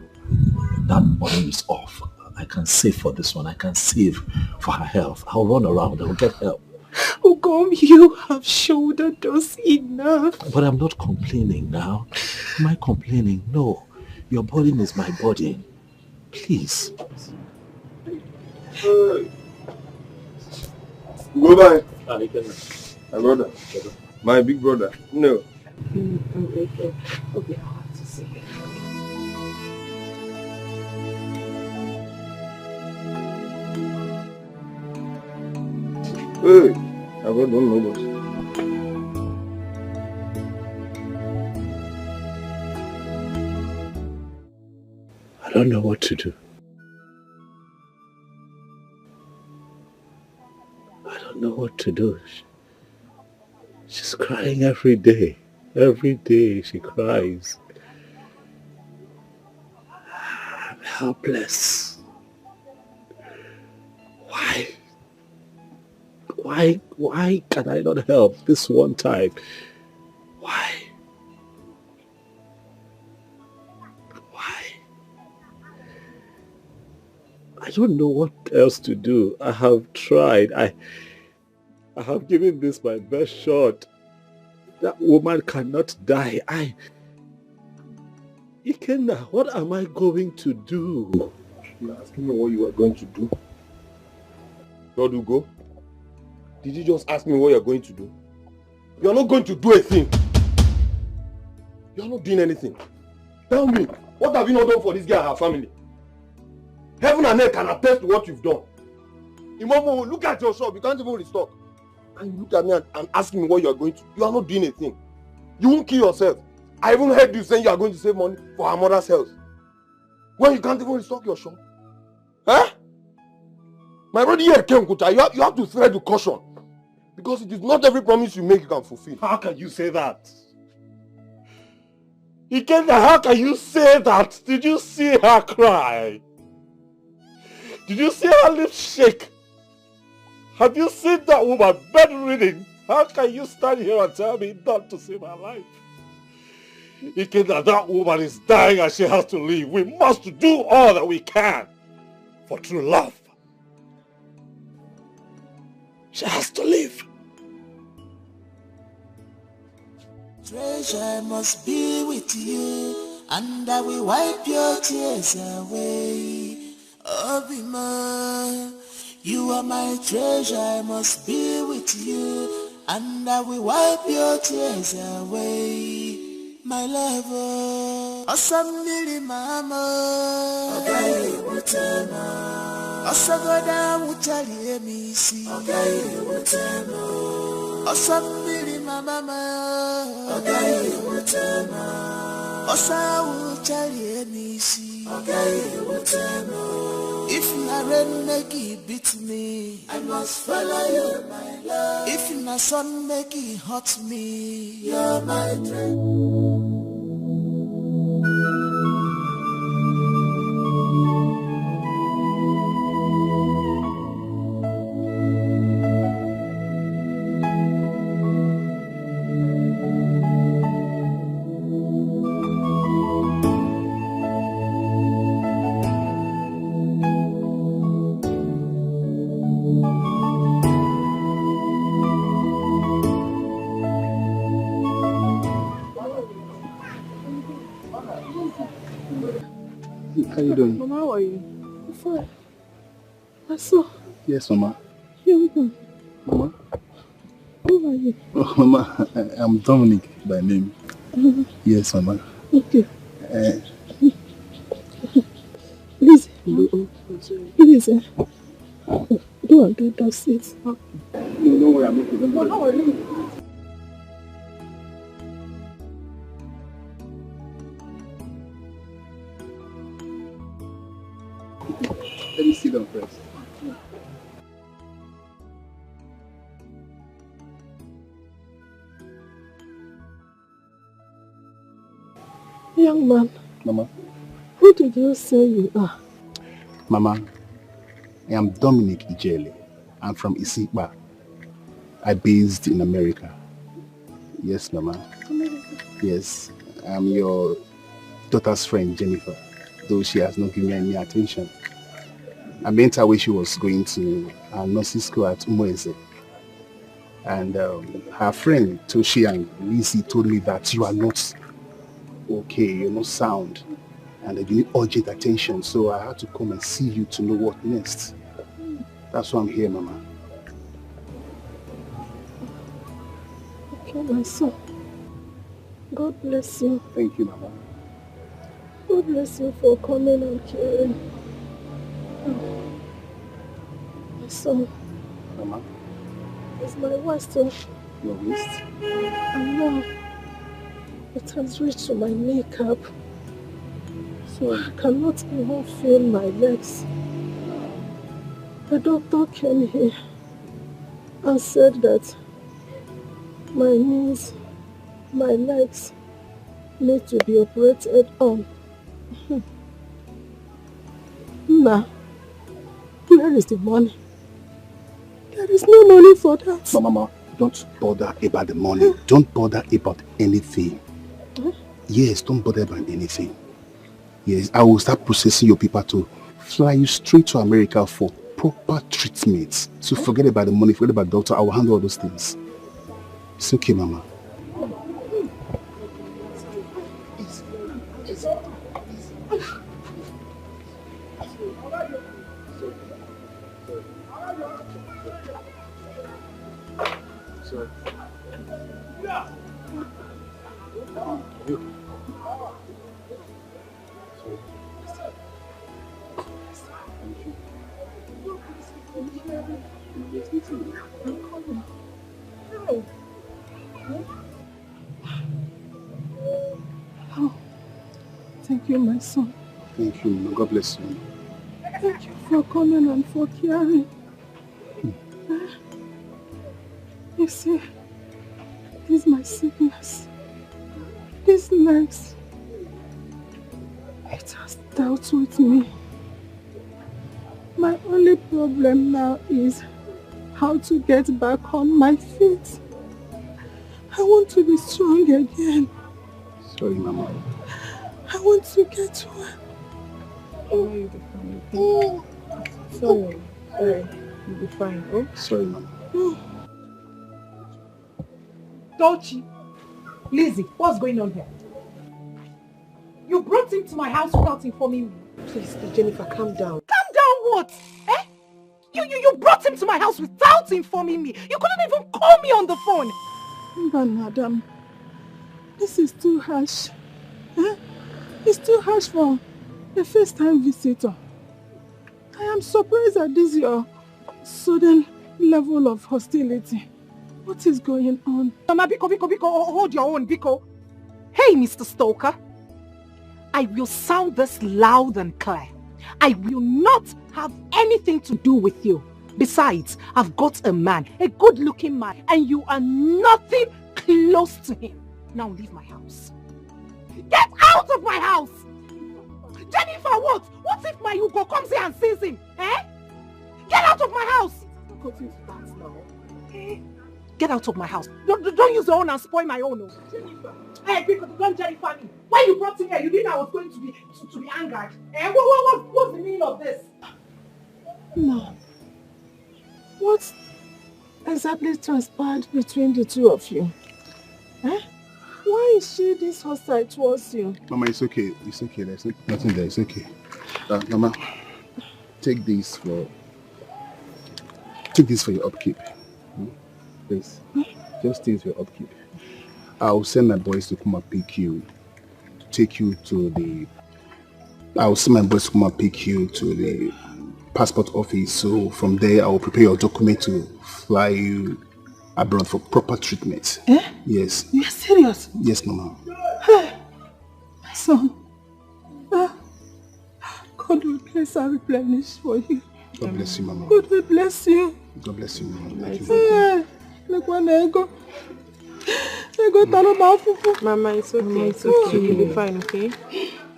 that money is off. I can save for this one. I can save for her health. I'll run around. I'll get help. Ugom, you have shouldered us enough. But I'm not complaining now. Am I complaining? No. Your burden is my burden. Please. Go by. My brother. My big brother. No. Okay, I'll have to see. Hey, I don't know this. I don't know what to do. I don't know what to do. She's crying every day. Every day she cries. I'm helpless. Why Why can I not help this one time? Why? I don't know what else to do. I have tried. I have given this my best shot. That woman cannot die. Ikenna, what am I going to do? You're asking me what you are going to do? Rodugo, did you just ask me what you're going to do? You're not going to do a thing. You're not doing anything. Tell me, what have you not done for this girl and her family? Heaven and earth can attest to what you've done. Imomo, look at your shop. You can't even restock. And you look at me and ask me what you are going to do. You are not doing a thing. You won't kill yourself. I even heard you saying you are going to save money for her mother's health. When you can't even restock your shop. Huh? My brother here, Kenkuta, you have to tread with caution. Because it is not every promise you make you can fulfill. How can you say that? Ikenna, how can you say that? Did you see her cry? Did you see her lips shake? Have you seen that woman bedridden? How can you stand here and tell me not to save her life? Ikenna, that woman is dying and she has to leave. We must do all that we can for true love. She has to leave. Treasure must be with you, and I will wipe your tears away. Obima, you are my treasure, I must be with you, and I will wipe your tears away. My lover, Osamili mama, Ogai Mutema, Osagoda Mutali emisi, Ogai Mutema, Osamili mama, Ogai Mutema, Osa Mutali emisi, Ogai Mutema. If Naren make it beat me, I must follow you, my love. If my son make it hurt me, you're my friend. How you doing? Mama, how are you? I'm fine. I saw. Yes, Mama. You're good. Mama? Who are you? Oh, Mama, I'm Dominic by name. Yes, Mama. Okay. Please. Please. Go and do that seat. No, don't worry, I'm okay. Don't worry. How are you? Let me sit down first. Young man. Mama. Who did you say you are? Mama, I am Dominic Ijele. I'm from Isikpa. I based in America. Yes, Mama. Yes, I'm your daughter's friend, Jennifer, though she has not given me any attention. I met her when she was going to nursing school at Umueze. And her friend, Toshi and Lizzie, told me that you are not okay, you're not sound, and that you need urgent attention. So I had to come and see you to know what next. That's why I'm here, Mama. Okay, my son. God bless you. Thank you, Mama. God bless you for coming and caring. My son. Mama. It's my waist. Your waist? And now it has reached to my kneecap. So I cannot even feel my legs. The doctor came here and said that my knees, my legs need to be operated on. Now, where is the money? There is no money for that. Mama, don't bother about the money. Don't bother about anything. Yes, don't bother about anything. Yes, I will start processing your paper to fly you straight to America for proper treatment. So forget about the money, forget about the doctor. I will handle all those things. It's okay, Mama. Oh, thank you, my son. Thank you, Mama. God bless you. Thank you for coming and for caring. You see, this is my sickness. These legs, it has dealt with me. My only problem now is how to get back on my feet. I want to be strong again. Sorry, Mama. I want to get well. You'll be fine. Sorry. You'll be fine. Oh? Sorry, Mama. Dolce, Lizzie, what's going on here? You brought him to my house without informing me. Please, Jennifer, calm down. Calm down what? Eh? You brought him to my house without informing me. You couldn't even call me on the phone. But madam, this is too harsh. It's too harsh for a first-time visitor. I am surprised at this your sudden level of hostility. What is going on? Mama, Biko, hold your own, Biko. Hey, Mr. Stoker. I will sound this loud and clear. I will not have anything to do with you. Besides, I've got a man, a good-looking man, and you are nothing close to him. Now leave my house. Get out of my house! Jennifer, what? What if my Hugo comes here and sees him? Eh? Get out of my house! Get out of my house. Don't use your own and spoil my own. Jennifer. Hey, because don't Jennifer me. When you brought him here, you didn't know I was going to be angered. Eh? What's the meaning of this? No. What exactly transpired between the two of you? Eh? Why is she this hostile towards you? Mama, it's okay. It's okay. There's nothing there. It's okay. Mama, take this for your upkeep. Please. Just take it for your upkeep. I'll send my boys to come and pick you. I'll send my boys to come and pick you to the passport office. So from there, I will prepare your document to fly you abroad for proper treatment. Eh? Yes. You're serious? Yes, Mama. Hey, my son. God will bless and replenish for you. God bless you, Mama. God will bless you. God bless you, Mama. Thank you. Hey, look one ego. Ego talo mafufu. Mama, it's okay. It's okay. You'll be fine, okay?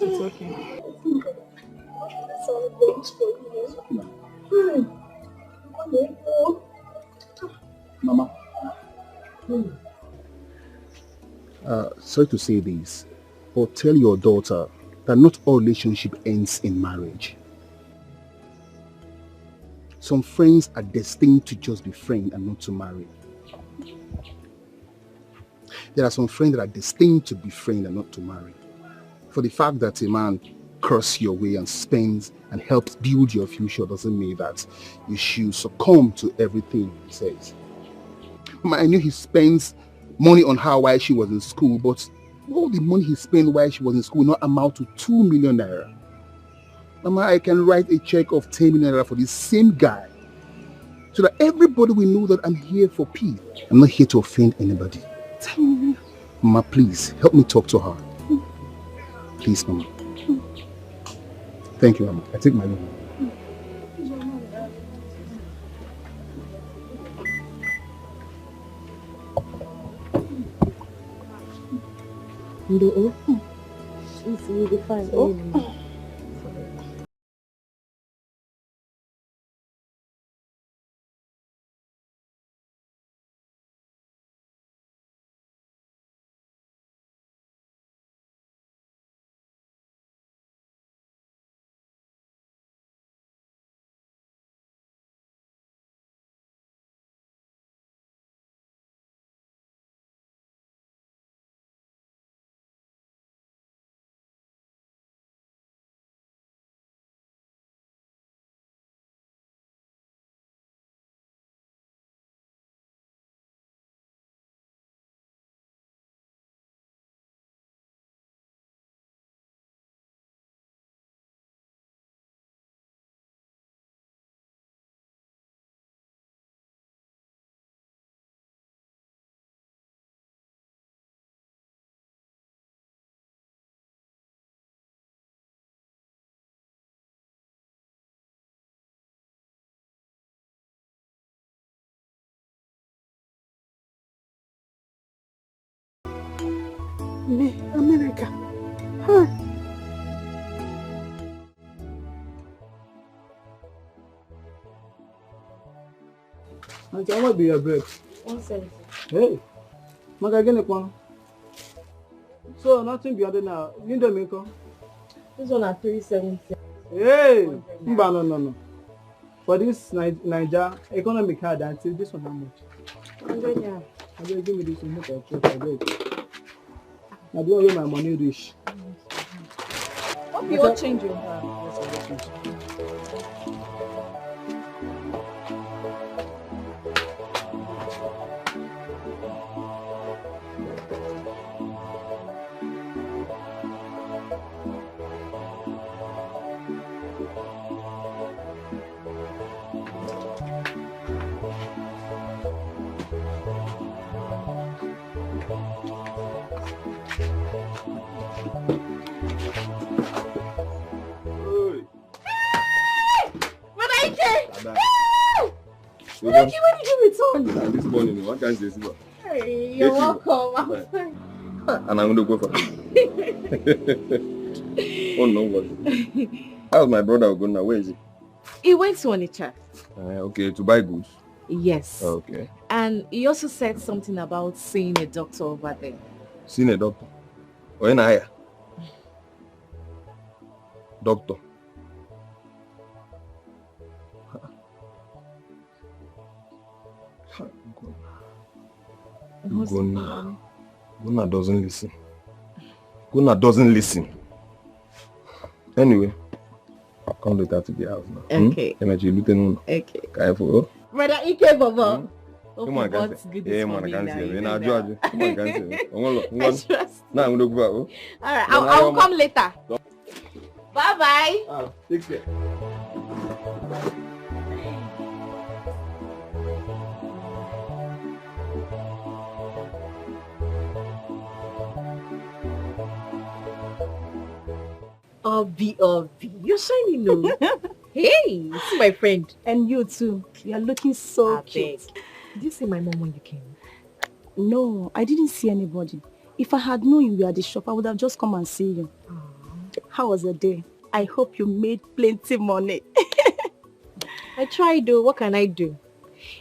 It's okay. Mama. Sorry to say this, but tell your daughter that not all relationship ends in marriage. Some friends are destined to just be friends and not to marry. There are some friends that are destined to be friends and not to marry. For the fact that a man curses your way and spends and helps build your future doesn't mean that you should succumb to everything he says. Mama, I knew he spends money on her while she was in school, but all the money he spent while she was in school will not amount to 2 million naira. Mama, I can write a check of 10 million naira for this same guy so that everybody will know that I'm here for peace. I'm not here to offend anybody. 10 million. Mama, please, help me talk to her. Please, Mama. Thank you, Mama. I take my leave. You'll be fine. Oh. Me, America. Huh. Auntie, how much be your bread? 170. Hey, Maga again one. So nothing beyond now. You don't make up. This one at 370. Hey, no. For this Niger economic hard until this one how much? 100 yeah. I will give me this one. Make a check. I beg. I don't know where my money reach. Hope you all change your hand. When did you return? This morning, what can I say? Hey, you're welcome. And I'm going to go for it. Oh, no worry. How's my brother going now? Where is he? He went to Onitsha. Okay, to buy goods? Yes. Okay. And he also said something about seeing a doctor over there. Seeing a doctor? Or in hire? Doctor? Guna doesn't listen. Guna doesn't listen. Anyway, I'll come later to the house now. Okay. Okay. Okay. Brother Ike Baba. Come on, guys. Yeah, man, I can't see you. Come on, I can't see you. Now I'm going to go out. Alright, I'll come later. Bye-bye. Take care. Obi, you're shining, no? Hey, see my friend. And you too. You're looking so cute. Did you see my mom when you came? No, I didn't see anybody. If I had known you were at the shop, I would have just come and see you. How was the day? I hope you made plenty money. I tried though. What can I do?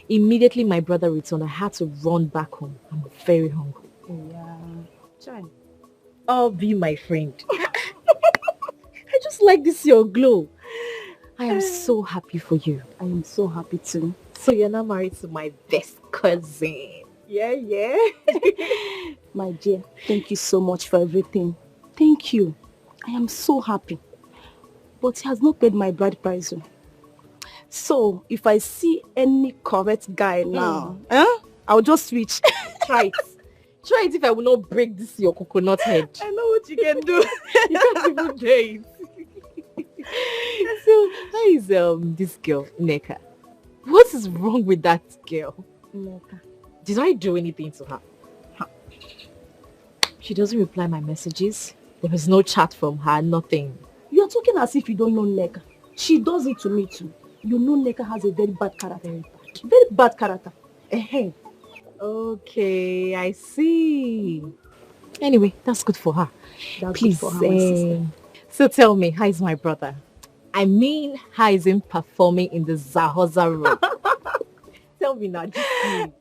Immediately my brother returned, I had to run back home. I'm very hungry. Yeah. Try. Obi, my friend. I just like this your glow. I am so happy for you. I am so happy too. So you're now married to my best cousin. Yeah. My dear, thank you so much for everything. Thank you. I am so happy. But he has not paid my bride price. So if I see any correct guy now, I'll just switch. Try it. Try it if I will not break this your coconut head. I know what you can do. You can't even date. So how is this girl, Neka? What is wrong with that girl? Neka. Did I do anything to her? She doesn't reply my messages. There is no chat from her, nothing. You are talking as if you don't know Neka. She does it to me too. You know Neka has a very bad character. Very bad character. Okay, I see. Anyway, that's good for her. That's Please, good for her, my sister. So tell me, how is my brother? I mean, how is him performing in the Zahoza role? Tell me now, just me.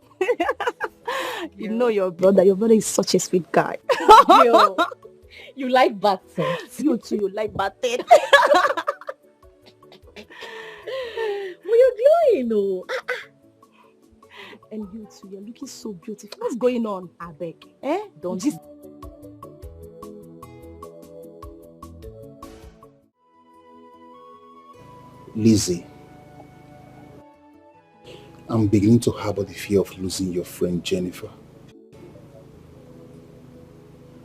You know your brother. Your brother is such a sweet guy. Yo, you like bad things. You too, you like bad things. Well, you're glowing, oh. And you too, you're looking so beautiful. What's going on? I beg. Don't just... Lizzie, I'm beginning to harbor the fear of losing your friend Jennifer.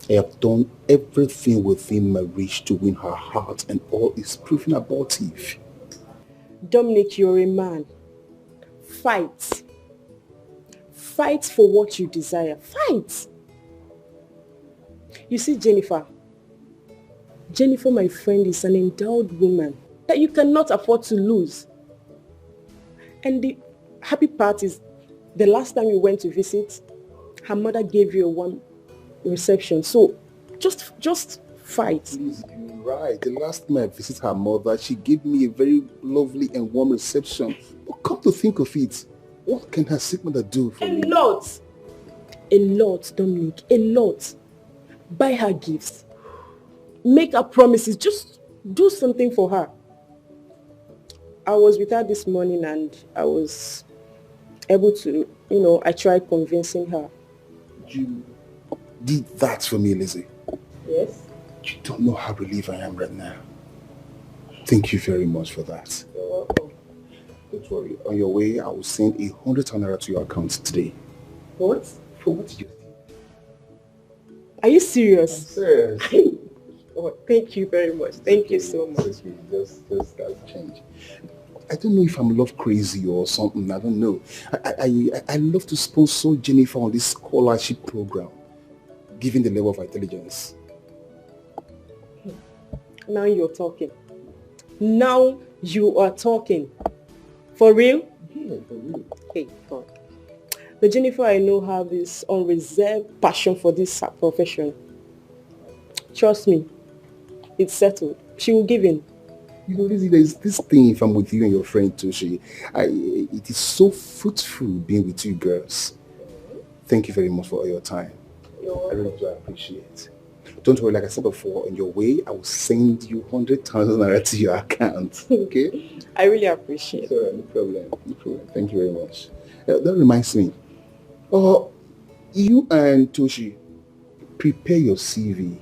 I have done everything within my reach to win her heart, and all is proving abortive. Dominic, you're a man. Fight. Fight for what you desire. Fight. You see, Jennifer, my friend, is an endowed woman that you cannot afford to lose. And the happy part is, the last time you went to visit, her mother gave you a warm reception. So Just fight. Please, you're right. The last time I visited her mother, she gave me a very lovely and warm reception. But come to think of it, what can her sick mother do for me? A lot, Dominic, a lot. Buy her gifts. Make her promises. Just do something for her. I was with her this morning and I was able to, I tried convincing her. You did that for me, Lizzie. Yes? You don't know how relieved I am right now. Thank you very much for that. You're welcome. Don't worry. On your way, I will send 100 naira to your account today. What? For what you did. Are you serious? I'm serious. Oh, thank you very much. Thank you so much. Just that's change. I don't know if I'm love crazy or something. I don't know. I love to sponsor Jennifer on this scholarship program, given the level of intelligence. Now you're talking. Now you are talking. For real? Yeah, for real. Hey, God. The Jennifer I know have this unreserved passion for this profession. Trust me, it's settled. She will give in. You know, Lizzie, there's this thing, if I'm with you and your friend Toshi, it is so fruitful being with you girls. Thank you very much for all your time. I really do appreciate it. Don't worry, like I said before, on your way, I will send you 100,000 naira to your account. Okay? I really appreciate it. No problem. No problem. Thank you very much. That reminds me. You and Toshi, prepare your CV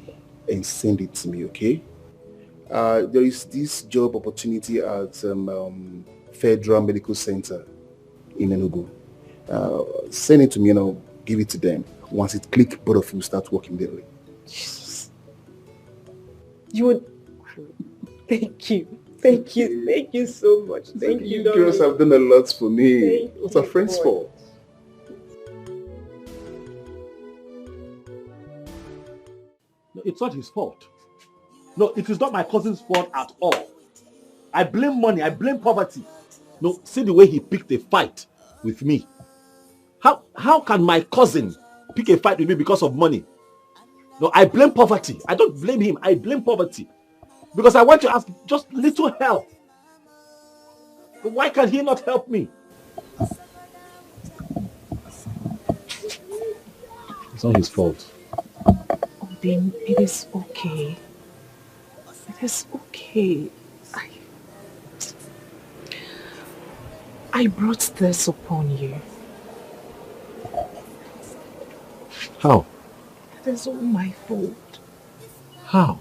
and send it to me, okay? There is this job opportunity at Federal Medical Center in Enugu. Send it to me and I'll give it to them. Once it clicks, both of you start working daily. Jesus. You would... Thank you. Thank you. Thank you so much. Thank you. You girls have done a lot for me. What's our friends for? No, it's not his fault. No, it is not my cousin's fault at all. I blame money. I blame poverty. No, see the way he picked a fight with me. How can my cousin pick a fight with me because of money? No, I blame poverty. I don't blame him. I blame poverty. Because I want to ask just little help. But why can he not help me? It's not his fault. Oh, then it is okay. It is okay. I brought this upon you. How? It is all my fault. How?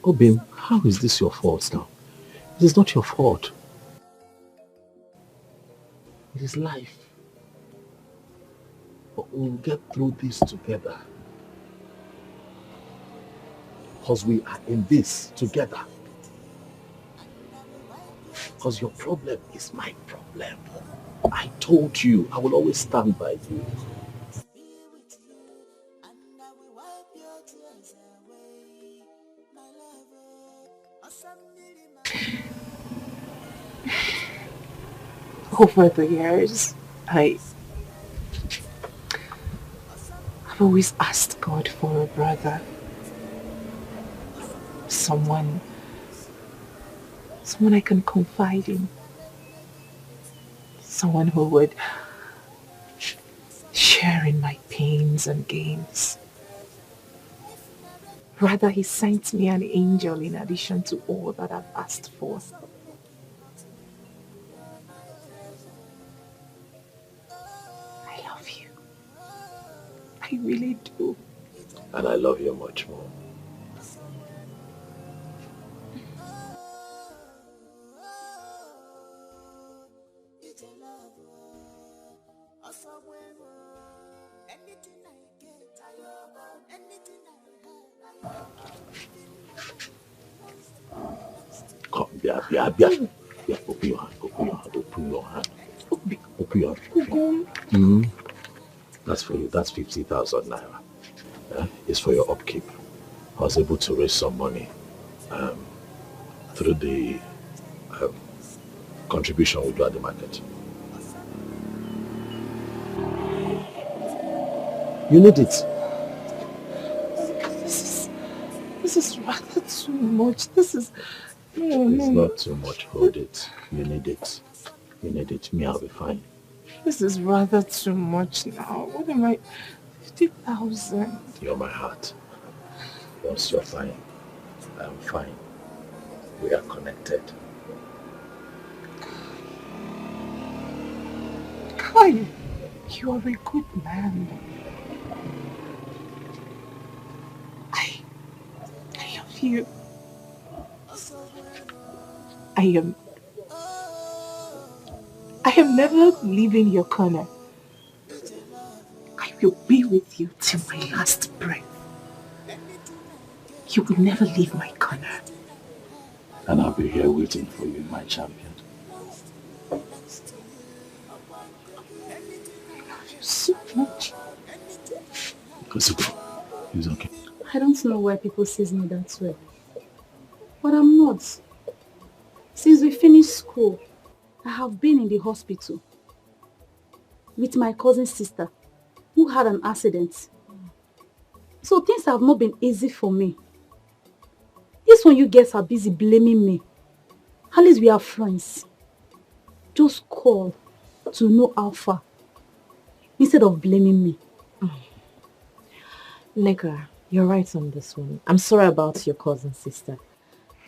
Obim, how is this your fault now? It is not your fault. It is life. But we'll get through this together. Because we are in this together. Because your problem is my problem. I told you, I will always stand by you. Over the years, I've always asked God for a brother. Someone I can confide in. Someone who would share in my pains and gains. Rather, he sent me an angel in addition to all that I've asked for. I love you. I really do. And I love you much more. Come, yeah. Open your hand, open your hand. That's for you, that's 50,000 naira. It's for your upkeep. I was able to raise some money through the contribution we do at the market. You need it. This is rather too much. This is... No, It's no. not too much. Hold it. You need it. You need it. Me, I'll be fine. This is rather too much now. What am I... 50,000. You're my heart. Once you're fine, I'm fine. We are connected. Kai, you are a good man. I love you. I am never leaving your corner. I will be with you till my last breath. You will never leave my corner. And I'll be here waiting for you, my champion. I love you so much. It's okay. I don't know why people see me that way. But I'm not. Since we finished school, I have been in the hospital with my cousin's sister who had an accident. So things have not been easy for me. This one you guys are busy blaming me. At least we are friends. Just call to know how far instead of blaming me. Neka, you're right on this one. I'm sorry about your cousin sister.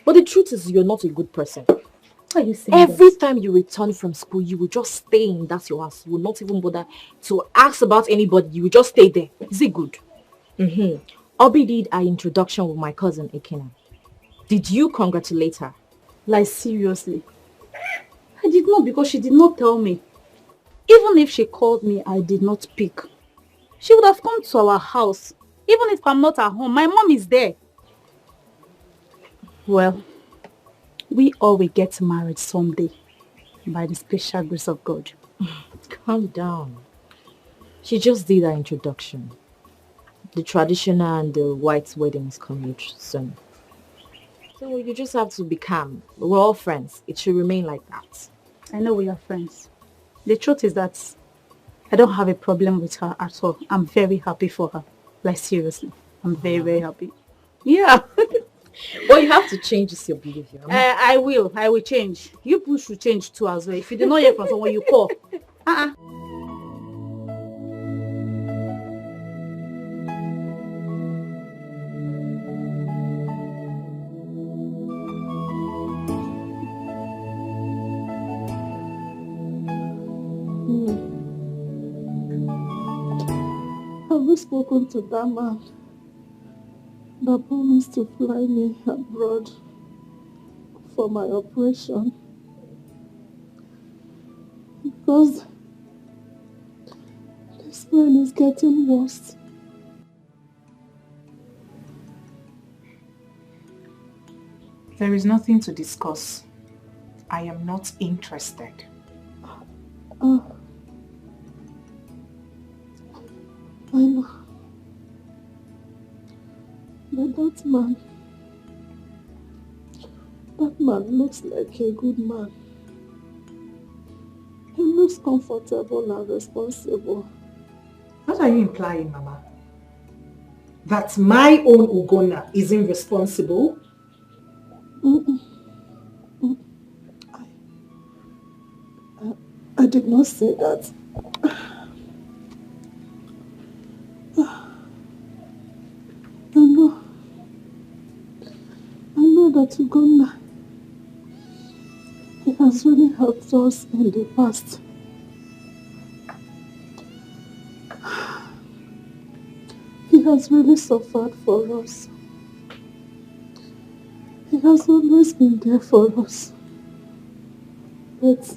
But the truth is you're not a good person. Why are you saying Every that? time you return from school, you will just stay in that your house. You will not even bother to ask about anybody. You will just stay there. Is it good? Obi did our introduction with my cousin Ekena. Did you congratulate her? Like seriously? I did not, because she did not tell me. Even if she called me, I did not pick. She would have come to our house. Even if I'm not at home, my mom is there. Well, we all will get married someday by the special grace of God. Calm down. She just did our introduction. The traditional and the white wedding is coming soon. So you just have to be calm. We're all friends. It should remain like that. I know we are friends. The truth is that I don't have a problem with her at all. I'm very happy for her. Like seriously. I'm very, very happy. Yeah. But you have to change this your behavior. I will change. You people should change too as well. If you do not hear from someone, you call. Have you spoken to that man that promised to fly me abroad for my operation? Because this man is getting worse. There is nothing to discuss. I am not interested. I know. But that man looks like a good man. He looks comfortable and responsible. What are you implying, Mama? That my own Ugonna is irresponsible? I did not say that. I know that Ugonna, he has really helped us in the past. He has really suffered for us. He has always been there for us. But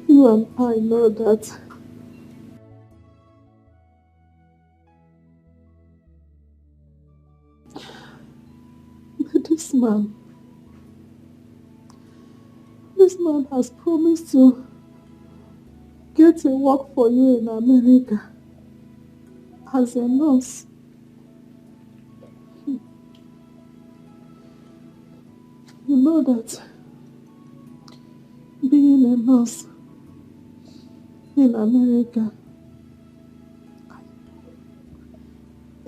you and I know that this man has promised to get a work for you in America as a nurse. You know that being a nurse in America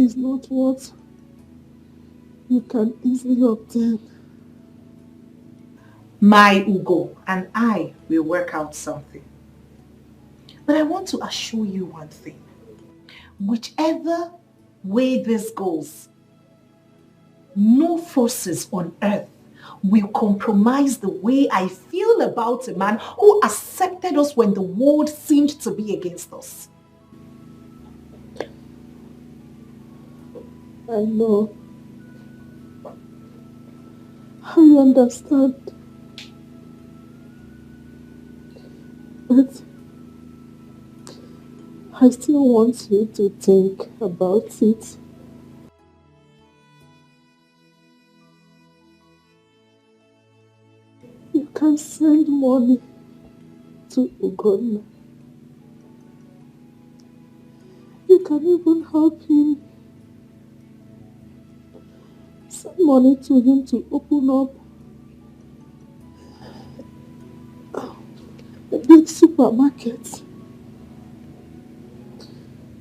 is not what you can easily obtain. My Ugo and I will work out something. But I want to assure you one thing. Whichever way this goes, no forces on earth will compromise the way I feel about a man who accepted us when the world seemed to be against us. I know. I understand. But I still want you to think about it. You can send money to Ugonna. You can even help him. Send money to him to open up a big supermarket.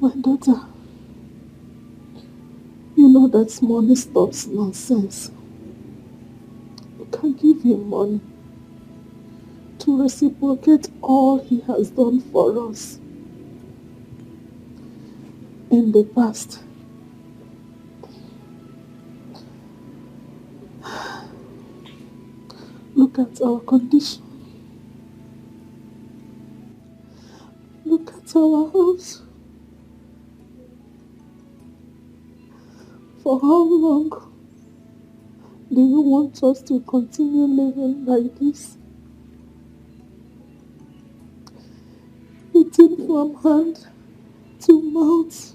My daughter, you know that money stops nonsense. You can give him money to reciprocate all he has done for us in the past. Look at our condition. Look at our house. For how long do you want us to continue living like this? Eating from hand to mouth.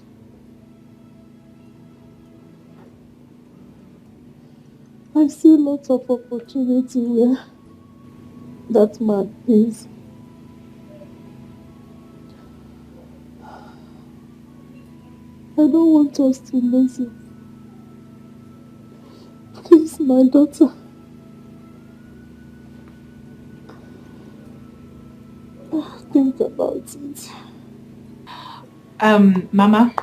I see lots of opportunity where that man is. I don't want us to lose him. Please, my daughter. Think about it. Mama,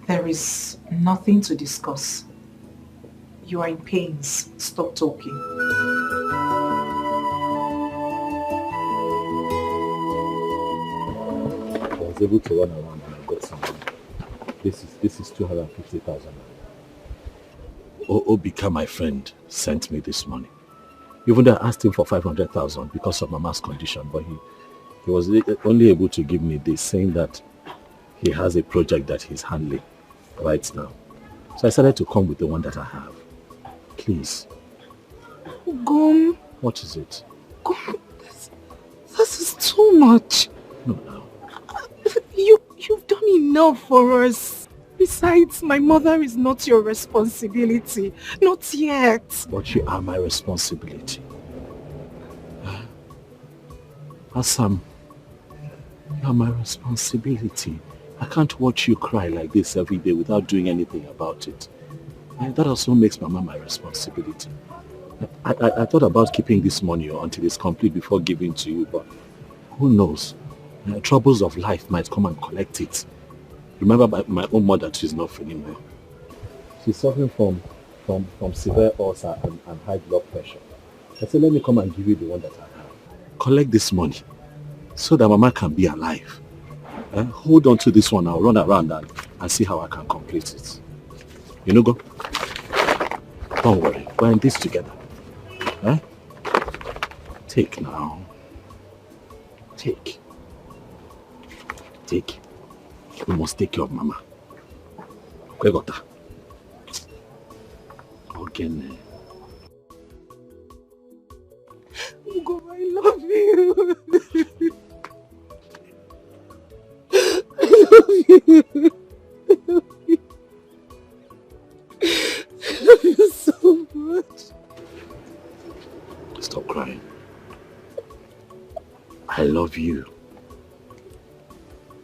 there is nothing to discuss. You are in pains. Stop talking. I was able to run around and I got some money. This is 250,000. Obika, my friend, sent me this money. Even though I asked him for 500,000 because of Mama's condition, but he was only able to give me this, saying that he has a project that he's handling right now. So I decided to come with the one that I have. Please. Gum. What is it? Gum, this is too much. No. You've done enough for us. Besides, my mother is not your responsibility. Not yet. But you are my responsibility. Assam, you are my responsibility. I can't watch you cry like this every day without doing anything about it. And that also makes Mama my responsibility. I thought about keeping this money until it's complete before giving to you, but who knows? Troubles of life might come and collect it. Remember, my own mother too is not feeling well. She's suffering from severe ulcer and high blood pressure. I said, let me come and give you the one that I have. Collect this money so that Mama can be alive. Hold on to this one. I'll run around and see how I can complete it. You know, go. Don't worry. We're in this together. Take now. Take. We must take care of Mama. Okay, got that. Again. Ugo, I love you. I love you. I love you so much. Stop crying. I love you.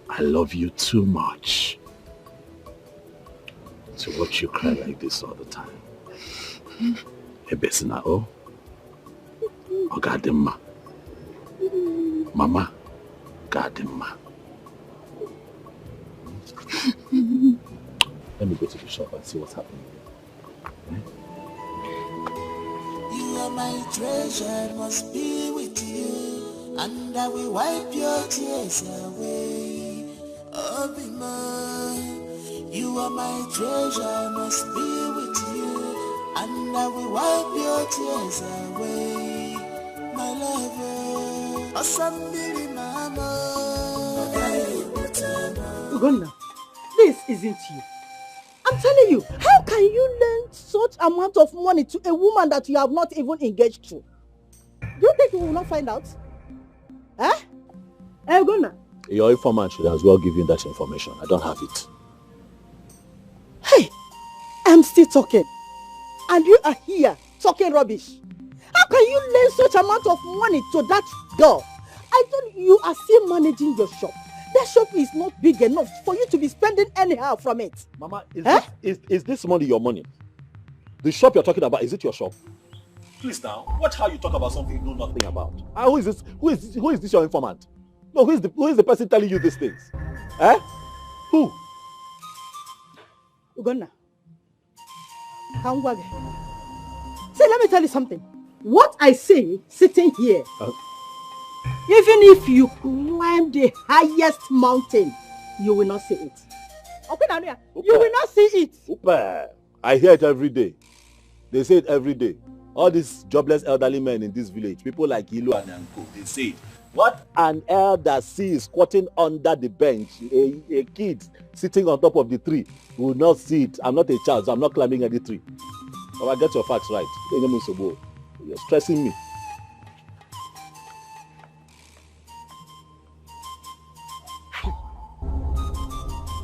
I love you too much to watch you cry like this all the time. Ebesina o, Ogadimma, Mama, Gadimma. Let me go to the shop and see what's happening. You are my treasure, must be with you, and I will wipe your tears away. Obima, you are my treasure, must be with you, and I will wipe your tears away. My lover, Asambili mama. Ugonna, this isn't you. I'm telling you, how can you lend such amount of money to a woman that you have not even engaged to? Do you think we will not find out? Eh? Hey, Ugonna. Your informant should as well give you that information. I don't have it. Hey, I'm still talking. And you are here talking rubbish. How can you lend such amount of money to that girl? I thought you are still managing your shop. That shop is not big enough for you to be spending anyhow from it. Mama, is this money your money? The shop you're talking about, is it your shop? Please now, watch how you talk about something you know nothing about. Who is this? Who is this your informant? No, who is the person telling you these things? Eh? Who? Ugonna. See, let me tell you something. What I say sitting here, even if you climb the highest mountain, you will not see it. Okay, Nania, you will not see it. Super. I hear it every day. They say it every day. All these jobless elderly men in this village, people like Ilu and Yanko, they say it. What an elder sees squatting under the bench, a kid sitting on top of the tree will not see it. I'm not a child, so I'm not climbing any tree. But I get your facts right. You're stressing me.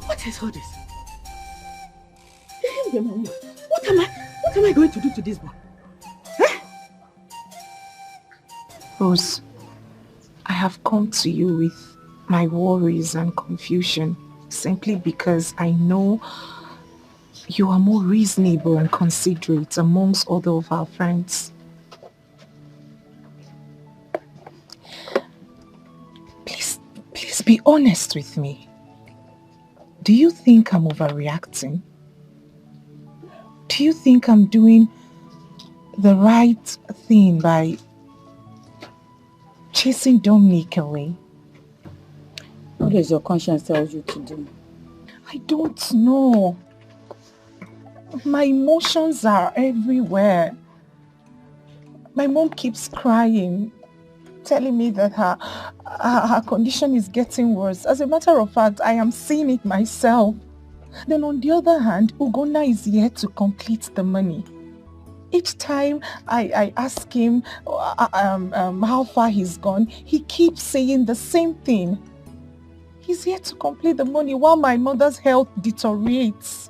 What is all this? What am I going to do to this boy? Huh? Rose, I have come to you with my worries and confusion simply because I know you are more reasonable and considerate amongst other of our friends. Please be honest with me. Do you think I'm overreacting? Do you think I'm doing the right thing by chasing Dominic away? What does your conscience tell you to do? I don't know. My emotions are everywhere. My mom keeps crying, telling me that her condition is getting worse. As a matter of fact, I am seeing it myself. Then on the other hand, Ugonna is yet to complete the money. Each time I ask him how far he's gone, he keeps saying the same thing. He's yet to complete the money while my mother's health deteriorates.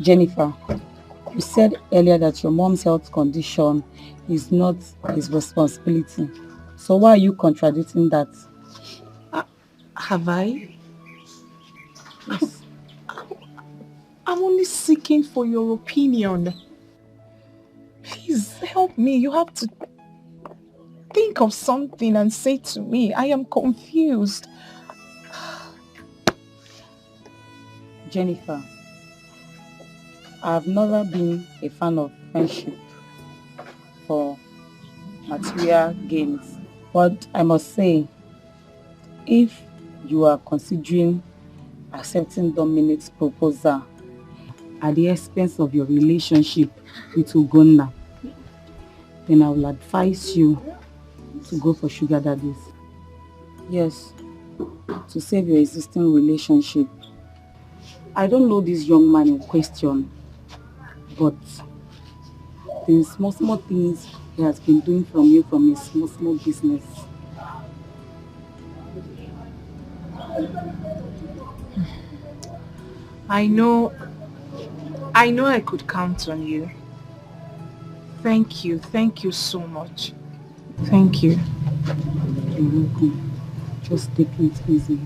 Jennifer, you said earlier that your mom's health condition is not his responsibility. So why are you contradicting that? Have I? Yes. I'm only seeking for your opinion. Please help me. You have to think of something and say to me. I am confused. Jennifer, I've never been a fan of friendship for material gains. But I must say, if you are considering accepting Dominic's proposal at the expense of your relationship with Ugonna, then I will advise you to go for sugar daddies. Yes, to save your existing relationship. I don't know this young man in question, but the small things he has been doing from you from his small business. I know I could count on you. Thank you so much. Thank you. You're welcome. Just take it easy.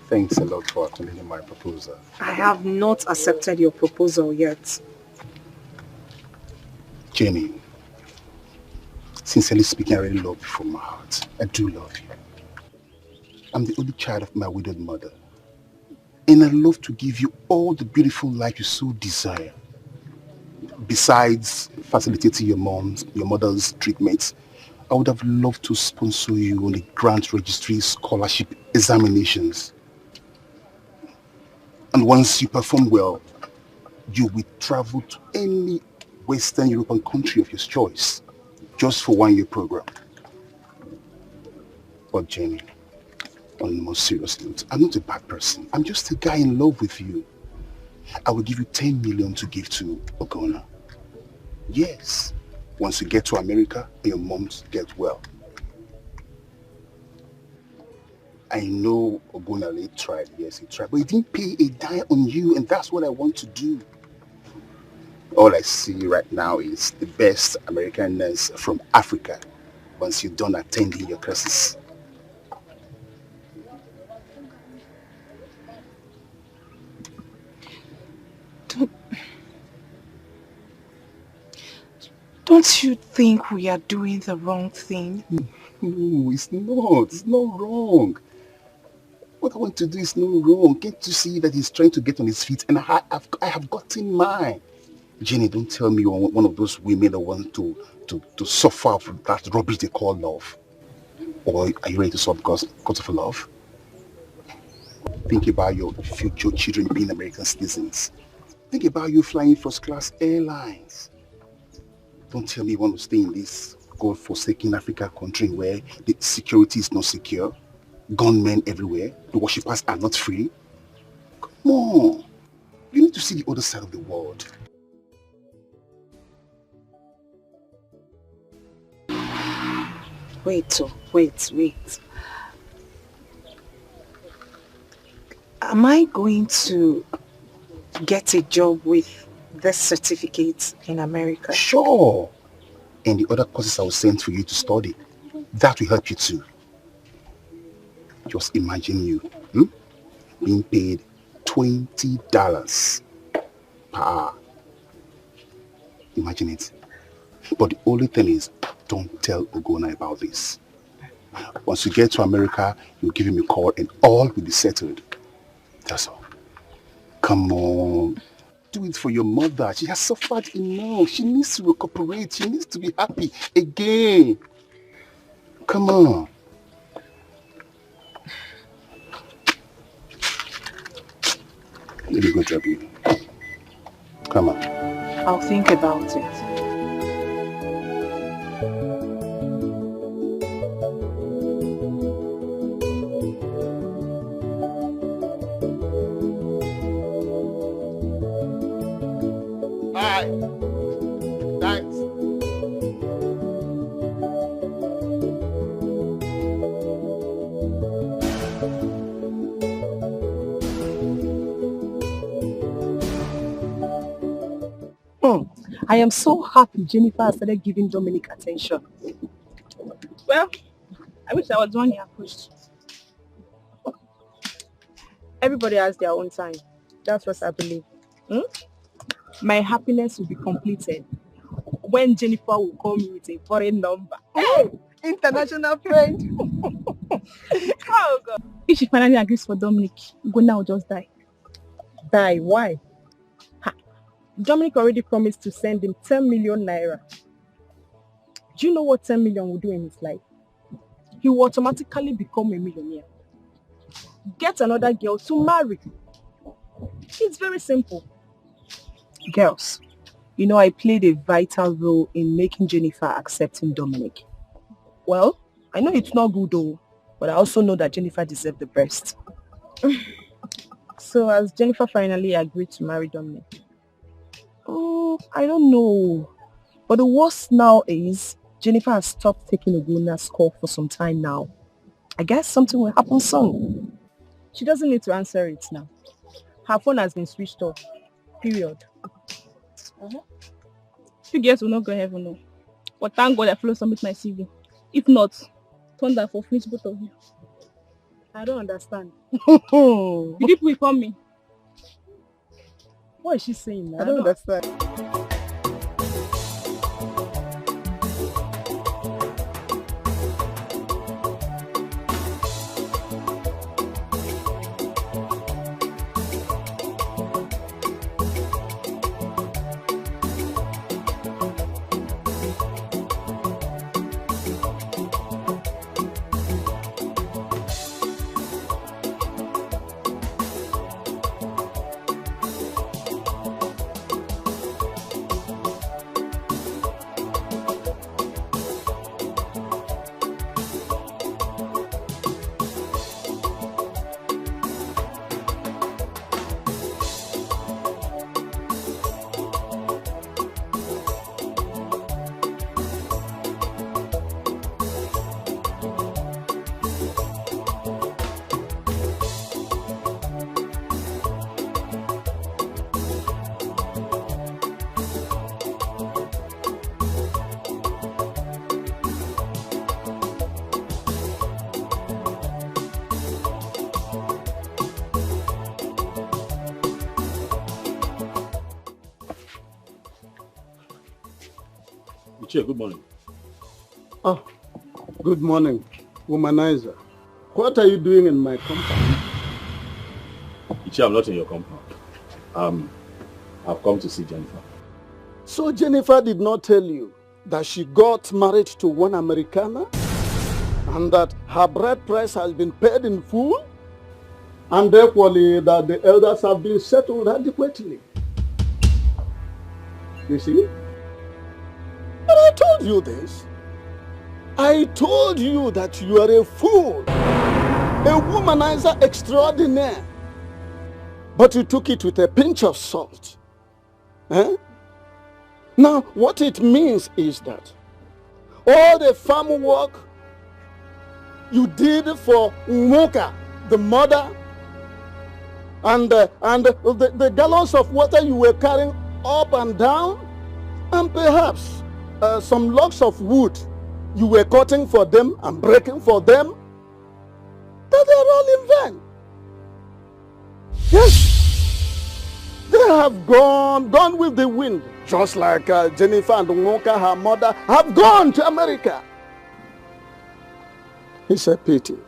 Thanks a lot for attending my proposal. I have not accepted your proposal yet. Jenny, sincerely speaking, I really love you from my heart. I do love you. I'm the only child of my widowed mother. And I love to give you all the beautiful life you so desire. Besides facilitating your mother's treatments, I would have loved to sponsor you on the grant registry scholarship examinations. And once you perform well, you will travel to any Western European country of your choice, just for 1 year program. But Jenny, on the most serious note, I'm not a bad person. I'm just a guy in love with you. I will give you 10 million to give to Ogona. Yes, once you get to America and your moms get well. I know Ogonale tried, yes he tried, but he didn't pay a dime on you, and that's what I want to do. All I see right now is the best American nurse from Africa once you're done attending your classes. Don't you think we are doing the wrong thing? No, it's not. It's not wrong. What I want to do is not wrong. Can't you see that he's trying to get on his feet and I have gotten mine? Jenny, don't tell me you're one of those women that want to suffer from that rubbish they call love. Or are you ready to suffer because of love? Think about your future children being American citizens. Think about you flying first class airlines. Don't tell me you want to stay in this God-forsaken Africa country where the security is not secure, gunmen everywhere, the worshippers are not free. Come on. You need to see the other side of the world. Wait. Am I going to get a job with this certificate in America? Sure. And the other courses I will send for you to study, that will help you too. Just imagine you being paid $20 per hour. Imagine it. But the only thing is, don't tell Ogona about this. Once you get to America, you give him a call and all will be settled. That's all. Come on. Do it for your mother. She has suffered enough. She needs to recuperate. She needs to be happy again. Come on. Let me go drop you. Come on. I'll think about it. Hi. Thanks. I am so happy Jennifer has started giving Dominic attention. Well, I wish I was the one he approached. Everybody has their own time. That's what I believe. My happiness will be completed when Jennifer will call me with a foreign number. Hey, international friend. Oh God. If she finally agrees for Dominic, Gona will just die. Die? Why? Dominic already promised to send him 10 million naira. Do you know what 10 million will do in his life? He will automatically become a millionaire. Get another girl to marry. It's very simple. Girls, you know I played a vital role in making Jennifer accepting Dominic. Well, I know it's not good though, but I also know that Jennifer deserved the best. So has Jennifer finally agreed to marry Dominic? Oh, I don't know. But the worst now is Jennifer has stopped taking Ogona's call for some time now. I guess something will happen soon. She doesn't need to answer it now. Her phone has been switched off. Period. You girls will not go heaven, no. But thank God I follow submit my CV. If not, thunder for finish both of you. I don't understand. The people will call me. What is she saying? I don't understand. Ichie, good morning. Oh, good morning, womanizer. What are you doing in my compound? Ichie, I'm not in your compound. I've come to see Jennifer. So Jennifer did not tell you that she got married to one Americana and that her bride price has been paid in full and equally that the elders have been settled adequately. You see? But I told you this. I told you that you are a fool, a womanizer extraordinaire. But you took it with a pinch of salt. Eh? Now, what it means is that all the farm work you did for Nwoka, the mother, and the gallons of water you were carrying up and down, and perhaps some logs of wood you were cutting for them and breaking for them, that they are all in vain. Yes, they have gone with the wind, just like Jennifer and Nwoka, her mother, have gone to America. It's a pity.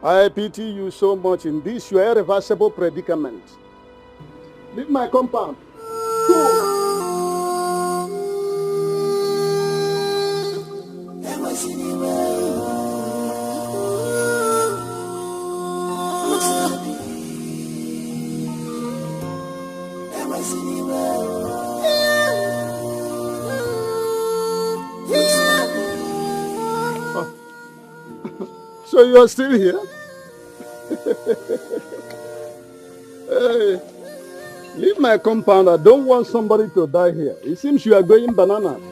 I pity you so much in this your irreversible predicament. Leave my compound. Go. So you are still here? Hey, leave my compound. I don't want somebody to die here. It seems you are going bananas.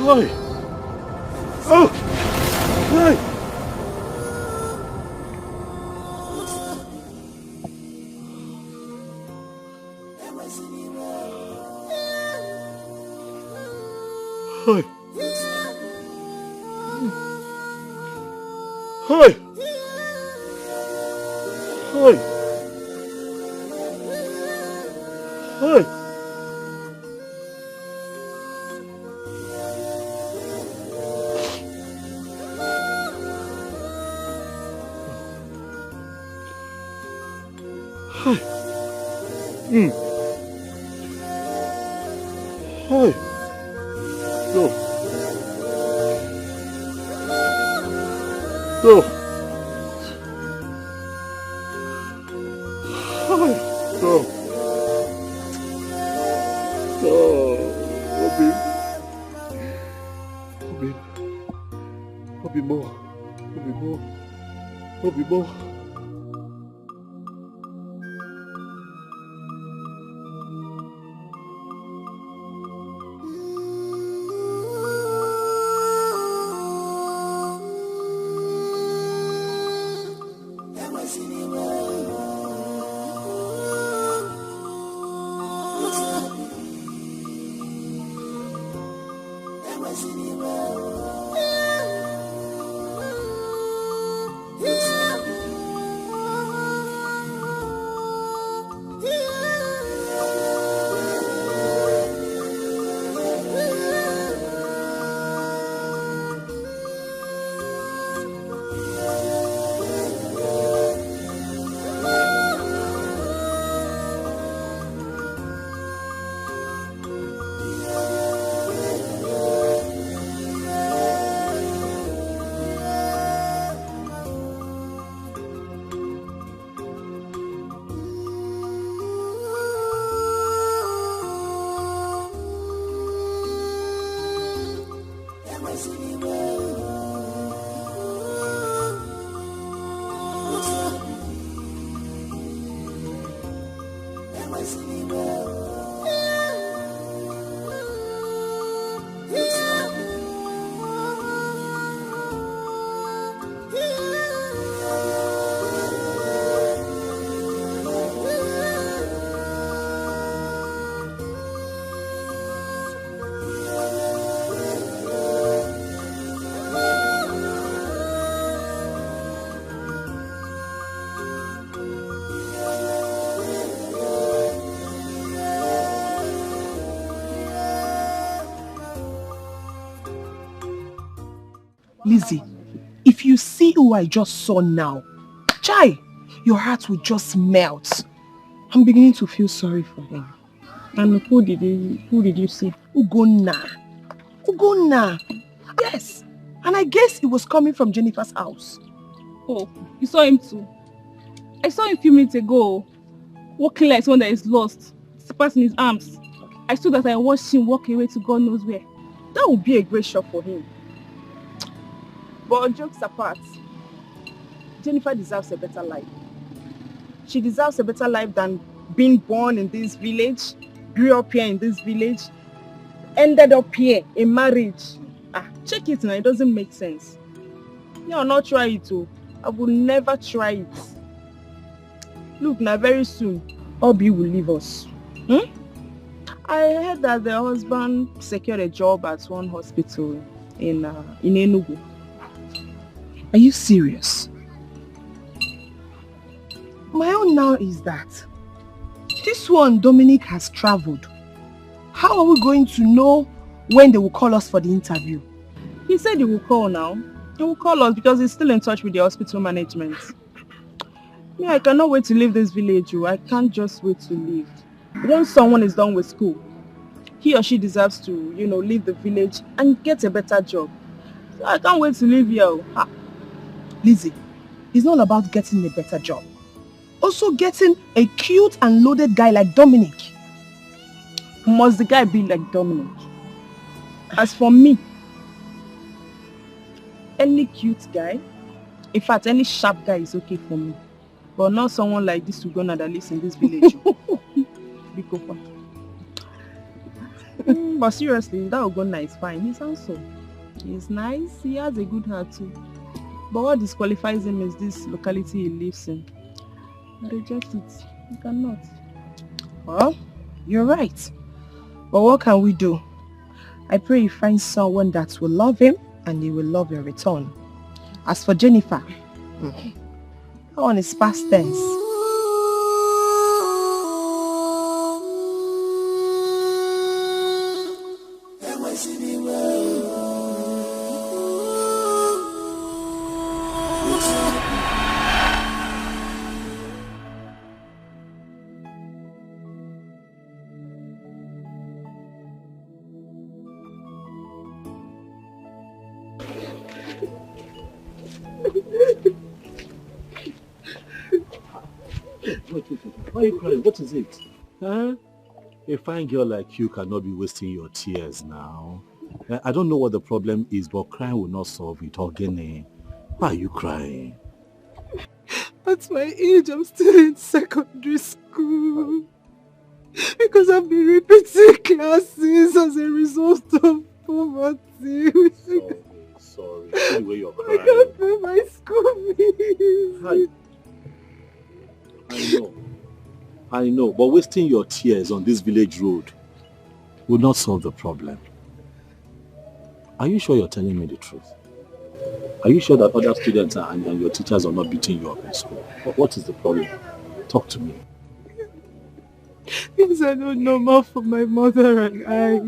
Hi. Oh! Hi. Hi. Hi. Hi. Hi. Hi. Hi. Go. Go. Hi. Go. Oh, Obi. Obi. Obibo. Lizzie, if you see who I just saw now, Chai, your heart will just melt. I'm beginning to feel sorry for him. And who did you see? Ugonna. Ugonna. Yes. And I guess it was coming from Jennifer's house. Oh, you saw him too? I saw him a few minutes ago, walking like someone that is lost, slippers in his arms. I saw that I watched him walk away to God knows where. That would be a great shock for him. But jokes apart, Jennifer deserves a better life. She deserves a better life than being born in this village, grew up here in this village, ended up here in marriage. Check it now, it doesn't make sense. I'll not try it too. I will never try it. Look, now very soon, Obi will leave us. I heard that the husband secured a job at one hospital in Enugu. Are you serious? My own now is that this one, Dominic, has traveled. How are we going to know when they will call us for the interview? He said he will call now. He will call us because he's still in touch with the hospital management. I cannot wait to leave this village. I can't just wait to leave. Once someone is done with school, he or she deserves to, leave the village and get a better job. So I can't wait to leave here. Lizzie, it's not about getting a better job. Also getting a cute and loaded guy like Dominic. Must the guy be like Dominic? As for me, any cute guy, in fact, any sharp guy is okay for me. But not someone like this Ugonna that lives in this village. But seriously, that Ugonna is fine. He's handsome. He's nice. He has a good heart too. But what disqualifies him is this locality he lives in. I reject it. You cannot. Well, you're right. But what can we do? I pray you find someone that will love him and he will love your return. As for Jennifer, that one is past tense. Why are you crying? What is it? Huh? A fine girl like you cannot be wasting your tears now. I don't know what the problem is, but crying will not solve it. Ogene, why are you crying? At my age, I'm still in secondary school. Because I've been repeating classes as a result of poverty. Sorry. The way you're I crying. can't pay my school fees. I know, but wasting your tears on this village road will not solve the problem. Are you sure you're telling me the truth? Are you sure that other students and your teachers are not beating you up in school? What is the problem? Talk to me. Things are not normal for my mother and I.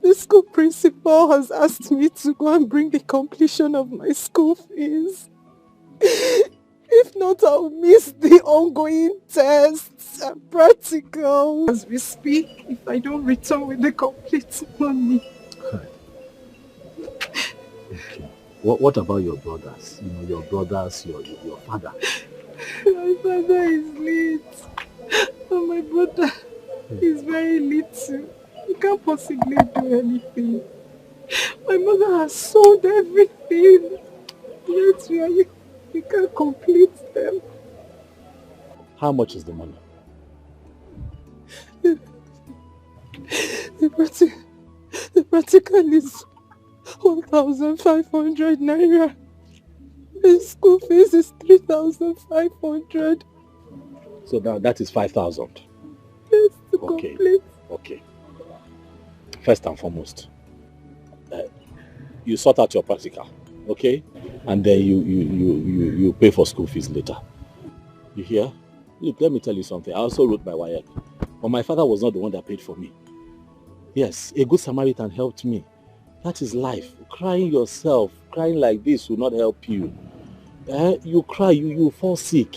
The school principal has asked me to go and bring the completion of my school fees. If not, I'll miss the ongoing tests and practicals as we speak if I don't return with the complete money. Okay. What about your brothers? You know, your brothers, your father. My father is late. And my brother is very little. He can't possibly do anything. My mother has sold everything. Yet we can't complete them. How much is the money? The practical is 1,500 naira. The school fees is 3,500. So now that is 5,000. Yes, to complete. Okay. First and foremost, you sort out your practical, okay? And then you pay for school fees later. You hear? Look, let me tell you something. I also wrote my WAEC, but my father was not the one that paid for me. Yes, a good Samaritan helped me. That is life. Crying yourself, crying like this will not help you. You cry, you fall sick.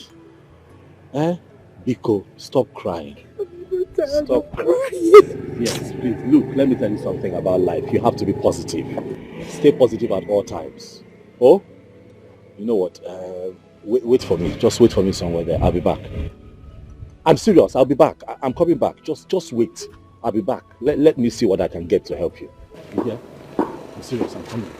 Biko, stop crying. Stop crying. Yes, please. Look, let me tell you something about life. You have to be positive. Stay positive at all times. Oh? You know what? Wait for me. Just wait for me somewhere there. I'll be back. I'm serious. I'll be back. I'm coming back. Just wait. I'll be back. Let me see what I can get to help you. You hear? I'm serious. I'm coming.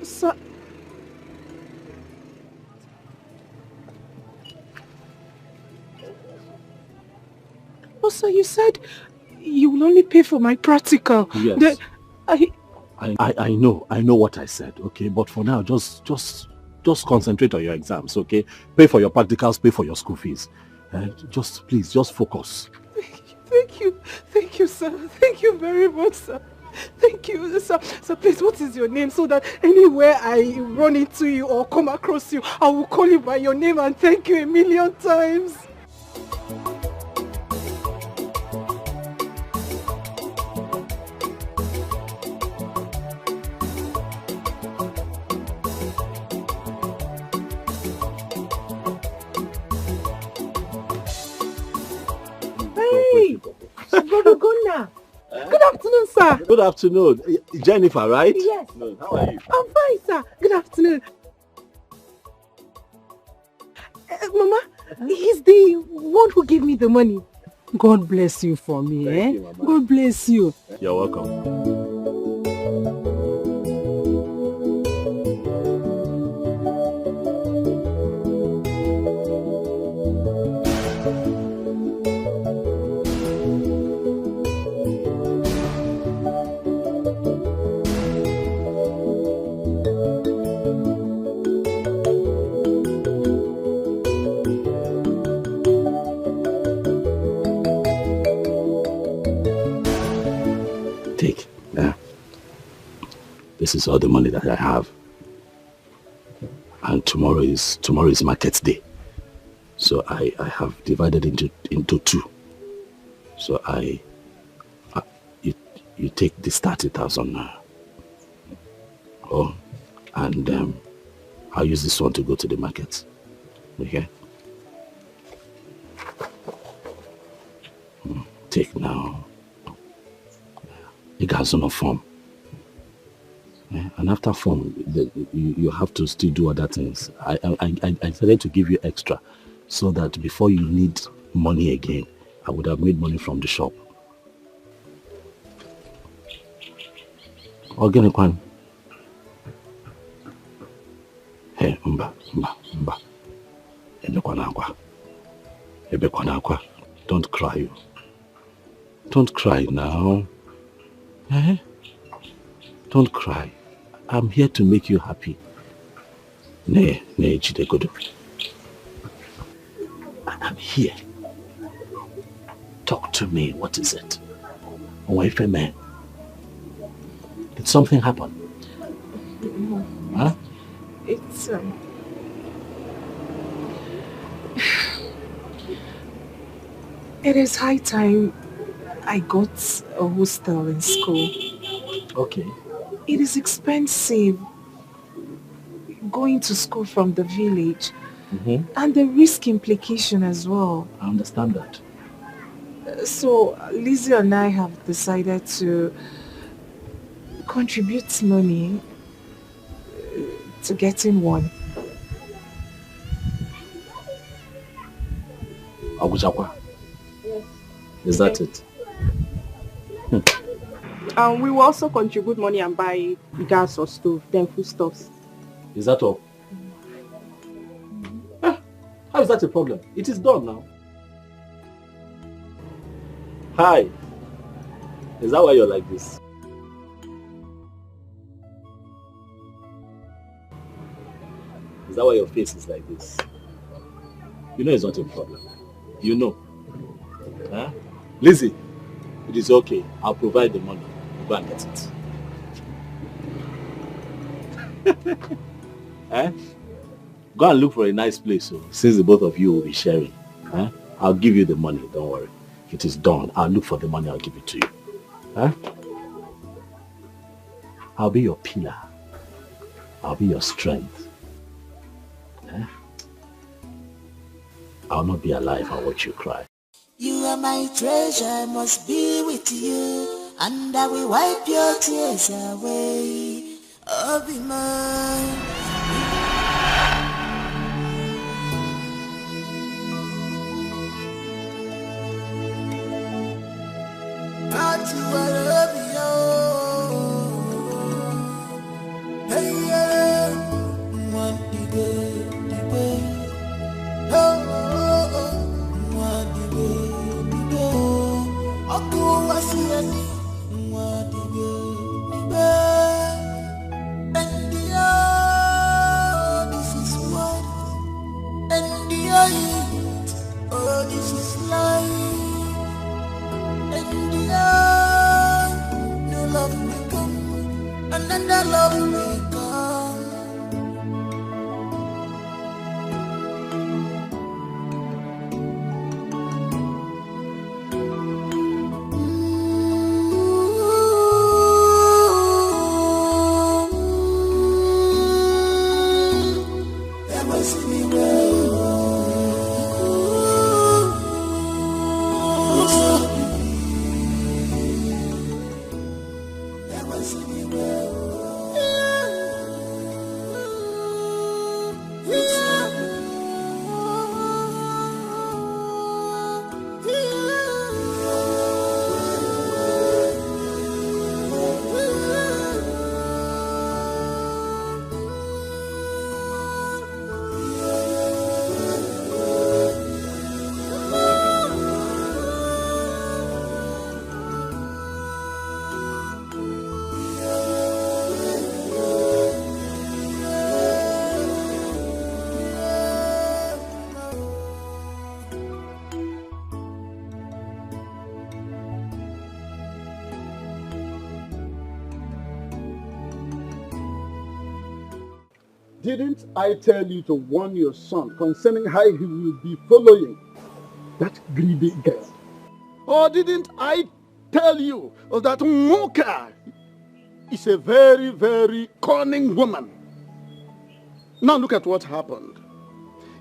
Sir. Also, you said you will only pay for my practical. Yes. I know what I said, okay? But for now, just concentrate on your exams, okay? Pay for your practicals, pay for your school fees. Please, just focus. Thank you, sir. Thank you very much, sir. Thank you, sir. Sir, please, what is your name so that anywhere I run into you or come across you, I will call you by your name and thank you a million times. Hey, Brother Gunnar. Good afternoon, sir. Good afternoon. Jennifer, right? Yes. How are you? I'm fine, sir. Good afternoon. Mama, he's the one who gave me the money. God bless you for me, Thank you, Mama. God bless you. You're welcome. Take. This is all the money that I have. And tomorrow is market day. So I have divided into two. So you take this 30,000 now. Oh, and I'll use this one to go to the market. Okay? Take now. You guys are not form. And after form, you have to still do other things. I decided to give you extra so that before you need money again, I would have made money from the shop. Organic one. Hey, mba. Don't cry. Don't cry now. Eh? Don't cry. I'm here to make you happy. Nay, Chidegodo. I'm here. Talk to me. What is it? Wife and man. Did something happen? Huh? It's it is high time I got a hostel in school. Okay. It is expensive going to school from the village, and the risk implication as well. I understand that. So Lizzie and I have decided to contribute money to getting one. Agujakwa? Yes. Is that it? We will also contribute money and buy gas or stove, then foodstuffs. Is that all? How is that a problem? It is done now. Hi. Is that why you're like this? Is that why your face is like this? You know it's not a problem. You know. Huh? Lizzie, it is okay. I'll provide the money. Go and get it. Eh? Go and look for a nice place, so, since the both of you will be sharing. Eh? I'll give you the money, don't worry. It is done. I'll look for the money, I'll give it to you. Eh? I'll be your pillar. I'll be your strength. Eh? I'll not be alive and watch you cry. You are my treasure, I must be with you. And I will wipe your tears away. Oh, be mine. Not you, I love you. Hey, yeah. One day. Oh, one day. Oh, go, I see it. This is what, and oh, this is life, and no love may come, another love may come. Didn't I tell you to warn your son concerning how he will be following that greedy girl? Or didn't I tell you that Moka is a very, very cunning woman. Now look at what happened.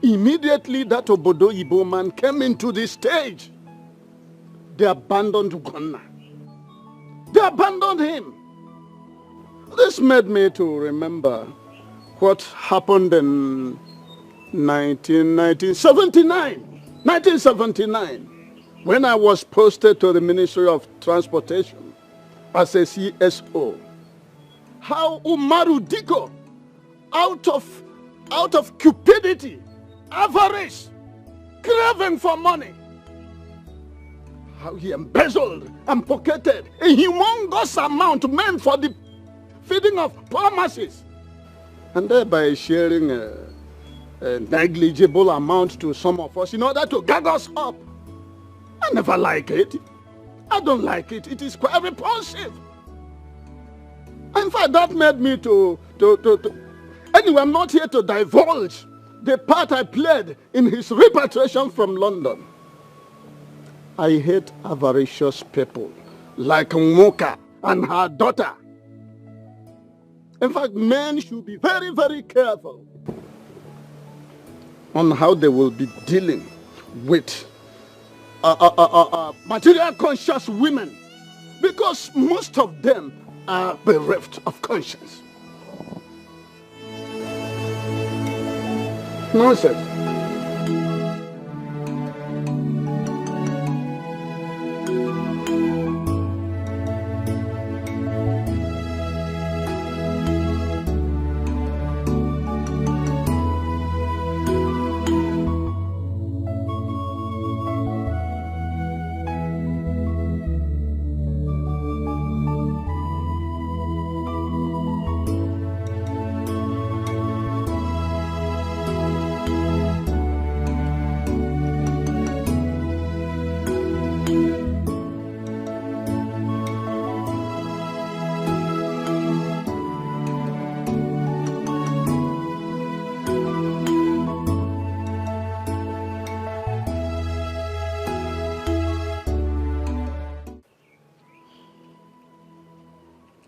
Immediately that Obodo Igbo man came into the stage, they abandoned Ugonna. They abandoned him. This made me to remember what happened in 1979, when I was posted to the Ministry of Transportation as a CSO. How Umaru Diko, out of cupidity, avarice, craving for money, how he embezzled and pocketed a humongous amount meant for the feeding of poor masses, and thereby sharing a negligible amount to some of us in order to gag us up. I never like it. I don't like it. It is quite repulsive. In fact, that made me to anyway, I'm not here to divulge the part I played in his repatriation from London. I hate avaricious people like Nwoka and her daughter. In fact, men should be very, very careful on how they will be dealing with material conscious women, because most of them are bereft of conscience. Nonsense.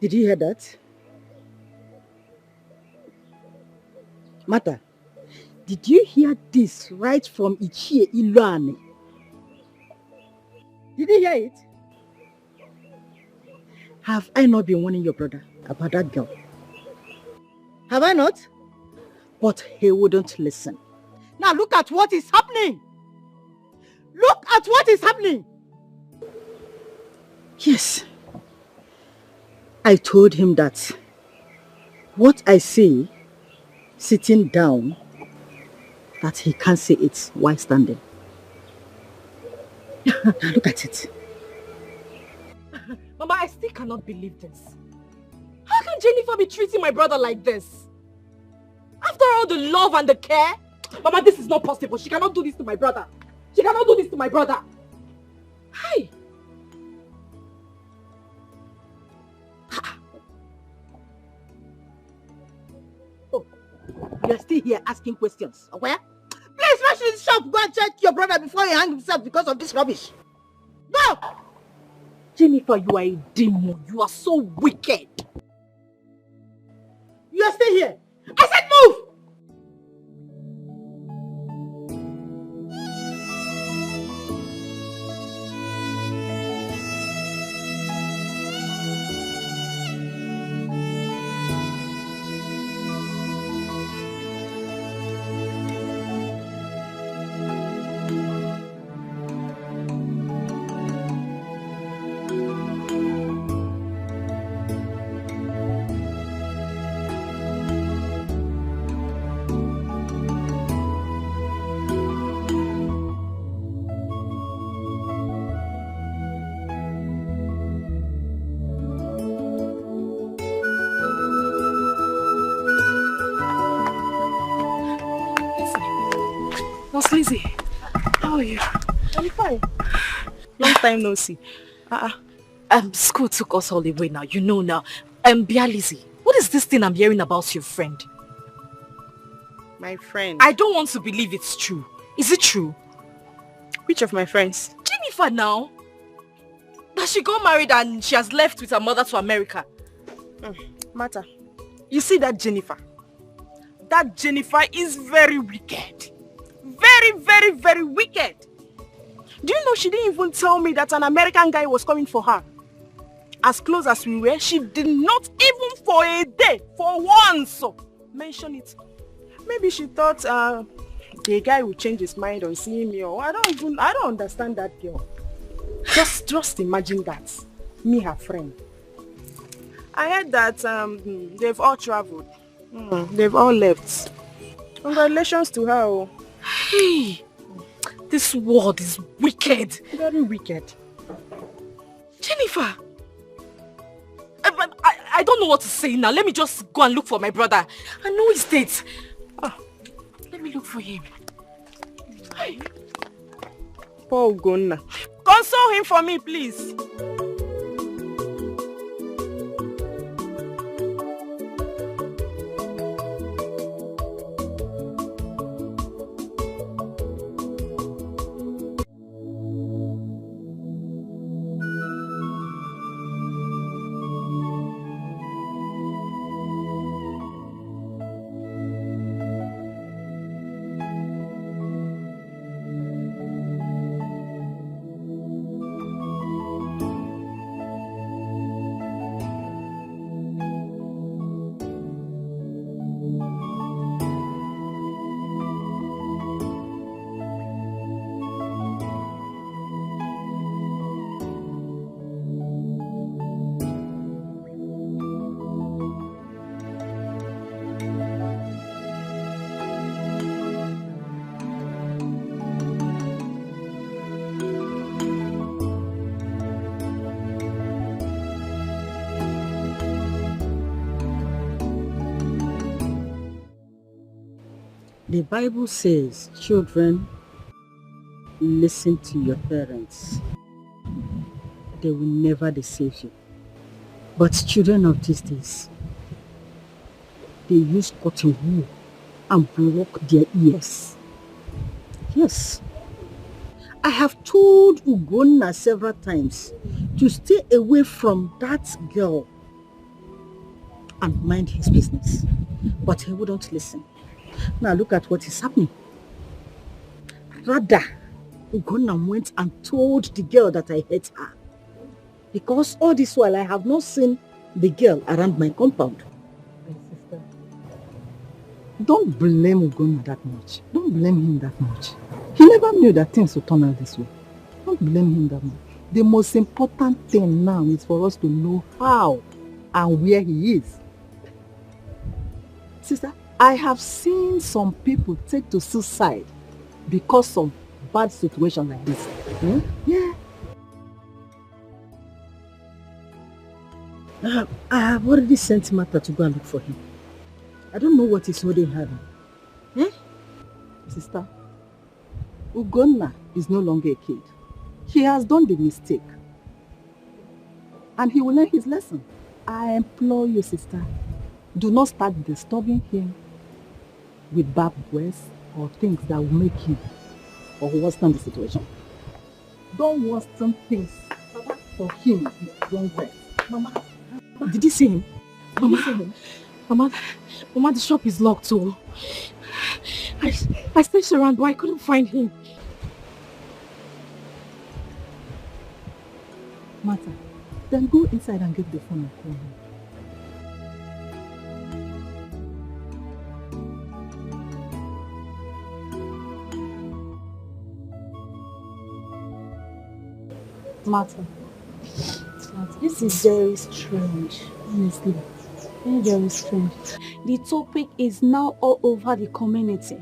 Did you hear that? Mata, did you hear this right from Ichie Iluane? Did you hear it? Have I not been warning your brother about that girl? Have I not? But he wouldn't listen. Now look at what is happening. Look at what is happening. Yes. I told him that what I say sitting down, that he can't say it while standing. Now look at it. Mama, I still cannot believe this. How can Jennifer be treating my brother like this? After all the love and the care? Mama, this is not possible. She cannot do this to my brother. She cannot do this to my brother. Hi. You're still here asking questions. Okay? Please rush to the shop. Go and check your brother before he hangs himself because of this rubbish. Go! Jennifer, you are a demon. You are so wicked. You are still here. I said move! Lizzie, how are you? I'm fine. Long time no see. School took us all away now. You know now. Bia Lizzie, what is this thing I'm hearing about your friend? My friend? I don't want to believe it's true. Is it true? Which of my friends? Jennifer now. That she got married and she has left with her mother to America. Martha, you see that Jennifer? That Jennifer is very wicked. Very, very, very wicked. Do you know she didn't even tell me that an American guy was coming for her? As close as we were, she did not even for a day, for once, mention it. Maybe she thought the guy would change his mind on seeing me, or I don't understand that girl. Just imagine that. Me, her friend. I heard that they've all traveled. They've all left. Congratulations to her. Hey, this world is wicked. Very wicked. Jennifer, I don't know what to say now. Let me just go and look for my brother. I know his date. Let me look for him. Hey. Poor Ugonna. Console him for me, please. The Bible says, children, listen to your parents. They will never deceive you. But children of these days, they use cotton wool and block their ears. Yes. I have told Ugonna several times to stay away from that girl and mind his business. But he wouldn't listen. Now look at what is happening. Rather, Ugonna went and told the girl that I hate her. Because all this while I have not seen the girl around my compound. My sister, don't blame Ugonna that much. Don't blame him that much. He never knew that things would turn out this way. Don't blame him that much. The most important thing now is for us to know how and where he is. Sister, I have seen some people take to suicide because of bad situations like this. Yeah. I have already sent Martha to go and look for him. I don't know what is holding her down. Sister, Ugonna is no longer a kid. He has done the mistake. And he will learn his lesson. I implore you, sister, do not start disturbing him with bad words or things that will make him or worsen the situation. Don't worsen things for him with wrong words. Mama, did you see him? Mama, the shop is locked too. I searched around, but I couldn't find him. Martha, then go inside and get the phone and call him. Martha, this is very strange, honestly. Very, very strange. The topic is now all over the community.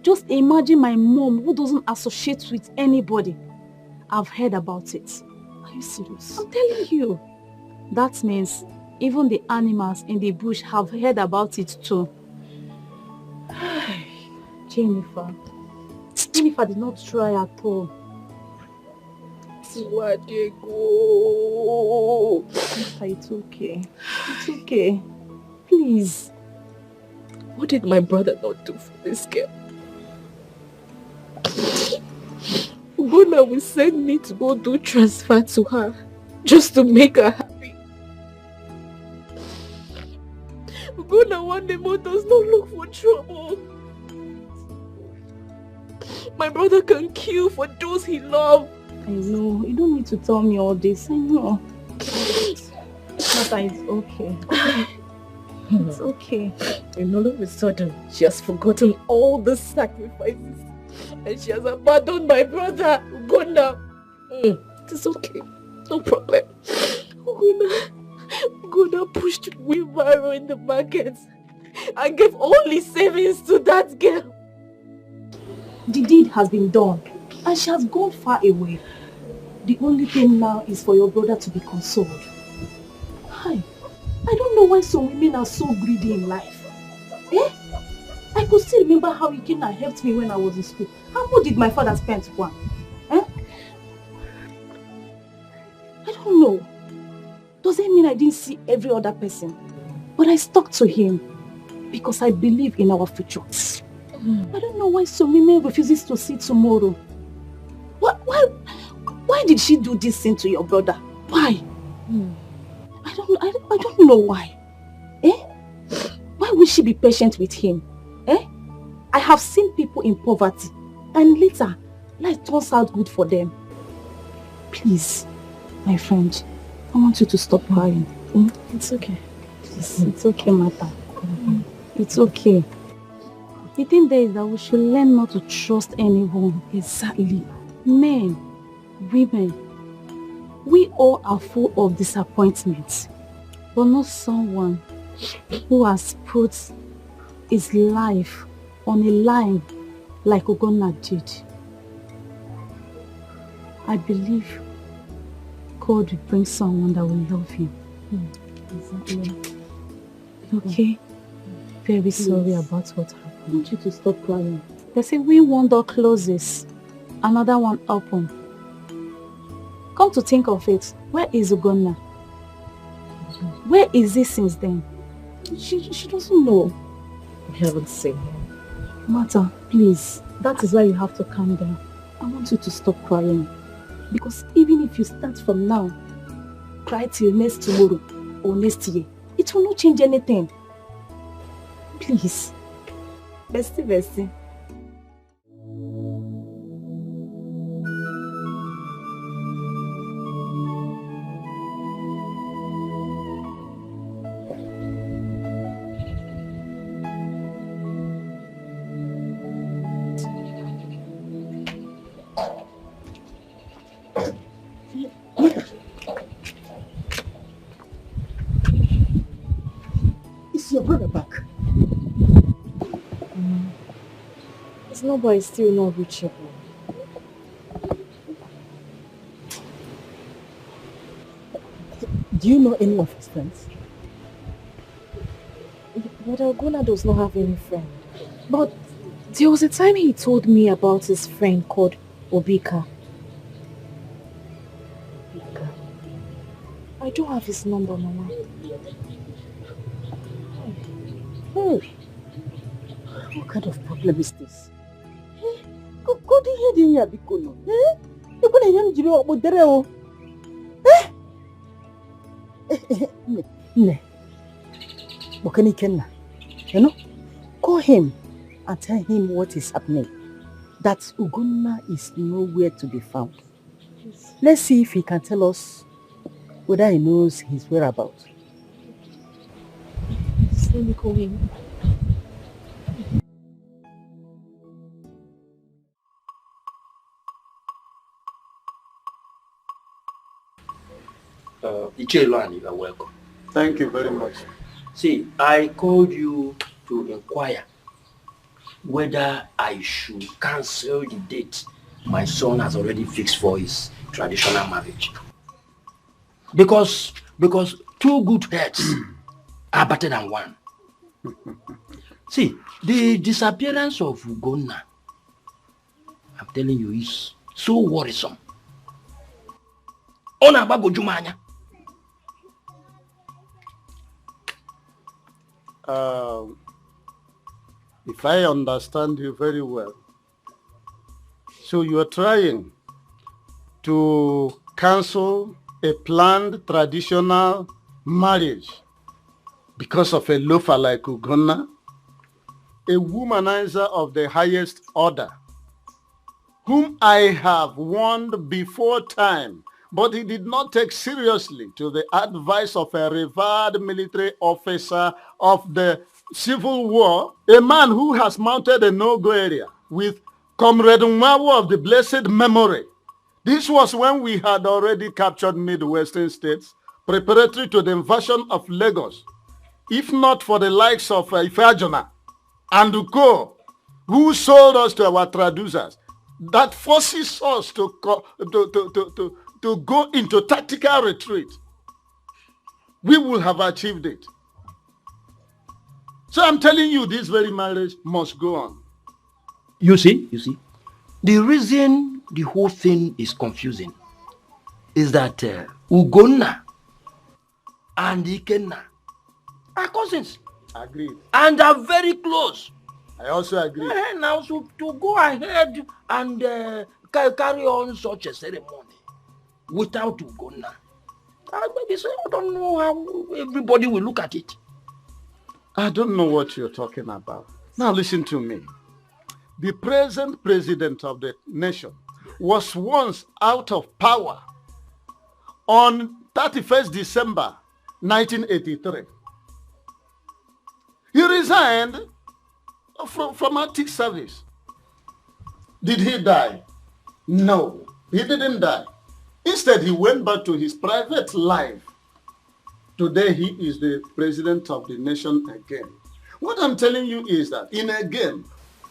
Just imagine my mom who doesn't associate with anybody. I've heard about it. Are you serious? I'm telling you. That means even the animals in the bush have heard about it too. Jennifer did not try at all. Where they go? It's okay. It's okay. Please. What did my brother not do for this girl? Ugonna will send me to go do transfer to her just to make her happy. Ugonna one day more does not look for trouble. My brother can kill for those he loves. I know. You don't need to tell me all this. I know. Mata, it's okay. It's okay. And all of a sudden, she has forgotten all the sacrifices. And she has abandoned my brother, Ugonna. It's okay. No problem. Ugonna pushed wheelbarrow in the market and gave all his savings to that girl. The deed has been done and she has gone far away. The only thing now is for your brother to be consoled. Hi. I don't know why some women are so greedy in life. Eh? I could still remember how he came and helped me when I was in school. How much did my father spend for? Eh? I don't know. Does it mean I didn't see every other person? But I stuck to him because I believe in our future. I don't know why some women refuses to see tomorrow. Why did she do this thing to your brother? Why? I don't know why. Eh? Why would she be patient with him? Eh? I have seen people in poverty and later life turns out good for them. Please, my friend, I want you to stop crying. It's okay. It's okay, Mata. It's okay. The thing there is that we should learn not to trust anyone. Exactly. Men, women, we all are full of disappointments, but not someone who has put his life on a line like Ugonna did. I believe God will bring someone that will love him. Exactly. Okay? Very sorry about what happened. I want you to stop crying. They say when one door closes, another one opens. Come to think of it, where is Ugonna? Where is he since then? She doesn't know. I haven't seen him. Mata, please. That is why you have to calm down. I want you to stop crying. Because even if you start from now, cry till next tomorrow or next year, it will not change anything. Please. Bestie. Is your brother back? His number is still not reachable. Do you know any of his friends? But Ugonna does not have any friend. But there was a time he told me about his friend called Obika. I don't have his number, Mama. Hey, what kind of problem is this? Go to here, Bikono. You're going to hear me about the Ne. Bokani Kenna. You know? Call him and tell him what is happening. That Ugonna is nowhere to be found. Let's see if he can tell us whether he knows his whereabouts. Let me call him. Ichelo, you are welcome. Thank you very much. See, I called you to inquire whether I should cancel the date my son has already fixed for his traditional marriage. Because two good heads are better than one. See, the disappearance of Ugonna, I'm telling you, is so worrisome. If I understand you very well, so you are trying to cancel a planned traditional marriage Because of a loafer like Ugonna, a womanizer of the highest order, whom I have warned before time, but he did not take seriously to the advice of a revered military officer of the Civil War, a man who has mounted a no-go area with Comrade Nwawo of the blessed memory. This was when we had already captured Midwestern states, preparatory to the invasion of Lagos. If not for the likes of Ifeajona and Uko, who sold us to our traducers, that forces us to go into tactical retreat, we will have achieved it. So I'm telling you, this very marriage must go on. You see, the reason the whole thing is confusing is that Ugonna and Ikenna are cousins. Agreed. And are very close. I also agree. Now, so to go ahead and carry on such a ceremony without Ugonna, I don't know how everybody will look at it. I don't know what you're talking about. Now listen to me. The present president of the nation was once out of power on 31st December 1983. He resigned from active service. Did he die? No, he didn't die. Instead, he went back to his private life. Today, he is the president of the nation again. What I'm telling you is that in a game,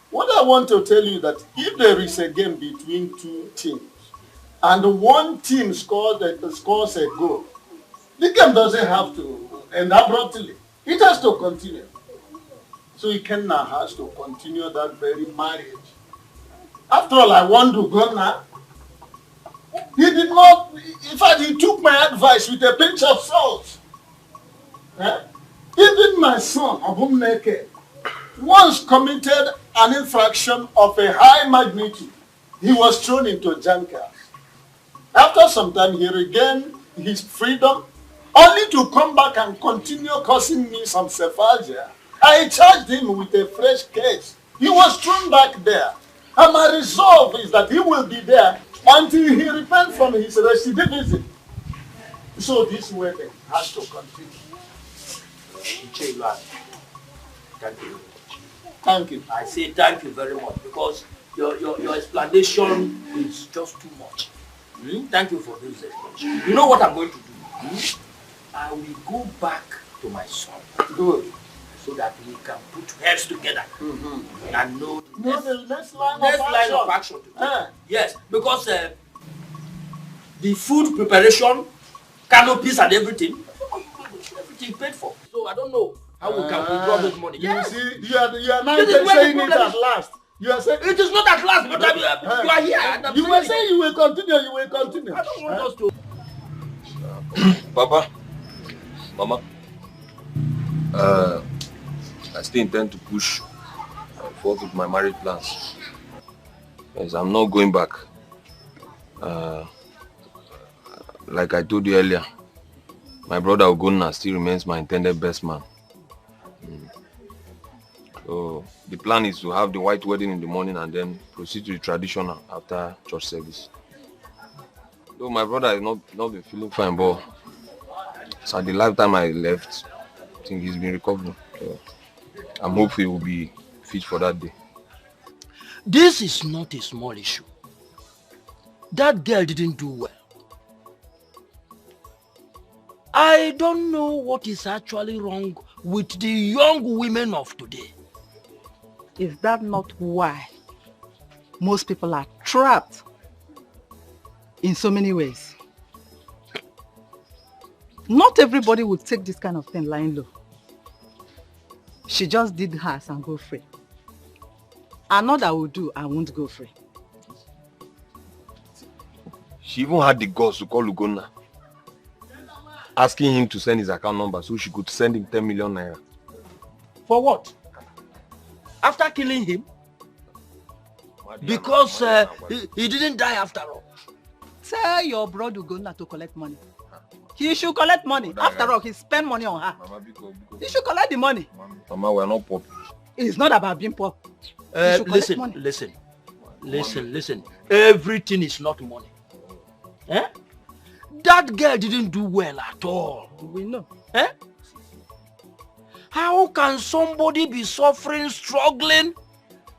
what I want to tell you that if there is a game between two teams and one team scores a goal, the game doesn't have to end abruptly. It has to continue. So Ikenna has to continue that very marriage. After all, I want to go now. He did not, in fact, he took my advice with a pinch of salt. Even my son, Abumneke, once committed an infraction of a high magnitude. He was thrown into jankers. After some time, he regained his freedom, only to come back and continue causing me some sephagia. I charged him with a fresh case. He was thrown back there. And my resolve is that he will be there until he repents from his recidivism. So this wedding has to continue. Thank you. Thank you. I say thank you very much because your explanation is just too much. Thank you for this explanation. You know what I'm going to do? I will go back to my son. Good. So that we can put heads together and know the next line of action. Yes, because the food preparation, canopies and everything paid for. So I don't know how we can withdraw this money. You see, you are now saying it at last. You are saying it is not at last, but you are here. And you were saying you will continue. You will continue. I don't want us to. Papa, Mama, I still intend to push forward with my marriage plans. Yes, I'm not going back. Like I told you earlier, my brother Ugonna still remains my intended best man. So the plan is to have the white wedding in the morning and then proceed to the traditional after church service. Though my brother has not been feeling fine, but so the lifetime I left, I think he's been recovering. So I'm hopeful he will be fit for that day. This is not a small issue. That girl didn't do well. I don't know what is actually wrong with the young women of today. Is that not why most people are trapped in so many ways? Not everybody would take this kind of thing lying low. She just did hers and go free. Another will do and won't go free. She even had the guts to call Ugonna, asking him to send his account number so she could send him 10 million naira. For what? After killing him? Because he didn't die after all. Tell your brother Ugonna to collect money. He should collect money. After all, he spent money on her. Mama, He should collect the money. Mama, we are not poor. It's not about being poor. Listen. Everything is not money. Eh? That girl didn't do well at all. We know. Eh? How can somebody be suffering, struggling,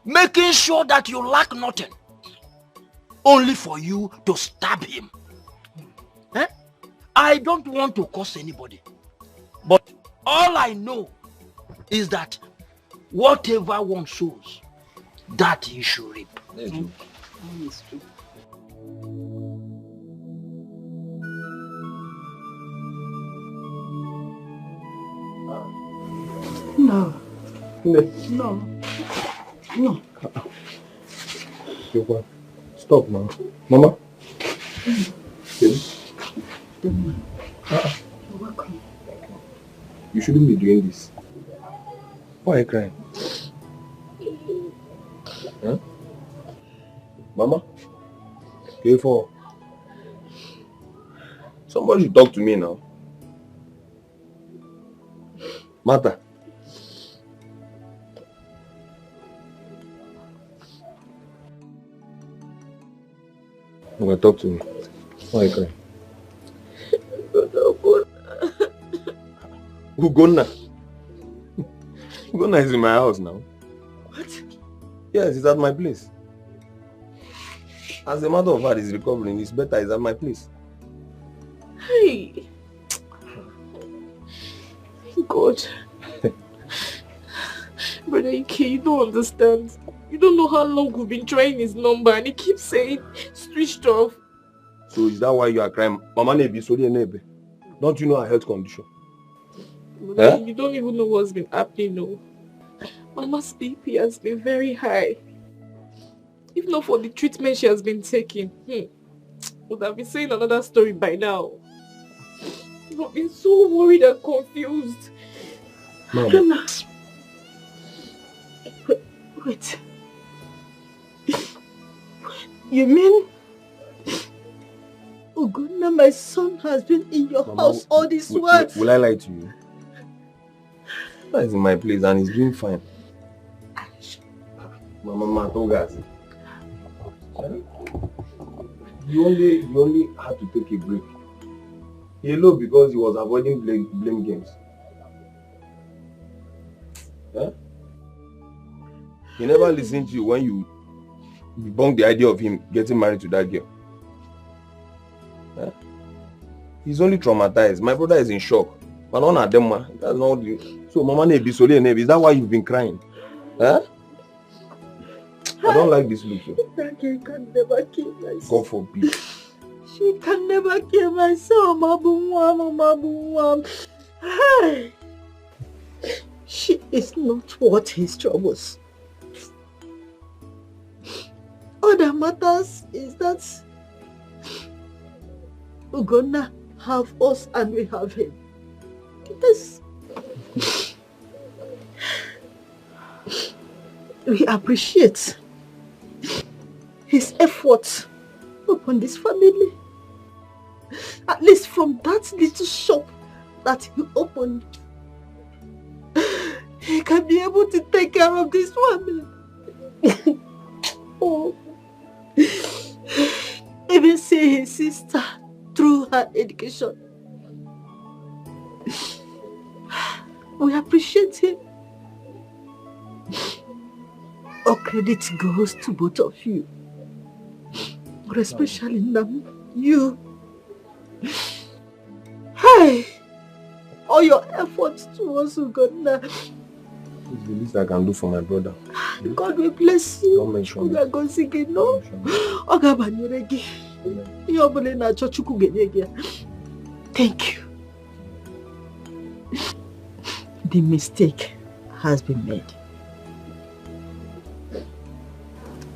making sure that you lack nothing, only for you to stab him? Eh? I don't want to curse anybody, but all I know is that whatever one sows, that he should reap. It's true. No. Stop, man. Mama. You're welcome. You shouldn't be doing this. Why are you crying? Huh? Mama? K4. Somebody should talk to me now. Martha. You want to talk to me? Why are you crying? Ugonna. Ugonna is in my house now. What? Yes, it's at my place. As a matter of fact, he's recovering. It's better. It's at my place. Hey. God. Brother Ike, you don't understand. You don't know how long we've been trying his number and he keeps saying switched off. So is that why you are crying? Mama Nebi, sorry Nebe. Don't you know her health condition? Brother, you don't even know what's been happening, no. Mama's BP has been very high. If not for the treatment she has been taking, would have been saying another story by now. I've been so worried and confused. Mama. Wait. You mean Ugonna, my son, has been in your house all this while? Will I lie to you? That is in my place and he's doing fine. Mama, you only had to take a break. He alone because he was avoiding blame games. Yeah? He never listened to you when you debunked the idea of him getting married to that girl. Yeah? He's only traumatized. My brother is in shock. But none of them, that's not the... So, Mama Nebi, Soli Nebi, is that why you've been crying? Huh? I don't like this look. That girl can never kill my son. God forbid. She can never kill my son, Mabumwam. Hey. She is not worth his troubles. All that matters is that we're gonna have us and we have him. This. We appreciate his efforts upon this family. At least from that little shop that he opened, he can be able to take care of this family. Oh. Even see his sister through her education. We appreciate him. All credit goes to both of you. But especially you. Hey! All your efforts towards Uganda. It's the least I can do for my brother. God will bless you. Don't mention it. Go sing it, no? Thank you. The mistake has been made.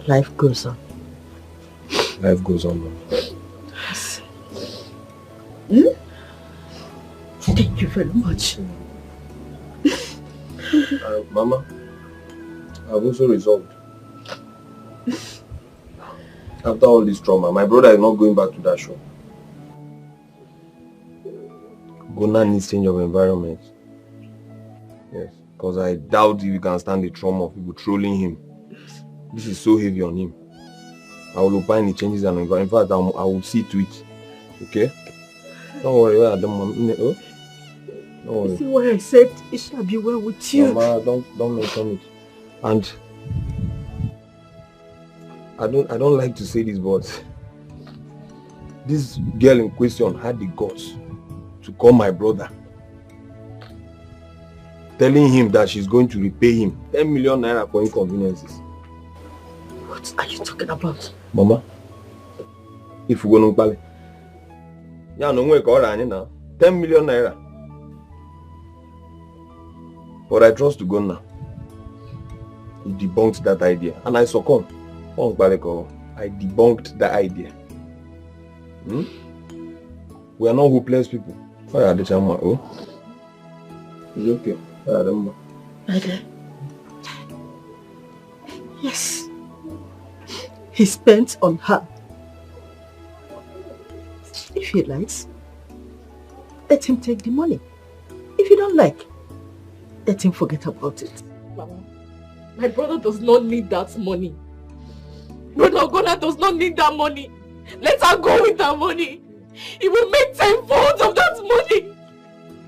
Life goes on. Life goes on, Mama. Yes. Thank you very much. Mama, I've also resolved. After all this trauma, my brother is not going back to that shop. Ugonna needs change of environment. Yes, because I doubt if he can stand the trauma of people trolling him. This is so heavy on him. I will opine the changes and environment. In fact, I will see to it. Okay? Don't worry. Don't worry. You see why I said it shall be well with you. Mama, don't mention it. And I don't like to say this, but this girl in question had the guts to call my brother, telling him that she's going to repay him 10 million naira for inconveniences. What are you talking about? Mama, if you go no pale, yeah, no way call now. 10 million naira. But I trust to go now. He debunked that idea, and I succumbed. I debunked the idea. We are not hopeless people. Why are the chama? Oh, it's okay. Okay. Yes. He spent on her. If he likes, let him take the money. If you don't like, let him forget about it. Mama, my brother does not need that money. Brother Ugonna does not need that money. Let her go with that money. He will make 10-fold of that money.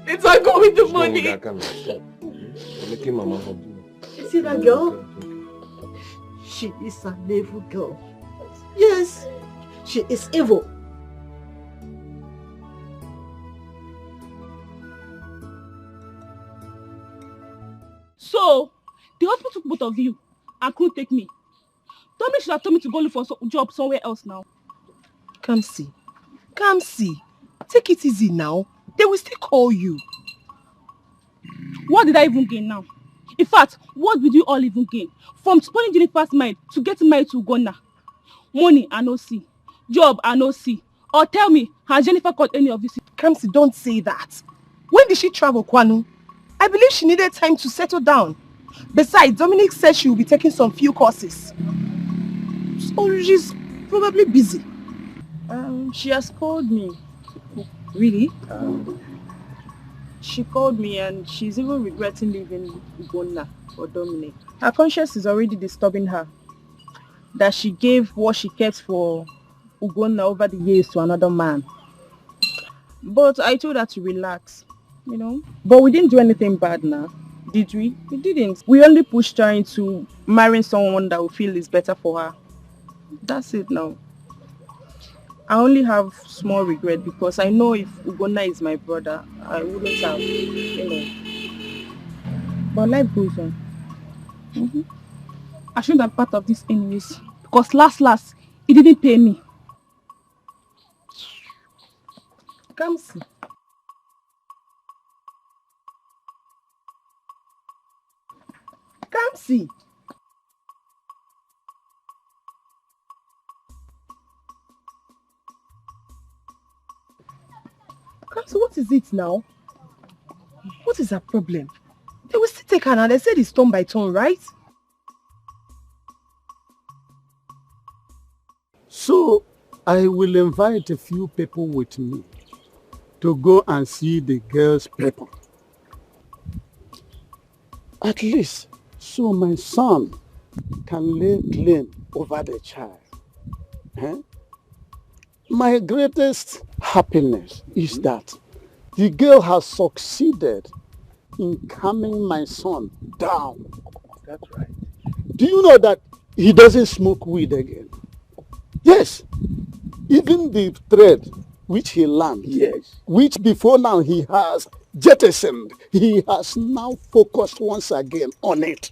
Let her go with the money. You see that girl? She is an evil girl. Yes, she is evil. So, the hospital took both of you and couldn't take me. Tommy should have told me to go look for a job somewhere else now. Come see. Come see. Take it easy now. They will still call you. What did I even gain now? In fact, what did you all even gain? From spoiling Jennifer's mind to getting married to Ugonna. Money I no see. Job I no see. Or tell me, has Jennifer got any of this? Come see, don't say that. When did she travel, Kwanu? I believe she needed time to settle down. Besides, Dominic said she will be taking some few courses. So she's probably busy. She has called me. Really? She called me and she's even regretting leaving Ugonna for Dominic. Her conscience is already disturbing her. That she gave what she kept for Ugonna over the years to another man. But I told her to relax, you know. But we didn't do anything bad now, did we? We didn't. We only pushed her into marrying someone that we feel is better for her. That's it now. I only have small regret because I know if Ugonna is my brother, I wouldn't have, you know. But life goes on. I shouldn't have part of this anyways. Because last, he didn't pay me. Come see. Come see. So what is it now? What is her problem? They will still take her now. They said it's turn by turn, right? So I will invite a few people with me to go and see the girl's paper. At least so my son can lay claim over the child. My greatest happiness is that the girl has succeeded in calming my son down. That's right. Do you know that he doesn't smoke weed again? Yes. Even the thread which he learned, yes, which before now he has jettisoned, he has now focused once again on it.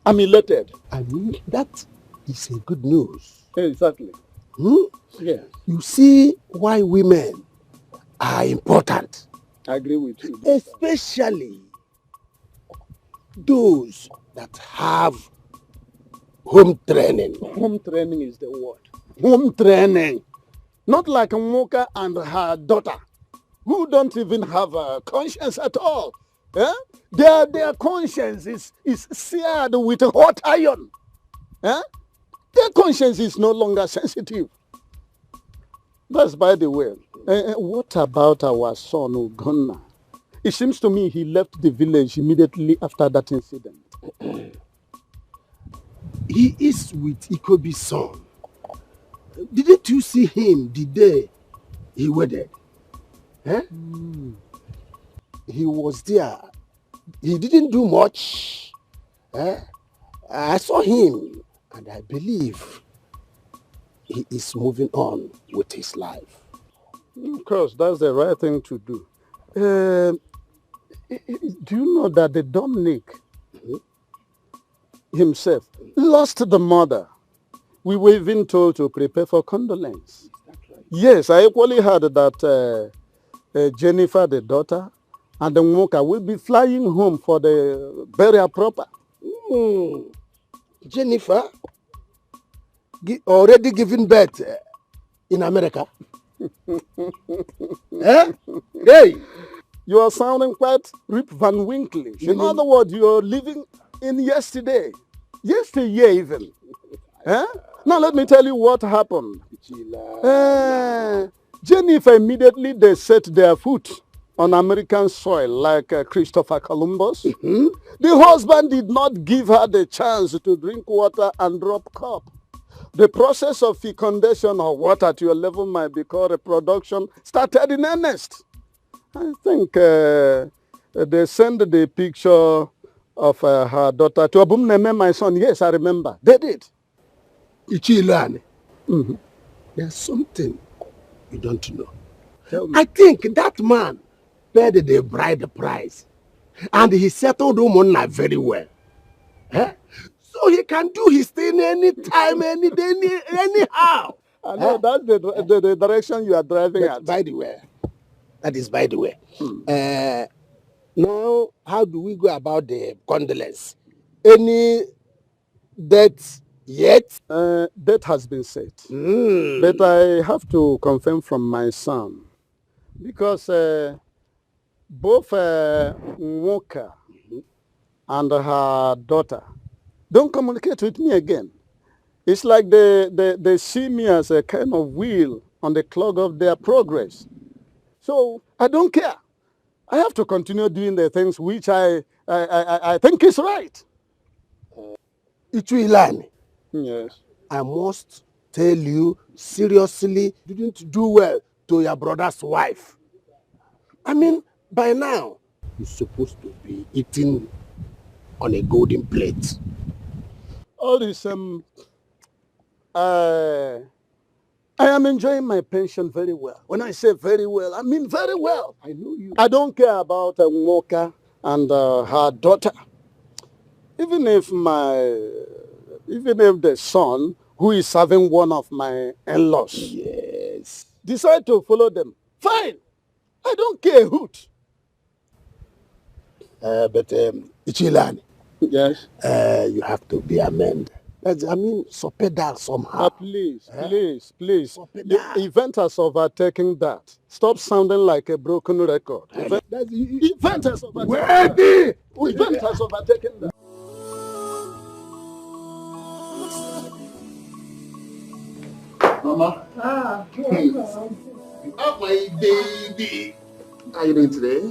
I'm elated. I mean, that is a good news. Exactly. Yeah. You see why women are important. I agree with you. Especially those that have home training. Home training is the word. Home training. Not like Moka and her daughter, who don't even have a conscience at all. Their conscience is seared with hot iron. Their conscience is no longer sensitive. That's by the way. What about our son, Ugonna? It seems to me he left the village immediately after that incident. He is with Ikobi's son. Didn't you see him the day he wedded? Eh? He was there. He didn't do much. Eh? I saw him and I believe he is moving on with his life. Of course, that's the right thing to do. Do you know that the Dominic himself lost the mother? We were even told to prepare for condolence. Yes, I equally heard that Jennifer, the daughter, and the Nwoka will be flying home for the burial proper. Jennifer already given birth in America. Eh? Hey! You are sounding quite Rip Van Winklish. In other words, you are living in yesterday. Yesteryear even. Eh? Now let me tell you what happened. Jennifer, immediately they set their foot on American soil like Christopher Columbus. The husband did not give her the chance to drink water and drop cup. The process of fecundation, or what at your level might be called reproduction, started in earnest. I think they sent the picture of her daughter to Abumneme, my son. Yes, I remember. They did. Ichilane, there's something you don't know. I think that man paid the bride price and he settled Umonna very well. Eh? So he can do his thing anytime, any day, anyhow. I know that's the direction you are driving at. By the way, that is by the way. Now, how do we go about the condolence? Any death yet? Death has been set. But I have to confirm from my son. Because both Nwoka and her daughter don't communicate with me again. It's like they see me as a kind of wheel on the clock of their progress. So I don't care. I have to continue doing the things which I think is right. Ichuilani. Yes. I must tell you seriously, you didn't do well to your brother's wife. I mean, by now, you're supposed to be eating on a golden plate. All this, I am enjoying my pension very well. When I say very well, I mean very well. I know you. I don't care about Nwoka and her daughter. Even if the son, who is serving one of my in-laws, yes, decide to follow them, fine. I don't care a hoot. But Ichilani, yes, you have to be amended. I mean, sopeda somehow. Please. Event has overtaken that. Stop sounding like a broken record. Event has overtaken that. Event has overtaken that. Mama. Oh, my baby. How are you doing today?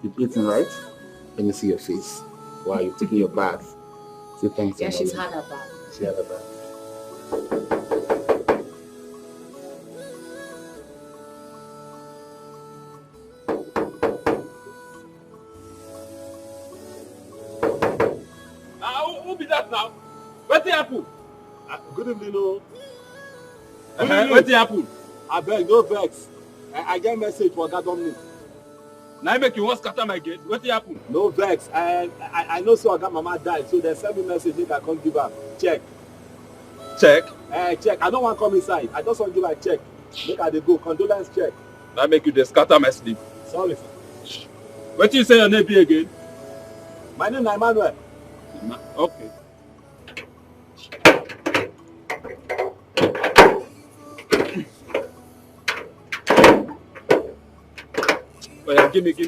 You eating right? Let me see your face. Wow, you're taking your bath. Say thanks. Yeah, she's had her bath. She had her bath. Who be that now? What happened? Good evening, no. What happened? I beg, no vex. I get message for that Dominic. Now make you want scatter my gate. What happened? No vex. I know so I got mama died, so they send me message make I come give her check. Check? Check. I don't want to come inside. I just want to give her a check. Make her they go. Condolence check. Now make you the scatter my sleep. Sorry, sir. What you say your name be again? My name is Emmanuel. Okay. Oh yeah, give me. We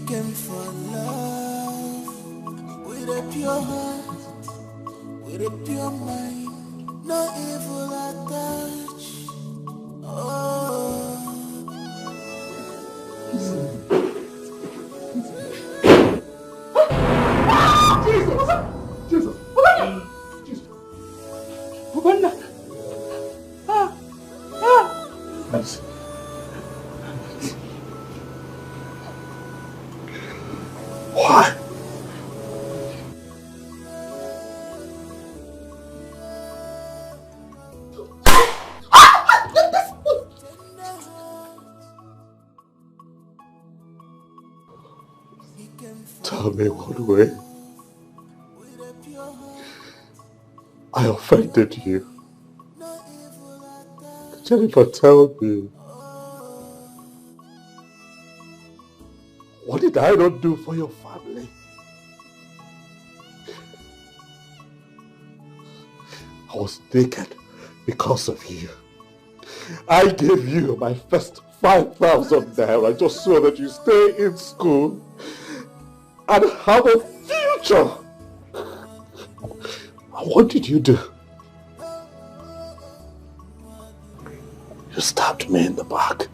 came for love with a pure heart. with a pure mind, no evil attach. Oh. Jesus! Jesus! Obana! Yes. Why? Tell me what way I offended you. Jennifer, tell me. What did I not do for your family? I was naked because of you. I gave you my first 5,000 naira just so that you stay in school and have a future. And what did you do? You stabbed me in the back.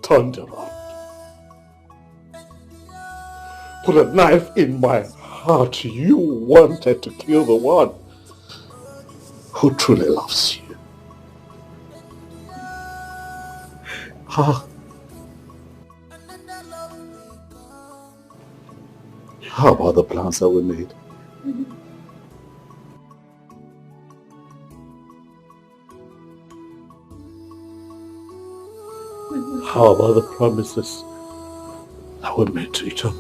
Turned around. Put a knife in my heart. You wanted to kill the one who truly loves you. Huh? How about the plans that we made? How about the promises that we made to each other?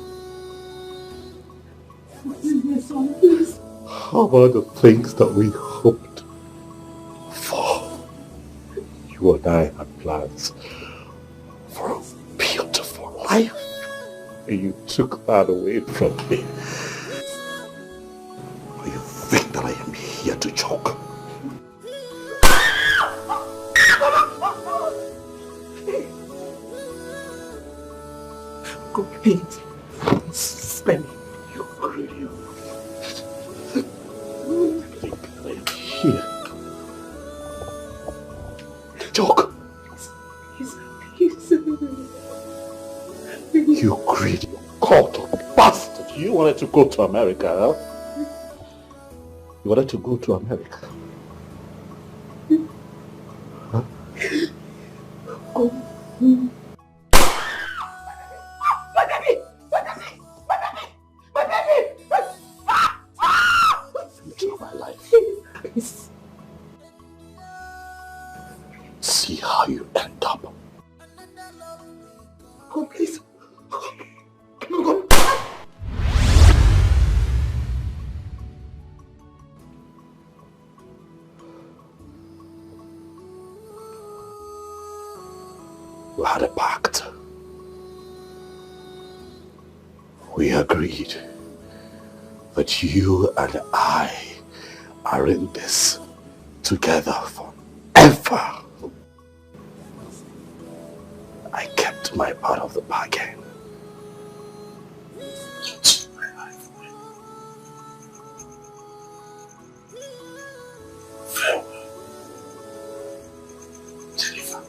How about the things that we hoped for? You and I had plans for a beautiful life, and you took that away from me. Or you think that I am here to joke? Go, please. Spare me. You greedy. You think I am here to joke? You greedy, caught bastard. You wanted to go to America, huh? You wanted to go to America. Huh? Go. See how you end up. Go, please. Go. We had a pact. We agreed that you and I are in this together forever. I kept my part of the bargain. Farewell, Jennifer.